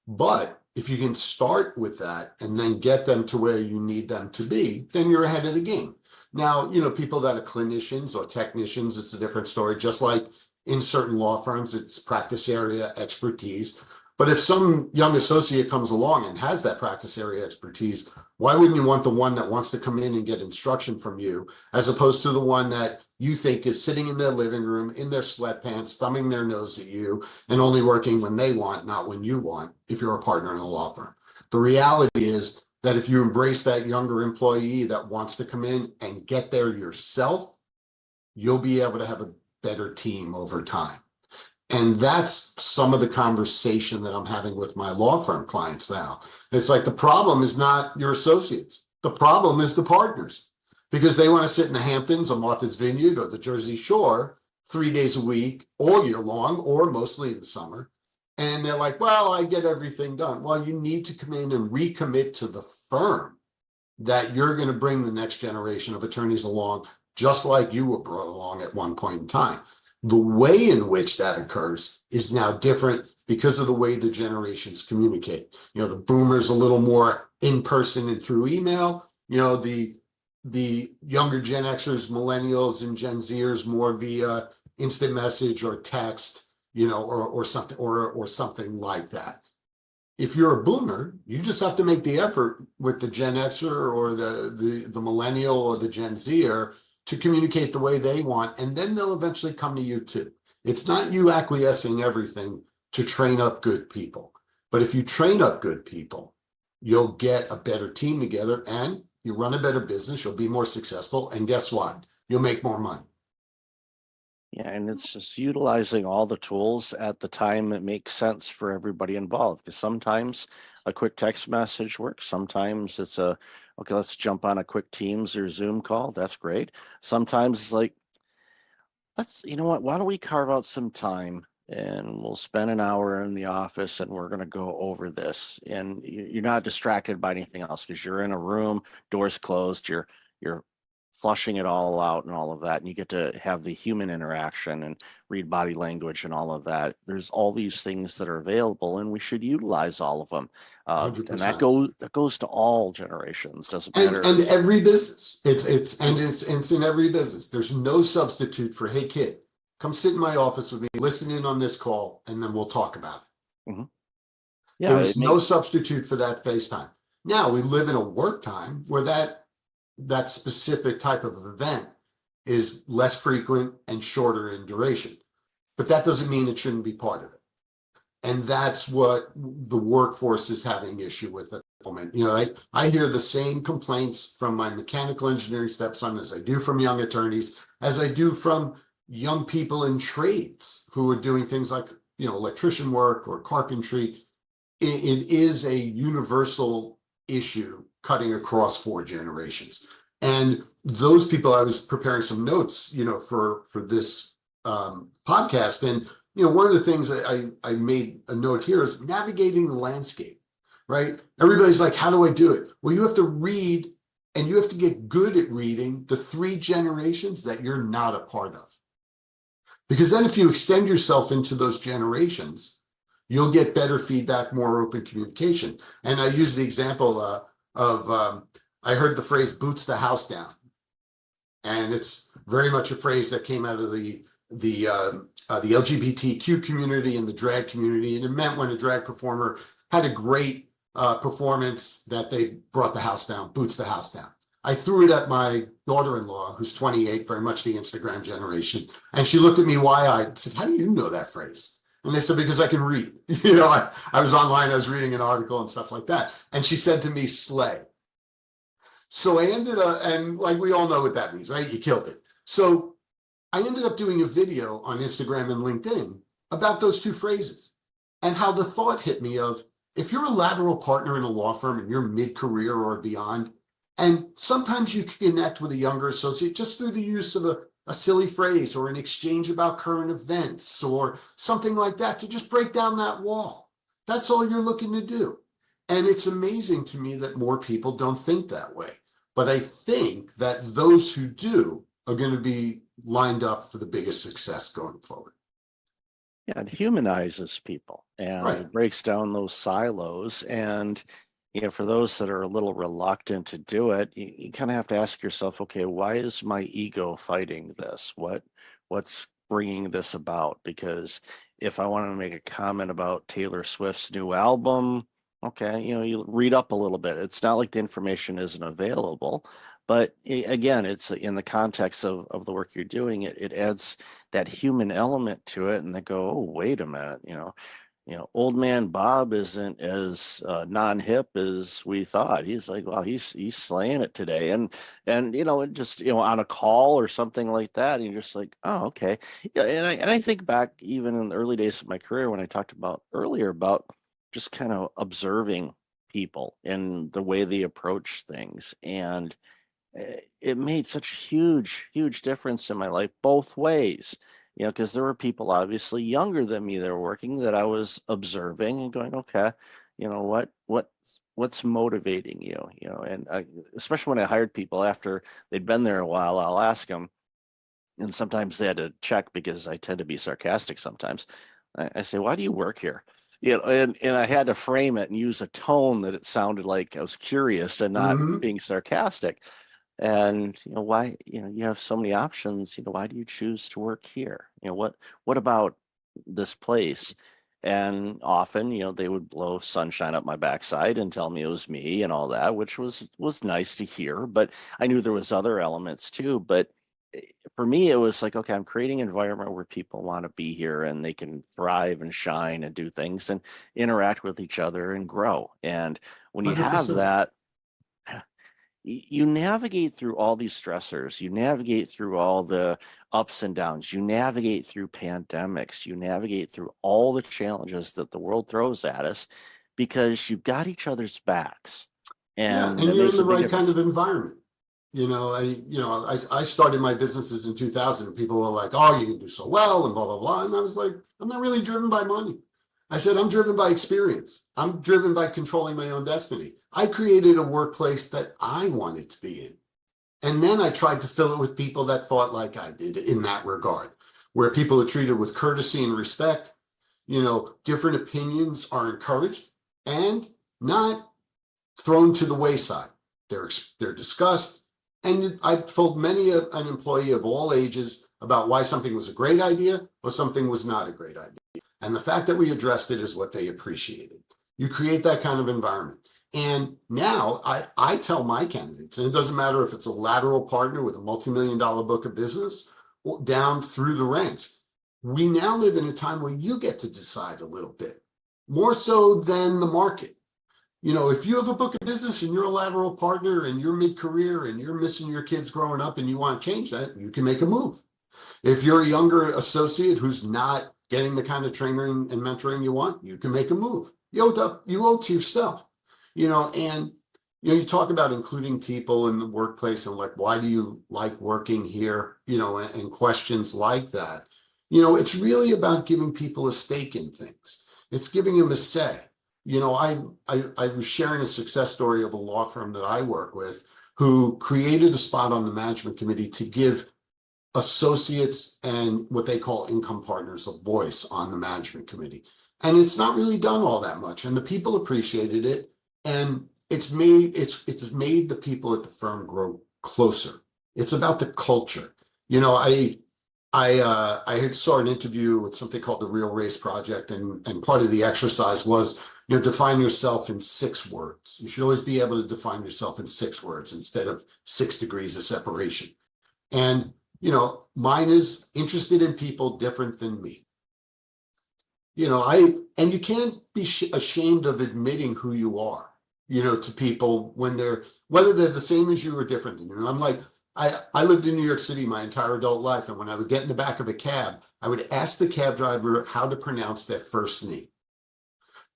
S11: but if you can start with that and then get them to where you need them to be, then you're ahead of the game. Now, people that are clinicians or technicians, it's a different story. Just like in certain law firms, it's practice area expertise. But if some young associate comes along and has that practice area expertise, why wouldn't you want the one that wants to come in and get instruction from you, as opposed to the one that you think is sitting in their living room, in their sweatpants, thumbing their nose at you, and only working when they want, not when you want, if you're a partner in a law firm? The reality is that if you embrace that younger employee that wants to come in and get there yourself, you'll be able to have a better team over time. And that's some of the conversation that I'm having with my law firm clients now. It's like the problem is not your associates. The problem is the partners, because they want to sit in the Hamptons or Martha's Vineyard or the Jersey Shore 3 days a week, all year long, or mostly in the summer. And they're like, well, I get everything done. Well, you need to come in and recommit to the firm that you're going to bring the next generation of attorneys along, just like you were brought along at one point in time. The way in which that occurs is now different because of the way the generations communicate. The boomers a little more in person and through email. The younger Gen Xers, millennials, and Gen Zers more via instant message or text, or something like that. If you're a boomer, you just have to make the effort with the Gen Xer or the millennial or the Gen Zer to communicate the way they want, and then they'll eventually come to you too. It's not you acquiescing everything to train up good people. But if you train up good people, you'll get a better team together and you run a better business, you'll be more successful, and guess what? You'll make more money.
S1: Yeah, and it's just utilizing all the tools at the time that makes sense for everybody involved. Because sometimes a quick text message works. Sometimes it's okay, let's jump on a quick Teams or Zoom call. That's great. Sometimes it's like, you know what, why don't we carve out some time and we'll spend an hour in the office and we're going to go over this. And you're not distracted by anything else because you're in a room, doors closed, you're flushing it all out and all of that, and you get to have the human interaction and read body language and all of that. There's all these things that are available, and we should utilize all of them. And that goes to all generations. Doesn't matter.
S11: And every business. It's in every business. There's no substitute for, hey kid, come sit in my office with me, listen in on this call, and then we'll talk about it.
S1: Mm-hmm. Yeah,
S11: there's no substitute for that FaceTime. Now we live in a work time where that specific type of event is less frequent and shorter in duration. But that doesn't mean it shouldn't be part of it. And that's what the workforce is having issue with at the moment. I hear the same complaints from my mechanical engineering stepson as I do from young attorneys, as I do from young people in trades who are doing things like, electrician work or carpentry. It is a universal issue cutting across 4 generations. And those people, I was preparing some notes, for this podcast. And, one of the things I made a note here is navigating the landscape, right? Everybody's like, how do I do it? Well, you have to read and you have to get good at reading the 3 generations that you're not a part of. Because then if you extend yourself into those generations, you'll get better feedback, more open communication. And I use the example I heard the phrase boots the house down. And it's very much a phrase that came out of the LGBTQ community and the drag community. And it meant when a drag performer had a great performance that they brought the house down, boots the house down. I threw it at my daughter-in-law, who's 28, very much the Instagram generation. And she looked at me wide-eyed and said, how do you know that phrase? And they said, because I can read. I was online, I was reading an article and stuff like that. And she said to me, slay. So I ended up, and like we all know what that means, right? You killed it. So I ended up doing a video on Instagram and LinkedIn about those 2 phrases and how the thought hit me of, if you're a lateral partner in a law firm and you're mid-career or beyond, and sometimes you can connect with a younger associate just through the use of a silly phrase or an exchange about current events or something like that to just break down that wall. That's all you're looking to do. And it's amazing to me that more people don't think that way. But I think that those who do are going to be lined up for the biggest success going forward.
S1: Yeah, it humanizes people and
S11: Right.
S1: it breaks down those silos. And, for those that are a little reluctant to do it, you kind of have to ask yourself, okay, why is my ego fighting this? What's bringing this about? Because if I want to make a comment about Taylor Swift's new album, okay, you read up a little bit. It's not like the information isn't available, but again, it's in the context of the work you're doing. It adds that human element to it, and they go, oh, wait a minute, old man Bob isn't as non-hip as we thought. He's like, wow, he's slaying it today, and it just on a call or something like that, and you're just like, oh, okay. Yeah, and I think back even in the early days of my career when I talked about earlier about just kind of observing people and the way they approach things, and it made such a huge difference in my life both ways. Because there were people obviously younger than me that were working that I was observing and going, okay, what's motivating you? And especially when I hired people after they'd been there a while, I'll ask them, and sometimes they had to check because I tend to be sarcastic sometimes. I say, why do you work here? And I had to frame it and use a tone that it sounded like I was curious and not
S11: Mhm.
S1: being sarcastic. And why, you have so many options, why do you choose to work here? What about this place? And often, they would blow sunshine up my backside and tell me it was me and all that, which was nice to hear, but I knew there was other elements too. But for me, it was like, okay, I'm creating an environment where people want to be here and they can thrive and shine and do things and interact with each other and grow. And when you have
S11: 100%.
S1: that, you navigate through all these stressors, you navigate through all the ups and downs, you navigate through pandemics, you navigate through all the challenges that the world throws at us because you've got each other's backs.
S11: Yeah,
S1: And
S11: and
S1: it
S11: you're
S1: makes
S11: in
S1: a
S11: the
S1: big
S11: right kind
S1: difference.
S11: of environment. I started my businesses in 2000 and people were like, oh, you can do so well and blah, blah, blah. And I was like, I'm not really driven by money. I said, I'm driven by experience. I'm driven by controlling my own destiny. I created a workplace that I wanted to be in. And then I tried to fill it with people that thought like I did in that regard, where people are treated with courtesy and respect. Different opinions are encouraged and not thrown to the wayside. They're discussed. And I've told many an employee of all ages about why something was a great idea or something was not a great idea. And the fact that we addressed it is what they appreciated. You create that kind of environment. And now I tell my candidates, and it doesn't matter if it's a lateral partner with a multi-million-dollar book of business or down through the ranks, we now live in a time where you get to decide a little bit, more so than the market. If you have a book of business and you're a lateral partner and you're mid-career and you're missing your kids growing up and you want to change that, you can make a move. If you're a younger associate who's not getting the kind of training and mentoring you want, you can make a move. You owe to yourself, and you talk about including people in the workplace and like, why do you like working here? And questions like that. It's really about giving people a stake in things. It's giving them a say. I was sharing a success story of a law firm that I work with who created a spot on the management committee to give associates and what they call income partners a voice on the management committee. And it's not really done all that much. And the people appreciated it. And it's made the people at the firm grow closer. It's about the culture. I saw an interview with something called the Real Race Project, and part of the exercise was, define yourself in 6 words. You should always be able to define yourself in 6 words instead of 6 degrees of separation. And mine is interested in people different than me. And you can't be ashamed of admitting who you are, to people whether they're the same as you or different than you. I'm like, I lived in New York City my entire adult life. And when I would get in the back of a cab, I would ask the cab driver how to pronounce their first name.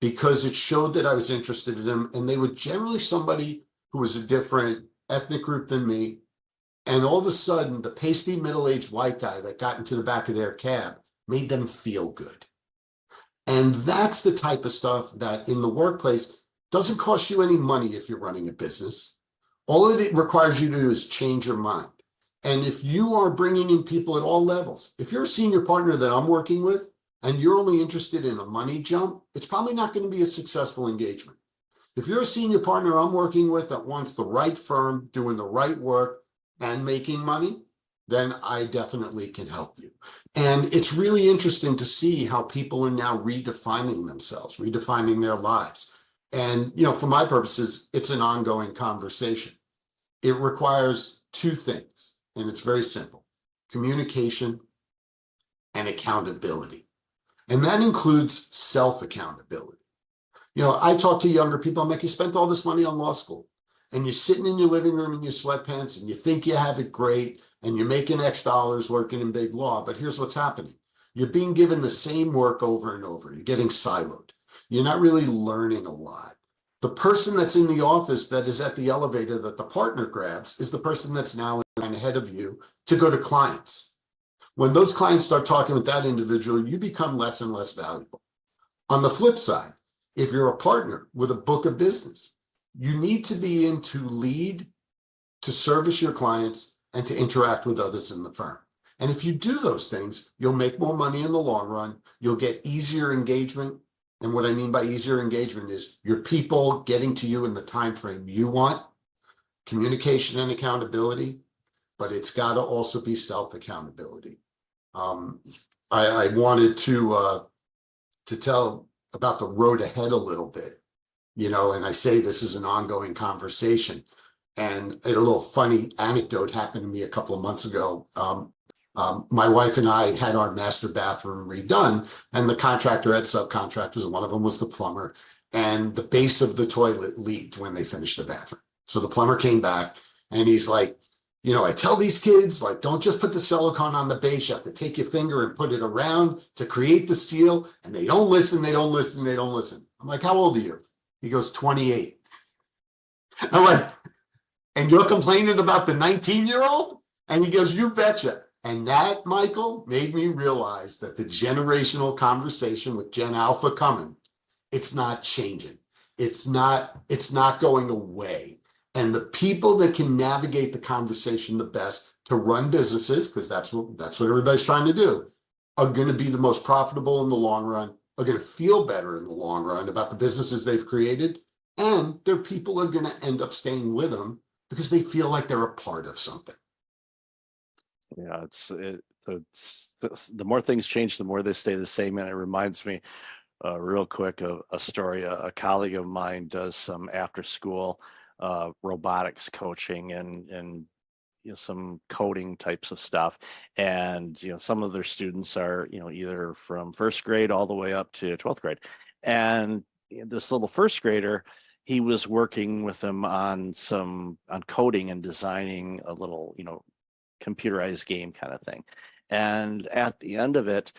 S11: because it showed that I was interested in them. And they were generally somebody who was a different ethnic group than me. And all of a sudden, the pasty middle-aged white guy that got into the back of their cab made them feel good. And that's the type of stuff that in the workplace doesn't cost you any money if you're running a business. All it requires you to do is change your mind. And if you are bringing in people at all levels, if you're a senior partner that I'm working with and you're only interested in a money jump, it's probably not going to be a successful engagement. If you're a senior partner I'm working with that wants the right firm, doing the right work and making money, then I definitely can help you. And it's really interesting to see how people are now redefining themselves, redefining their lives. And, you know, for my purposes, it's an ongoing conversation. It requires two things, and it's very simple: communication and accountability. And that includes self-accountability. You know, I talk to younger people, I'm like, you spent all this money on law school, and you're sitting in your living room in your sweatpants, and you think you have it great, and you're making X dollars working in big law. But here's what's happening. You're being given the same work over and over. You're getting siloed. You're not really learning a lot. The person that's in the office that is at the elevator that the partner grabs is the person that's now in line ahead of you to go to clients. When those clients start talking with that individual, you become less and less valuable. On the flip side, if you're a partner with a book of business, you need to be in to lead, to service your clients, and to interact with others in the firm. And if you do those things, you'll make more money in the long run. You'll get easier engagement. And what I mean by easier engagement is your people getting to you in the time frame you want, communication and accountability, but it's got to also be self-accountability. I wanted to tell about the road ahead a little bit, you know, and I say this is an ongoing conversation. And a little funny anecdote happened to me a couple of months ago. My wife and I had our master bathroom redone, and the contractor had subcontractors, and one of them was the plumber, and the base of the toilet leaked when they finished the bathroom. So the plumber came back, and he's like, you know, I tell these kids, like, don't just put the silicone on the base. You have to take your finger and put it around to create the seal, and they don't listen, they don't listen, they don't listen. I'm like, how old are you? He goes, 28. I'm like, and you're complaining about the 19-year-old? And he goes, you betcha. And that, Michael, made me realize that the generational conversation with Gen Alpha coming, it's not changing. It's not going away. And the people that can navigate the conversation the best to run businesses, because that's what everybody's trying to do, are going to be the most profitable in the long run, are going to feel better in the long run about the businesses they've created, and their people are going to end up staying with them because they feel like they're a part of something.
S1: Yeah, the more things change, the more they stay the same. And it reminds me real quick of a story. A colleague of mine does some after school robotics coaching and you know, some coding types of stuff. And, you know, some of their students are, you know, either from first grade all the way up to 12th grade. And this little first grader, he was working with them on coding and designing a little, you know, computerized game kind of thing. And at the end of it,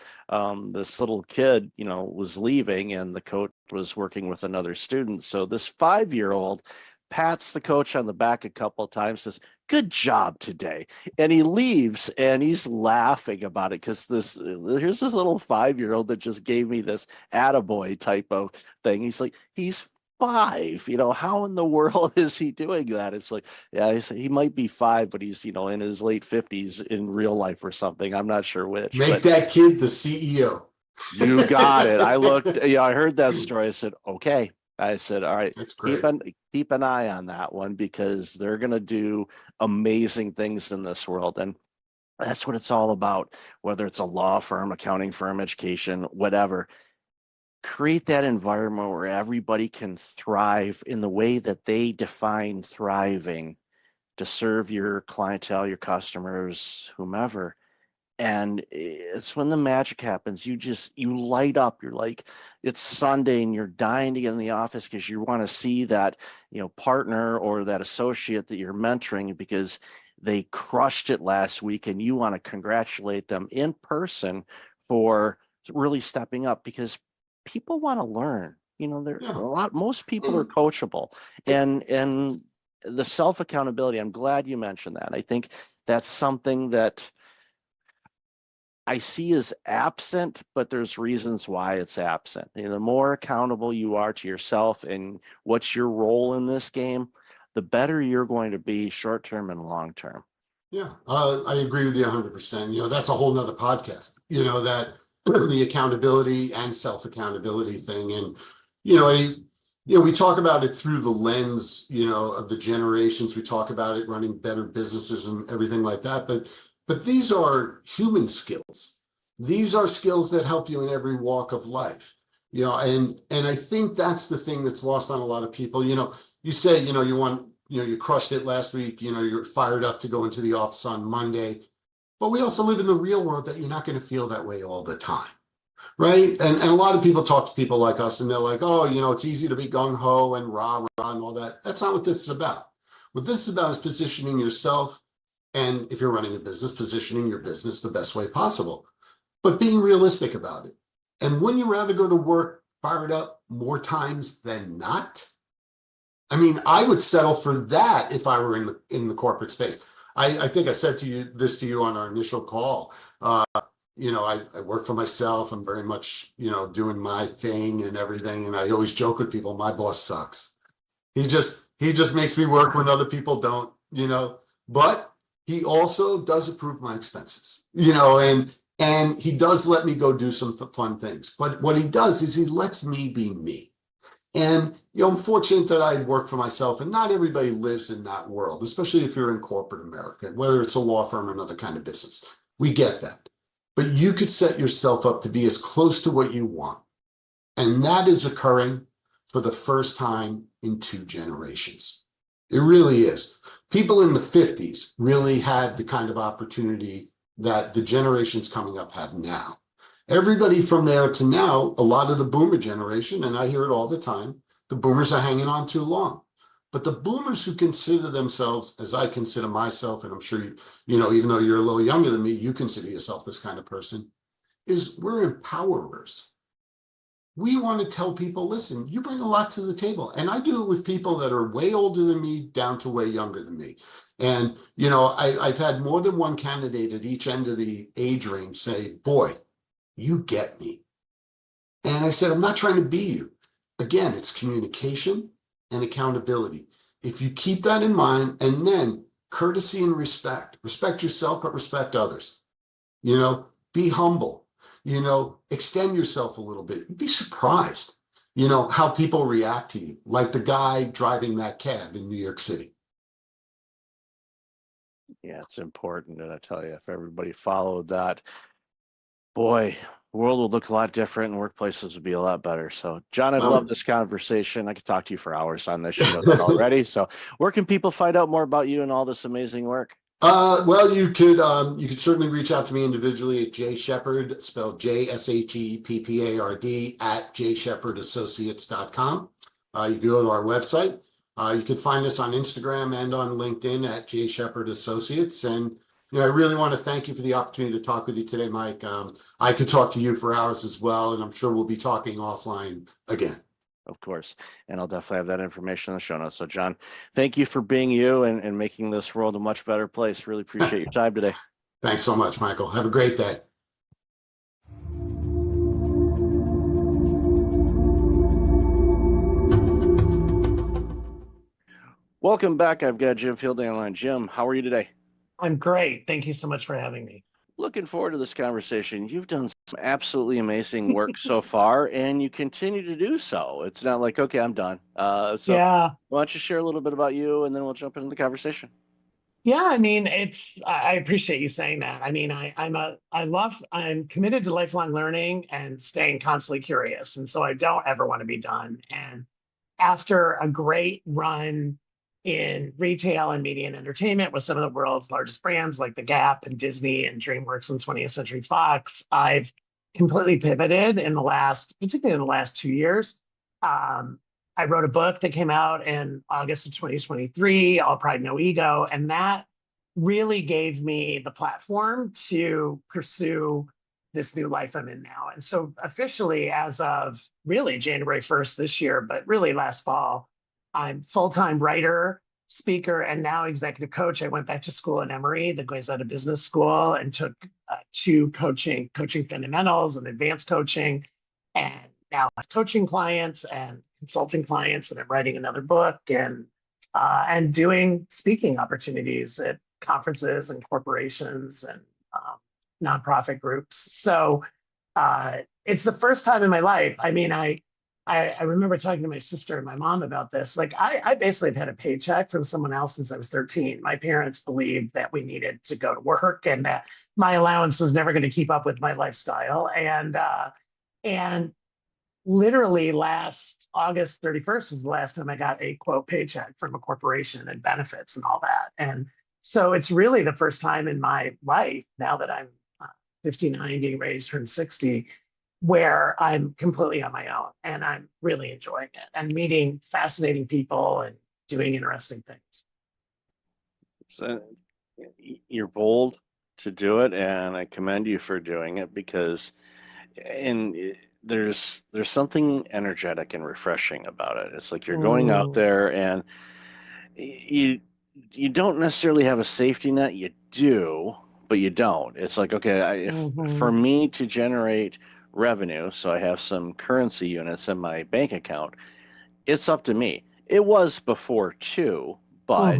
S1: this little kid, you know, was leaving, and the coach was working with another student. So this 5-year-old pats the coach on the back a couple of times, says, "Good job today." And he leaves, and he's laughing about it because here's this little 5-year-old that just gave me this attaboy type of thing. He's like, he's 5, you know, how in the world is he doing that? It's like, yeah, he might be 5, but he's, you know, in his late 50s in real life or something. I'm not sure which.
S11: Make that kid the CEO.
S1: You got it. I looked, yeah, I heard that story. I said, okay. I said, all right,
S11: That's great.
S1: keep an eye on that one, because they're going to do amazing things in this world. And that's what it's all about, whether it's a law firm, accounting firm, education, whatever. Create that environment where everybody can thrive in the way that they define thriving, to serve your clientele, your customers, whomever. And it's when the magic happens. You light up. You're like, it's Sunday and you're dying to get in the office because you want to see that, you know, partner or that associate that you're mentoring, because they crushed it last week, and you want to congratulate them in person for really stepping up, because people want to learn. You know, there
S11: Yeah.
S1: most people are coachable, and the self accountability. I'm glad you mentioned that. I think that's something that I see as absent, but there's reasons why it's absent. You know, the more accountable you are to yourself and what's your role in this game, the better you're going to be short term and long term.
S11: Yeah, I agree with you 100%. You know, that's a whole nother podcast, you know, that the accountability and self-accountability thing. And, you know, we talk about it through the lens, you know, of the generations. We talk about it running better businesses and everything like that. But these are human skills. These are skills that help you in every walk of life. You know, and I think that's the thing that's lost on a lot of people. You know, you say, you know, you crushed it last week, you know, you're fired up to go into the office on Monday. But we also live in the real world that you're not going to feel that way all the time. Right. And a lot of people talk to people like us and they're like, oh, you know, it's easy to be gung ho and rah rah and all that. That's not what this is about. What this is about is positioning yourself. And if you're running a business, positioning your business the best way possible, but being realistic about it. And wouldn't you rather go to work fired up more times than not? I mean, I would settle for that if I were in the corporate space. I think I said to you on our initial call. You know, I work for myself. I'm very much, you know, doing my thing and everything. And I always joke with people, my boss sucks. He just makes me work when other people don't, you know, but he also does approve my expenses, you know, and he does let me go do some fun things. But what he does is he lets me be me. And, you know, I'm fortunate that I work for myself, and not everybody lives in that world, especially if you're in corporate America, whether it's a law firm or another kind of business. We get that. But you could set yourself up to be as close to what you want. And that is occurring for the first time in 2 generations. It really is. People in the 50s really had the kind of opportunity that the generations coming up have now. Everybody from there to now, a lot of the boomer generation, and I hear it all the time, the boomers are hanging on too long. But the boomers who consider themselves, as I consider myself, and I'm sure you know, even though you're a little younger than me, you consider yourself this kind of person, is we're empowerers. We want to tell people, listen, you bring a lot to the table. And I do it with people that are way older than me down to way younger than me. And, you know, I've had more than one candidate at each end of the age range say, boy, you get me. And I said, I'm not trying to be you. Again, it's communication and accountability. If you keep that in mind, and then courtesy and respect yourself, but respect others, you know, be humble, you know, extend yourself a little bit. You'd be surprised, you know, how people react to you, like the guy driving that cab in New York City.
S1: Yeah, it's important. And I tell you, if everybody followed that, boy, the world would look a lot different and workplaces would be a lot better. So, John, I've loved this conversation. I could talk to you for hours on this. You know that already. So, where can people find out more about you and all this amazing work?
S11: Well, you could certainly reach out to me individually at Jay Shepard, spelled JSHEPPARD at jshephardassociates.com. You can go to our website. You can find us on Instagram and on LinkedIn at Jay Shepard Associates. And you know, I really want to thank you for the opportunity to talk with you today, Mike. I could talk to you for hours as well, and I'm sure we'll be talking offline again.
S1: Of course. And I'll definitely have that information in the show notes. So, John, thank you for being you and making this world a much better place. Really appreciate your time today.
S11: Thanks so much, Michael. Have a great day.
S1: Welcome back. I've got Jim Fielding online. Jim, how are you today?
S12: I'm great. Thank you so much for having me.
S1: Looking forward to this conversation. You've done some absolutely amazing work so far, and you continue to do so. It's not like, okay, I'm done.
S12: Yeah.
S1: Why don't you share a little bit about you, and then we'll jump into the conversation.
S12: Yeah, I mean, I appreciate you saying that. I mean, I'm committed to lifelong learning and staying constantly curious. And so I don't ever want to be done. And after a great run in retail and media and entertainment with some of the world's largest brands like The Gap and Disney and DreamWorks and 20th Century Fox, I've completely pivoted particularly in the last 2 years. I wrote a book that came out in August of 2023, All Pride, No Ego, and that really gave me the platform to pursue this new life I'm in now. And so officially, as of really January 1st this year, but really last fall, I'm full-time writer, speaker, and now executive coach. I went back to school at Emory, the Goizueta Business School, and took two coaching fundamentals and advanced coaching. And now I'm coaching clients and consulting clients, and I'm writing another book and doing speaking opportunities at conferences and corporations and nonprofit groups. So it's the first time in my life. I mean, I remember talking to my sister and my mom about this. Like, I basically have had a paycheck from someone else since I was 13. My parents believed that we needed to go to work and that my allowance was never going to keep up with my lifestyle. And literally last August 31st was the last time I got a quote paycheck from a corporation and benefits and all that. And so it's really the first time in my life, now that I'm 59, getting ready to turn 60, where I'm completely on my own and I'm really enjoying it and meeting fascinating people and doing interesting things.
S1: So you're bold to do it, and I commend you for doing it because there's something energetic and refreshing about it. It's like you're going out there and you don't necessarily have a safety net. You do, but you don't. It's like, okay, for me to generate revenue, so I have some currency units in my bank account, it's up to me. It was before too, but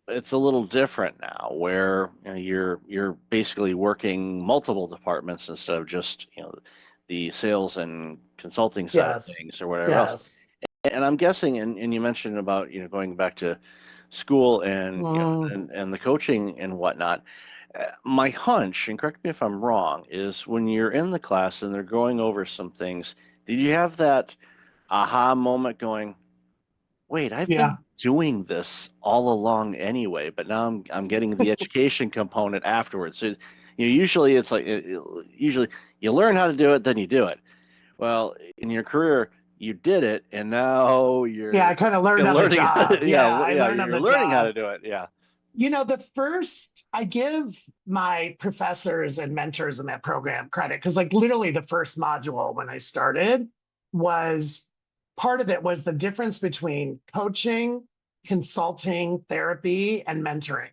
S1: it's a little different now, where you're basically working multiple departments instead of just the sales and consulting side of things or whatever else. And I'm guessing, and you mentioned about going back to school and and the coaching and whatnot. My hunch, and correct me if I'm wrong, is when you're in the class and they're going over some things, did you have that aha moment going, wait, I've been doing this all along anyway, but now I'm getting the education component afterwards. So usually it's like usually you learn how to do it, then you do it. Well, in your career, you did it, and now
S12: I kind of learned on the job. I learned on the job.
S1: You're learning how to do it. Yeah.
S12: I give my professors and mentors in that program credit, because like literally the first module when I started was part of it was the difference between coaching, consulting, therapy, and mentoring.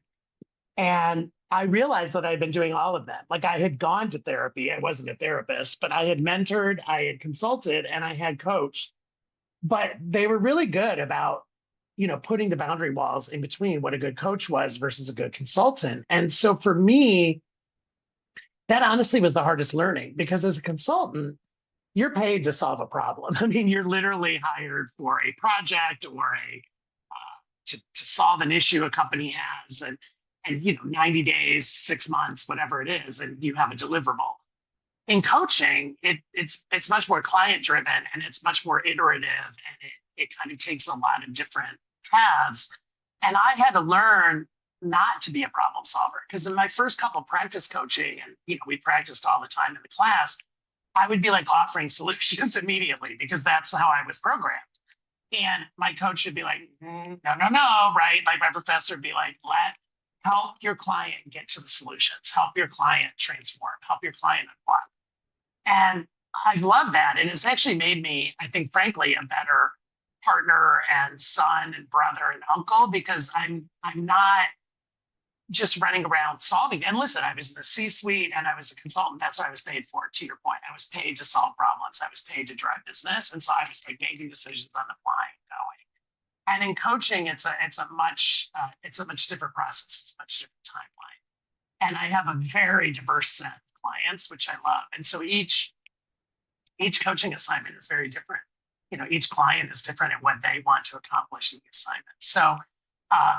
S12: And I realized that I'd been doing all of them. Like, I had gone to therapy. I wasn't a therapist, but I had mentored, I had consulted, and I had coached. But they were really good about putting the boundary walls in between what a good coach was versus a good consultant. And so for me, that honestly was the hardest learning, because as a consultant, you're paid to solve a problem. I mean, you're literally hired for a project or to solve an issue a company has, and 90 days, 6 months, whatever it is, and you have a deliverable. In coaching, it's much more client driven, and it's much more iterative, and it kind of takes a lot of different paths. And I had to learn not to be a problem solver, because in my first couple practice coaching, and we practiced all the time in the class, I would be like offering solutions immediately, because that's how I was programmed. And my coach would be like, no, right? Like my professor would be like, help your client get to the solutions, help your client transform, help your client unblock. And I love that. And it's actually made me, I think, frankly, a better partner and son and brother and uncle, because I'm not just running around solving. And listen, I was in the C-suite and I was a consultant. That's what I was paid for, to your point. I was paid to solve problems. I was paid to drive business. And so I was like making decisions on the fly and going. And in coaching, it's a much different process. It's a much different timeline. And I have a very diverse set of clients, which I love. And so each coaching assignment is very different. Each client is different in what they want to accomplish in the assignment. So,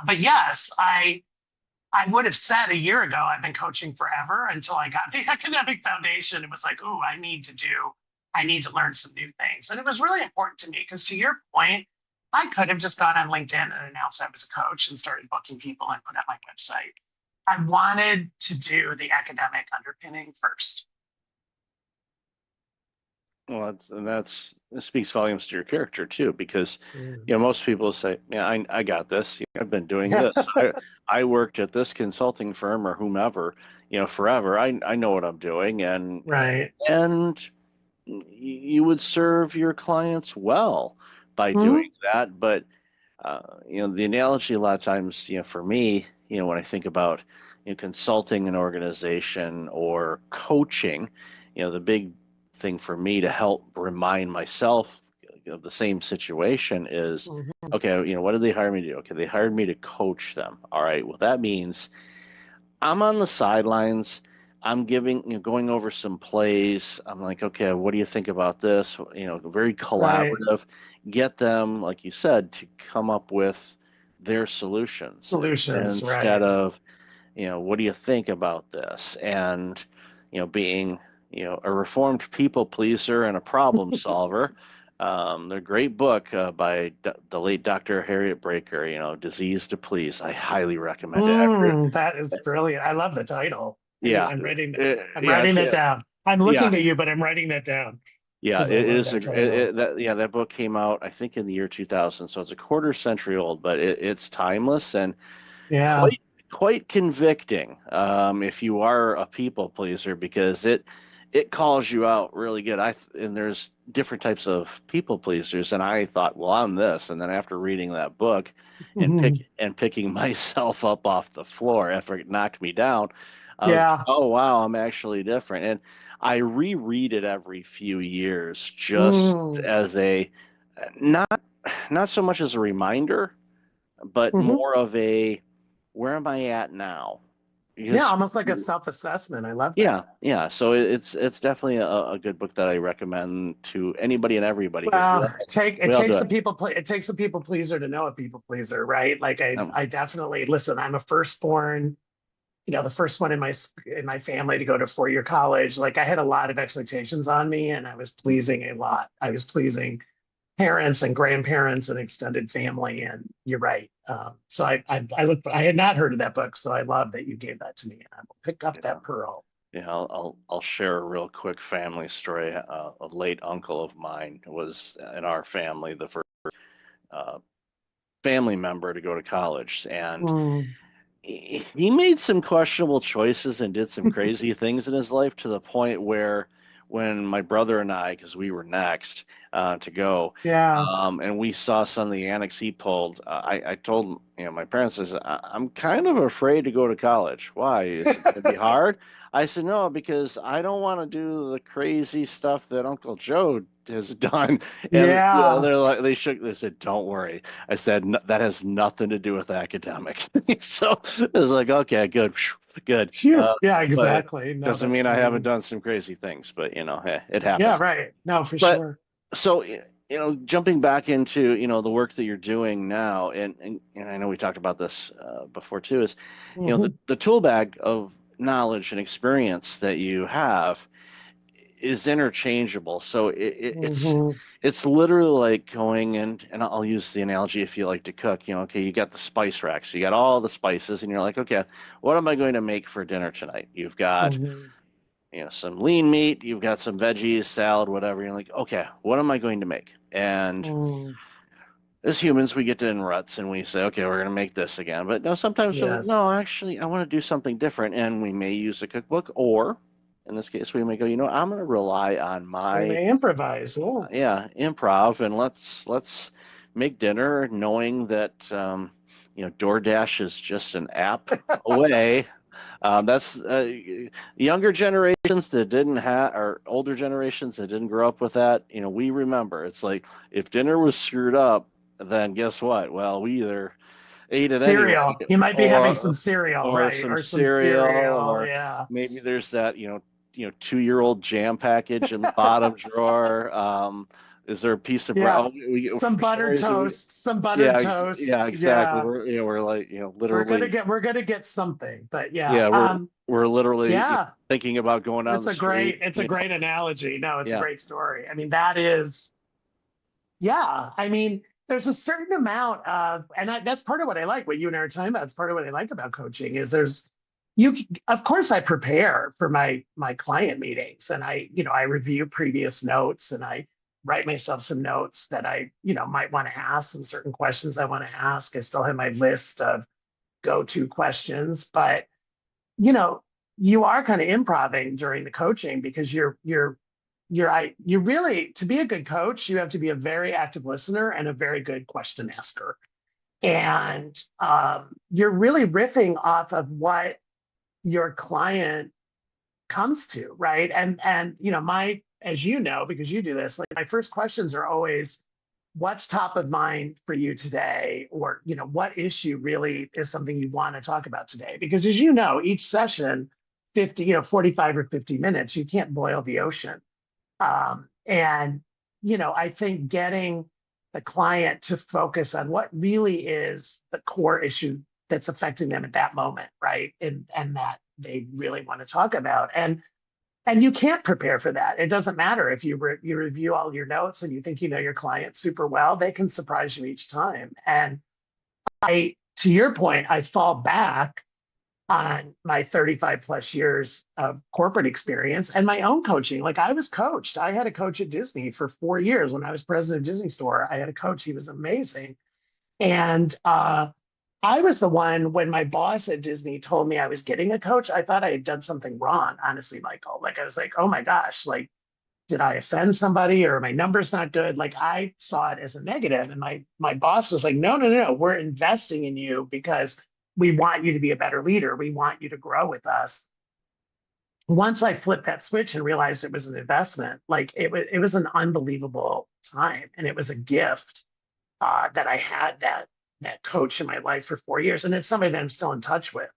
S12: but yes, I would have said a year ago, I've been coaching forever, until I got the academic foundation. It was like, oh, I need to learn some new things. And it was really important to me, because to your point, I could have just gone on LinkedIn and announced I was a coach and started booking people and put up my website. I wanted to do the academic underpinning first.
S1: Well, it speaks volumes to your character too, because
S12: Mm.
S1: most people say, "Yeah, I got this. I've been doing
S12: Yeah.
S1: this. I worked at this consulting firm or whomever, forever. I know what I'm doing,
S12: Right.
S1: and you would serve your clients well by
S12: Mhm.
S1: doing that. But the analogy a lot of times, for me, when I think about consulting an organization or coaching, the big thing for me to help remind myself of the same situation is,
S12: Mhm.
S1: okay, what did they hire me to do? Okay, they hired me to coach them. All right, well, that means I'm on the sidelines. I'm giving, going over some plays. I'm like, okay, what do you think about this? Very
S12: Right.
S1: collaborative. Get them, like you said, to come up with their solutions
S12: Solutions.
S1: instead
S12: Right.
S1: of, what do you think about this? And, being, a reformed people pleaser and a problem solver. The great book by the late Dr. Harriet Breaker, Disease to Please. I highly recommend it.
S12: That is brilliant. I love the title.
S1: Yeah,
S12: I'm writing I'm
S1: yeah,
S12: writing that down. I'm
S1: yeah,
S12: looking at you, but I'm writing that down
S1: yeah.
S12: because I
S1: It
S12: love
S1: is
S12: that title.
S1: that book came out, I think, in the year 2000, so it's a quarter century old, but it's timeless and
S12: Yeah.
S1: quite convicting. If you are a people pleaser, because it calls you out really good. And there's different types of people pleasers, and I thought, well, I'm this, and then after reading that book and
S12: Mhm.
S1: picking myself up off the floor after it knocked me down, I was,
S12: Yeah.
S1: oh wow, I'm actually different. And I reread it every few years just
S12: Mm.
S1: as a not not so much as a reminder, but
S12: Mhm.
S1: more of a where am I at now?
S12: Yeah,
S1: Because
S12: almost like a self-assessment. I love
S1: yeah,
S12: that.
S1: yeah. So it's definitely a good book that I recommend to anybody and everybody, because
S12: Well,
S1: we all do it.
S12: it takes a people pleaser to know a people pleaser, right? Like
S1: Um,
S12: I definitely listen. I'm a firstborn, the first one in my family to go to 4-year college. Like I had a lot of expectations on me, and I was pleasing a lot. I was pleasing parents and grandparents and extended family. And you're right. So I had not heard of that book, so I love that you gave that to me, and I will pick up
S1: yeah,
S12: that pearl.
S1: yeah. I'll share a real quick family story. A late uncle of mine was in our family, the first uh, family member to go to college, and
S12: Mm.
S1: he made some questionable choices and did some crazy things in his life, to the point where when my brother and I, because we were next to go,
S12: Yeah.
S1: and we saw some of the annex he pulled, I told my parents, I said, I'm kind of afraid to go to college. Why? Is it going to be hard? I said, no, because I don't want to do the crazy stuff that Uncle Joe has done. And
S12: Yeah.
S1: they're like, they said, don't worry. I said, that has nothing to do with academic. So it was like, okay, good, good.
S12: Phew. Yeah,
S1: But
S12: exactly. No,
S1: doesn't
S12: that's
S1: mean I haven't
S12: funny.
S1: done some crazy things, but hey, it
S12: Yeah,
S1: happens.
S12: right. No, for
S1: But
S12: sure.
S1: so, jumping back into, the work that you're doing now, and I know we talked about this before too, is,
S12: Mhm.
S1: the tool bag of knowledge and experience that you have is interchangeable. So
S12: Mhm.
S1: it's literally like going and I'll use the analogy, if you like to cook, okay, you got the spice rack, so you got all the spices, and you're like, okay, what am I going to make for dinner tonight? You've got,
S12: Mhm.
S1: some lean meat, you've got some veggies, salad, whatever. You're like, okay, what am I going to make? And
S12: Mm.
S1: as humans, we get in ruts and we say, okay, we're going to make this again. But no, sometimes we're like,
S12: Yes.
S1: no, actually, I want to do something different. And we may use a cookbook, or in this case, we may go, I'm going to rely on
S12: We
S1: my,
S12: may improvise. Yeah.
S1: yeah, improv, and let's make dinner, knowing that, DoorDash is just an app away. That's younger generations that didn't have, or older generations that didn't grow up with that. We remember, it's like, if dinner was screwed up, then guess what? Well, we either ate it anyway,
S12: Cereal. You might be having some cereal,
S1: or
S12: right?
S1: some
S12: Or some
S1: cereal,
S12: cereal.
S1: or
S12: Yeah.
S1: maybe there's that 2-year-old jam package in the bottom drawer. Is there a piece of bread?
S12: Yeah.
S1: Oh,
S12: Some
S1: for some
S12: buttered
S1: reason,
S12: toast. Some buttered
S1: yeah,
S12: toast.
S1: exactly.
S12: Yeah.
S1: We're like,
S12: We're gonna
S1: literally,
S12: get something. But yeah.
S1: yeah, we're literally,
S12: Yeah.
S1: thinking about going down the street.
S12: It's a great analogy. No, it's a
S1: Yeah,
S12: great story. I mean, that is, yeah. I mean, there's a certain amount of, and that's part of what I like, what you and I are talking about. It's part of what I like about coaching is of course I prepare for my client meetings, and I review previous notes, and I write myself some notes that I might want to ask, some certain questions I want to ask. I still have my list of go-to questions, but you are kind of improvising during the coaching, because you're really, to be a good coach, you have to be a very active listener and a very good question asker. And you're really riffing off of what your client comes to, right? And as you know, because you do this, like, my first questions are always, what's top of mind for you today? Or, what issue really is something you want to talk about today? Because as you know, each session, 45 or 50 minutes, you can't boil the ocean. And I think getting the client to focus on what really is the core issue that's affecting them at that moment, right? And that they really want to talk about. And you can't prepare for that. It doesn't matter if you review all your notes and you think you know your client super well, they can surprise you each time. And to your point, I fall back on my 35 plus years of corporate experience and my own coaching. Like, I was coached. I had a coach at Disney for 4 years. When I was president of Disney Store, I had a coach. He was amazing. And I was the one, when my boss at Disney told me I was getting a coach, I thought I had done something wrong, honestly, Michael. Like, I was like, oh my gosh, like, did I offend somebody, or my number's not good? Like, I saw it as a negative. And my boss was like, no, we're investing in you because we want you to be a better leader. We want you to grow with us. Once I flipped that switch and realized it was an investment, like, it was an unbelievable time. And it was a gift that I had that coach in my life for 4 years. And it's somebody that I'm still in touch with,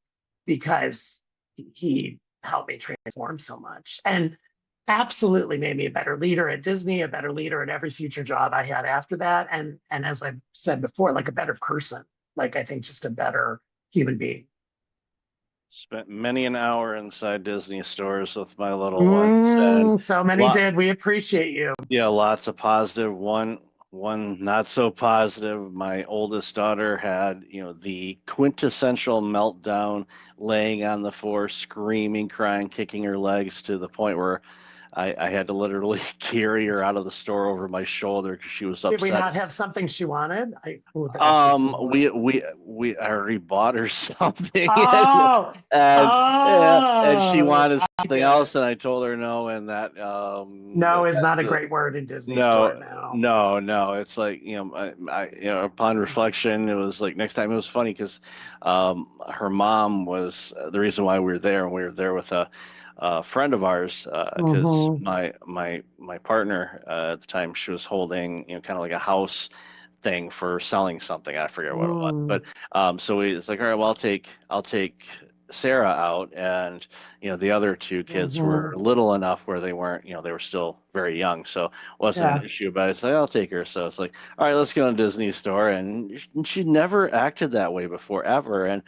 S12: because he helped me transform so much, and absolutely made me a better leader at Disney, a better leader at every future job I had after that. And as I've said before, like, a better person, like, I think just a better human being.
S1: Spent many an hour inside Disney stores with my little ones. And
S12: So many did. We appreciate you.
S1: yeah, lots of positive. One not so positive. My oldest daughter had, the quintessential meltdown, laying on the floor, screaming, crying, kicking her legs, to the point where I had to literally carry her out of the store over my shoulder because she was upset.
S12: Did we not have something she wanted?
S1: We already bought her something.
S12: Oh,
S1: and she wanted something else, and I told her no, and that
S12: no is not a great word in Disney store now.
S1: No, it's like, upon reflection, it was like, next time. It was funny because her mom was the reason why we were there, and we were there with a friend of ours, because my partner at the time, she was holding, kind of like a house thing for selling something. I forget what it was, but so it's like, all right, well, I'll take Sarah out, and the other two kids were little enough where they weren't, they were still very young, so it wasn't an issue. But it's like, I'll take her. So it's like, all right, let's go to Disney store, and she never acted that way before, ever. And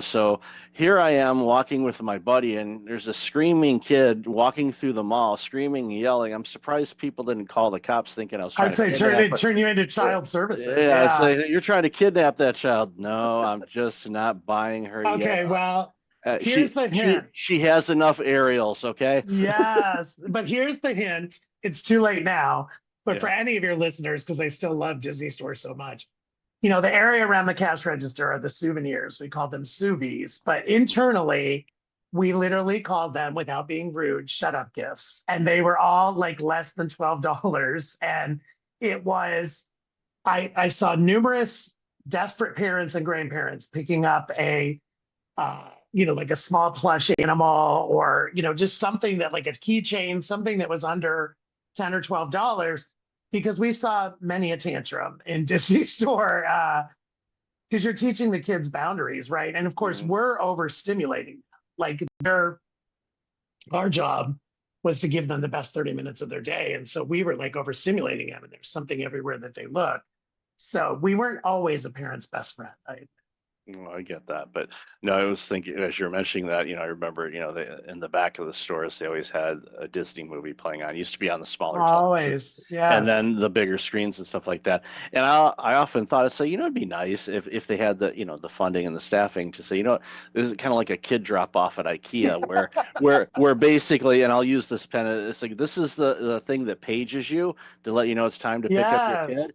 S1: so here I am walking with my buddy, and there's a screaming kid walking through the mall, screaming and yelling. I'm surprised people didn't call the cops, thinking I was trying
S12: I'd say turn you into child services.
S1: Yeah, it's like, you're trying to kidnap that child. No, I'm just not buying her yet.
S12: Okay, well, here's the hint.
S1: She has enough aerials, okay?
S12: Yes, but here's the hint. It's too late now, but for any of your listeners, because I still love Disney Store so much, the area around the cash register are the souvenirs. We call them souvies, but internally, we literally called them, without being rude, shut up gifts. And they were all like less than $12. And it was, I saw numerous desperate parents and grandparents picking up a, like a small plush animal, or, just something that, like a keychain, something that was under $10 or $12. Because we saw many a tantrum in Disney Store, because you're teaching the kids boundaries, right? And of course, we're overstimulating. Like, our job was to give them the best 30 minutes of their day. And so we were like overstimulating them, and there's something everywhere that they look. So we weren't always a parent's best friend.
S1: No, I get that, but no, I was thinking as you're mentioning that, I remember, in the back of the stores, they always had a Disney movie playing on. It used to be on the smaller televisions,
S12: Always,
S1: and
S12: yes.
S1: then the bigger screens and stuff like that. And I often thought, it's like, it'd be nice if they had the funding and the staffing to say, this is kind of like a kid drop off at IKEA, where basically, and I'll use this pen, it's like this is the thing that pages you to let you know it's time to pick up your
S12: Yes.
S1: kid.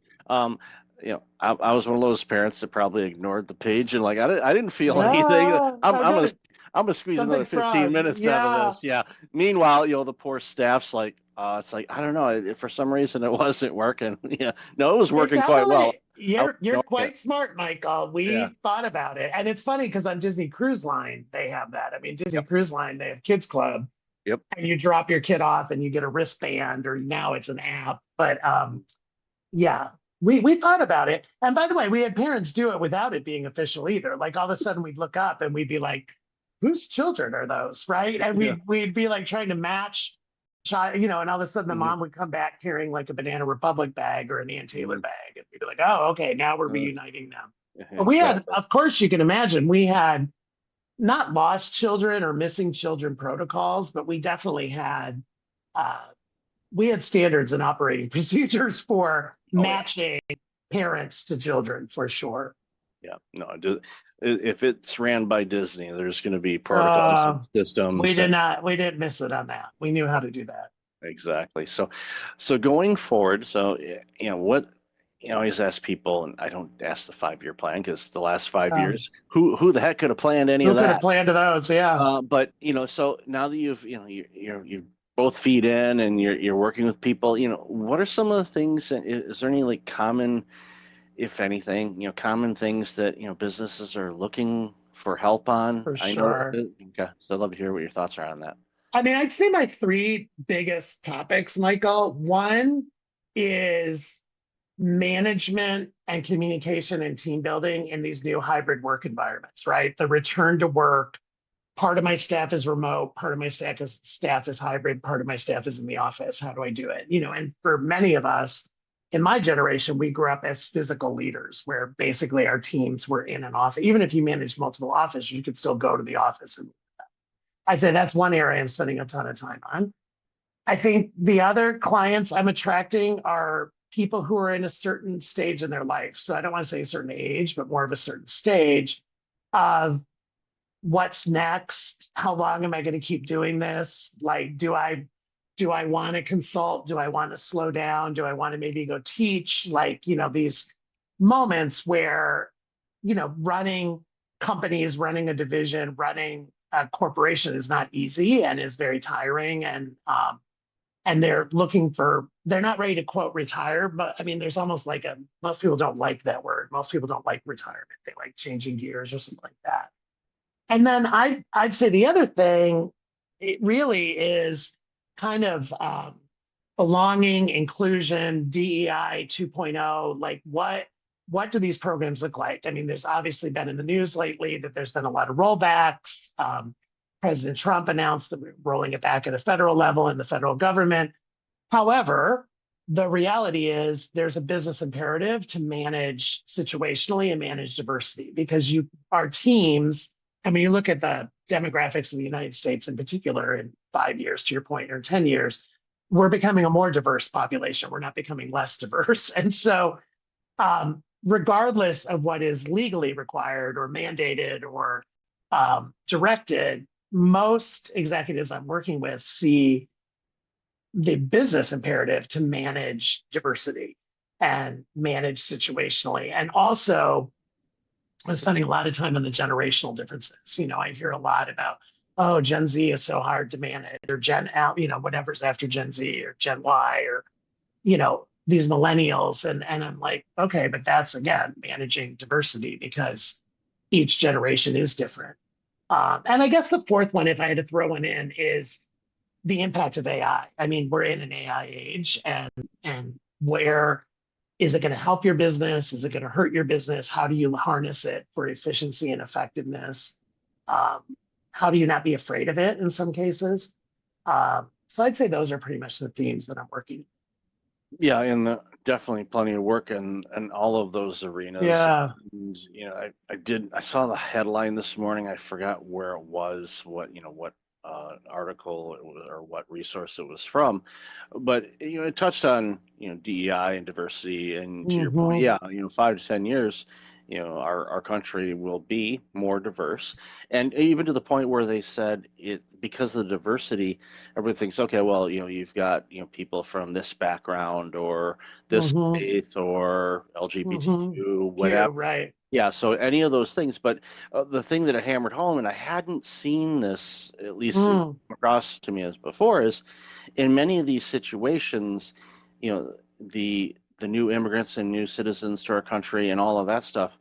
S1: I was one of those parents that probably ignored the page and like I didn't feel anything.
S12: Yeah,
S1: I'm gonna squeeze another
S12: something's
S1: 15
S12: wrong.
S1: minutes out
S12: Yeah.
S1: of this. Yeah. Meanwhile, the poor staff's like, it's like, I don't know. For some reason, it wasn't working. Yeah. No, it was working quite well.
S12: You're
S1: Yeah.
S12: quite smart, Michael. We
S1: Yeah.
S12: thought about it. And it's funny because on Disney Cruise Line, they have that. I mean, Disney Cruise Line, they have Kids Club.
S1: Yep.
S12: And you drop your kid off and you get a wristband, or now it's an app. But yeah, we thought about it. And by the way, we had parents do it without it being official either. Like all of a sudden we'd look up and we'd be like, whose children are those? Right. And
S1: Yeah.
S12: we'd be like trying to match child, and all of a sudden the
S1: Mhm.
S12: mom would come back carrying like a Banana Republic bag or an Ann Taylor bag. And we'd be like, oh, okay, now we're reuniting them. But we had,
S1: Exactly.
S12: of course, you can imagine, we had not lost children or missing children protocols, but we definitely had we had standards and operating procedures for
S1: Oh, yeah.
S12: matching parents to children for sure.
S1: Yeah. No, if it's ran by Disney, there's going to be protocols and systems.
S12: We didn't miss it on that. We knew how to do that.
S1: Exactly. So going forward, what I always ask people, and I don't ask the 5-year plan because the last 5 years, who the heck could have planned any
S12: Who
S1: of
S12: could have
S1: that?
S12: planned those? Yeah.
S1: But so now that you're both feet in and you're working with people, what are some of the things? Is there any like common, if anything, common things that businesses are looking for help on?
S12: For
S1: I know.
S12: sure.
S1: Okay, so I'd love to hear what your thoughts are on that.
S12: I mean, I'd say my three biggest topics, Michael. One is management and communication and team building in these new hybrid work environments, right? The return to work. Part of my staff is remote, part of my staff is hybrid, part of my staff is in the office. How do I do it? And for many of us in my generation, we grew up as physical leaders where basically our teams were in an office. Even if you managed multiple offices, you could still go to the office. And I'd say that's one area I'm spending a ton of time on. I think the other clients I'm attracting are people who are in a certain stage in their life. So I don't want to say a certain age, but more of a certain stage of what's next? How long am I going to keep doing this? Like, do I want to consult? Do I want to slow down? Do I want to maybe go teach? Like, these moments where, running companies, running a division, running a corporation is not easy and is very tiring. And they're not ready to quote retire, but I mean, there's almost like most people don't like that word. Most people don't like retirement. They like changing gears or something like that. And then I'd say the other thing, it really is kind of belonging, inclusion, DEI 2.0. Like what do these programs look like? I mean, there's obviously been in the news lately that there's been a lot of rollbacks. President Trump announced that we're rolling it back at a federal level in the federal government. However, the reality is there's a business imperative to manage situationally and manage diversity because our teams. I mean, you look at the demographics of the United States in particular in 5 years, to your point, or 10 years, we're becoming a more diverse population. We're not becoming less diverse. And so regardless of what is legally required or mandated or directed, most executives I'm working with see the business imperative to manage diversity and manage situationally. And also, I'm spending a lot of time on the generational differences. I hear a lot about, oh, Gen Z is so hard to manage, or Gen L, whatever's after Gen Z, or Gen Y, or, these millennials. And I'm like, okay, but that's, again, managing diversity because each generation is different. And I guess the fourth one, if I had to throw one in, is the impact of AI. I mean, we're in an AI age, and where is it going to help your business? Is it going to hurt your business? How do you harness it for efficiency and effectiveness? How do you not be afraid of it in some cases? So I'd say those are pretty much the themes that I'm working.
S1: Yeah, and definitely plenty of work in all of those arenas.
S12: Yeah.
S1: And, I saw the headline this morning. I forgot where it was, what article it was, or what resource it was from, but it touched on DEI and diversity. And to your point,
S12: Hmm.
S1: yeah, 5 to 10 years, our country will be more diverse, and even to the point where they said it because of the diversity, everybody thinks, okay, well, you've got people from this background or this
S12: Hmm.
S1: faith or
S12: Hmm.
S1: LGBTQ,
S12: Q,
S1: whatever.
S12: right.
S1: Yeah, so any of those things, but the thing that it hammered home, and I hadn't seen this, at least
S12: Mm.
S1: across to me as before, is in many of these situations, the new immigrants and new citizens to our country and all of that stuff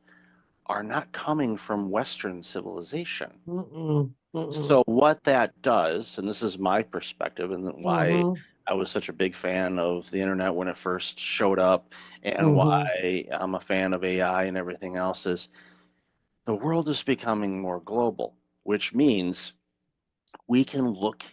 S1: are not coming from Western civilization.
S12: Mm-mm. Mm-mm.
S1: So what that does, and this is my perspective, and why
S12: Hmm.
S1: I was such a big fan of the internet when it first showed up, and
S12: Hmm.
S1: why I'm a fan of AI and everything else, is the world is becoming more global, which means we can look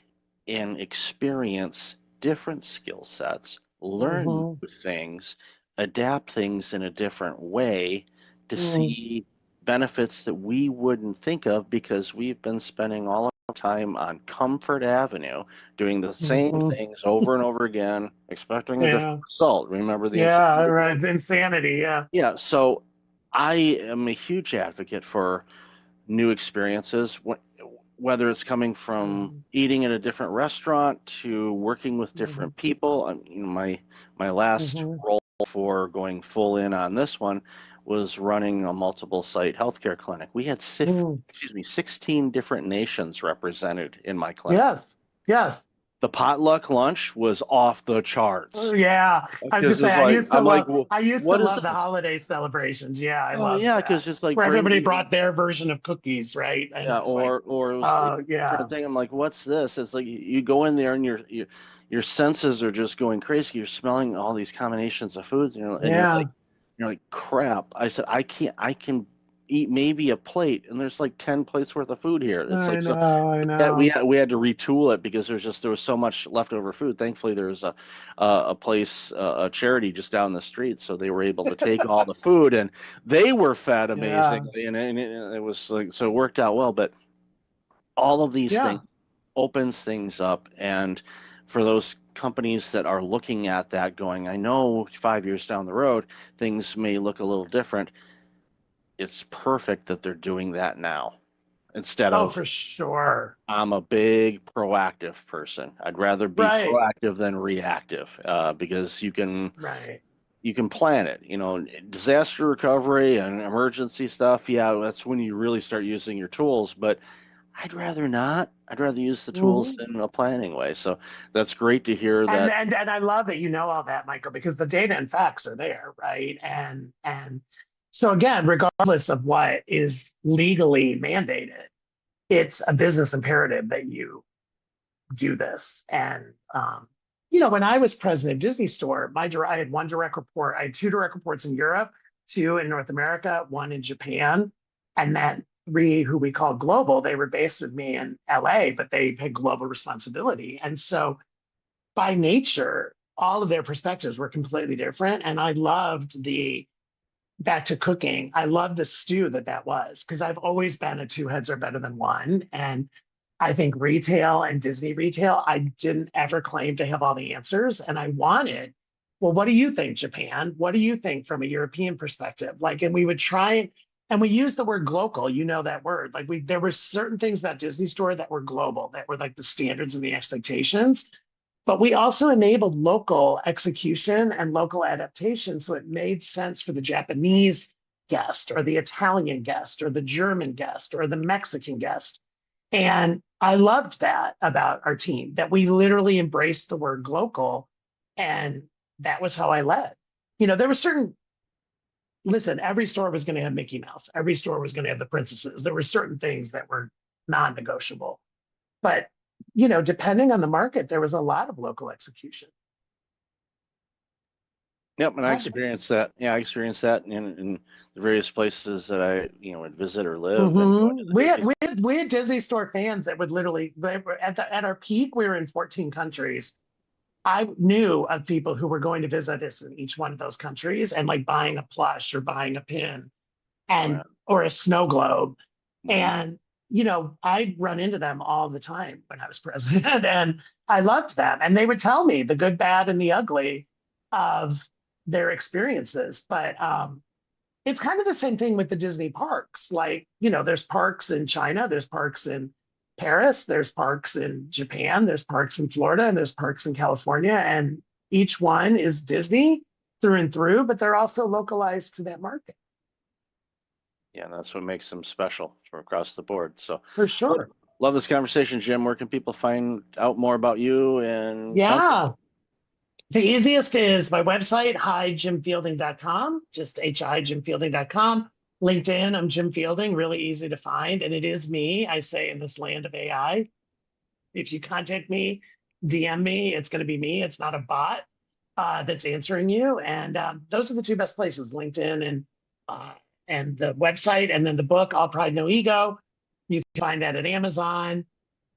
S1: and experience different skill sets, learn
S12: Hmm.
S1: new things, adapt things in a different way to
S12: Mm.
S1: see benefits that we wouldn't think of because we've been spending all our time on Comfort Avenue doing the same
S12: Hmm.
S1: things over and over again, expecting a different
S12: Yeah.
S1: result. Remember the
S12: Yeah.
S1: insanity
S12: Right.
S1: thing?
S12: It's insanity. Yeah.
S1: Yeah, so I am a huge advocate for new experiences, whether it's coming from
S12: Mm.
S1: eating at a different restaurant to working with
S12: Hmm.
S1: different people. My last
S12: Hmm.
S1: role for going full in on this one was running a multiple site healthcare clinic. We had
S12: Mm.
S1: 16 different nations represented in my clinic.
S12: Yes. Yes.
S1: The potluck lunch was off the
S12: Oh,
S1: charts
S12: yeah. I was gonna
S1: because
S12: say
S1: it's like I'm like, well,
S12: I used to
S1: what is
S12: love the
S1: this?
S12: holiday celebrations. Yeah, I
S1: Oh
S12: loved
S1: yeah,
S12: that.
S1: because it's like
S12: Where
S1: bring
S12: everybody
S1: me.
S12: brought their version of cookies, right? And
S1: Yeah,
S12: it was like,
S1: or it was a
S12: yeah.
S1: different thing. I'm like, what's this? It's like you go in there and your senses are just going crazy. You're smelling all these combinations of foods, and
S12: Yeah.
S1: you're like, crap. I said, I can eat maybe a plate, and there's like 10 plates worth of food here. It's
S12: I
S1: like, so
S12: know, I
S1: that
S12: know.
S1: we had to retool it because there was so much leftover food. Thankfully, there was a place, a charity just down the street, so they were able to take all the food, and they were fed
S12: Yeah.
S1: amazingly, and it was like, so it worked out well. But all of these things
S12: Yeah.
S1: opens things up, and for those companies that are looking at that going, I know 5 years down the road things may look a little different, it's perfect that they're doing that now instead
S12: Oh,
S1: of,
S12: for sure.
S1: I'm a big proactive person. I'd rather be
S12: Right.
S1: proactive than reactive, because
S12: Right.
S1: you can plan it. Disaster recovery and emergency stuff, yeah, that's when you really start using your tools, but I'd rather not. I'd rather use the tools
S12: Hmm.
S1: in a planning way. So that's great to hear
S12: And
S1: that.
S12: and I love that you know all that, Michael, because the data and facts are there, right? And so again, regardless of what is legally mandated, it's a business imperative that you do this. And when I was president of Disney Store, I had one direct report. I had two direct reports in Europe, two in North America, one in Japan, and then three who we call global. They were based with me in LA, but they had global responsibility. And so by nature, all of their perspectives were completely different. And I loved back to cooking. I loved the stew that was, because I've always been a two heads are better than one. And I think retail and Disney retail, I didn't ever claim to have all the answers. And I wanted, well, what do you think, Japan? What do you think from a European perspective? And we would try and we use the word global, that word. There were certain things about Disney Store that were global, that were like the standards and the expectations. But we also enabled local execution and local adaptation. So it made sense for the Japanese guest or the Italian guest or the German guest or the Mexican guest. And I loved that about our team, that we literally embraced the word local. And that was how I led. There were listen, every store was going to have Mickey Mouse. Every store was going to have the princesses. There were certain things that were non-negotiable. But, depending on the market, there was a lot of local execution.
S1: Yep, and I experienced that. Yeah, I experienced that in the various places that I would visit or live, and going to
S12: Mm-hmm.
S1: the Disney.
S12: We had Disney Store fans that would literally, they were at our peak, we were in 14 countries. I knew of people who were going to visit us in each one of those countries and like buying a plush or buying a pin and or a snow globe. And I'd run into them all the time when I was president, and I loved them. And they would tell me the good, bad, and the ugly of their experiences. But it's kind of the same thing with the Disney parks. Like, there's parks in China, there's parks in Paris, there's parks in Japan, there's parks in Florida, and there's parks in California. And each one is Disney through and through, but they're also localized to that market.
S1: Yeah, that's what makes them special from across the board. So
S12: for sure.
S1: Love this conversation, Jim. Where can people find out more about you? And
S12: the easiest is my website, hijimfielding.com, just hijimfielding.com. LinkedIn, I'm Jim Fielding, really easy to find. And it is me, I say, in this land of AI. If you contact me, DM me, it's going to be me. It's not a bot that's answering you. And those are the two best places, LinkedIn and the website. And then the book, All Pride, No Ego. You can find that at Amazon,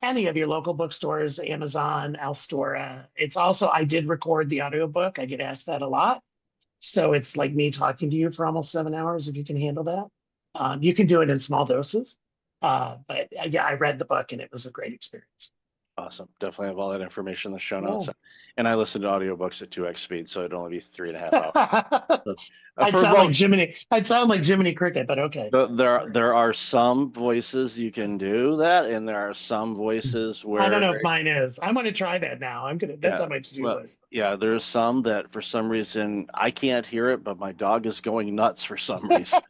S12: any of your local bookstores, Amazon, Alstora. It's also, I did record the audiobook. I get asked that a lot. So it's like me talking to you for almost 7 hours, if you can handle that. You can do it in small doses. But yeah, I read the book and it was a great experience.
S1: Awesome. Definitely have all that information in the show notes. And I listen to audiobooks at 2x speed, so it'd only be 3.5 hours. So,
S12: I'd sound like Jiminy Cricket, but okay.
S1: There are some voices you can do that, and there are some voices where
S12: I don't know if mine is. I'm gonna try that now. That's on my to-do list.
S1: Yeah, there's some that for some reason I can't hear it, but my dog is going nuts for some reason.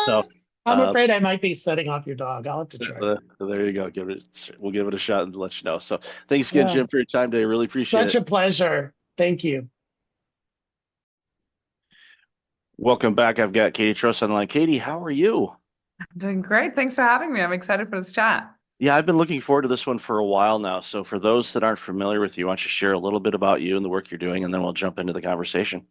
S1: So
S12: I'm afraid I might be setting off your dog. I'll have to try.
S1: There you go. We'll give it a shot and let you know. So thanks again, Jim, for your time today. Really appreciate it.
S12: Such a pleasure. Thank you.
S1: Welcome back. I've got Katie Trost on the line. Katie, how are you?
S13: I'm doing great. Thanks for having me. I'm excited for this chat.
S1: Yeah, I've been looking forward to this one for a while now. So for those that aren't familiar with you, why don't you share a little bit about you and the work you're doing, and then we'll jump into the conversation.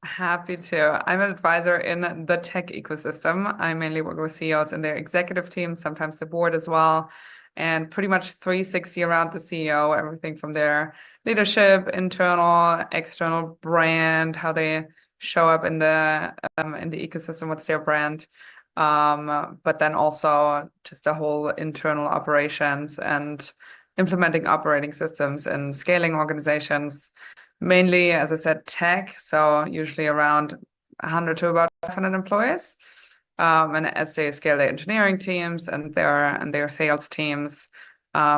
S13: Happy to. I'm an advisor in the tech ecosystem. I mainly work with CEOs and their executive team, sometimes the board as well, and pretty much 360 around the CEO, everything from their leadership, internal, external brand, how they show up in the ecosystem, what's their brand, but then also just the whole internal operations and implementing operating systems and scaling organizations. Mainly, as I said, tech, so usually around 100 to about 500 employees. And as they scale their engineering teams and their sales teams,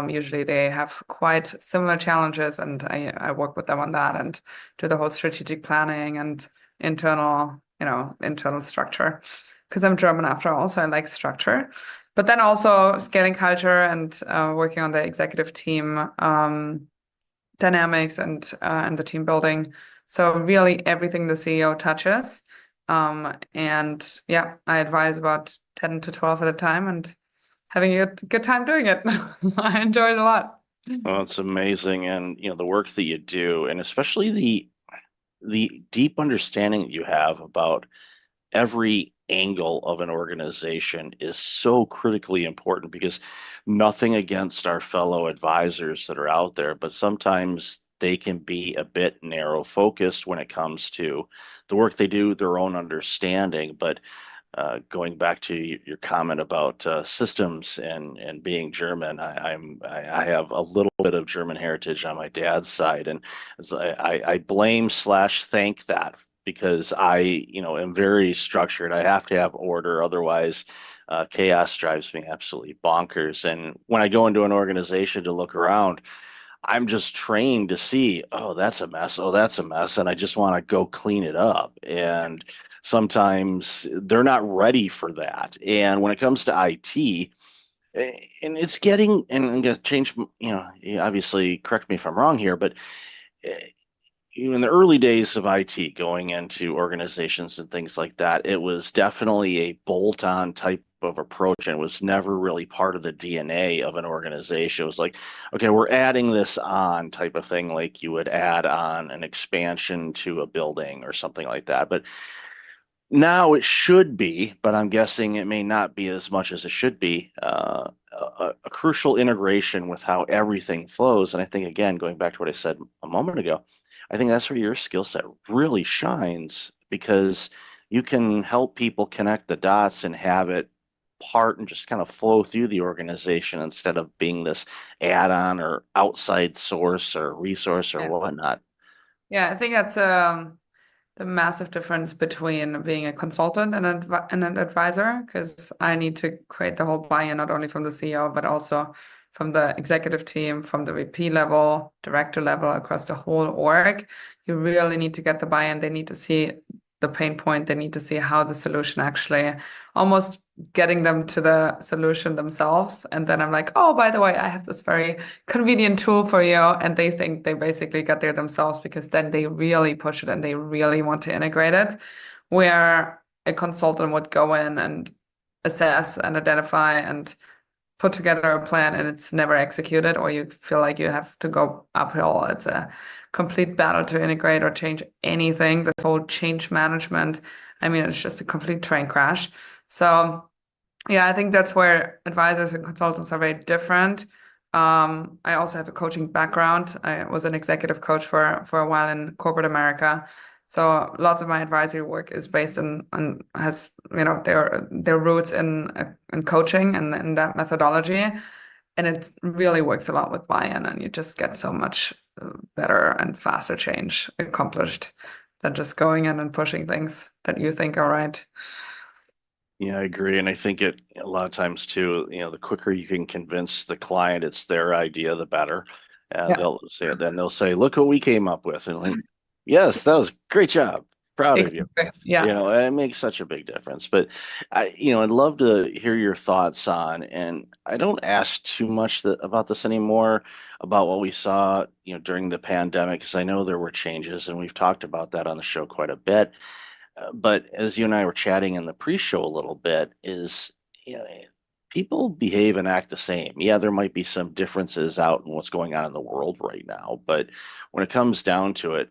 S13: usually they have quite similar challenges, and I work with them on that and do the whole strategic planning and internal structure. Because I'm German after all, so I like structure. But then also scaling culture and working on the executive team dynamics and the team building. So really everything the CEO touches. And yeah, I advise about 10 to 12 at a time and having a good time doing it. I enjoy it a lot.
S1: Well, it's amazing. And, the work that you do, and especially the deep understanding that you have about every angle of an organization is so critically important, because nothing against our fellow advisors that are out there, but sometimes they can be a bit narrow focused when it comes to the work they do, their own understanding. But going back to your comment about systems and being German, I have a little bit of German heritage on my dad's side, and I blame / thank that, because I am very structured. I have to have order, otherwise chaos drives me absolutely bonkers. And when I go into an organization to look around, I'm just trained to see, oh, that's a mess. Oh, that's a mess. And I just want to go clean it up. And sometimes they're not ready for that. And when it comes to IT, and it's getting, and I'm going to change, obviously correct me if I'm wrong here, but in the early days of IT, going into organizations and things like that, it was definitely a bolt-on type of approach, and it was never really part of the DNA of an organization. It was like, okay, we're adding this on type of thing, like you would add on an expansion to a building or something like that. But now it should be, but I'm guessing it may not be as much as it should be, a crucial integration with how everything flows. And I think, again, going back to what I said a moment ago, I think that's where your skill set really shines because you can help people connect the dots and have it part and just kind of flow through the organization instead of being this add-on or outside source or resource or
S13: Yeah.
S1: whatnot.
S13: Yeah, I think that's the massive difference between being a consultant and an advisor, because I need to create the whole buy-in, not only from the CEO, but also from the executive team, from the VP level, director level, across the whole org. You really need to get the buy-in. They need to see the pain point. They need to see how the solution actually, almost getting them to the solution themselves. And then I'm like, oh, by the way, I have this very convenient tool for you. And they think they basically got there themselves, because then they really push it and they really want to integrate it. Where a consultant would go in and assess and identify and put together a plan, and it's never executed, or you feel like you have to go uphill. It's a complete battle to integrate or change anything. This whole change management, I mean, it's just a complete train crash. So yeah, I think that's where advisors and consultants are very different. I also have a coaching background. I was an executive coach for a while in corporate America. So lots of my advisory work is based on has, you know, their roots in coaching and in that methodology. And it really works a lot with buy-in, and you just get so much better and faster change accomplished than just going in and pushing things that you think are right.
S1: Yeah, I agree. And I think it a lot of times too, you know, the quicker you can convince the client it's their idea, the better. And
S13: Yeah.
S1: they'll say, look what we came up with. And like, yes, that was a great job. Proud of you.
S13: Yeah.
S1: You know, and it makes such a big difference. But I'd love to hear your thoughts on, and I don't ask too much about this anymore, about what we saw, you know, during the pandemic, because I know there were changes, and we've talked about that on the show quite a bit. But as you and I were chatting in the pre-show a little bit, is you know, people behave and act the same. Yeah, there might be some differences out in what's going on in the world right now, but when it comes down to it,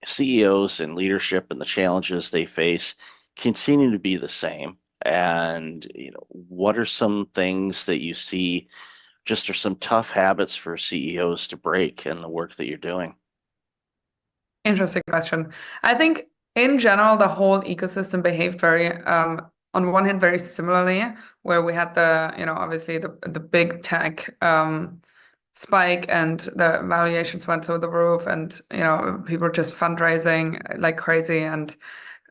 S1: CEOs and leadership and the challenges they face continue to be the same. And you know, what are some things that you see just are some tough habits for CEOs to break in the work that you're doing?
S13: Interesting question. I think in general, the whole ecosystem behaved very, on one hand, very similarly, where we had the, you know, obviously the big tech spike and the valuations went through the roof, and, you know, people were just fundraising like crazy and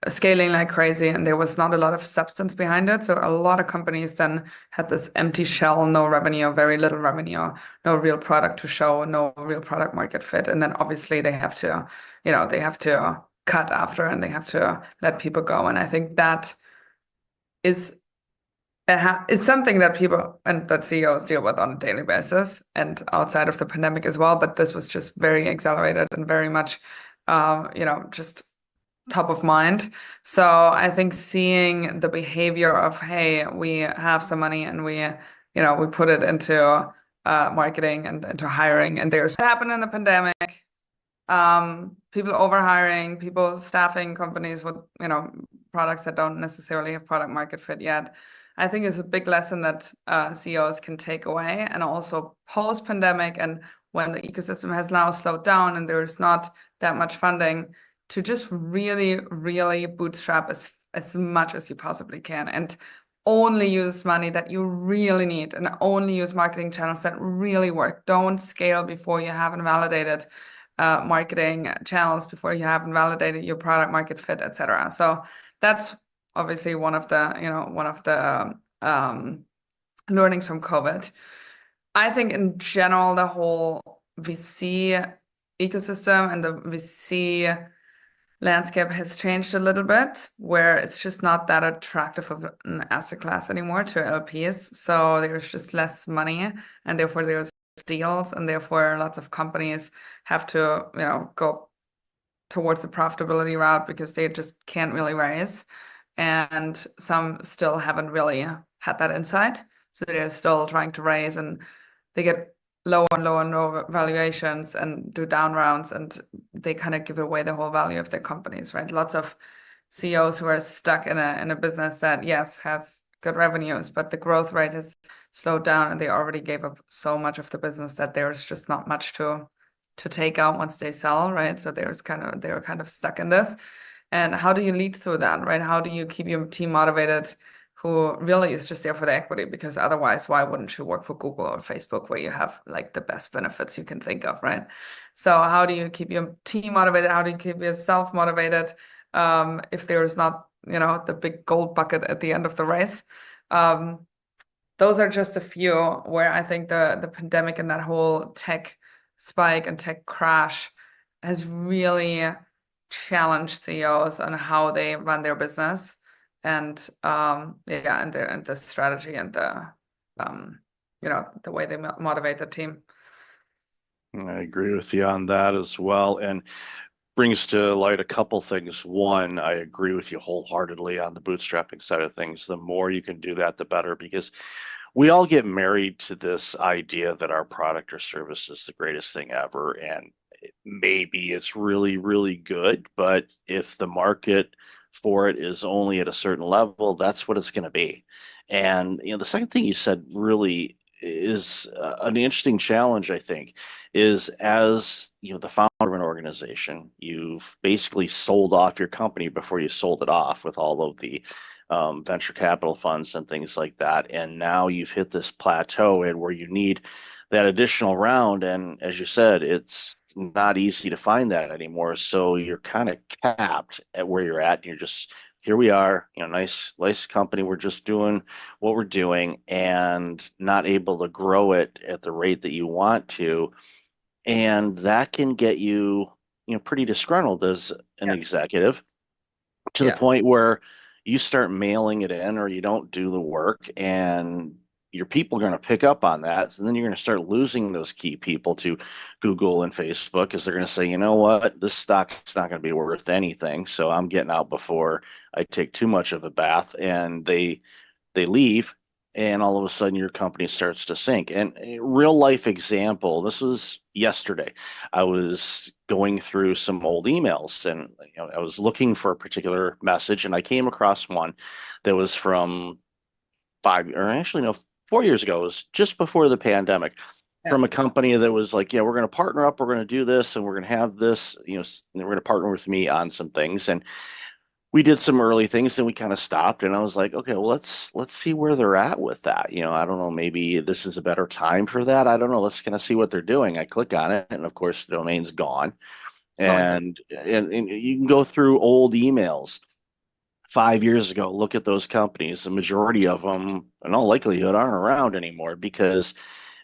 S13: scaling like crazy, and there was not a lot of substance behind it. So a lot of companies then had this empty shell, no revenue, very little revenue, no real product to show, no real product market fit. And then obviously they have to, you know, they have to cut after, and they have to let people go. And I think that is something that people and that CEOs deal with on a daily basis and outside of the pandemic as well. But this was just very accelerated and very much, you know, just top of mind. So I think seeing the behavior of, hey, we have some money and we put it into marketing and into hiring, and there's what happened in the pandemic. People overhiring, people staffing companies with, you know, products that don't necessarily have product market fit yet. I think is a big lesson that CEOs can take away. And also post-pandemic, and when the ecosystem has now slowed down and there's not that much funding, to just really, really bootstrap as much as you possibly can, and only use money that you really need, and only use marketing channels that really work. Don't scale before you haven't validated marketing channels, before you haven't validated your product market fit, etc. So that's obviously one of the learnings from COVID. I think in general, the whole VC ecosystem and the VC landscape has changed a little bit, where it's just not that attractive of an asset class anymore to LPs. So there's just less money, and therefore there's deals, and therefore lots of companies have to, you know, go towards the profitability route because they just can't really raise. And some still haven't really had that insight. So they're still trying to raise, and they get low and low valuations and do down rounds, and they kind of give away the whole value of their companies, right? Lots of CEOs who are stuck in a business that, yes, has good revenues, but the growth rate has slowed down, and they already gave up so much of the business that there's just not much to to take out once they sell, right? So they were kind of stuck in this. And how do you lead through that, right? How do you keep your team motivated who really is just there for the equity? Because otherwise, why wouldn't you work for Google or Facebook where you have like the best benefits you can think of, right? So how do you keep your team motivated? How do you keep yourself motivated if there's not, the big gold bucket at the end of the race? Those are just a few where I think the pandemic and that whole tech spike and tech crash has really challenged CEOs on how they run their business and and the strategy and the way they motivate the team.
S1: I agree with you on that as well, and brings to light a couple things. One, I agree with you wholeheartedly on the bootstrapping side of things. The more you can do that, the better, because we all get married to this idea that our product or service is the greatest thing ever, and maybe it's really, really good, but if the market for it is only at a certain level, that's what it's going to be. And the second thing you said really is an interesting challenge, I think, is as the founder of an organization, you've basically sold off your company before you sold it off with all of the venture capital funds and things like that. And now you've hit this plateau and where you need that additional round. And as you said, it's not easy to find that anymore. So you're kind of capped at where you're at. And you're just, here we are, nice company. We're just doing what we're doing and not able to grow it at the rate that you want to. And that can get you, pretty disgruntled as an executive to the point where you start mailing it in or you don't do the work, and your people are going to pick up on that. And then you're going to start losing those key people to Google and Facebook because they're going to say, you know what, this stock's not going to be worth anything. So I'm getting out before I take too much of a bath. And they leave, and all of a sudden your company starts to sink. And a real life example, this was yesterday. I was going through some old emails, and I was looking for a particular message, and I came across one that was from 4 years ago. It was just before the pandemic, from a company that was like, we're going to partner up, we're going to do this, and we're going to have this, and we're going to partner with me on some things. And we did some early things, and we kind of stopped, and I was like, okay, well, let's see where they're at with that. I don't know, maybe this is a better time for that. I don't know. Let's kind of see what they're doing. I click on it, and of course the domain's gone. And you can go through old emails 5 years ago, look at those companies. The majority of them, in all likelihood, aren't around anymore because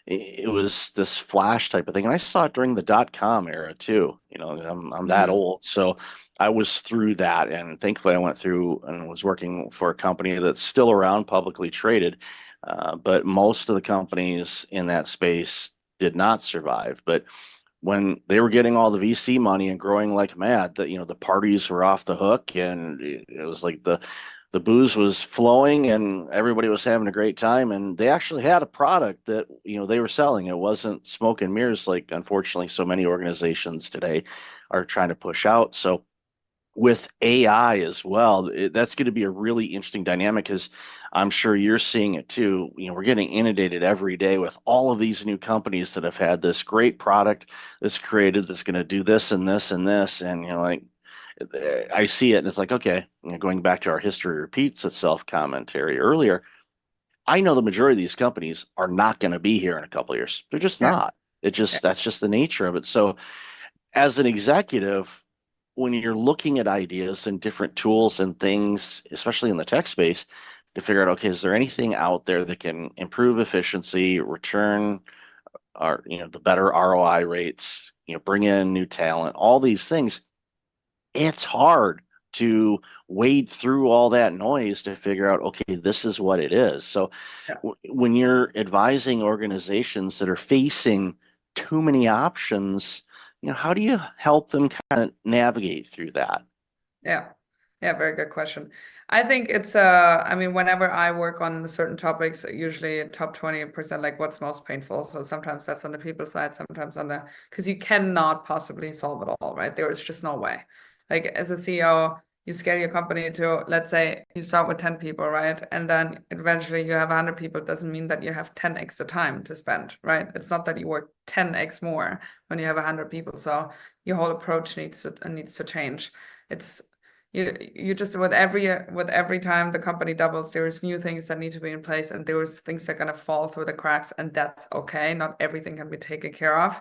S1: it was this flash type of thing. And I saw it during the .com era too. I'm that old, so I was through that, and thankfully I went through and was working for a company that's still around, publicly traded. But most of the companies in that space did not survive. But when they were getting all the VC money and growing like mad, that the parties were off the hook, and it was like the booze was flowing and everybody was having a great time, and they actually had a product that they were selling. It wasn't smoke and mirrors like unfortunately so many organizations today are trying to push out. So with AI as well, that's going to be a really interesting dynamic, because I'm sure you're seeing it too. We're getting inundated every day with all of these new companies that have had this great product that's created that's going to do this and this and this. And, I see it and it's like, okay, going back to our history repeats itself commentary earlier, I know the majority of these companies are not going to be here in a couple of years. They're just not. That's just the nature of it. So as an executive, when you're looking at ideas and different tools and things, especially in the tech space, to figure out, okay, is there anything out there that can improve efficiency, return our, the better ROI rates, bring in new talent, all these things, it's hard to wade through all that noise to figure out, okay, this is what it is. So when you're advising organizations that are facing too many options, how do you help them kind of navigate through that?
S13: Yeah, very good question. I think it's whenever I work on certain topics, usually top 20%, like what's most painful. So sometimes that's on the people side, sometimes because you cannot possibly solve it all, right? There is just no way. Like as a CEO, you scale your company to, let's say you start with 10 people, right? And then eventually you have 100 people. It doesn't mean that you have 10x the time to spend, right? It's not that you work 10x more when you have 100 people. So your whole approach needs to change. It's you just with every time the company doubles, there's new things that need to be in place, and there's things that are gonna fall through the cracks, and that's okay. Not everything can be taken care of.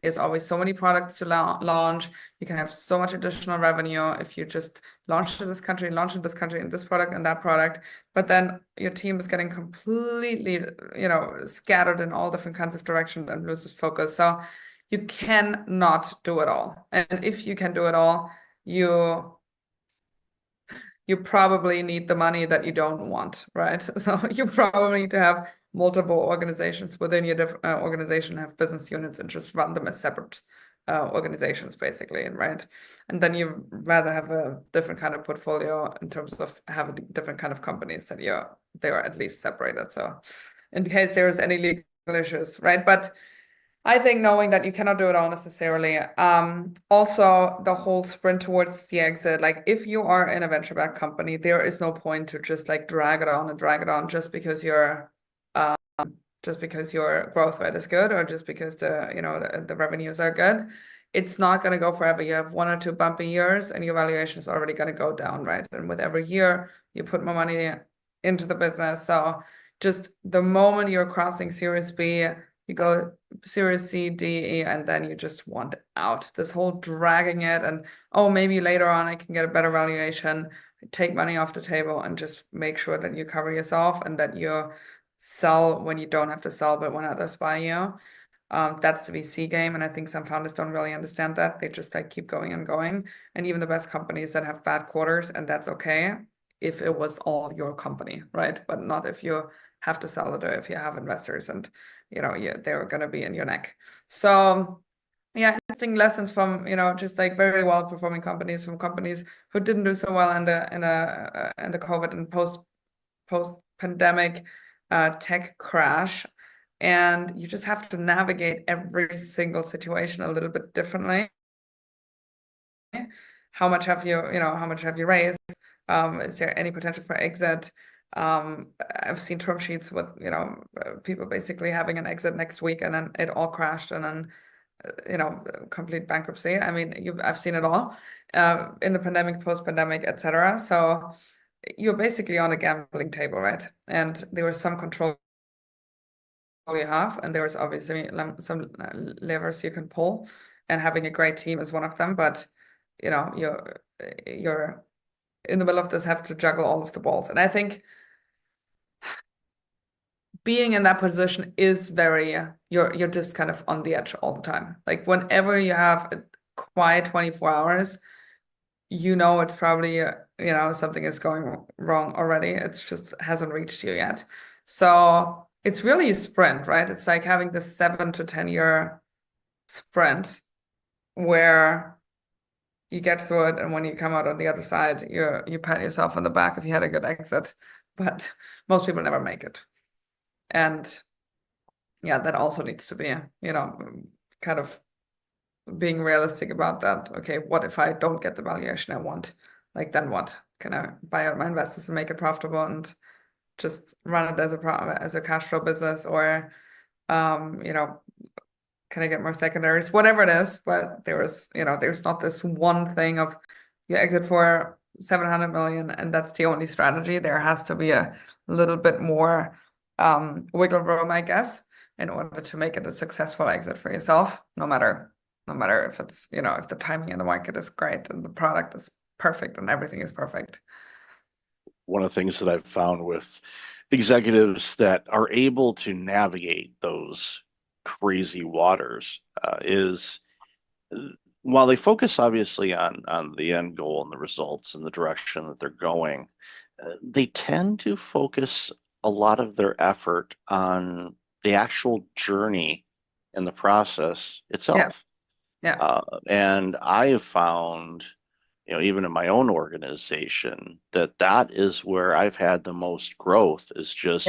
S13: There's always so many products to launch. You can have so much additional revenue if you just launch in this country, and this product and that product. But then your team is getting completely, scattered in all different kinds of directions and loses focus. So you cannot do it all. And if you can do it all, you probably need the money that you don't want, right? So you probably need to have multiple organizations within your organization, have business units, and just run them as separate organizations, basically, right? And then you rather have a different kind of portfolio in terms of having different kind of companies that they are at least separated. So in case there's any legal issues, right? But I think knowing that you cannot do it all necessarily. Also, the whole sprint towards the exit, like if you are in a venture-backed company, there is no point to just like drag it on just because your growth rate is good, or just because the revenues are good. It's not going to go forever. You have 1 or 2 bumpy years, and your valuation is already going to go down, right? And with every year, you put more money into the business. So just the moment you're crossing Series B, you go Series C, D, E, and then you just want out. This whole dragging it and, oh, maybe later on I can get a better valuation, take money off the table, and just make sure that you cover yourself and that you sell when you don't have to sell, but when others buy you. That's the VC game. And I think some founders don't really understand that. They just like keep going and going. And even the best companies that have bad quarters, and that's okay if it was all your company, right? But not if you have to sell it, or if you have investors and they're going to be in your neck. So yeah, I think lessons from just like very well performing companies, from companies who didn't do so well in the COVID and post pandemic tech crash, and you just have to navigate every single situation a little bit differently. How much have you raised? Is there any potential for exit? I've seen term sheets with people basically having an exit next week, and then it all crashed, and then complete bankruptcy. I mean, I've seen it all in the pandemic, post-pandemic, etc. So you're basically on a gambling table, right? And there was some control you have, and there was obviously some levers you can pull, and having a great team is one of them. But you're in the middle of this, have to juggle all of the balls, and I think being in that position is very, you're just kind of on the edge all the time. Like whenever you have a quiet 24 hours, it's probably, something is going wrong already. It's just hasn't reached you yet. So it's really a sprint, right? It's like having this 7 to 10 year sprint where you get through it, and when you come out on the other side, you pat yourself on the back if you had a good exit. But most people never make it. And yeah, that also needs to be, kind of being realistic about that. Okay, what if I don't get the valuation I want? Like, then what? Can I buy out my investors and make it profitable and just run it as a cash flow business? Or, can I get more secondaries? Whatever it is, but there's not this one thing of you exit for 700 million and that's the only strategy. There has to be a little bit more wiggle room, I guess, in order to make it a successful exit for yourself, no matter if it's, if the timing in the market is great and the product is perfect and everything is perfect.
S1: One of the things that I've found with executives that are able to navigate those crazy waters is, while they focus obviously on the end goal and the results and the direction that they're going, they tend to focus a lot of their effort on the actual journey and the process itself.
S13: Yeah.
S1: And I have found, even in my own organization, that is where I've had the most growth, is just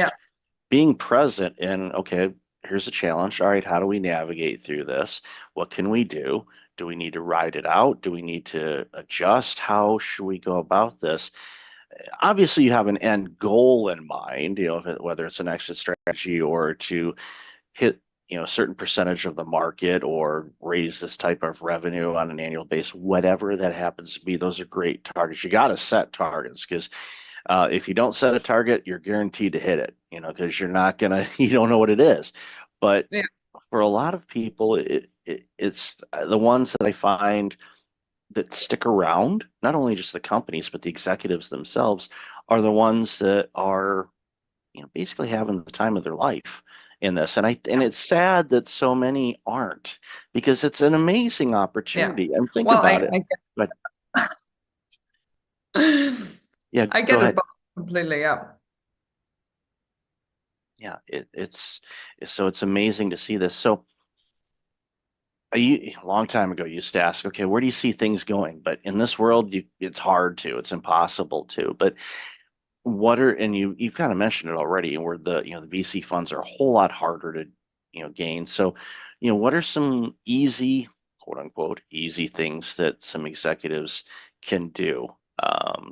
S1: being present in, okay, here's a challenge. All right, how do we navigate through this? What can we do? Do we need to ride it out? Do we need to adjust? How should we go about this? Obviously, you have an end goal in mind, whether it's an exit strategy or to hit, a certain percentage of the market or raise this type of revenue on an annual basis, whatever that happens to be. Those are great targets. You got to set targets because if you don't set a target, you're guaranteed to hit it, because you're not gonna, you don't know what it is. But
S13: Yeah.
S1: for a lot of people, it's the ones that I find that stick around, not only just the companies, but the executives themselves are the ones that are, basically having the time of their life in this. And it's sad that so many aren't, because it's an amazing opportunity. And think
S13: Well,
S1: about it.
S13: I
S1: But yeah,
S13: I
S1: go
S13: get it
S1: ahead.
S13: both completely. Yeah.
S1: Yeah, it's so it's amazing to see this. So a long time ago, you used to ask, okay, where do you see things going? But in this world, it's hard to, it's impossible to. But and you've kind of mentioned it already, where the VC funds are a whole lot harder to, gain. So, what are some easy, quote unquote, easy things that some executives can do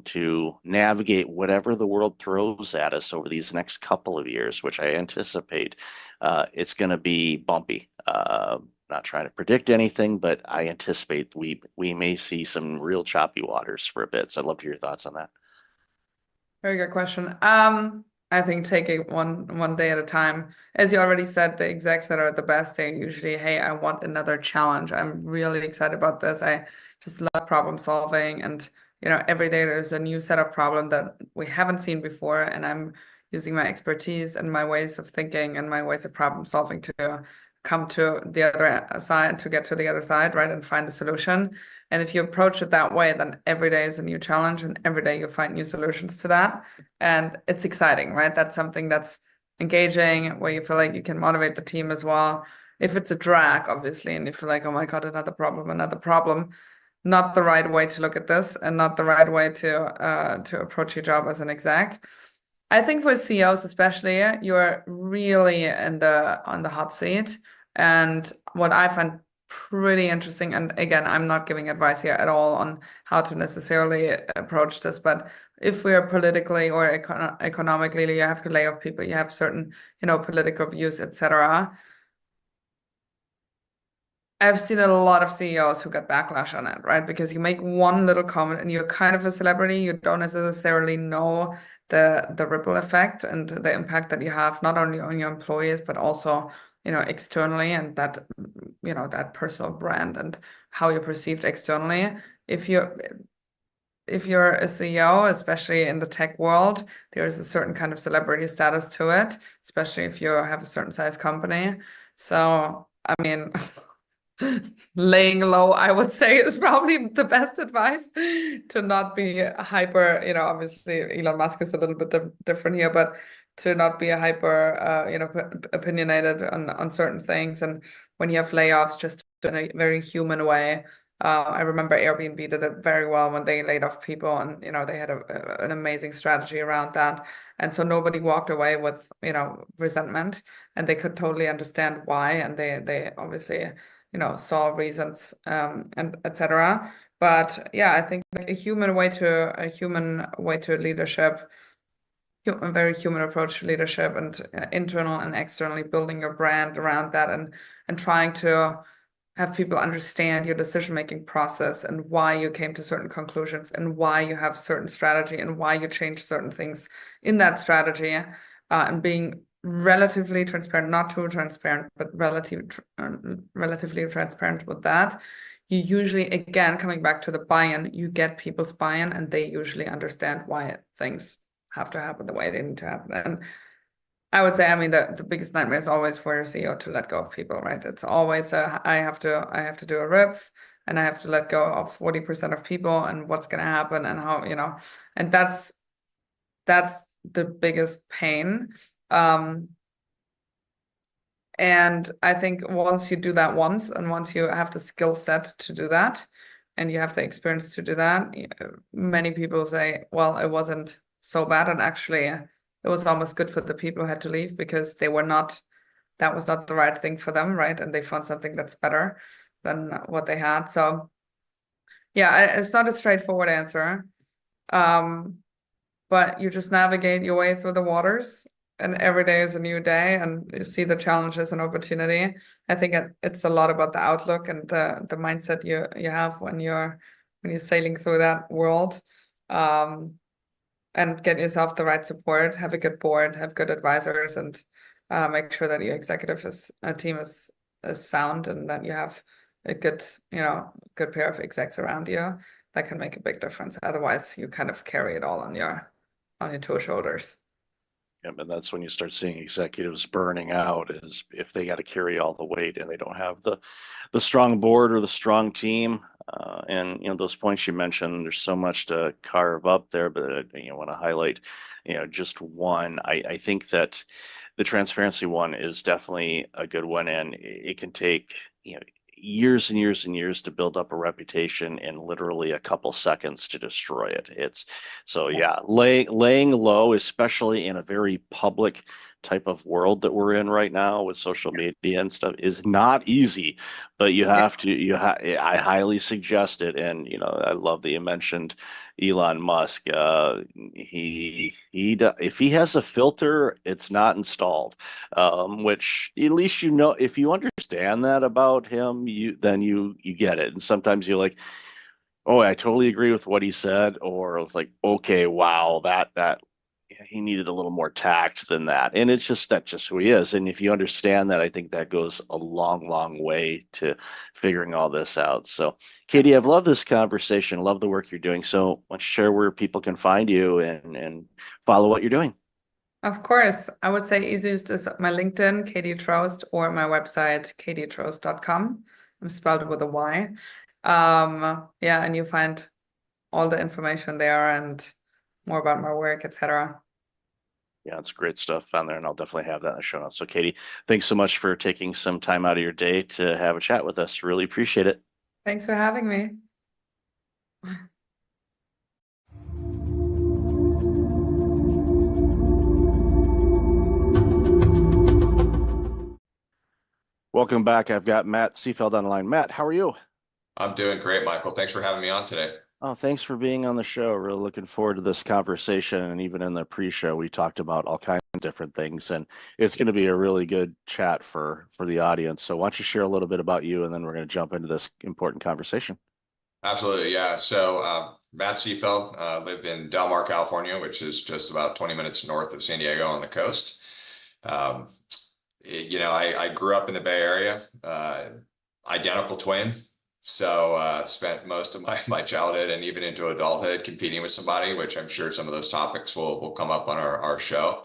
S1: to navigate whatever the world throws at us over these next couple of years, which I anticipate it's going to be bumpy. Not trying to predict anything, but I anticipate we may see some real choppy waters for a bit. So I'd love to hear your thoughts on that.
S13: Very good question. I think take it one day at a time. As you already said, the execs that are the best, they usually, hey, I want another challenge. I'm really excited about this. I just love problem solving, and every day there's a new set of problem that we haven't seen before, and I'm using my expertise and my ways of thinking and my ways of problem solving to come to the other side, to get to the other side, right, and find a solution. And if you approach it that way, then every day is a new challenge, and every day you find new solutions to that. And it's exciting, right? That's something that's engaging, where you feel like you can motivate the team as well. If it's a drag, obviously, and you feel like, oh my God, another problem, not the right way to look at this, and not the right way to approach your job as an exec. I think for CEOs especially, you're really on the hot seat. And what I find pretty interesting, and again, I'm not giving advice here at all on how to necessarily approach this, but if we are politically or economically, you have to lay off people, you have certain, political views, etc. I've seen a lot of CEOs who get backlash on it, right? Because you make one little comment and you're kind of a celebrity, you don't necessarily know the ripple effect and the impact that you have, not only on your employees, but also externally, and that that personal brand and how you're perceived externally. If you're a CEO, especially in the tech world, there's a certain kind of celebrity status to it, especially if you have a certain size company. So I mean, laying low, I would say, is probably the best advice, to not be hyper, obviously Elon Musk is a little bit different here, but to not be a hyper, opinionated on certain things. And when you have layoffs, just in a very human way. I remember Airbnb did it very well when they laid off people, and they had an amazing strategy around that. And so nobody walked away with resentment, and they could totally understand why, and they obviously saw reasons, and etc. But yeah, I think a human way to leadership, a very human approach to leadership, and internal and externally building your brand around that, and trying to have people understand your decision-making process and why you came to certain conclusions and why you have certain strategy and why you change certain things in that strategy, and being relatively transparent, not too transparent, but relatively transparent with that. You usually, again, coming back to the buy-in, you get people's buy-in, and they usually understand why things have to happen the way they need to happen. And I would say, I mean, the biggest nightmare is always for your CEO to let go of people, right? It's always I have to do a RIF, and I have to let go of 40% of people, and what's going to happen, and how, and that's the biggest pain. And I think once you do that once, and once you have the skill set to do that, and you have the experience to do that, many people say, well, it wasn't so bad, and actually it was almost good for the people who had to leave, because they that was not the right thing for them, right? And they found something that's better than what they had. So yeah, it's not a straightforward answer. But you just navigate your way through the waters, and every day is a new day, and you see the challenges and opportunity. I think it's a lot about the outlook and the mindset you have when you're sailing through that world. And get yourself the right support, have a good board, have good advisors, and make sure that your executive team is sound, and that you have a good pair of execs around you that can make a big difference. Otherwise, you kind of carry it all on your two shoulders.
S1: Yeah, and that's when you start seeing executives burning out, is if they got to carry all the weight and they don't have the strong board or the strong team. And those points you mentioned, there's so much to carve up there, but I want to highlight just one. I think that the transparency one is definitely a good one, and it can take years and years and years to build up a reputation, and literally a couple seconds to destroy it. Laying low, especially in a very public type of world that we're in right now with social media and stuff, is not easy, but you have to, I highly suggest it. And, I love that you mentioned Elon Musk. If he has a filter, it's not installed, which at least, if you understand that about him, then you get it. And sometimes you're like, oh, I totally agree with what he said, or it's like, okay, wow, that he needed a little more tact than that. And that's just who he is. And if you understand that, I think that goes a long, long way to figuring all this out. So, Katie, I've loved this conversation. Love the work you're doing. So why don't you share where people can find you and follow what you're doing?
S13: Of course. I would say easiest is my LinkedIn, Katie Trost, or my website, katietrost.com. I'm spelled with a Y. And you find all the information there and more about my work, etc.
S1: Yeah, it's great stuff on there, and I'll definitely have that in the show notes. So, Katie, thanks so much for taking some time out of your day to have a chat with us. Really appreciate it.
S13: Thanks for having me.
S1: Welcome back. I've got Matt Seefeld on the line. Matt, how are you?
S14: I'm doing great, Michael. Thanks for having me on today.
S1: Oh, thanks for being on the show. Really looking forward to this conversation. And even in the pre-show, we talked about all kinds of different things, and it's going to be a really good chat for the audience. So why don't you share a little bit about you, and then we're going to jump into this important conversation.
S14: Absolutely. Yeah. So Matt Seefeld, live in Del Mar, California, which is just about 20 minutes north of San Diego on the coast. I grew up in the Bay Area, identical twin. So spent most of my childhood and even into adulthood competing with somebody, which I'm sure some of those topics will come up on our show.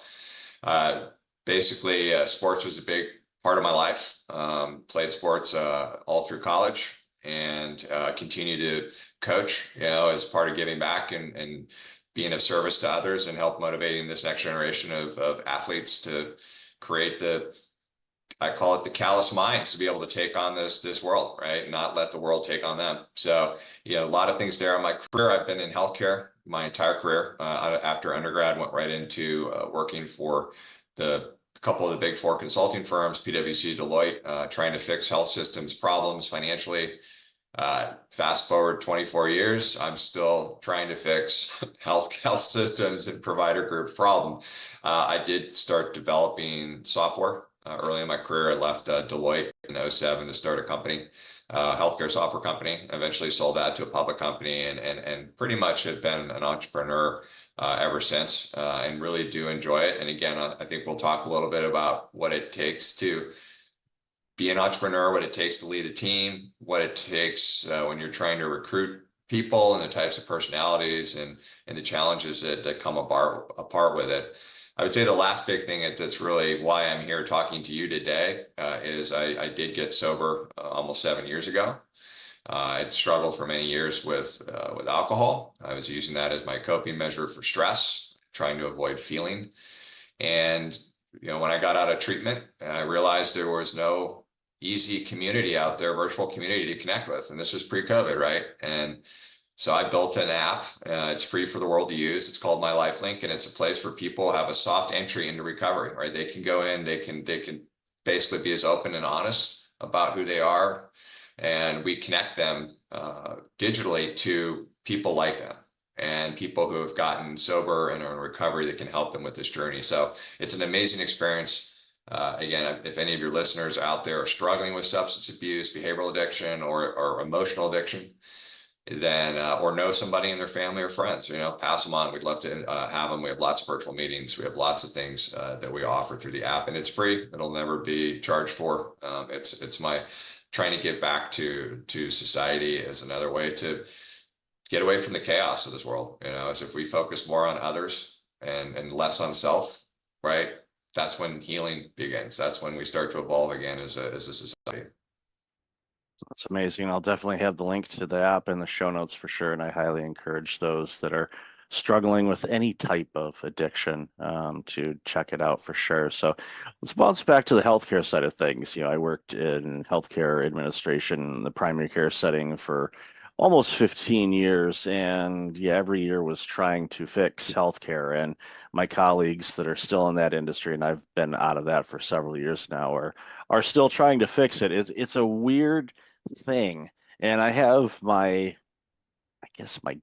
S14: Basically, sports was a big part of my life. Played sports all through college, and continue to coach, as part of giving back and being of service to others, and help motivating this next generation of athletes to create I call it the callous minds, to be able to take on this world, right? Not let the world take on them. So, a lot of things there in my career. I've been in healthcare my entire career. After undergrad, went right into working for a couple of the big four consulting firms, PwC, Deloitte, trying to fix health systems problems financially. Fast forward 24 years, I'm still trying to fix health systems and provider group problem. I did start developing software. Early in my career, I left Deloitte in 2007 to start a company, healthcare software company. Eventually sold that to a public company, and pretty much have been an entrepreneur ever since, and really do enjoy it. And again, I think we'll talk a little bit about what it takes to be an entrepreneur, what it takes to lead a team, what it takes when you're trying to recruit people, and the types of personalities and the challenges that come apart with it. I would say the last big thing that's really why I'm here talking to you today is I did get sober almost 7 years ago. I'd struggled for many years with alcohol. I was using that as my coping measure for stress, trying to avoid feeling. And when I got out of treatment, I realized there was no easy community out there, virtual community to connect with. And this was pre-COVID, right? And so I built an app. It's free for the world to use. It's called My Life Link, and it's a place where people have a soft entry into recovery, right? They can go in, they can basically be as open and honest about who they are, and we connect them digitally to people like them and people who have gotten sober and are in recovery that can help them with this journey. So it's an amazing experience. Again, if any of your listeners out there are struggling with substance abuse, behavioral addiction, or emotional addiction, then or know somebody in their family or friends, pass them on. We'd love to have them. We have lots of virtual meetings. We have lots of things that we offer through the app, and it's free. It'll never be charged for. It's my trying to get back to society as another way to get away from the chaos of this world. As if we focus more on others and less on self, right? That's when healing begins. That's when we start to evolve again as a society.
S1: That's amazing. I'll definitely have the link to the app in the show notes for sure. And I highly encourage those that are struggling with any type of addiction to check it out for sure. So let's bounce back to the healthcare side of things. I worked in healthcare administration, the primary care setting for almost 15 years. And every year was trying to fix healthcare. And my colleagues that are still in that industry, and I've been out of that for several years now, are still trying to fix it. It's a weird thing. And I have my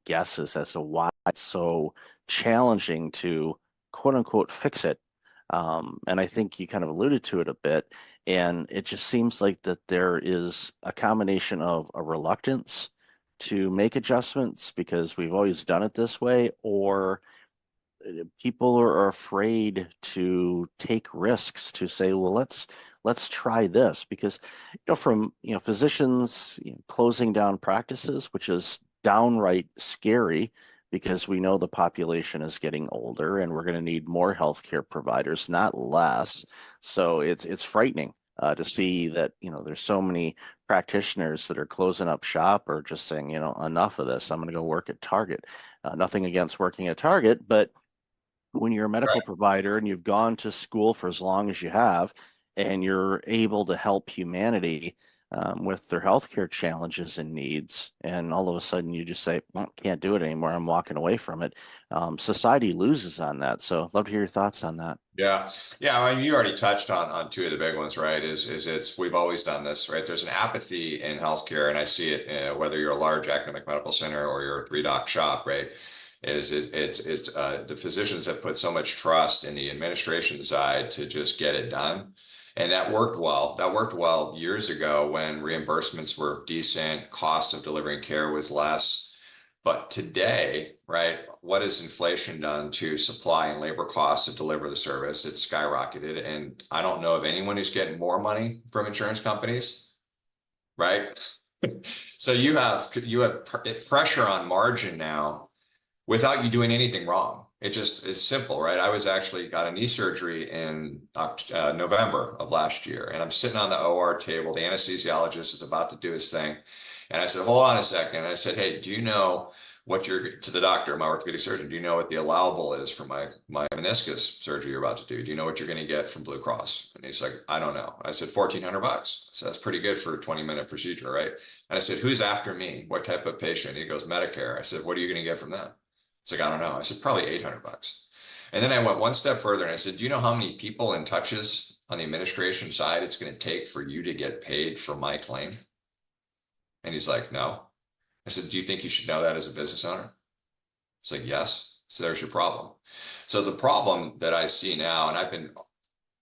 S1: guesses as to why it's so challenging to quote unquote fix it. And I think you kind of alluded to it a bit. And it just seems like that there is a combination of a reluctance to make adjustments because we've always done it this way, or people are afraid to take risks to say, well, let's try this, because from physicians closing down practices, which is downright scary because we know the population is getting older and we're going to need more healthcare providers, not less. So it's frightening to see that there's so many practitioners that are closing up shop or just saying enough of this. I'm going to go work at Target. Nothing against working at Target, but when you're a medical provider and you've gone to school for as long as you have, and you're able to help humanity with their healthcare challenges and needs, and all of a sudden you just say, well, can't do it anymore, I'm walking away from it. Society loses on that. So I'd love to hear your thoughts on that.
S14: Yeah. I mean, you already touched on two of the big ones, right? We've always done this, right? There's an apathy in healthcare, and I see it whether you're a large academic medical center or you're a 3-doc shop, right? It's the physicians have put so much trust in the administration side to just get it done. And that worked well. That worked well years ago when reimbursements were decent, cost of delivering care was less. But today, right, what has inflation done to supply and labor costs to deliver the service? It's skyrocketed. And I don't know of anyone who's getting more money from insurance companies, right? So you have pressure on margin now without you doing anything wrong. It just is simple, right? I was actually got a knee surgery in November of last year, and I'm sitting on the OR table. The anesthesiologist is about to do his thing. And I said, hold on a second. And I said, hey, do you know what to the doctor, my orthopedic surgeon, do you know what the allowable is for my meniscus surgery you're about to do? Do you know what you're going to get from Blue Cross? And he's like, I don't know. I said, $1,400. So that's pretty good for a 20-minute procedure, right? And I said, who's after me? What type of patient? He goes, Medicare. I said, what are you going to get from them? It's like, I don't know. I said, probably $800. And then I went one step further and I said, do you know how many people and touches on the administration side it's going to take for you to get paid for my claim? And he's like, no. I said, do you think you should know that as a business owner? It's like, yes. So there's your problem. So the problem that I see now, and I've been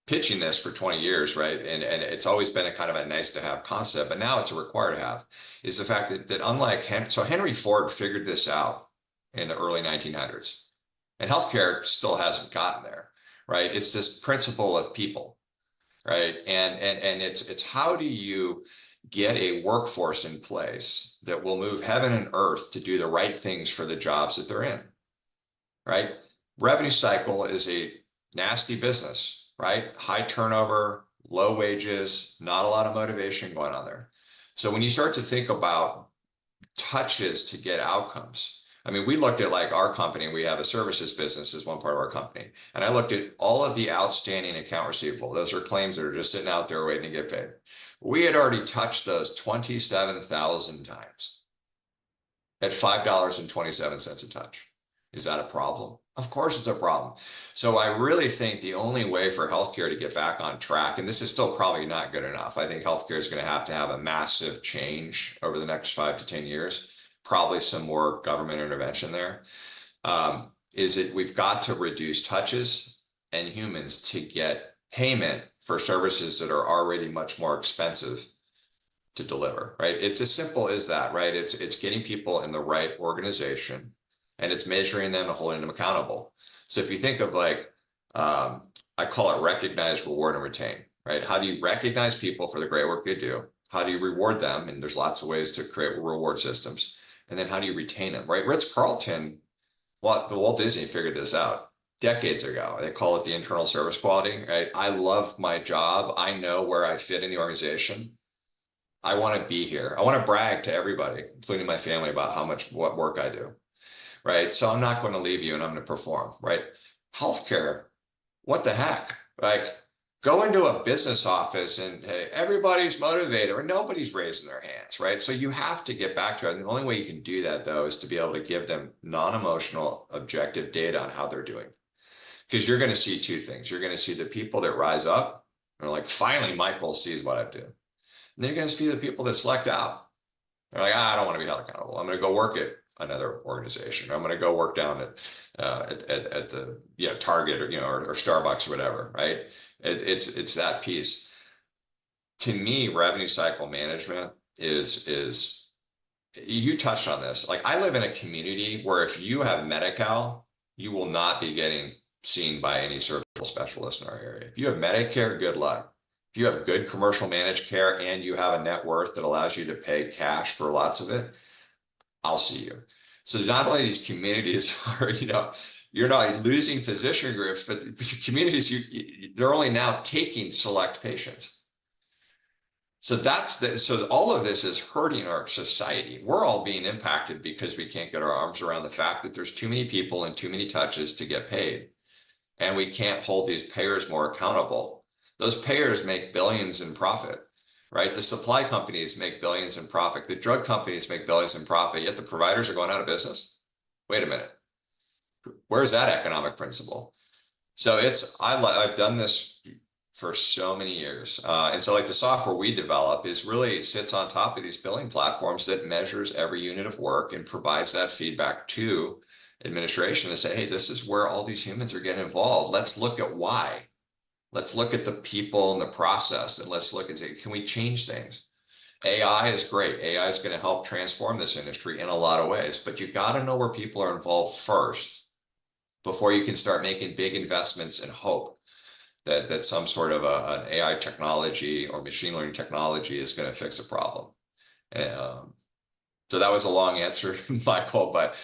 S14: pitching this for 20 years, right? And it's always been a kind of a nice to have concept, but now it's a required to have, is the fact that unlike Henry Ford figured this out in the early 1900s, and healthcare still hasn't gotten there, right? It's this principle of people, right? And it's how do you get a workforce in place that will move heaven and earth to do the right things for the jobs that they're in, right? Revenue cycle is a nasty business, right? High turnover, low wages, not a lot of motivation going on there. So when you start to think about touches to get outcomes, I mean, we looked at like our company, we have a services business as one part of our company. And I looked at all of the outstanding account receivable. Those are claims that are just sitting out there waiting to get paid. We had already touched those 27,000 times at $5.27 a touch. Is that a problem? Of course it's a problem. So I really think the only way for healthcare to get back on track, and this is still probably not good enough. I think healthcare is going to have a massive change over the next 5 to 10 years, probably some more government intervention there. Is it we've got to reduce touches and humans to get payment for services that are already much more expensive to deliver, right? It's as simple as that, right? It's getting people in the right organization, and it's measuring them and holding them accountable. So if you think of like, I call it recognize, reward, and retain, right? How do you recognize people for the great work they do? How do you reward them? And there's lots of ways to create reward systems. And then how do you retain them, right? Ritz-Carlton, Walt Disney figured this out decades ago. They call it the internal service quality, right? I love my job. I know where I fit in the organization. I want to be here. I want to brag to everybody, including my family, about what work I do, right? So I'm not going to leave you and I'm going to perform, right? Healthcare, what the heck? Like, go into a business office and hey, everybody's motivated or nobody's raising their hands, right? So you have to get back to it. And the only way you can do that, though, is to be able to give them non-emotional, objective data on how they're doing. Because you're going to see two things. You're going to see the people that rise up and are like, finally, Michael sees what I do. And then you're going to see the people that select out. They're like, I don't want to be held accountable. I'm going to go work at another organization. I'm going to go work down at the Target or Starbucks or whatever, right? It's that piece. To me, revenue cycle management is you touched on this. Like, I live in a community where if you have Medi-Cal, you will not be getting seen by any surgical specialist in our area. If you have Medicare, good luck. If you have good commercial managed care and you have a net worth that allows you to pay cash for lots of it, I'll see you. So not only these communities are, you're not losing physician groups, but the communities, they're only now taking select patients. So so all of this is hurting our society. We're all being impacted because we can't get our arms around the fact that there's too many people and too many touches to get paid. And we can't hold these payers more accountable. Those payers make billions in profit, right? The supply companies make billions in profit. The drug companies make billions in profit, yet the providers are going out of business. Wait a minute. Where's that economic principle? So I've done this for so many years. And so like the software we develop really sits on top of these billing platforms that measures every unit of work and provides that feedback to administration to say, hey, this is where all these humans are getting involved. Let's look at why. Let's look at the people and the process, and let's look and say, can we change things? AI is great. AI is going to help transform this industry in a lot of ways, but you got to know where people are involved first before you can start making big investments and hope that some sort of an AI technology or machine learning technology is going to fix a problem. So that was a long answer, Michael, but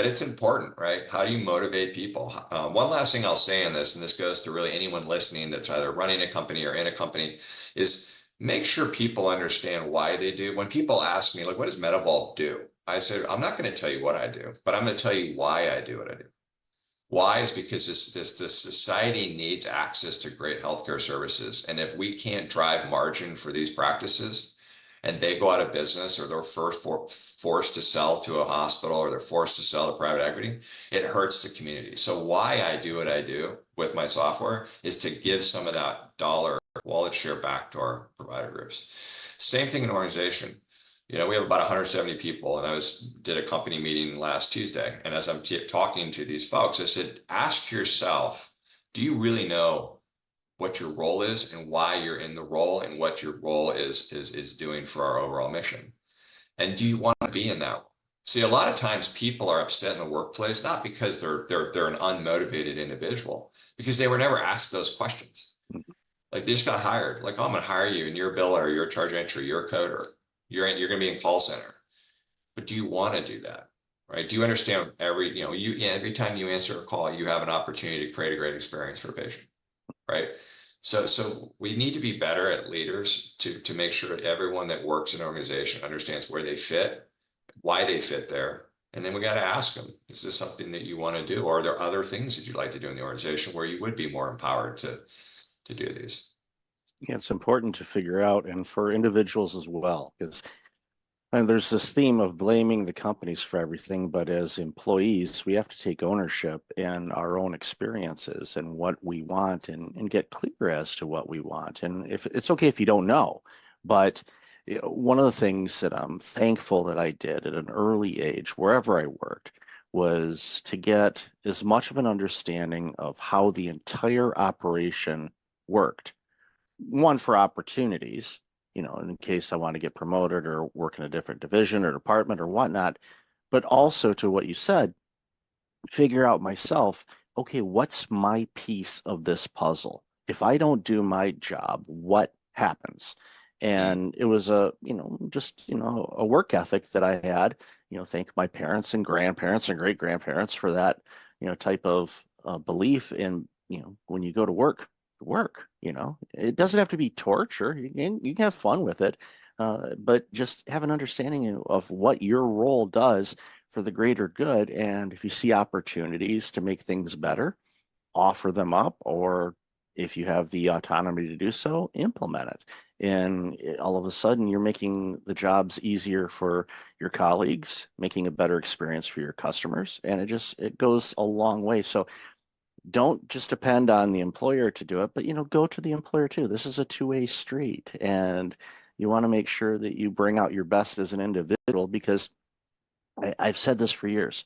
S14: it's important, right? How do you motivate people? One last thing I'll say on this, and this goes to really anyone listening that's either running a company or in a company, is make sure people understand why they do. When people ask me, like, what does Medivault do? I say, I'm not going to tell you what I do, but I'm going to tell you why I do what I do. Why is because this society needs access to great healthcare services. And if we can't drive margin for these practices, and they go out of business, or they're forced to sell to a hospital, or they're forced to sell to private equity, it hurts the community. So why I do what I do with my software is to give some of that dollar wallet share back to our provider groups. Same thing in an organization. We have about 170 people, and I did a company meeting last Tuesday. And as I'm talking to these folks, I said, ask yourself, do you really know what your role is and why you're in the role and what your role is doing for our overall mission? And do you want to be in that role? See, a lot of times people are upset in the workplace, not because they're an unmotivated individual, because they were never asked those questions. Like, they just got hired. Like, oh, I'm going to hire you, and you're a biller, you're a charge entry, you're a coder, you're going to be in call center. But do you want to do that? Right? Do you understand every time you answer a call, you have an opportunity to create a great experience for a patient? Right. So we need to be better at leaders to make sure that everyone that works in an organization understands where they fit, why they fit there. And then we got to ask them, is this something that you want to do? Or are there other things that you'd like to do in the organization where you would be more empowered to do these?
S1: Yeah, it's important to figure out, and for individuals as well, because And there's this theme of blaming the companies for everything, but as employees, we have to take ownership in our own experiences and what we want and get clear as to what we want. And if it's okay if you don't know, but one of the things that I'm thankful that I did at an early age, wherever I worked, was to get as much of an understanding of how the entire operation worked. One, for opportunities, in case I want to get promoted or work in a different division or department or whatnot, but also to what you said, figure out myself, okay, what's my piece of this puzzle? If I don't do my job, what happens? And it was a work ethic that I had, thank my parents and grandparents and great grandparents for that, type of belief in, when you go to work, it doesn't have to be torture. You can have fun with it, but just have an understanding of what your role does for the greater good. And if you see opportunities to make things better, offer them up, or if you have the autonomy to do so, implement it. And all of a sudden, you're making the jobs easier for your colleagues, making a better experience for your customers, and it goes a long way. So don't just depend on the employer to do it, but go to the employer too. This is a two-way street, and you want to make sure that you bring out your best as an individual, because I've said this for years.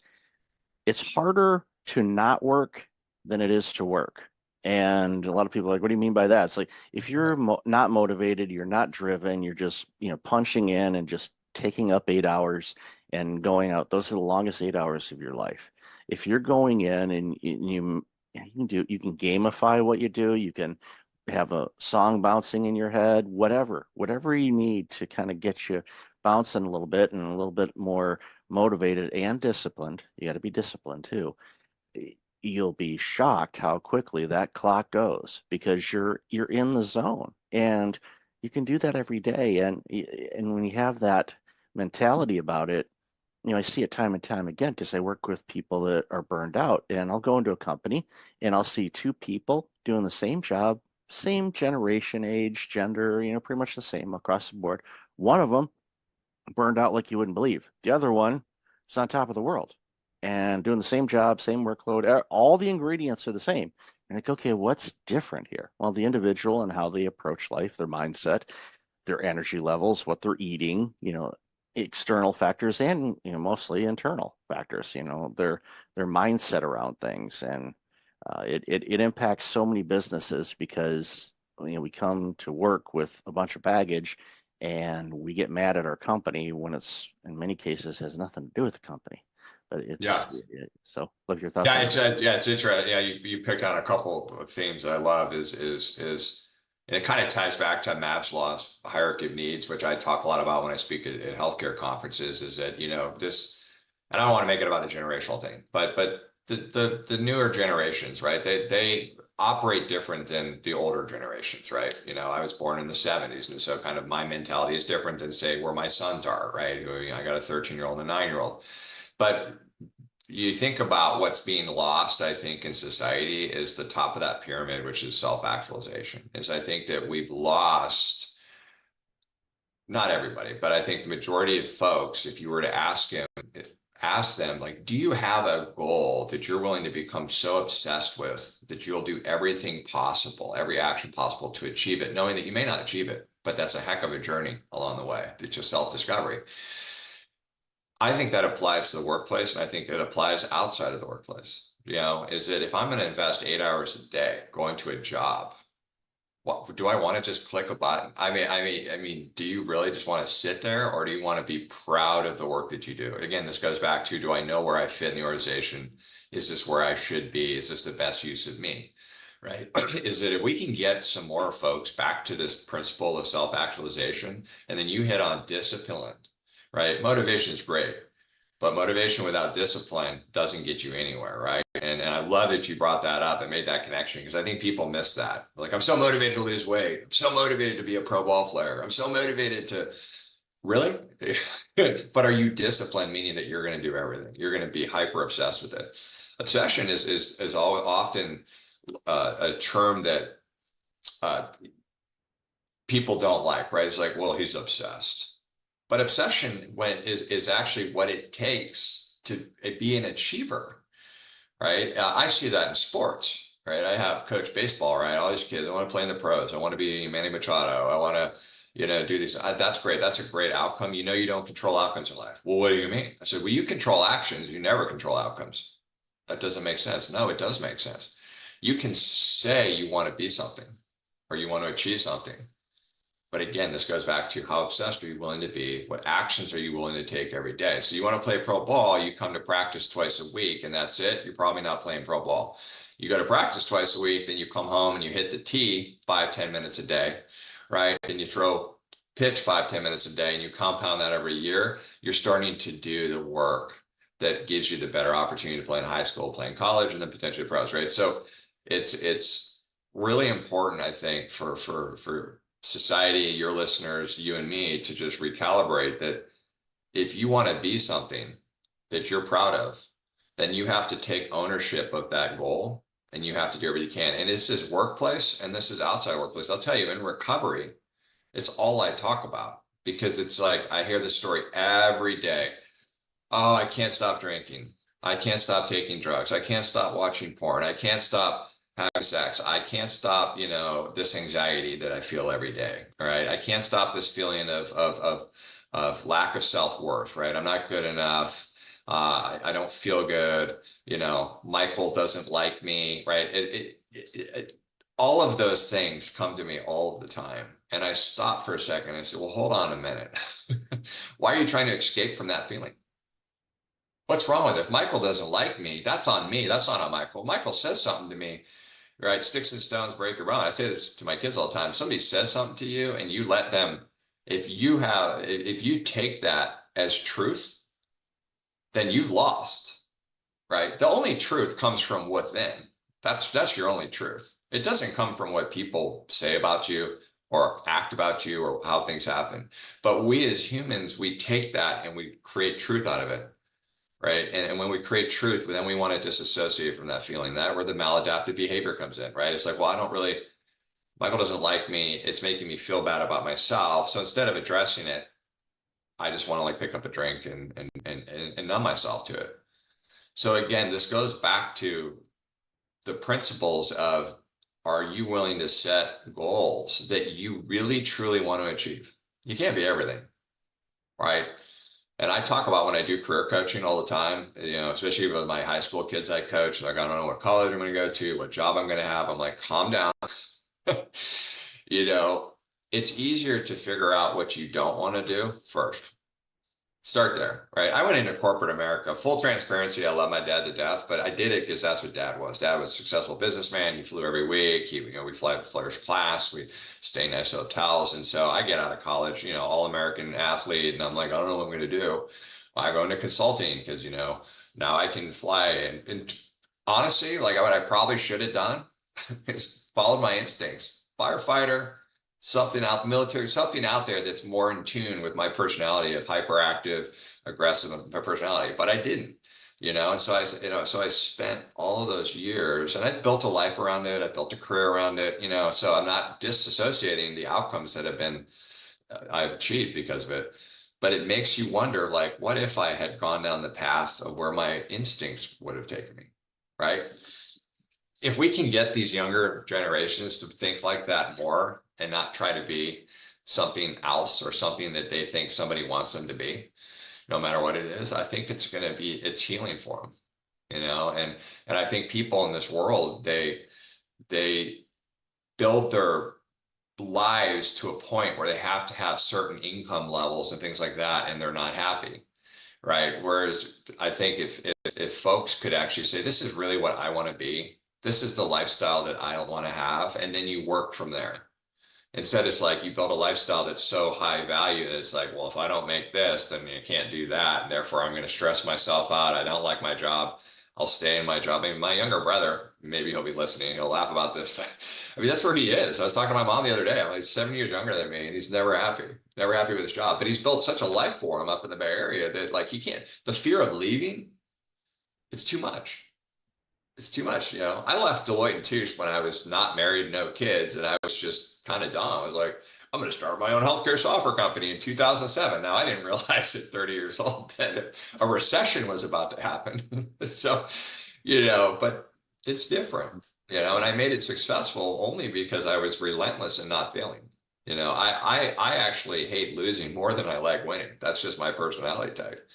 S1: It's harder to not work than it is to work. And a lot of people are like, what do you mean by that? It's like, if you're not motivated, you're not driven, you're just, punching in and just taking up 8 hours and going out, those are the longest 8 hours of your life. If you're going in and you can gamify what you do, you can have a song bouncing in your head, whatever you need to kind of get you bouncing a little bit and a little bit more motivated and disciplined. You got to be disciplined too. You'll be shocked how quickly that clock goes, because you're in the zone, and you can do that every day. And when you have that mentality about it, I see it time and time again, because I work with people that are burned out, and I'll go into a company and I'll see two people doing the same job, same generation, age, gender, pretty much the same across the board. One of them burned out like you wouldn't believe. The other one is on top of the world and doing the same job, same workload. All the ingredients are the same. And like, okay, what's different here? Well, the individual and how they approach life, their mindset, their energy levels, what they're eating, external factors, and mostly internal factors, their mindset around things. And it impacts so many businesses, because we come to work with a bunch of baggage, and we get mad at our company when it's, in many cases, has nothing to do with the company. But so love your thoughts.
S14: Yeah, it's interesting. Yeah, you picked on a couple of themes that I love is and it kind of ties back to Maslow's hierarchy of needs, which I talk a lot about when I speak at healthcare conferences, is that, this, and I don't want to make it about a generational thing, but the newer generations, right? They operate different than the older generations, right? I was born in the 70s, and so kind of my mentality is different than, say, where my sons are, right? I got a 13-year-old and a 9-year-old. But you think about what's being lost, I think, in society is the top of that pyramid, which is self-actualization. I think that we've lost, not everybody, but I think the majority of folks, if you were to ask them, like, do you have a goal that you're willing to become so obsessed with that you'll do everything possible, every action possible to achieve it, knowing that you may not achieve it, but that's a heck of a journey along the way. It's just self-discovery. I think that applies to the workplace, and I think it applies outside of the workplace. Is that if I'm going to invest 8 hours a day going to a job, do I want to just click a button? I mean, do you really just want to sit there, or do you want to be proud of the work that you do? Again, this goes back to, do I know where I fit in the organization? Is this where I should be? Is this the best use of me? Right? Is that if we can get some more folks back to this principle of self-actualization, and then you hit on discipline, right? Motivation is great, but motivation without discipline doesn't get you anywhere, right? And I love that you brought that up and made that connection, because I think people miss that. Like, I'm so motivated to lose weight. I'm so motivated to be a pro ball player. I'm so motivated to, really? But are you disciplined, meaning that you're going to do everything? You're going to be hyper obsessed with it. Obsession is often a term that people don't like, right? It's like, well, he's obsessed. But obsession is actually what it takes to be an achiever, right? I see that in sports, right? I have coached baseball, right? All these kids, I want to play in the pros. I want to be Manny Machado. I want to, do these. That's great. That's a great outcome. You don't control outcomes in life. Well, what do you mean? I said, well, you control actions. You never control outcomes. That doesn't make sense. No, it does make sense. You can say you want to be something or you want to achieve something. But again, this goes back to how obsessed are you willing to be? What actions are you willing to take every day? So you want to play pro ball, you come to practice twice a week and that's it. You're probably not playing pro ball. You go to practice twice a week, then you come home and you hit the tee 5-10 minutes a day, right? Then you throw pitch 5-10 minutes a day and you compound that every year. You're starting to do the work that gives you the better opportunity to play in high school, play in college, and then potentially pros, right? So it's really important, I think, for society, your listeners, you and me, to just recalibrate that if you want to be something that you're proud of, then you have to take ownership of that goal and you have to do everything you can. And this is workplace and this is outside workplace. I'll tell you, in recovery, it's all I talk about because it's like I hear this story every day. Oh, I can't stop drinking. I can't stop taking drugs. I can't stop watching porn. I can't stop having sex. I can't stop, this anxiety that I feel every day. All right. I can't stop this feeling of lack of self-worth, right? I'm not good enough. I don't feel good. Michael doesn't like me, right? All of those things come to me all the time. And I stop for a second and say, well, hold on a minute. Why are you trying to escape from that feeling? What's wrong with it? If Michael doesn't like me, that's on me. That's not on Michael. Michael says something to me, right? Sticks and stones break your bone. I say this to my kids all the time. Somebody says something to you and you let them, if you take that as truth, then you've lost, right? The only truth comes from within. That's your only truth. It doesn't come from what people say about you or act about you or how things happen. But we as humans, we take that and we create truth out of it. Right. And when we create truth, then we want to disassociate from that feeling. That where the maladaptive behavior comes in, right? It's like, well, Michael doesn't like me. It's making me feel bad about myself. So instead of addressing it, I just want to pick up a drink and numb myself to it. So again, this goes back to the principles of, are you willing to set goals that you really, truly want to achieve? You can't be everything, right? And I talk about when I do career coaching all the time, especially with my high school kids I coach, like, I don't know what college I'm going to go to, what job I'm going to have. I'm like, calm down. It's easier to figure out what you don't want to do first. Start there, right? I went into corporate America, full transparency. I love my dad to death, but I did it because that's what dad was. Dad was a successful businessman. He flew every week. We fly first class. We stay in nice hotels. And so I get out of college, all-American athlete. And I'm like, I don't know what I'm going to do. I go into consulting because, now I can fly. And honestly, what I probably should have done is followed my instincts. Firefighter, something out the military, something out there that's more in tune with my personality of hyperactive, aggressive personality, but I didn't, and so I spent all of those years and I built a life around it. I built a career around it, so I'm not disassociating the outcomes that I've achieved because of it, but it makes you wonder, what if I had gone down the path of where my instincts would have taken me, right? If we can get these younger generations to think like that more, and not try to be something else or something that they think somebody wants them to be, no matter what it is, I think it's healing for them, and I think people in this world, they build their lives to a point where they have to have certain income levels and things like that, and they're not happy, right? Whereas I think if folks could actually say, this is really what I want to be, this is the lifestyle that I want to have, and then you work from there. Instead, it's like you build a lifestyle that's so high value that it's like, well, if I don't make this, then you can't do that. And therefore, I'm going to stress myself out. I don't like my job. I'll stay in my job. I mean, my younger brother, maybe he'll be listening. He'll laugh about this. I mean, that's where he is. I was talking to my mom the other day. I'm like 7 years younger than me, and he's never happy with his job. But he's built such a life for him up in the Bay Area that he can't. The fear of leaving, it's too much. It's too much, I left Deloitte and Touche when I was not married, no kids, and I was just kind of dumb. I was like, I'm going to start my own healthcare software company in 2007. Now, I didn't realize at 30 years old that a recession was about to happen. So, but it's different, and I made it successful only because I was relentless and not failing. I actually hate losing more than I like winning. That's just my personality type.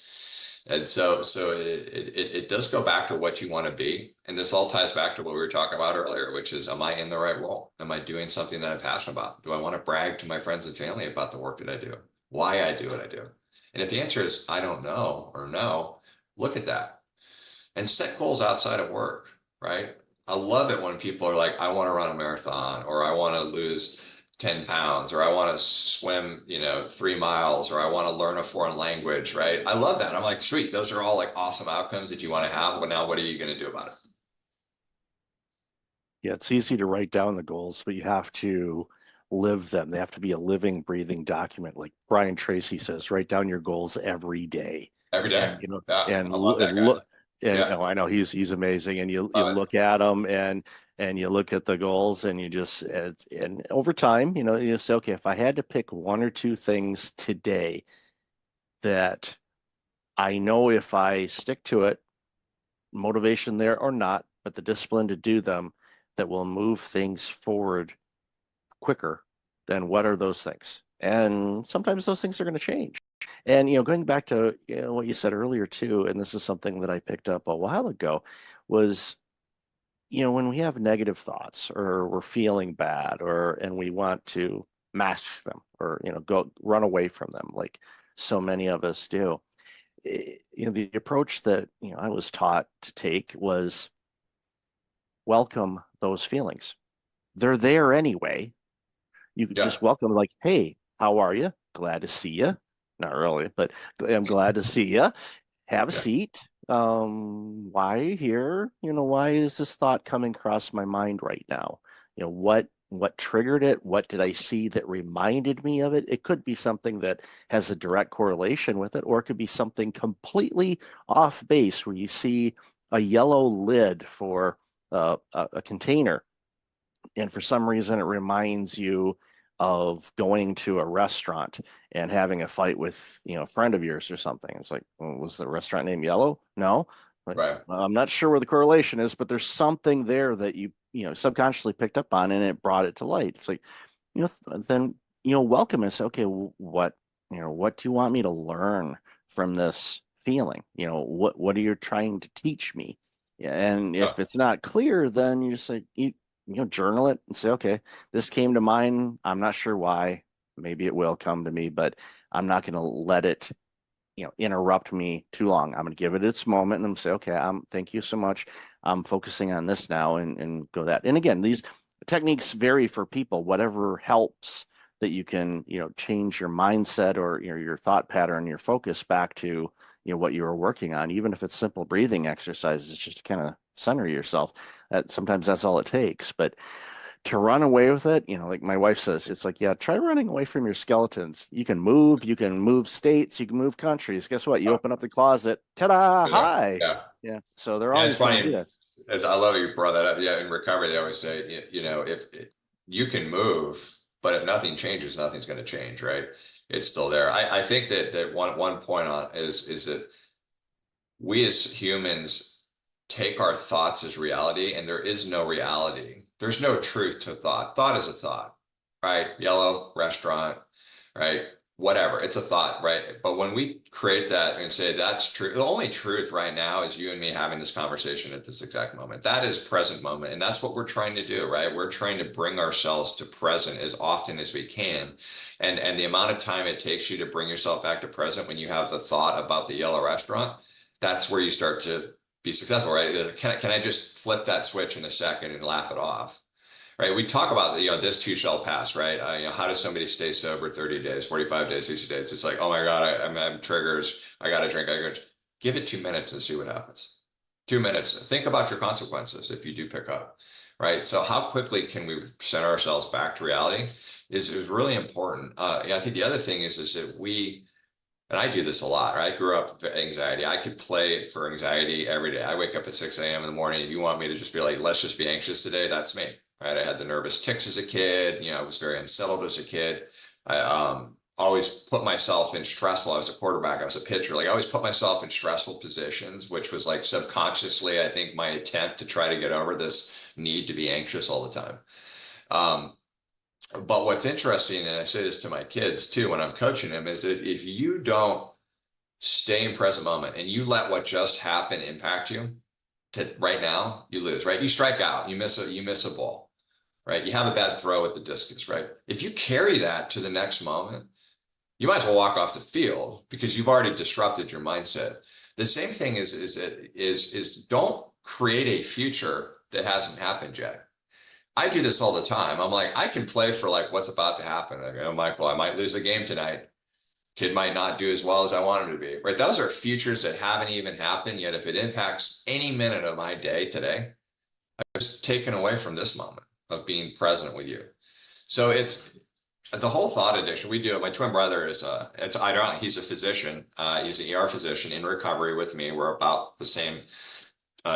S14: And so it does go back to what you want to be. And this all ties back to what we were talking about earlier, which is, am I in the right role? Am I doing something that I'm passionate about? Do I want to brag to my friends and family about the work that I do? Why I do what I do? And if the answer is, I don't know, or no, look at that and set goals outside of work, right? I love it when people are like, I want to run a marathon, or I want to lose 10 pounds, or I want to swim, 3 miles, or I want to learn a foreign language, right? I love that. I'm like, sweet, those are all like awesome outcomes that you want to have. Well, now what are you going to do about it?
S1: Yeah, it's easy to write down the goals, but you have to live them. They have to be a living, breathing document. Like Brian Tracy says, write down your goals every day.
S14: Every day.
S1: And,
S14: yeah,
S1: and
S14: I love that guy.
S1: look. And,
S14: Yeah.
S1: I know he's amazing. And you look at them and you look at the goals, and you just and over time, you say, okay, if I had to pick 1 or 2 things today that I know if I stick to it, motivation there or not, but the discipline to do them, that will move things forward quicker, then what are those things? And sometimes those things are going to change. And going back to what you said earlier too, and this is something that I picked up a while ago, was when we have negative thoughts, or we're feeling bad, and we want to mask them, or go run away from them, like so many of us do. The approach that I was taught to take was welcome those feelings. They're there anyway. You could just welcome, like, hey, how are you? Glad to see you. Not really, but I'm glad to see you. Have a seat. Why are you here? Why is this thought coming across my mind right now? What triggered it? What did I see that reminded me of it? It could be something that has a direct correlation with it, or it could be something completely off base, where you see a yellow lid for a container, and for some reason it reminds you of going to a restaurant and having a fight with a friend of yours or something. It's like, well, was the restaurant name Yellow? No.
S14: Right.
S1: I'm not sure where the correlation is, but there's something there that you subconsciously picked up on, and it brought it to light. It's like, then welcome and say, okay, what do you want me to learn from this feeling? What are you trying to teach me? And if it's not clear, then you just say, journal it and say, okay, this came to mind. I'm not sure why. Maybe it will come to me, but I'm not going to let it, interrupt me too long. I'm going to give it its moment and say, okay, thank you so much. I'm focusing on this now, and go that. And again, these techniques vary for people. Whatever helps that you can, change your mindset, or your thought pattern, your focus back to what you were working on. Even if it's simple breathing exercises, just to kind of center yourself. Sometimes that's all it takes. But to run away with it, like my wife says, it's like, yeah, try running away from your skeletons. You can move states, you can move countries. Guess what? You open up the closet, ta-da, hi. Yeah. So they're always going to do that.
S14: As I love that you brought that up. Yeah, in recovery, they always say, if you can move, but if nothing changes, nothing's going to change, right? It's still there. I think that one point on is that we as humans take our thoughts as reality, and there is no reality. There's no truth to thought. Thought is a thought, right? Yellow, restaurant, right? Whatever, it's a thought, right? But when we create that and say that's true, the only truth right now is you and me having this conversation at this exact moment. That is present moment. And that's what we're trying to do, right? We're trying to bring ourselves to present as often as we can. And the amount of time it takes you to bring yourself back to present when you have the thought about the yellow restaurant, that's where you start to be successful, right? Can I just flip that switch in a second and laugh it off? Right? We talk about, this too shall pass, right? How does somebody stay sober 30 days, 45 days, 60 days? It's like, oh my God, I'm having triggers. I got to drink. Give it 2 minutes and see what happens. 2 minutes. Think about your consequences if you do pick up, right? So how quickly can we send ourselves back to reality is really important. I think the other thing is that and I do this a lot, right? I grew up with anxiety. I could play for anxiety every day. I wake up at 6 a.m. in the morning. If you want me to just be like, let's just be anxious today, that's me, right? I had the nervous tics as a kid. I was very unsettled as a kid. I always put myself in stressful. I was a quarterback, I was a pitcher. Like I always put myself in stressful positions, which was like subconsciously, I think, my attempt to try to get over this need to be anxious all the time. But what's interesting, and I say this to my kids too when I'm coaching them, is that if you don't stay in present moment and you let what just happened impact you to right now, you lose, right? You strike out, you miss a ball, right? You have a bad throw with the discus, right? If you carry that to the next moment, you might as well walk off the field because you've already disrupted your mindset. The same thing is don't create a future that hasn't happened yet. I do this all the time. I'm like, I can play for like what's about to happen. I go, Michael, I might lose a game tonight. Kid might not do as well as I want him to be, right? Those are futures that haven't even happened yet. If it impacts any minute of my day today, I was taken away from this moment of being present with you. So it's the whole thought addiction. We do it. My twin brother is it's ironic. He's a physician. He's an ER physician in recovery with me. We're about the same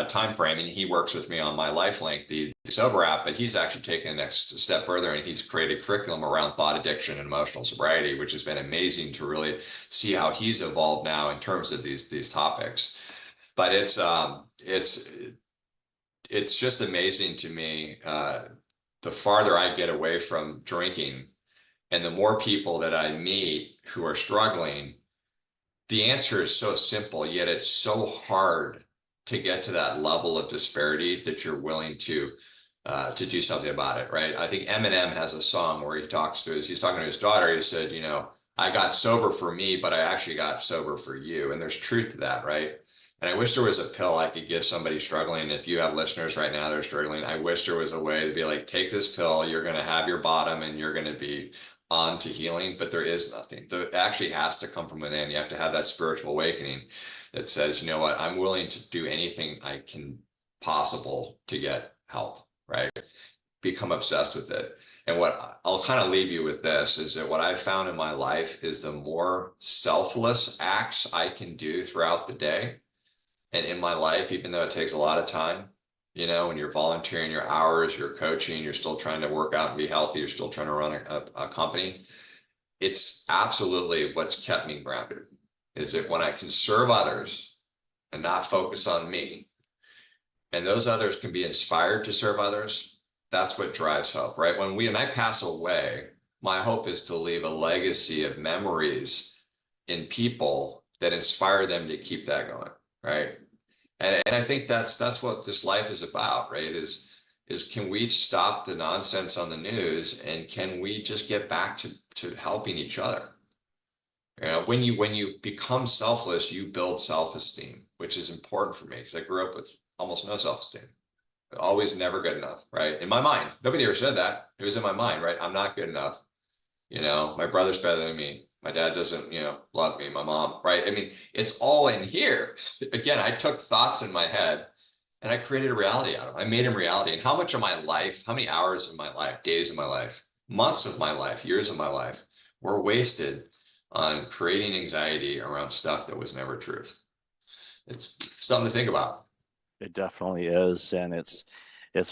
S14: time frame, and he works with me on my LifeLink, the sober app, but he's actually taken the next step further, and he's created curriculum around thought addiction and emotional sobriety, which has been amazing to really see how he's evolved now in terms of these topics. But it's just amazing to me, the farther I get away from drinking and the more people that I meet who are struggling. The answer is so simple, yet it's so hard to get to that level of disparity that you're willing to do something about it, right? I think Eminem has a song where he's talking to his daughter. He said, you know, I got sober for me, but I actually got sober for you. And there's truth to that, right? And I wish there was a pill I could give somebody struggling. If you have listeners right now that are struggling, I wish there was a way to be like, take this pill, you're going to have your bottom and you're going to be on to healing, but there is nothing. It actually has to come from within. You have to have that spiritual awakening that says, you know what, I'm willing to do anything I can possible to get help, right? Become obsessed with it. And what I'll kind of leave you with this is that what I've found in my life is the more selfless acts I can do throughout the day and in my life, even though it takes a lot of time, you know, when you're volunteering your hours, you're coaching, you're still trying to work out and be healthy, you're still trying to run a company. It's absolutely what's kept me grounded, is that when I can serve others and not focus on me, and those others can be inspired to serve others, that's what drives hope, right? When I pass away, my hope is to leave a legacy of memories in people that inspire them to keep that going, right? And I think that's what this life is about, right? Is can we stop the nonsense on the news and can we just get back to helping each other? You know, when you become selfless, you build self-esteem, which is important for me because I grew up with almost no self-esteem. Always never good enough, right? In my mind, nobody ever said that. It was in my mind, right? I'm not good enough. You know, my brother's better than me. My dad doesn't, you know, love me. My mom, right? I mean, it's all in here. Again, I took thoughts in my head and I created a reality out of them. I made them reality. And how much of my life, how many hours of my life, days of my life, months of my life, years of my life were wasted on creating anxiety around stuff that was never truth. It's something to think about.
S1: It definitely is. And it's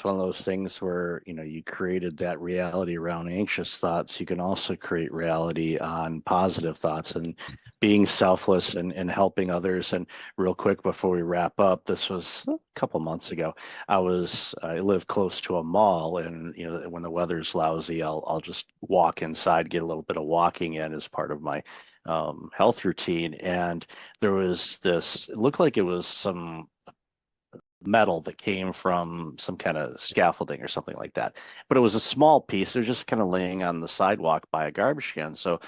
S1: one of those things where, you know, you created that reality around anxious thoughts. You can also create reality on positive thoughts and being selfless and helping others. And real quick before we wrap up, this was a couple months ago. I live close to a mall, and you know, when the weather's lousy, I'll just walk inside, get a little bit of walking in as part of my health routine. And there was this, it looked like it was some metal that came from some kind of scaffolding or something like that. But it was a small piece. They're just kind of laying on the sidewalk by a garbage can. So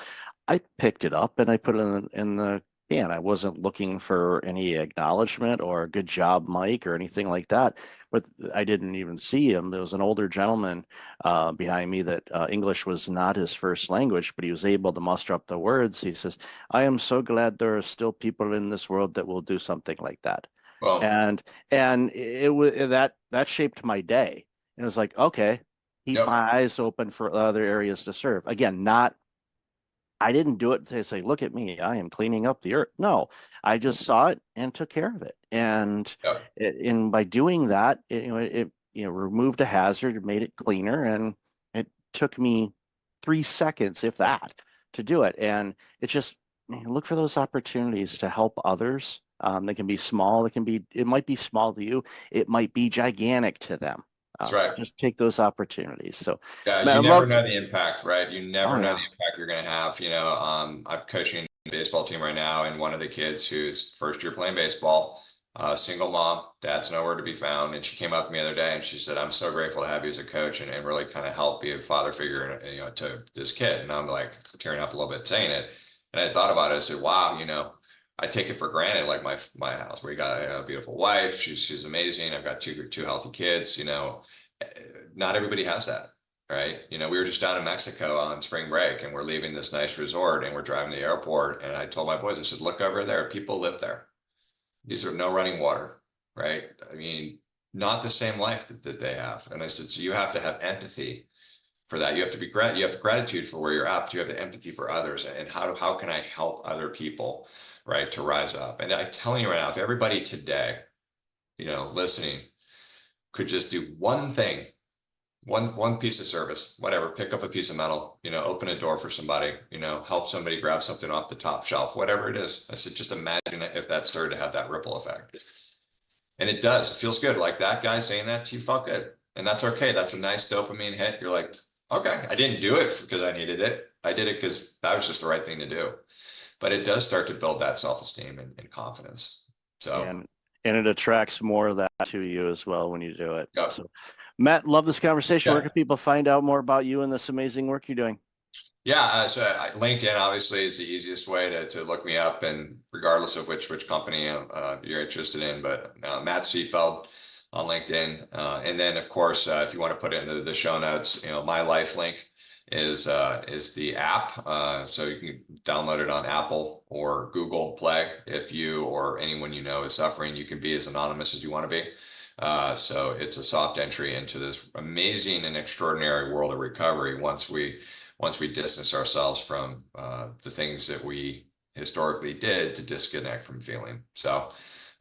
S1: I picked it up and I put it in the can. I wasn't looking for any acknowledgement or good job, Mike, or anything like that. But I didn't even see him. There was an older gentleman behind me that English was not his first language, but he was able to muster up the words. He says, "I am so glad there are still people in this world that will do something like that."
S14: Well,
S1: and it was that shaped my day. And it was like, okay, keep my eyes open for other areas to serve. Again, I didn't do it to say, look at me, I am cleaning up the earth. No, I just saw it and took care of it. And by doing that, it removed a hazard, made it cleaner, and it took me 3 seconds, if that, to do it. And it's just look for those opportunities to help others. They can be small. It might be small to you. It might be gigantic to them.
S14: That's right.
S1: Just take those opportunities. So
S14: yeah,
S1: Matt,
S14: you never know the impact, right? You never
S1: Oh,
S14: know
S1: yeah.
S14: the impact you're going to have. I'm coaching a baseball team right now, and one of the kids who's first year playing baseball, single mom, dad's nowhere to be found. And she came up to me the other day and she said, I'm so grateful to have you as a coach and really kind of help be a father figure, to this kid. And I'm like tearing up a little bit saying it. And I thought about it. I said, wow, I take it for granted, like my house. We got a beautiful wife. She's amazing. I've got two healthy kids. Not everybody has that, right? We were just down in Mexico on spring break, and we're leaving this nice resort, and we're driving to the airport. And I told my boys, I said, look over there. People live there. These are no running water, right? I mean, not the same life that they have. And I said, so you have to have empathy for that. You have to you have gratitude for where you're at. But you have the empathy for others, and how can I help other people, right, to rise up? And I'm telling you right now, if everybody today, listening, could just do one thing, one piece of service, whatever, pick up a piece of metal, open a door for somebody, help somebody grab something off the top shelf, whatever it is. I said, just imagine if that started to have that ripple effect. And it does. It feels good. Like that guy saying that to you felt good. And that's okay. That's a nice dopamine hit. You're like, okay, I didn't do it because I needed it. I did it because that was just the right thing to do. But it does start to build that self-esteem and confidence. So
S1: and it attracts more of that to you as well when you do it.
S14: Yep.
S1: So Matt, love this conversation.
S14: Yeah.
S1: Where can people find out more about you and this amazing work you're doing?
S14: Yeah, so LinkedIn obviously is the easiest way to look me up, and regardless of which company you're interested in, but Matt Seefeld on LinkedIn. And then of course, if you want to put it in the show notes, My Life Link is the app. So you can download it on Apple or Google Play. If you or anyone is suffering, you can be as anonymous as you want to be. So it's a soft entry into this amazing and extraordinary world of recovery once we distance ourselves from the things that we historically did to disconnect from feeling. So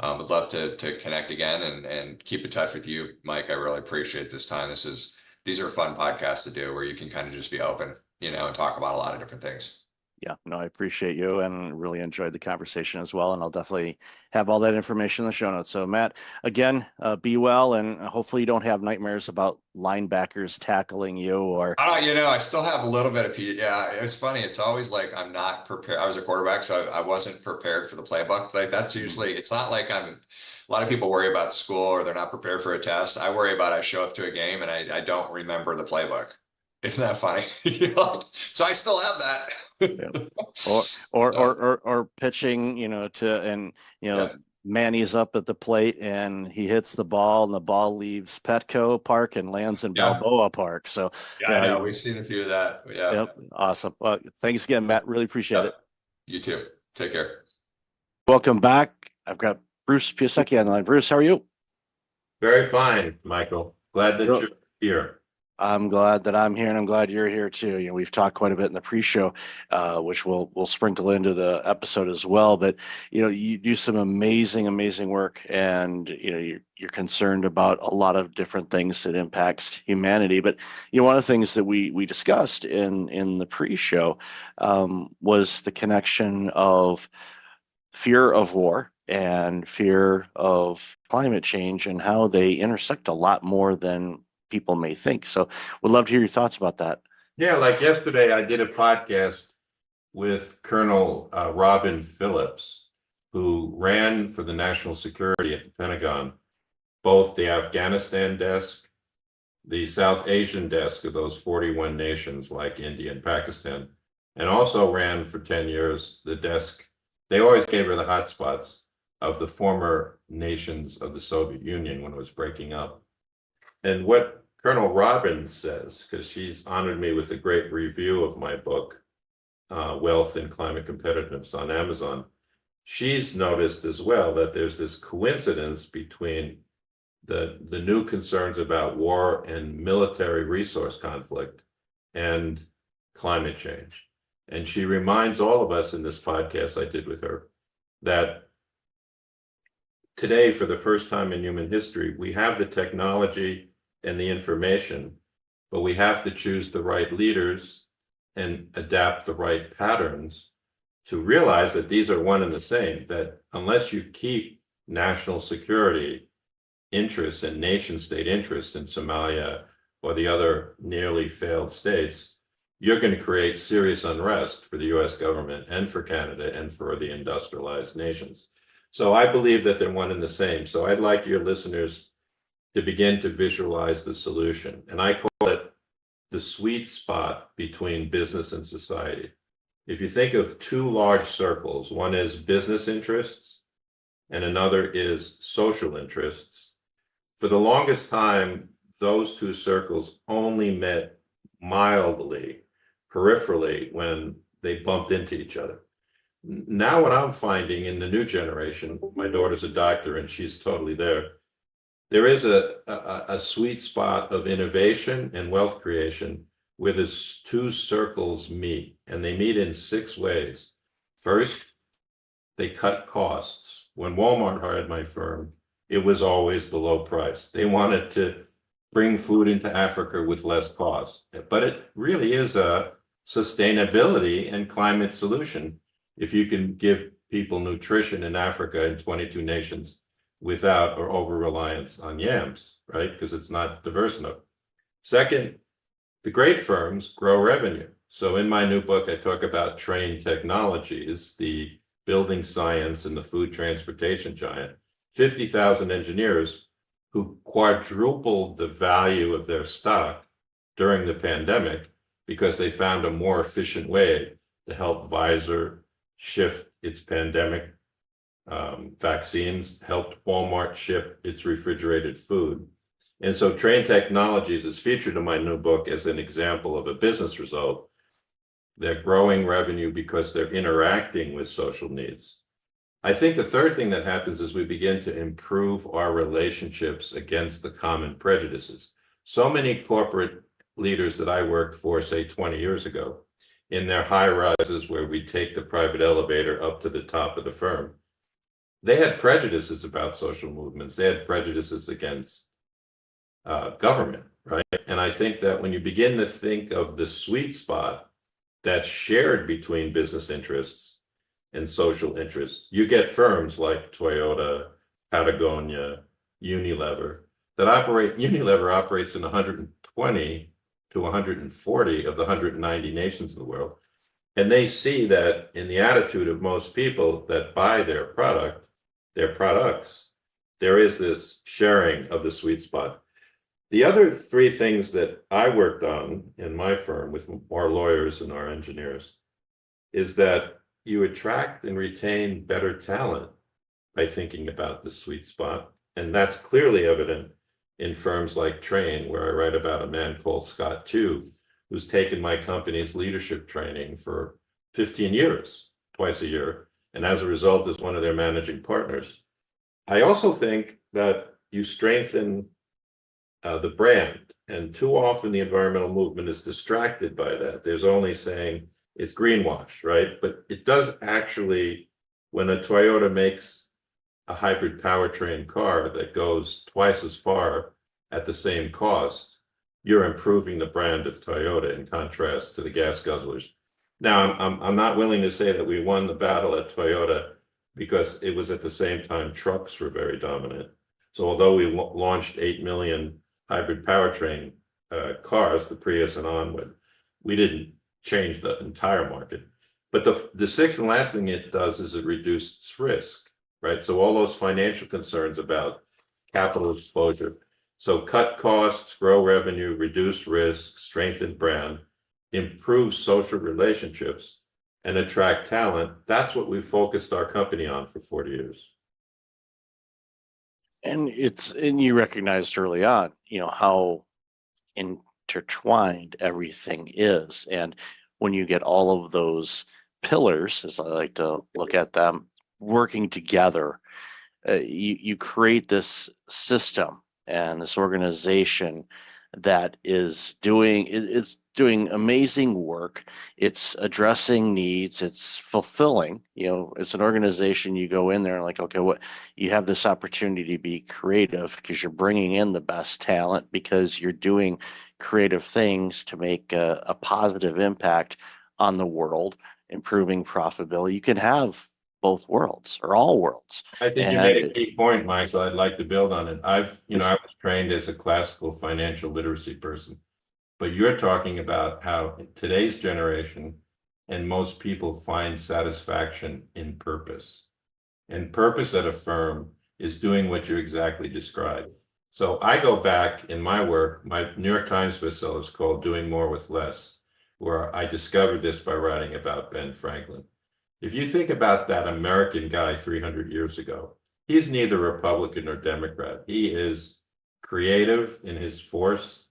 S14: would love to connect again and keep in touch with you, Mike. I really appreciate this time. These are fun podcasts to do where you can kind of just be open, and talk about a lot of different things.
S1: Yeah, no, I appreciate you and really enjoyed the conversation as well. And I'll definitely have all that information in the show notes. So Matt, again, be well, and hopefully you don't have nightmares about linebackers tackling you or.
S14: I still have a little bit of, it's funny. It's always like, I'm not prepared. I was a quarterback, so I wasn't prepared for the playbook. Like that's usually, it's not like a lot of people worry about school or they're not prepared for a test. I worry about, I show up to a game and I don't remember the playbook. Isn't that funny? So I still have that.
S1: or pitching, Manny's up at the plate and he hits the ball and the ball leaves Petco Park and lands in Balboa Park. So
S14: I know we've seen a few of that. Yeah.
S1: Yep. Awesome. Well, thanks again, Matt. Really appreciate it.
S14: You too. Take care.
S1: Welcome back. I've got Bruce Piasecki on the line. Bruce, how are you?
S15: Very fine, Michael. Glad that you're here.
S1: I'm glad that I'm here, and I'm glad you're here too. We've talked quite a bit in the pre-show, which we'll sprinkle into the episode as well. But you do some amazing work, and you're concerned about a lot of different things that impacts humanity. But one of the things that we discussed in the pre-show was the connection of fear of war and fear of climate change and how they intersect a lot more than people may think. So would love to hear your thoughts about that.
S15: Yeah, like yesterday I did a podcast with Colonel Robin Phillips, who ran for the national security at the Pentagon, both the Afghanistan desk, the South Asian desk of those 41 nations like India and Pakistan, and also ran for 10 years the desk. They always gave her the hotspots of the former nations of the Soviet Union when it was breaking up. And what Colonel Robbins says, because she's honored me with a great review of my book, Wealth and Climate Competitiveness on Amazon, she's noticed as well that there's this coincidence between the new concerns about war and military resource conflict and climate change. And she reminds all of us in this podcast I did with her that today, for the first time in human history, we have the technology and the information, but we have to choose the right leaders and adapt the right patterns to realize that these are one and the same, that unless you keep national security interests and nation state interests in Somalia or the other nearly failed states, you're going to create serious unrest for the US government and for Canada and for the industrialized nations. So I believe that they're one and the same. So I'd like your listeners to begin to visualize the solution. And I call it the sweet spot between business and society. If you think of two large circles, one is business interests and another is social interests. For the longest time, those two circles only met mildly, peripherally, when they bumped into each other. Now what I'm finding in the new generation, my daughter's a doctor and she's totally there. There is a sweet spot of innovation and wealth creation where the two circles meet, and they meet in 6 ways. First, they cut costs. When Walmart hired my firm, it was always the low price. They wanted to bring food into Africa with less cost. But it really is a sustainability and climate solution if you can give people nutrition in Africa in 22 nations without or over reliance on yams, right? Because it's not diverse enough. Second, the great firms grow revenue. So in my new book, I talk about Trane Technologies, the building science and the food transportation giant, 50,000 engineers who quadrupled the value of their stock during the pandemic because they found a more efficient way to help Pfizer shift its pandemic vaccines, helped Walmart ship its refrigerated food. And so Trane Technologies is featured in my new book as an example of a business result. They're growing revenue because they're interacting with social needs. I think the third thing that happens is we begin to improve our relationships against the common prejudices. So many corporate leaders that I worked for, say 20 years ago, in their high rises where we take the private elevator up to the top of the firm, they had prejudices about social movements. They had prejudices against government, right? And I think that when you begin to think of the sweet spot that's shared between business interests and social interests, you get firms like Toyota, Patagonia, Unilever that operate. Unilever operates in 120 to 140 of the 190 nations in the world. And they see that in the attitude of most people that buy their products, there is this sharing of the sweet spot. The other 3 things that I worked on in my firm with our lawyers and our engineers is that you attract and retain better talent by thinking about the sweet spot. And that's clearly evident in firms like Trane, where I write about a man called Scott Tew, who's taken my company's leadership training for 15 years, twice a year, and as a result is one of their managing partners. I also think that you strengthen the brand, and too often the environmental movement is distracted by that. There's only saying it's greenwash, right? But it does actually, when a Toyota makes a hybrid powertrain car that goes twice as far at the same cost, you're improving the brand of Toyota in contrast to the gas guzzlers. Now, I'm not willing to say that we won the battle at Toyota because it was at the same time trucks were very dominant. So although we launched 8 million hybrid powertrain cars, the Prius and onward, we didn't change the entire market. But the sixth and last thing it does is it reduces risk, right? So all those financial concerns about capital exposure. So cut costs, grow revenue, reduce risk, strengthen brand, improve social relationships, and attract talent. That's what we've focused our company on for 40 years.
S1: And you recognized early on, how intertwined everything is. And when you get all of those pillars, as I like to look at them, working together, you create this system and this organization that is doing amazing work. It's addressing needs. It's fulfilling. You know, it's an organization, you go in there and like, okay, what, you have this opportunity to be creative because you're bringing in the best talent, because you're doing creative things to make a positive impact on the world, improving profitability. You can have both worlds or all worlds.
S15: I think you made a key point, Mike, so I'd like to build on it. I was trained as a classical financial literacy person, but you're talking about how in today's generation and most people find satisfaction in purpose. And purpose at a firm is doing what you exactly described. So I go back in my work, my New York Times bestseller is called Doing More with Less, where I discovered this by writing about Ben Franklin. If you think about that American guy 300 years ago, he's neither Republican nor Democrat. He is creative in his force,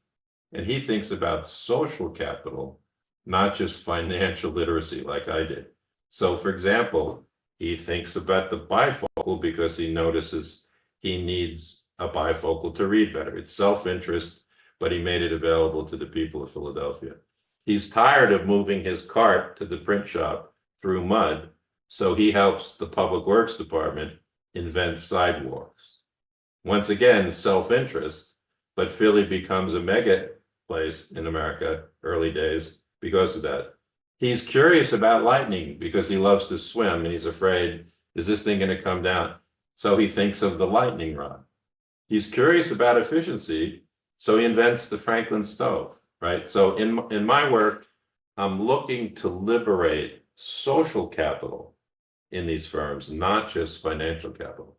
S15: and he thinks about social capital, not just financial literacy like I did. So, for example, he thinks about the bifocal because he notices he needs a bifocal to read better. It's self-interest, but he made it available to the people of Philadelphia. He's tired of moving his cart to the print shop through mud, so he helps the Public Works Department invent sidewalks. Once again, self-interest, but Philly becomes a mega place in America, early days, because of that. He's curious about lightning because he loves to swim and he's afraid, is this thing going to come down? So he thinks of the lightning rod. He's curious about efficiency, so he invents the Franklin stove, right? So in my work, I'm looking to liberate social capital in these firms, not just financial capital.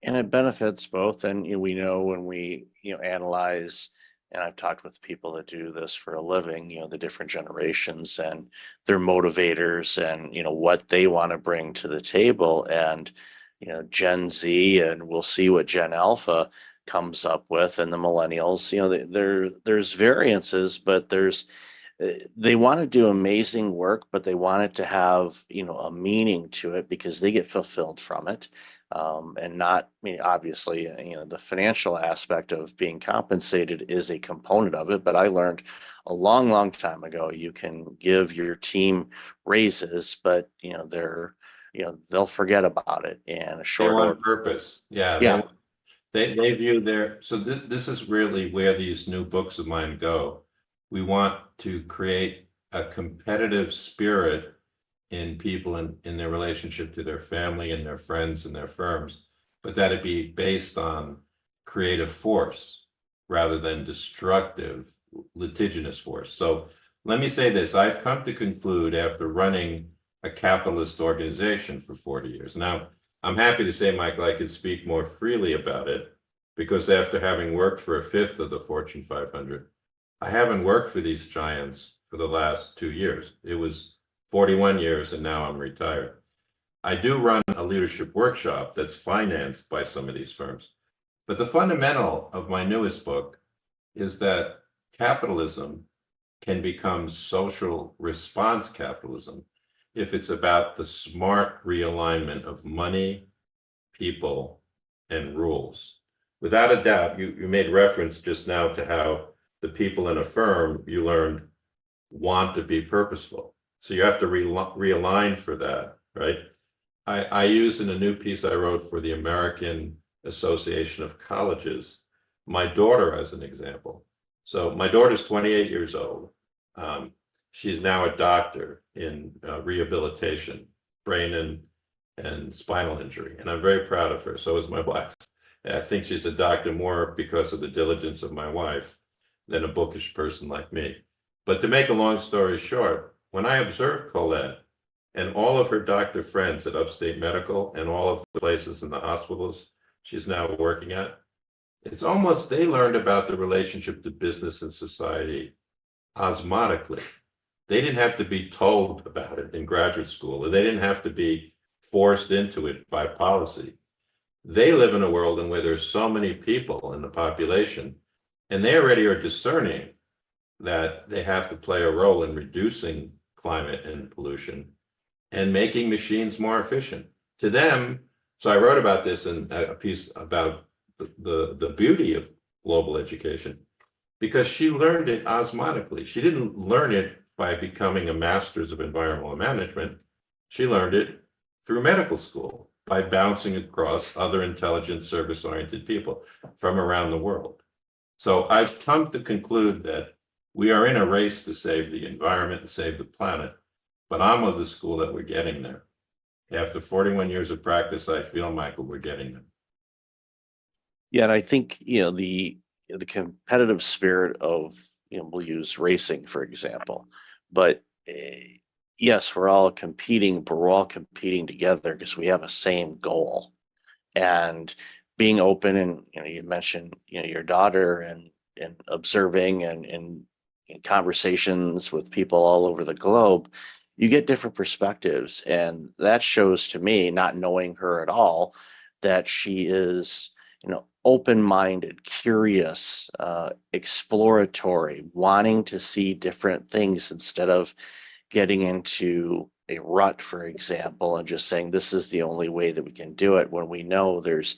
S1: And it benefits both. And we know when we analyze, and I've talked with people that do this for a living, the different generations and their motivators and what they want to bring to the table. And Gen Z, and we'll see what Gen Alpha comes up with, and the millennials, there's variances, but they want to do amazing work, but they want it to have a meaning to it because they get fulfilled from it. And not, obviously, the financial aspect of being compensated is a component of it. But I learned a long, long time ago, you can give your team raises, but they'll forget about it in a short
S15: order. Purpose,
S1: yeah.
S15: They view their, so this is really where these new books of mine go. We want to create a competitive spirit in people in their relationship to their family and their friends and their firms, but that it be based on creative force rather than destructive, litigious force. So let me say this, I've come to conclude after running a capitalist organization for 40 years. Now, I'm happy to say, Michael, I could speak more freely about it because after having worked for a fifth of the Fortune 500, I haven't worked for these giants for the last 2 years. It was 41 years, and now I'm retired. I do run a leadership workshop that's financed by some of these firms. But the fundamental of my newest book is that capitalism can become social response capitalism if it's about the smart realignment of money, people, and rules. Without a doubt, you made reference just now to how the people in a firm you learned want to be purposeful. So you have to realign for that, right? I use in a new piece I wrote for the American Association of Colleges, my daughter as an example. So my daughter's 28 years old. She's now a doctor in rehabilitation, brain and spinal injury. And I'm very proud of her. So is my wife. I think she's a doctor more because of the diligence of my wife than a bookish person like me. But to make a long story short, when I observed Colette and all of her doctor friends at Upstate Medical and all of the places in the hospitals she's now working at, it's almost they learned about the relationship to business and society osmotically. They didn't have to be told about it in graduate school, or they didn't have to be forced into it by policy. They live in a world in where there's so many people in the population, and they already are discerning that they have to play a role in reducing climate and pollution and making machines more efficient. To them, so I wrote about this in a piece about the beauty of global education, because she learned it osmotically. She didn't learn it by becoming a master's of environmental management. She learned it through medical school by bouncing across other intelligent, service-oriented people from around the world. So I've come to conclude that we are in a race to save the environment and save the planet, but I'm of the school that we're getting there. After 41 years of practice, I feel, Michael, we're getting there.
S1: Yeah, and I think, the competitive spirit of, we'll use racing, for example, but yes, we're all competing, but we're all competing together because we have a same goal. And being open, and you mentioned your daughter, and observing, and in conversations with people all over the globe, you get different perspectives, and that shows to me, not knowing her at all, that she is open-minded, curious, exploratory, wanting to see different things instead of getting into a rut, for example, and just saying this is the only way that we can do it, when we know there's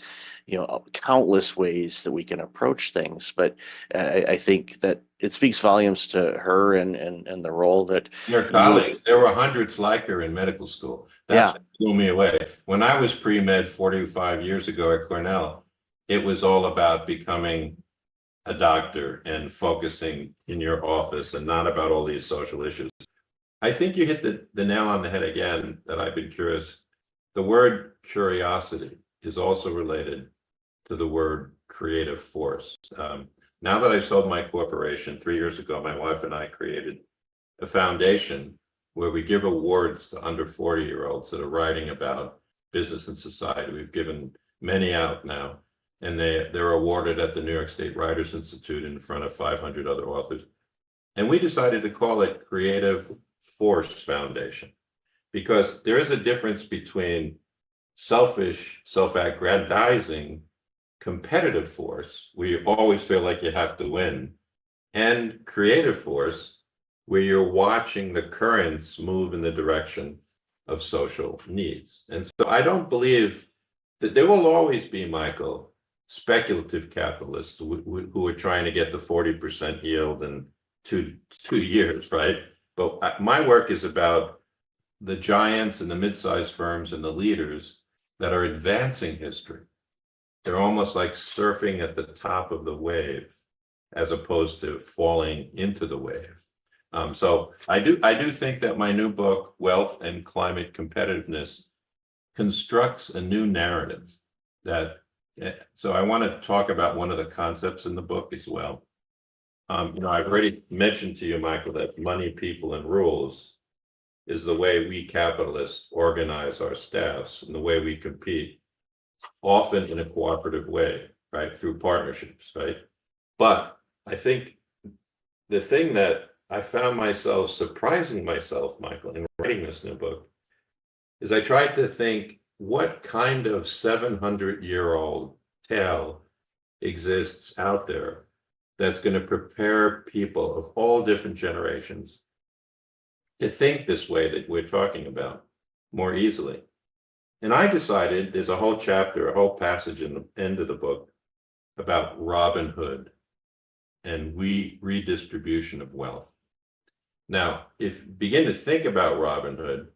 S1: countless ways that we can approach things. But I think that it speaks volumes to her and the role that
S15: Your colleagues, there were hundreds like her in medical school. That's what blew me away. When I was pre-med 45 years ago at Cornell, it was all about becoming a doctor and focusing in your office and not about all these social issues. I think you hit the nail on the head again, that I've been curious. The word curiosity is also related to the word creative force. Now that I sold my corporation 3 years ago, my wife and I created a foundation where we give awards to under 40-year-olds that are writing about business and society. We've given many out now, and they're awarded at the New York State Writers Institute in front of 500 other authors. And we decided to call it Creative Force Foundation, because there is a difference between selfish, self-aggrandizing, competitive force, where you always feel like you have to win, and creative force, where you're watching the currents move in the direction of social needs. And so I don't believe that there will always be, Michael, speculative capitalists who are trying to get the 40% yield in two years, right? But my work is about the giants and the mid-sized firms and the leaders that are advancing history. They're almost like surfing at the top of the wave, as opposed to falling into the wave. So I do think that my new book, Wealth and Climate Competitiveness, constructs a new narrative so I want to talk about one of the concepts in the book as well. I've already mentioned to you, Michael, that money, people, and rules is the way we capitalists organize our staffs and the way we compete, often in a cooperative way, right, through partnerships, right? But I think the thing that I found myself surprising myself, Michael, in writing this new book, is I tried to think, what kind of 700-year-old tale exists out there that's going to prepare people of all different generations to think this way that we're talking about more easily. And I decided there's a whole chapter, a whole passage in the end of the book about Robin Hood and redistribution of wealth. Now, if you begin to think about Robin Hood,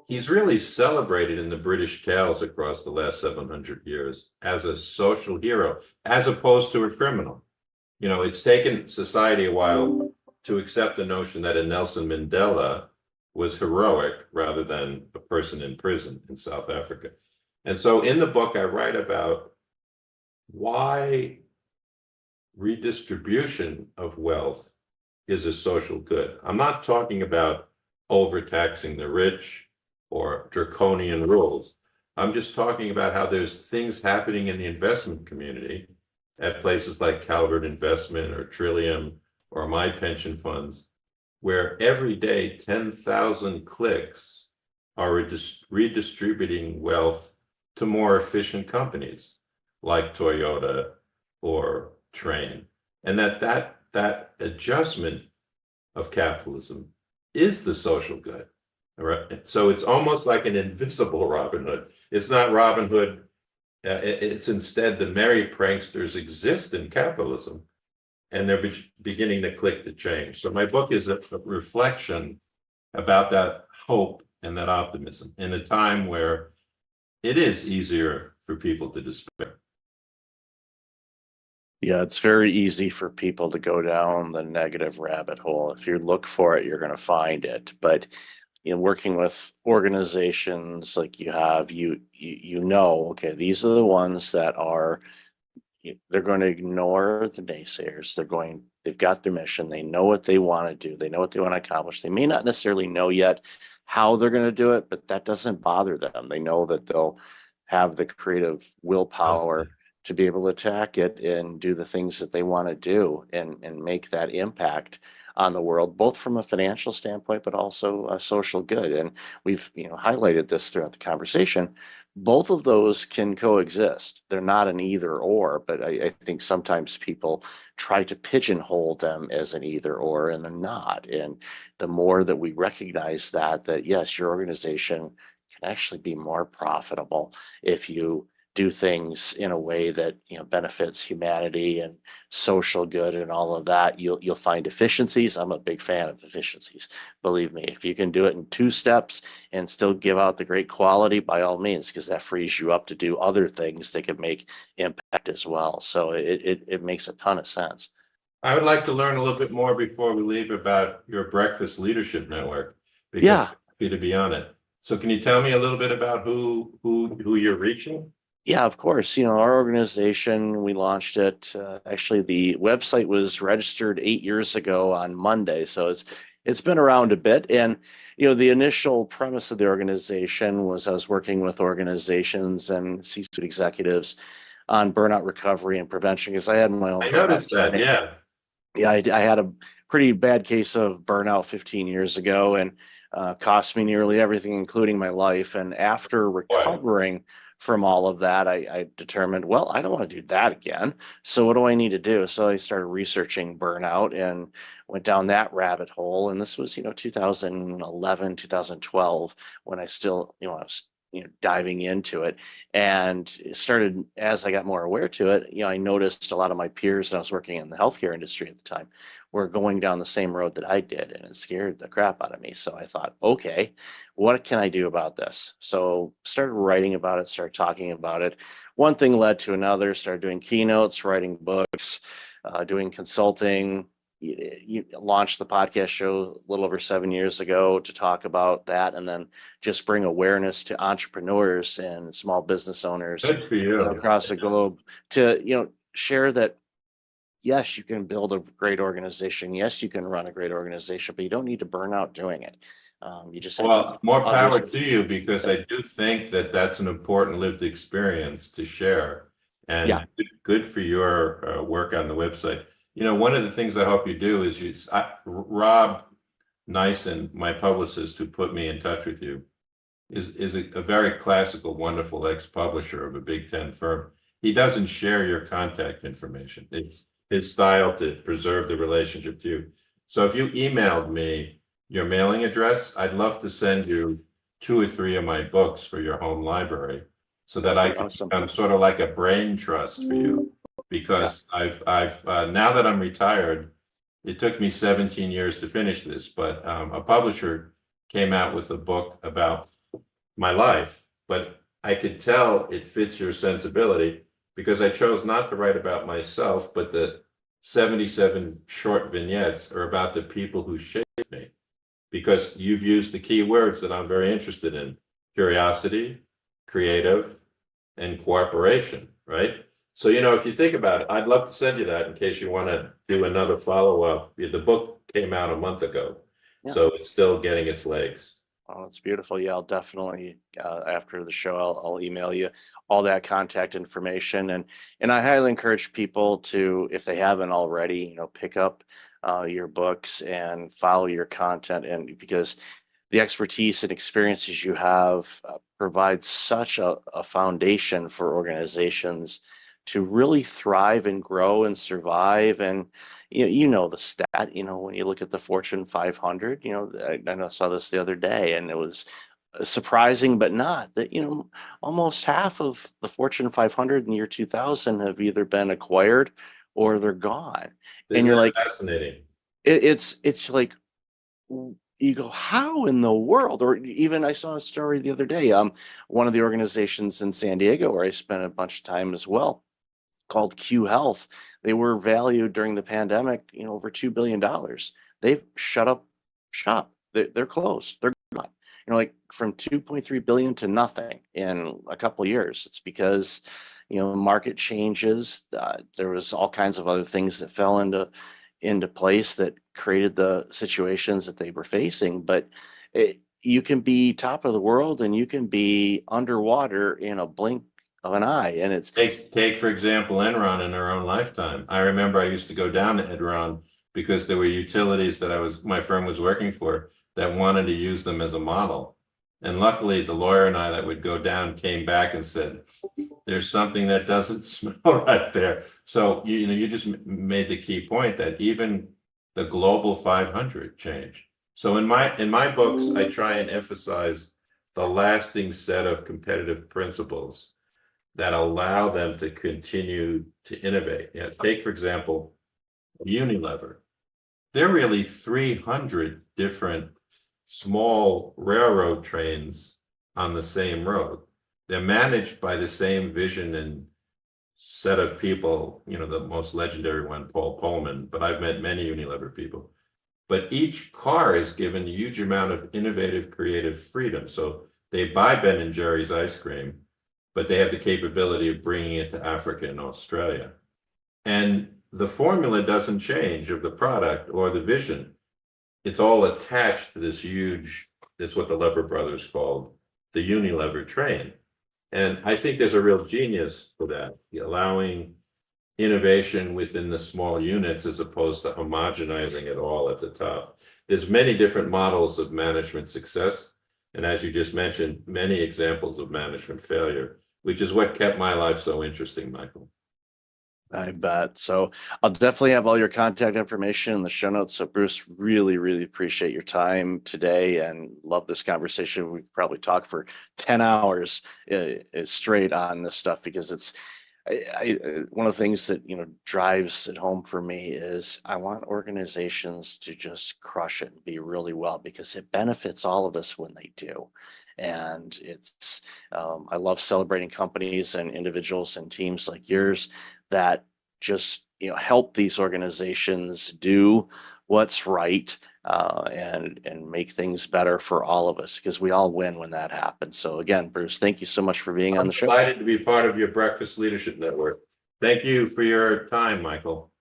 S15: he's really celebrated in the British tales across the last 700 years as a social hero, as opposed to a criminal. It's taken society a while to accept the notion that a Nelson Mandela was heroic rather than a person in prison in South Africa. And so in the book, I write about why redistribution of wealth is a social good. I'm not talking about overtaxing the rich or draconian rules. I'm just talking about how there's things happening in the investment community at places like Calvert Investment or Trillium or my pension funds, where every day 10,000 clicks are redistributing wealth to more efficient companies like Toyota or Train. And that adjustment of capitalism is the social good. Right. So it's almost like an invisible Robin Hood. It's not Robin Hood. It's instead the merry pranksters exist in capitalism, and they're beginning to click the change. So my book is a reflection about that hope and that optimism in a time where it is easier for people to despair.
S1: Yeah, it's very easy for people to go down the negative rabbit hole. If you look for it, you're going to find it. But working with organizations like you have, you know, okay, these are the ones that are they're going to ignore the naysayers. They've got their mission. They know what they want to do. They know what they want to accomplish. They may not necessarily know yet how they're going to do it, but that doesn't bother them. They know that they'll have the creative willpower to be able to attack it and do the things that they want to do and make that impact on the world, both from a financial standpoint, but also a social good. And we've highlighted this throughout the conversation. Both of those can coexist. They're not an either or, but I think sometimes people try to pigeonhole them as an either or, and they're not. And the more that we recognize that yes, your organization can actually be more profitable if you do things in a way that benefits humanity and social good and all of that, you'll find efficiencies. I'm a big fan of efficiencies. Believe me, if you can do it in 2 steps and still give out the great quality, by all means, because that frees you up to do other things that can make impact as well. So it makes a ton of sense.
S15: I would like to learn a little bit more before we leave about your Breakfast Leadership Network, because
S1: Yeah.
S15: I'm happy to be on it. So can you tell me a little bit about who you're reaching?
S1: Yeah, of course. Our organization, we launched it. Actually, the website was registered 8 years ago on Monday, so it's been around a bit. And the initial premise of the organization was I was working with organizations and C-suite executives on burnout recovery and prevention because I had my own.
S15: I noticed that.
S1: journey.
S15: Yeah.
S1: Yeah, I had a pretty bad case of burnout 15 years ago, and cost me nearly everything, including my life. And after recovering from all of that, I determined, well, I don't want to do that again. So what do I need to do? So I started researching burnout and went down that rabbit hole. And this was, 2011, 2012, when I still, I was, diving into it. And it started as I got more aware to it, I noticed a lot of my peers, and I was working in the healthcare industry at the time, were going down the same road that I did, and it scared the crap out of me. So I thought, okay, what can I do about this? So started writing about it, started talking about it. One thing led to another, started doing keynotes, writing books, doing consulting. You launched the podcast show a little over 7 years ago to talk about that, and then just bring awareness to entrepreneurs and small business owners
S15: Good for you.
S1: across the globe to share that yes, you can build a great organization. Yes, you can run a great organization, but you don't need to burn out doing it. You just have
S15: Well, more power
S1: others-
S15: to you, because I do think that that's an important lived experience to share. And
S1: Yeah.
S15: good for your work on the website. One of the things I hope you do is Rob Nyson, my publicist who put me in touch with you, is a very classical, wonderful ex-publisher of a Big Ten firm. He doesn't share your contact information. It's his style to preserve the relationship to you. So if you emailed me your mailing address, I'd love to send you 2 or 3 of my books for your home library, so that I can
S1: Awesome.
S15: become sort of like a brain trust for you. Because I've now that I'm retired, it took me 17 years to finish this, but a publisher came out with a book about my life, but I could tell it fits your sensibility, because I chose not to write about myself, but the 77 short vignettes are about the people who shaped me, because you've used the key words that I'm very interested in: curiosity, creative, and cooperation, right? So, if you think about it, I'd love to send you that in case you want to do another follow-up. The book came out a month ago,
S1: Yeah.
S15: so it's still getting its legs.
S1: Oh, it's beautiful. Yeah, I'll definitely after the show, I'll email you all that contact information, and I highly encourage people to, if they haven't already, pick up your books and follow your content, and because the expertise and experiences you have provides such a foundation for organizations to really thrive and grow and survive. And the stat, when you look at the Fortune 500, I saw this the other day, and it was surprising, but not that, almost half of the Fortune 500 in the year 2000 have either been acquired or they're gone.
S15: This
S1: And you're
S15: is
S1: like,
S15: fascinating.
S1: it's like, you go, how in the world? Or even I saw a story the other day, one of the organizations in San Diego where I spent a bunch of time as well, called Q Health. They were valued during the pandemic, over $2 billion. They've shut up shop. They're closed. They're gone. Like from 2.3 billion to nothing in a couple of years. It's because, the market changes. There was all kinds of other things that fell into place that created the situations that they were facing. But you can be top of the world and you can be underwater in a blink of an eye. And it's
S15: Take for example, Enron in our own lifetime. I remember I used to go down to Enron because there were utilities that my firm was working for that wanted to use them as a model. And luckily the lawyer and I that would go down came back and said, there's something that doesn't smell right there. So, you just made the key point that even the global 500 changed. So in my books, I try and emphasize the lasting set of competitive principles that allow them to continue to innovate. Take, for example, Unilever. There are really 300 different small railroad trains on the same road. They're managed by the same vision and set of people, the most legendary one, Paul Pullman, but I've met many Unilever people. But each car is given a huge amount of innovative, creative freedom. So they buy Ben & Jerry's ice cream, but they have the capability of bringing it to Africa and Australia. And the formula doesn't change of the product or the vision. It's all attached to this huge, that's what the Lever brothers called the Unilever train. And I think there's a real genius to that, allowing innovation within the small units as opposed to homogenizing it all at the top. There's many different models of management success. And as you just mentioned, many examples of management failure, which is what kept my life so interesting, Michael.
S1: I bet. So I'll definitely have all your contact information in the show notes. So Bruce, really, really appreciate your time today and love this conversation. We could probably talk for 10 hours straight on this stuff because it's one of the things that, drives it home for me is I want organizations to just crush it and be really well because it benefits all of us when they do. And it's, I love celebrating companies and individuals and teams like yours that just, help these organizations do what's right and make things better for all of us because we all win when that happens. So again, Bruce, thank you so much for being on the show.
S15: I'm delighted to be part of your Breakfast Leadership Network. Thank you for your time, Michael.